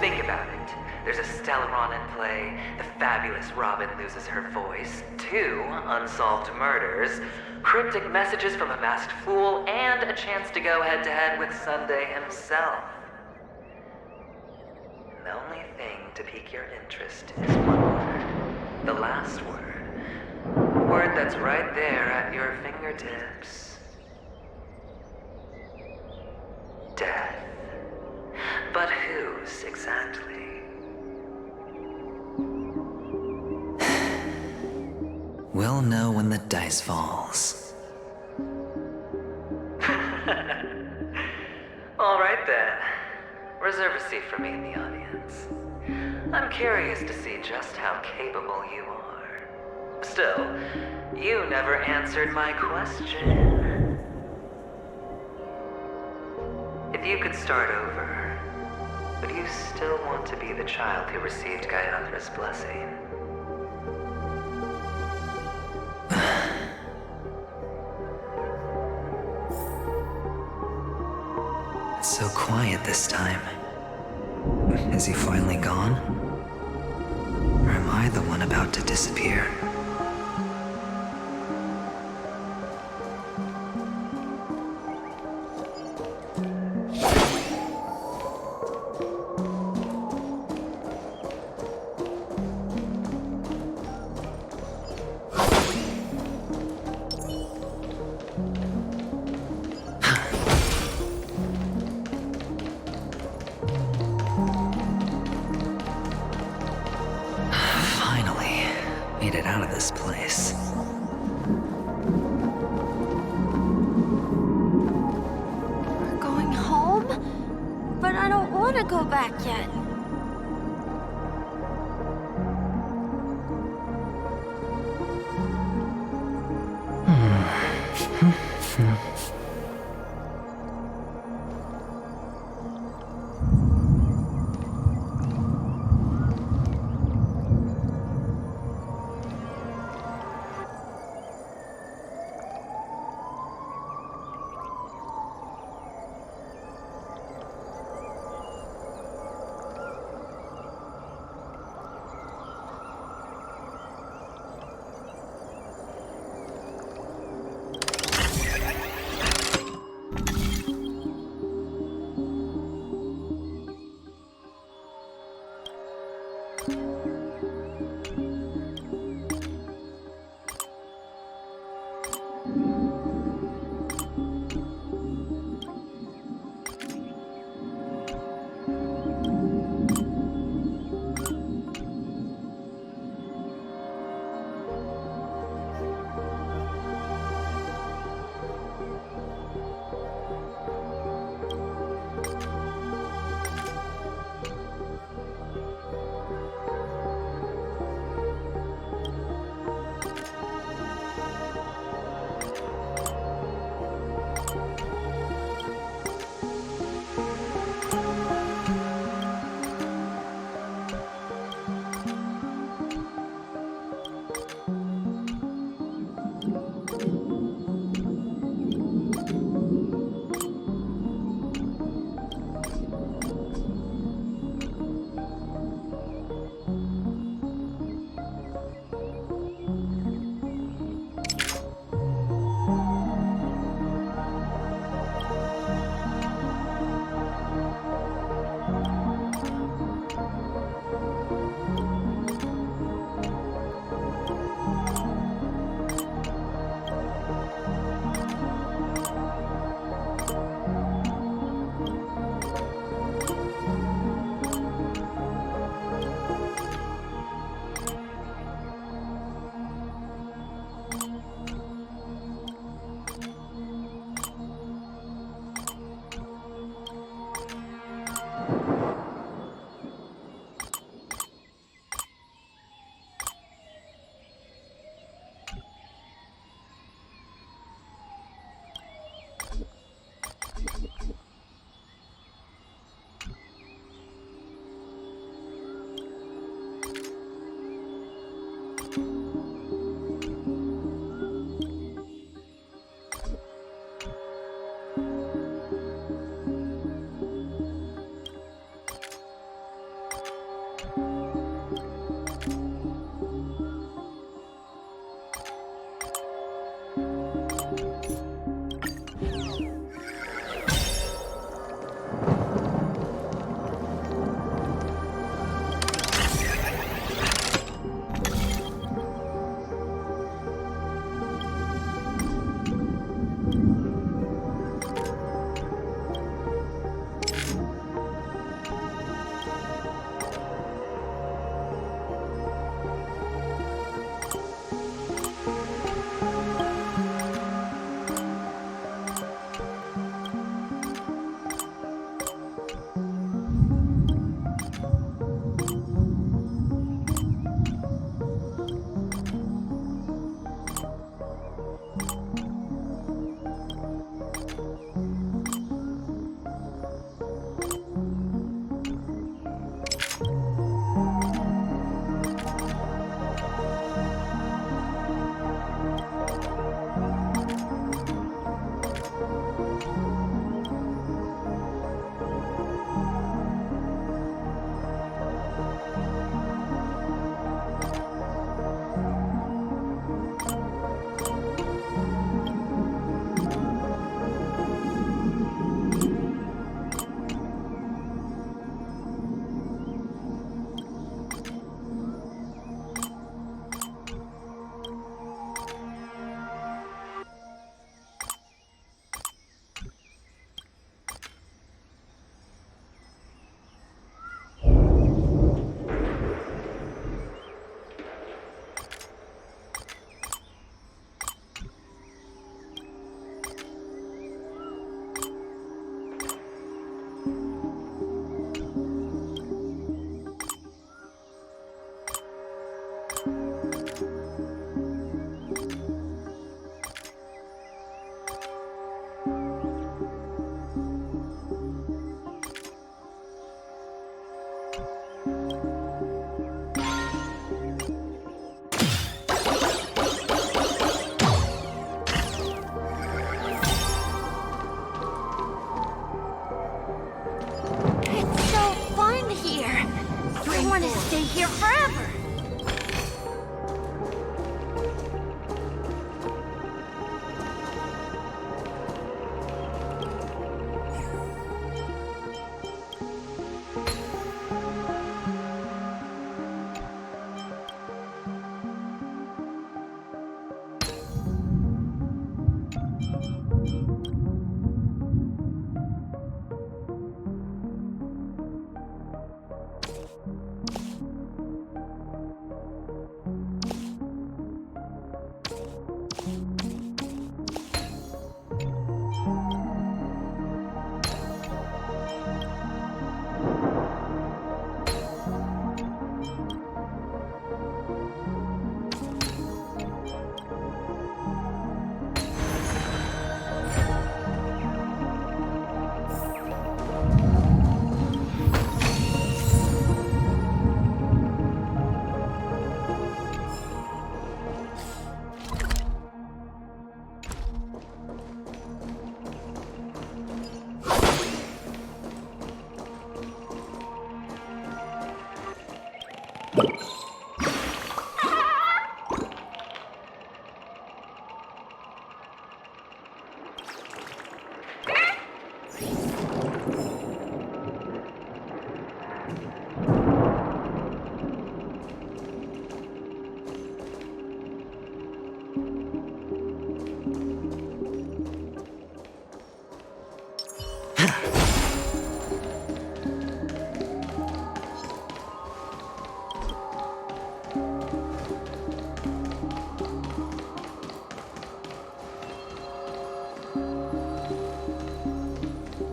Think about it. There's a Stellaron in play, the fabulous Robin loses her voice, 2 unsolved murders, cryptic messages from a masked fool, and a chance to go head-to-head with Sunday himself. And the only thing to pique your interest is one word. The last word. A word that's right there at your fingertips. Death. But whose exactly? We'll know when the dice falls. All right then. Reserve a seat for me in the audience. I'm curious to see just how capable you are. Still, you never answered my question. If you could start over, would you still want to be the child who received Gaiathra's blessing? It's so quiet this time. Is he finally gone? Or am I the one about to disappear?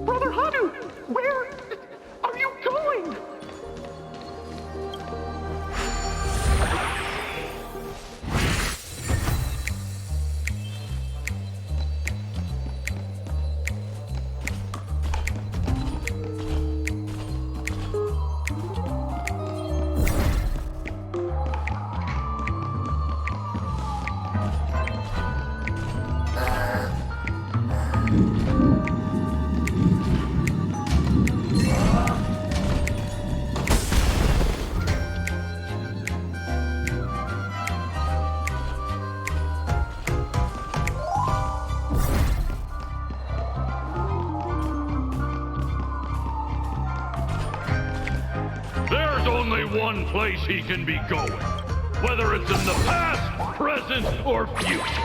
Brother Hanu, where are you going? There's only one place he can be going, whether it's in the past, present, or future.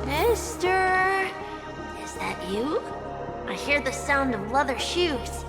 Mister, is that you? I hear the sound of leather shoes.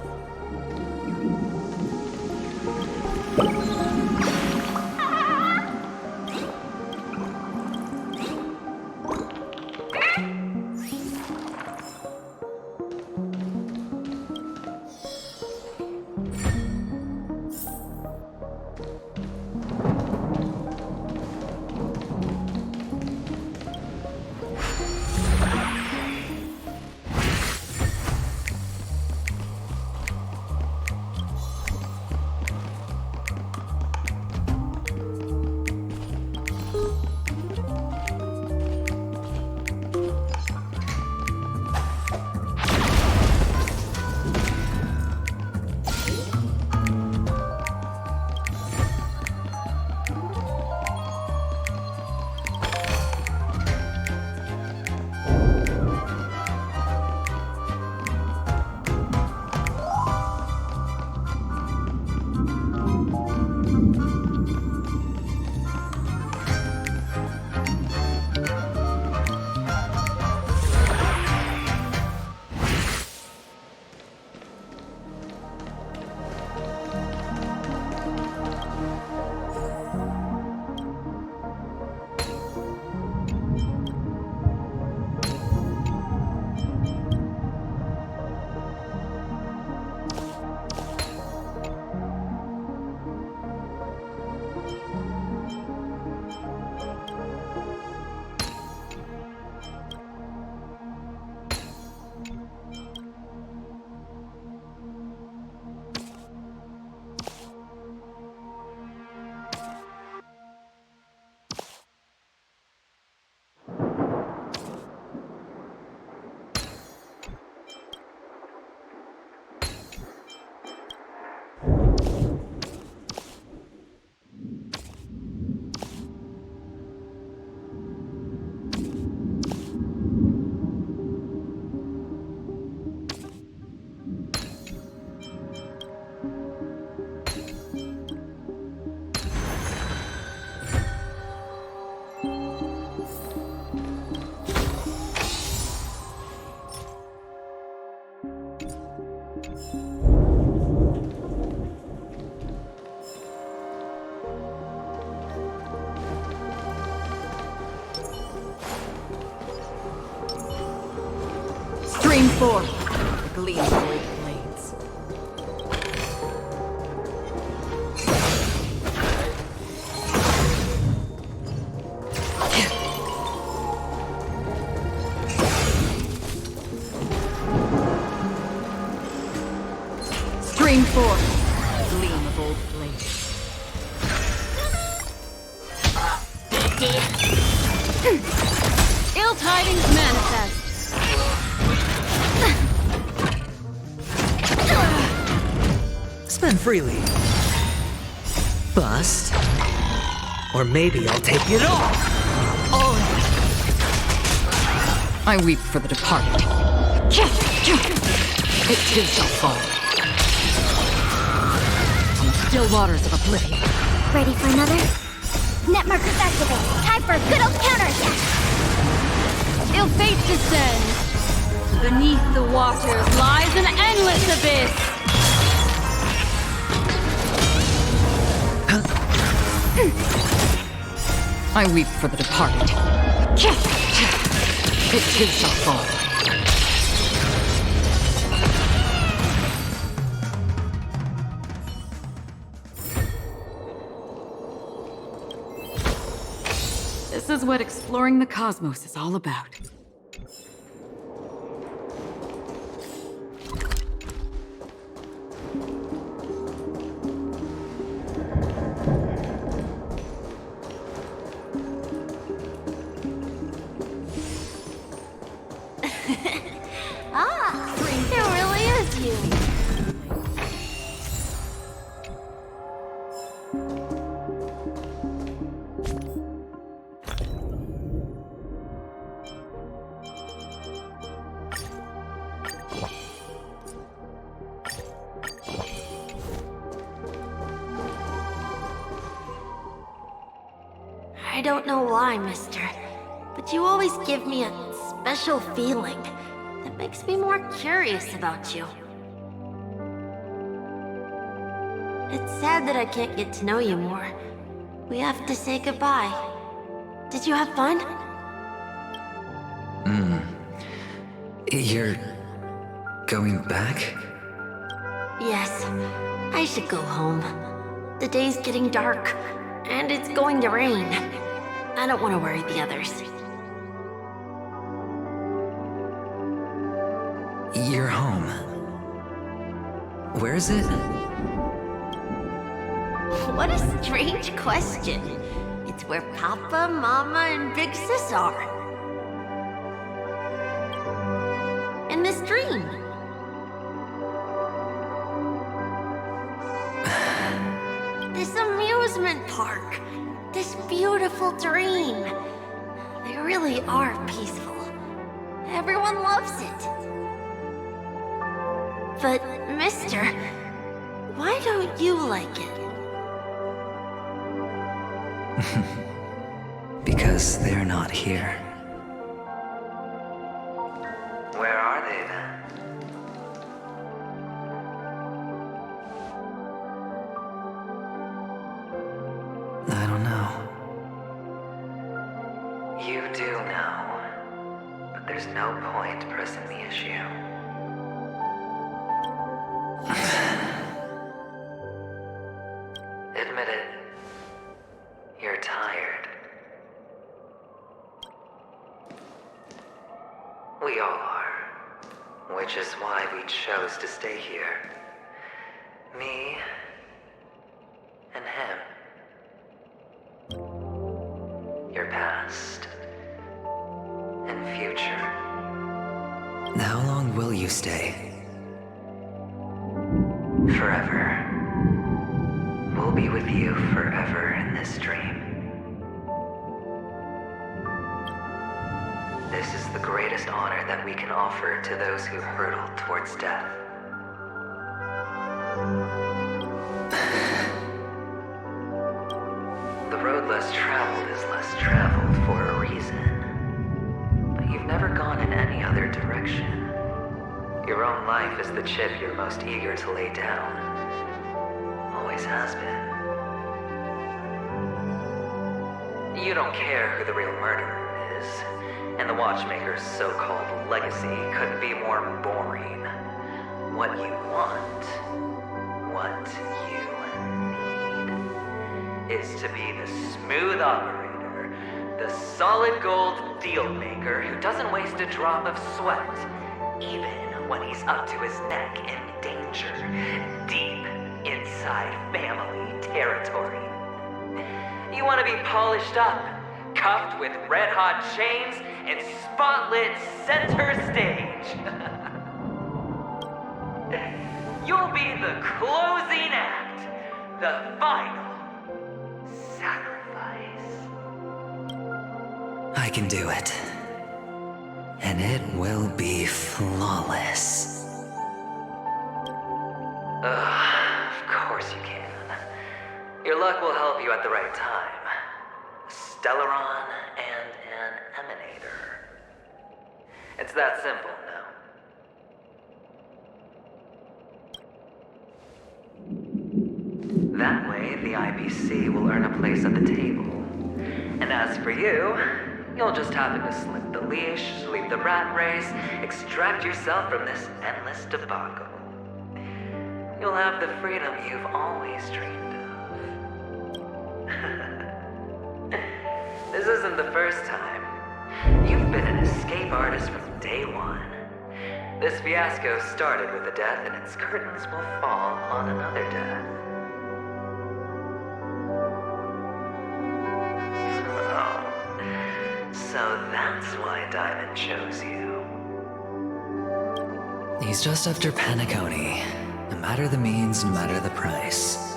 4. The gleam of old blades. Stream 4. Gleam of old blades. Ill tidings manifest. Spend freely. Bust. Or maybe I'll take it all. I weep for the departed. It too shall fall. On the still waters of oblivion. Ready for another? Net markers activate. Time for a good old counterattack. Ill fate descends. Beneath the waters lies an endless abyss. I weep for the departed. It too shall fall. This is what exploring the cosmos is all about. It really is you. I don't know why, mister, but you always give me a special feeling that makes me more curious about you. It's sad that I can't get to know you more. We have to say goodbye. Did you have fun? You're going back? Yes, I should go home. The day's getting dark, and it's going to rain. I don't want to worry the others. You're home. Where is it? What a strange question. It's where Papa, Mama, and Big Sis are. In this dream. This amusement park. This beautiful dream. They really are peaceful. Everyone loves it. But, mister, why don't you like it? Because they're not here. Where are they then? I don't know. You do know. But there's no point pressing the issue. Admit it. You're tired. We all are. Which is why we chose to stay here. Me and him. Your past and future. How long will you stay? Forever. We'll be with you forever in this dream. This is the greatest honor that we can offer to those who hurtle towards death. The road less traveled is less traveled for a reason. But you've never gone in any other direction. Your own life is the chip you're most eager to lay down. Always has been. You don't care who the real murderer is. And the watchmaker's so-called legacy couldn't be more boring. What you want, what you need, is to be the smooth operator, the solid gold deal maker who doesn't waste a drop of sweat, even when he's up to his neck in danger, deep inside family territory. You want to be polished up, cuffed with red-hot chains, and spotlit center stage. You'll be the closing act, the final sacrifice. I can do it. And it will be flawless. Of course you can. Your luck will help you at the right time. Stellaron and an emanator. It's that simple, no? That way, the IPC will earn a place at the table. And as for you, you'll just happen to slip the leash, sweep the rat race, extract yourself from this endless debacle. You'll have the freedom you've always dreamed of. This isn't the first time. You've been an escape artist from day one. This fiasco started with a death, and its curtains will fall on another death. Oh. So that's why Diamond chose you. He's just after Penacony. No matter the means, no matter the price.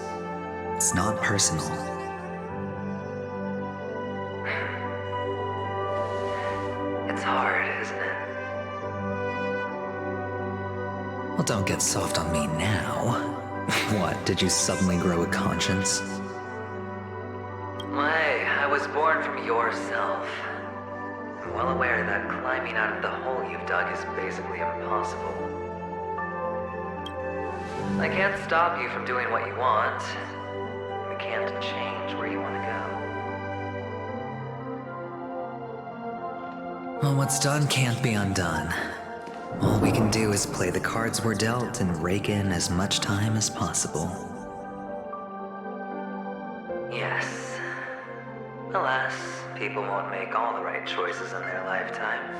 It's not personal. It's hard, isn't it? Well, don't get soft on me now. What, did you suddenly grow a conscience? Hey, I was born from yourself. I'm well aware that climbing out of the hole you've dug is basically impossible. I can't stop you from doing what you want. We can't change where you want to go. Well, what's done can't be undone. All we can do is play the cards we're dealt and rake in as much time as possible. Yes. Alas, people won't make all the right choices in their lifetime.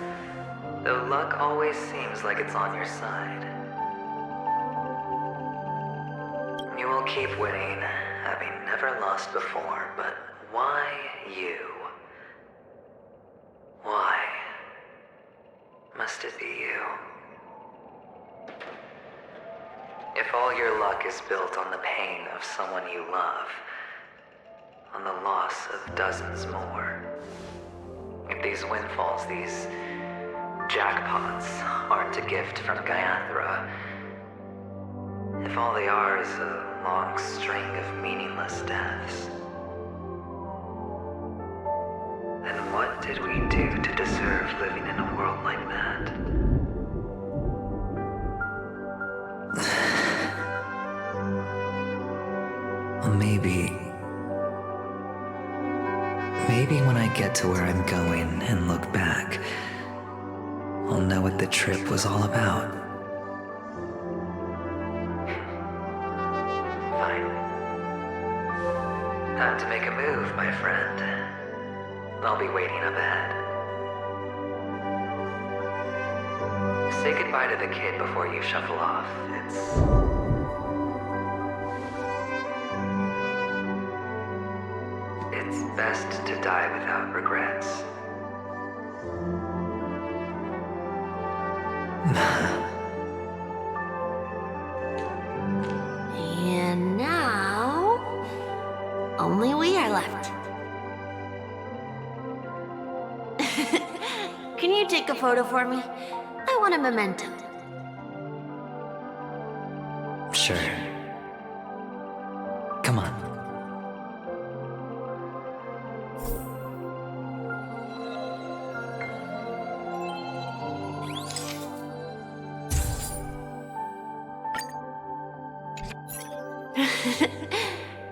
Though luck always seems like it's on your side. You will keep winning, having never lost before, but why you? Why must it be you? If all your luck is built on the pain of someone you love, on the loss of dozens more, if these windfalls, these jackpots, aren't a gift from Gaiathra, if all they are is a long string of meaningless deaths, then what did we do to deserve living in a world like that? Well, maybe when I get to where I'm going and look back, I'll know what the trip was all about. Time to make a move, my friend. I'll be waiting up ahead. Say goodbye to the kid before you shuffle off. It's best to die without regrets. And now, only we are left. Can you take a photo for me? I want a memento. Sure. Come on.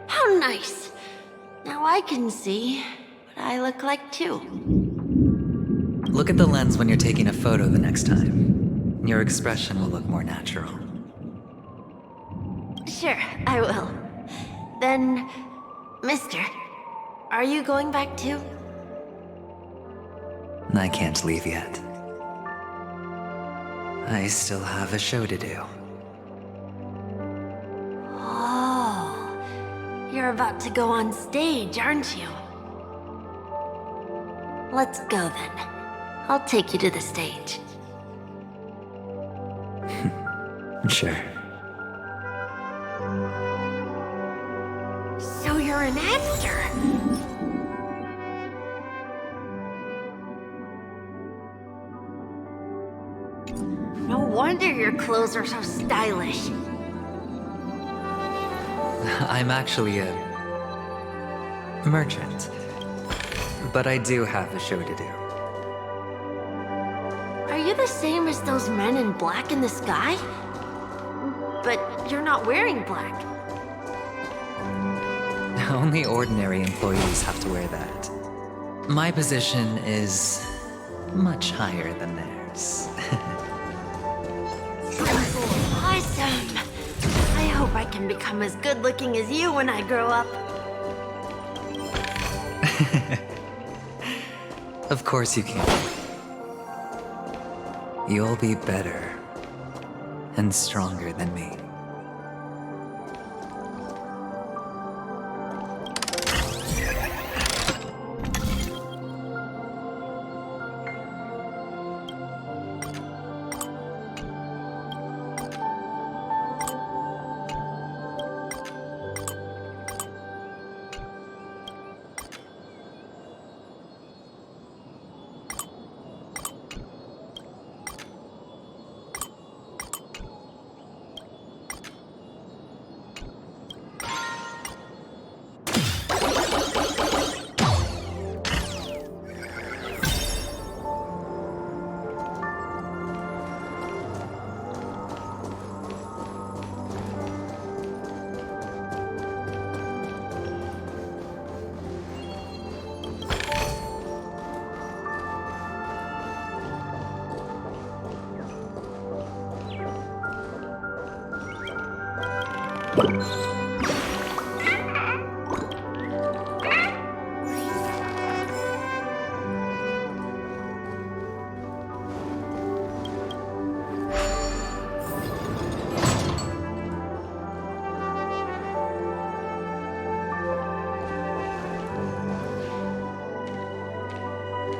How nice. Now I can see what I look like too. Look at the lens when you're taking a photo the next time. Your expression will look more natural. Sure, I will. Then, mister, are you going back too? I can't leave yet. I still have a show to do. Oh, you're about to go on stage, aren't you? Let's go then. I'll take you to the stage. Sure. So you're an actor? No wonder your clothes are so stylish. I'm actually a merchant. But I do have a show to do. Are you the same as those men in black in the sky? But you're not wearing black. Only ordinary employees have to wear that. My position is much higher than theirs. Awesome! I hope I can become as good looking as you when I grow up. Of course you can. You'll be better and stronger than me.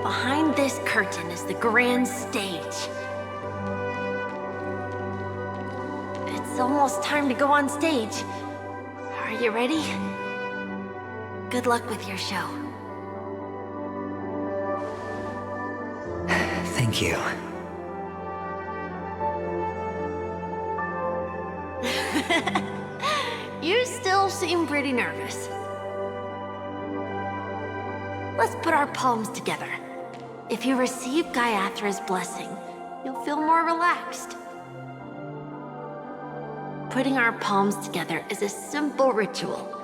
Behind this curtain is the grand stage. It's almost time to go on stage. Are you ready? Good luck with your show. Thank you. You still seem pretty nervous. Let's put our palms together. If you receive Gayathra's blessing, you'll feel more relaxed. Putting our palms together is a simple ritual.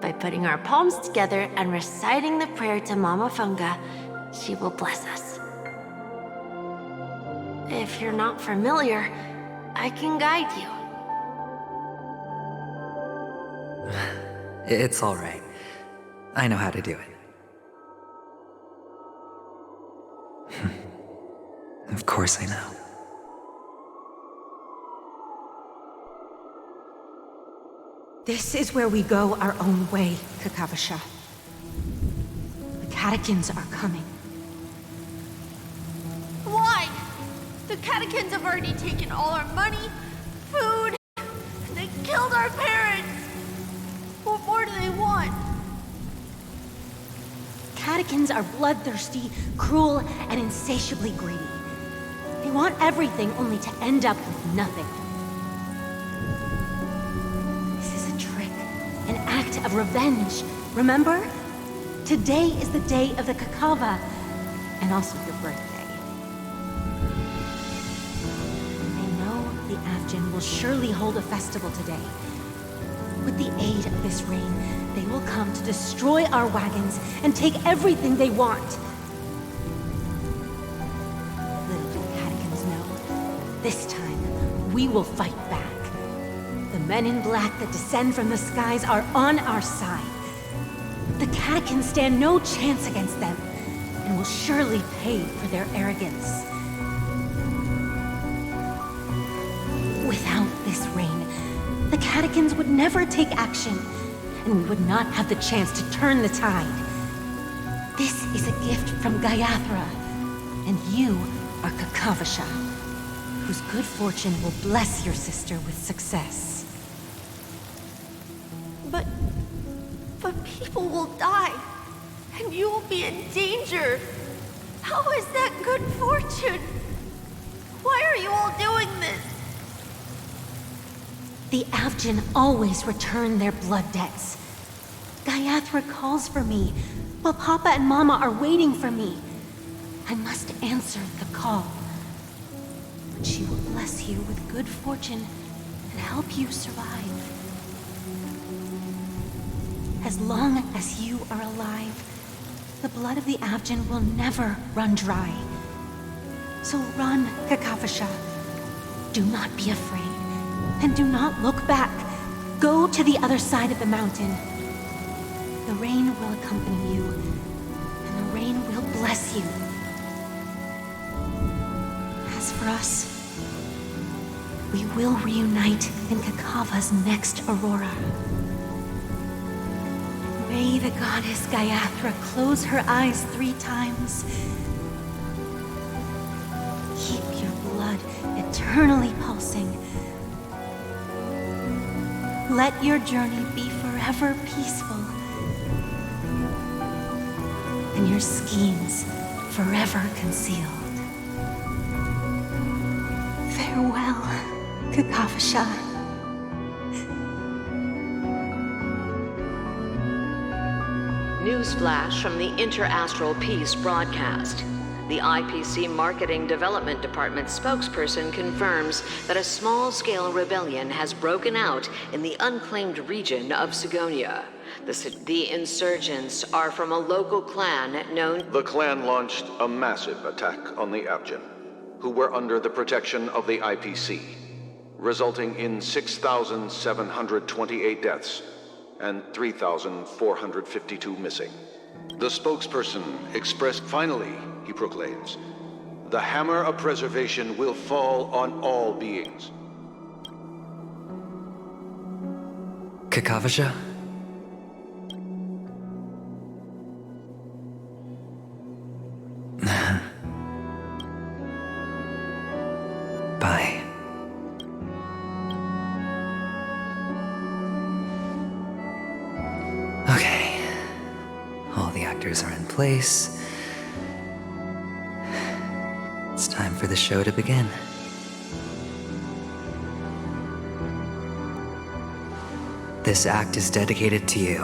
By putting our palms together and reciting the prayer to Mama Funga, she will bless us. If you're not familiar, I can guide you. It's all right. I know how to do it. Of course I know. This is where we go our own way, Kakavasha. The catechins are coming. Why? The catechins have already taken all our money, food, and they killed our parents. What more do they want? Catechins are bloodthirsty, cruel, and insatiably greedy. They want everything only to end up with nothing. This is a trick, an act of revenge. Remember? Today is the day of the Kakava, and also your birthday. I know the Avgin will surely hold a festival today. With the aid of this rain, they will come to destroy our wagons and take everything they want. This time, we will fight back. The men in black that descend from the skies are on our side. The Catechins stand no chance against them, and will surely pay for their arrogance. Without this rain, the Catechins would never take action, and we would not have the chance to turn the tide. This is a gift from Gaiathra, and you are Kakavasha, whose good fortune will bless your sister with success. But people will die, and you will be in danger. How is that good fortune? Why are you all doing this? The Avgin always return their blood debts. Gaiathra calls for me, while Papa and Mama are waiting for me. I must answer the call. But she will bless you with good fortune and help you survive. As long as you are alive, the blood of the Avgin will never run dry. So run, Kakavasha. Do not be afraid, and do not look back. Go to the other side of the mountain. The rain will accompany you, and the rain will bless you. As for us, we will reunite in Kakava's next aurora. May the goddess Gaiathra close her eyes 3 times. Keep your blood eternally pulsing. Let your journey be forever peaceful, and your schemes forever concealed. Farewell, Kakavasha. Newsflash from the Inter-Astral Peace broadcast. The IPC Marketing Development Department spokesperson confirms that a small-scale rebellion has broken out in the unclaimed region of Sigonia. The insurgents are from a local clan known... The clan launched a massive attack on the Avgin, who were under the protection of the IPC, resulting in 6,728 deaths and 3,452 missing. The spokesperson expressed, finally, he proclaims, the hammer of preservation will fall on all beings. Kakavasha? Bye. Okay. All the actors are in place. It's time for the show to begin. This act is dedicated to you.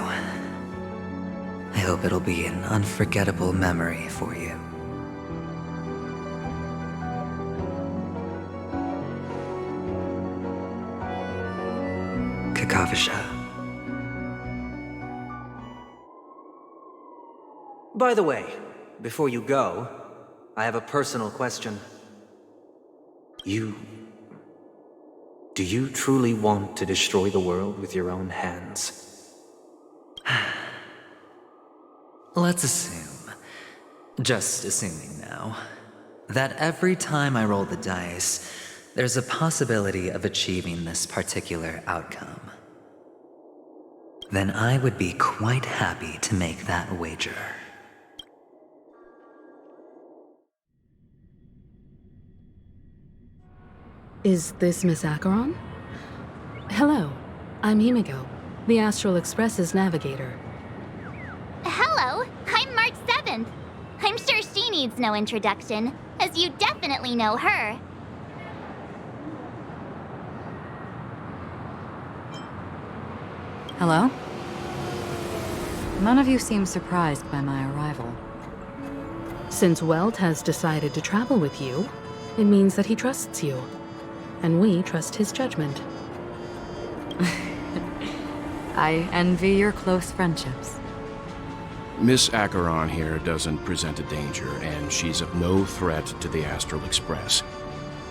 I hope it'll be an unforgettable memory for you. Kakavasha. By the way, before you go, I have a personal question. Do you truly want to destroy the world with your own hands? Let's assume, just assuming now, that every time I roll the dice, there's a possibility of achieving this particular outcome. Then I would be quite happy to make that wager. Is this Miss Acheron? Hello, I'm Himiko, the Astral Express's navigator. Hello, I'm March 7th. I'm sure she needs no introduction, as you definitely know her. Hello? None of you seem surprised by my arrival. Since Welt has decided to travel with you, it means that he trusts you. And we trust his judgment. I envy your close friendships. Miss Acheron here doesn't present a danger, and she's of no threat to the Astral Express.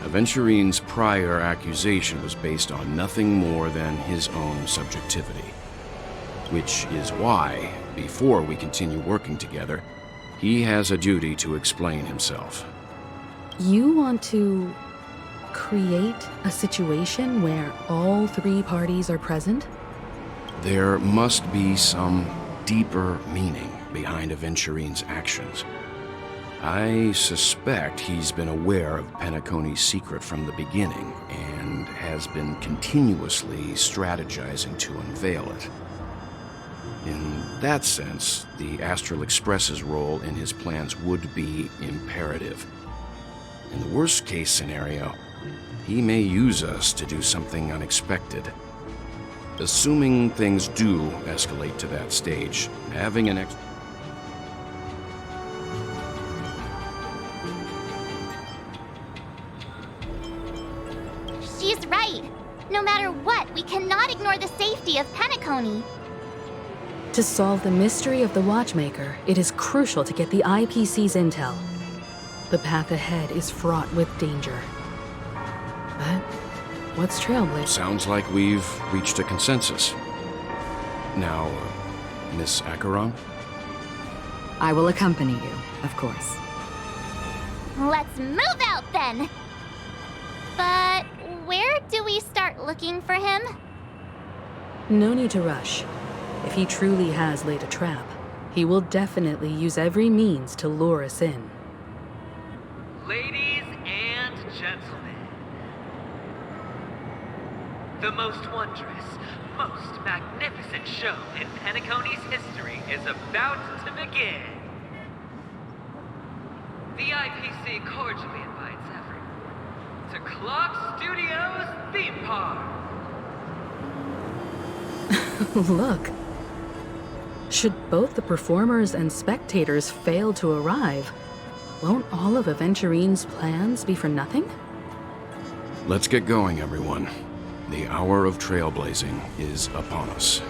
Aventurine's prior accusation was based on nothing more than his own subjectivity. Which is why, before we continue working together, he has a duty to explain himself. You want to create a situation where all three parties are present? There must be some deeper meaning behind Aventurine's actions. I suspect he's been aware of Penacony's secret from the beginning and has been continuously strategizing to unveil it. In that sense, the Astral Express's role in his plans would be imperative. In the worst-case scenario, he may use us to do something unexpected. Assuming things do escalate to that stage, having an She's right. No matter what, we cannot ignore the safety of Penacony. To solve the mystery of the Watchmaker, it is crucial to get the IPC's intel. The path ahead is fraught with danger. But what's Trailblazer? Sounds like we've reached a consensus. Now, Miss Acheron? I will accompany you, of course. Let's move out then! But where do we start looking for him? No need to rush. If he truly has laid a trap, he will definitely use every means to lure us in. Ladies and gentlemen, the most wondrous, most magnificent show in Penacony's history is about to begin. The IPC cordially invites everyone to Clock Studios Theme Park. Look. Should both the performers and spectators fail to arrive, won't all of Aventurine's plans be for nothing? Let's get going, everyone. The hour of trailblazing is upon us.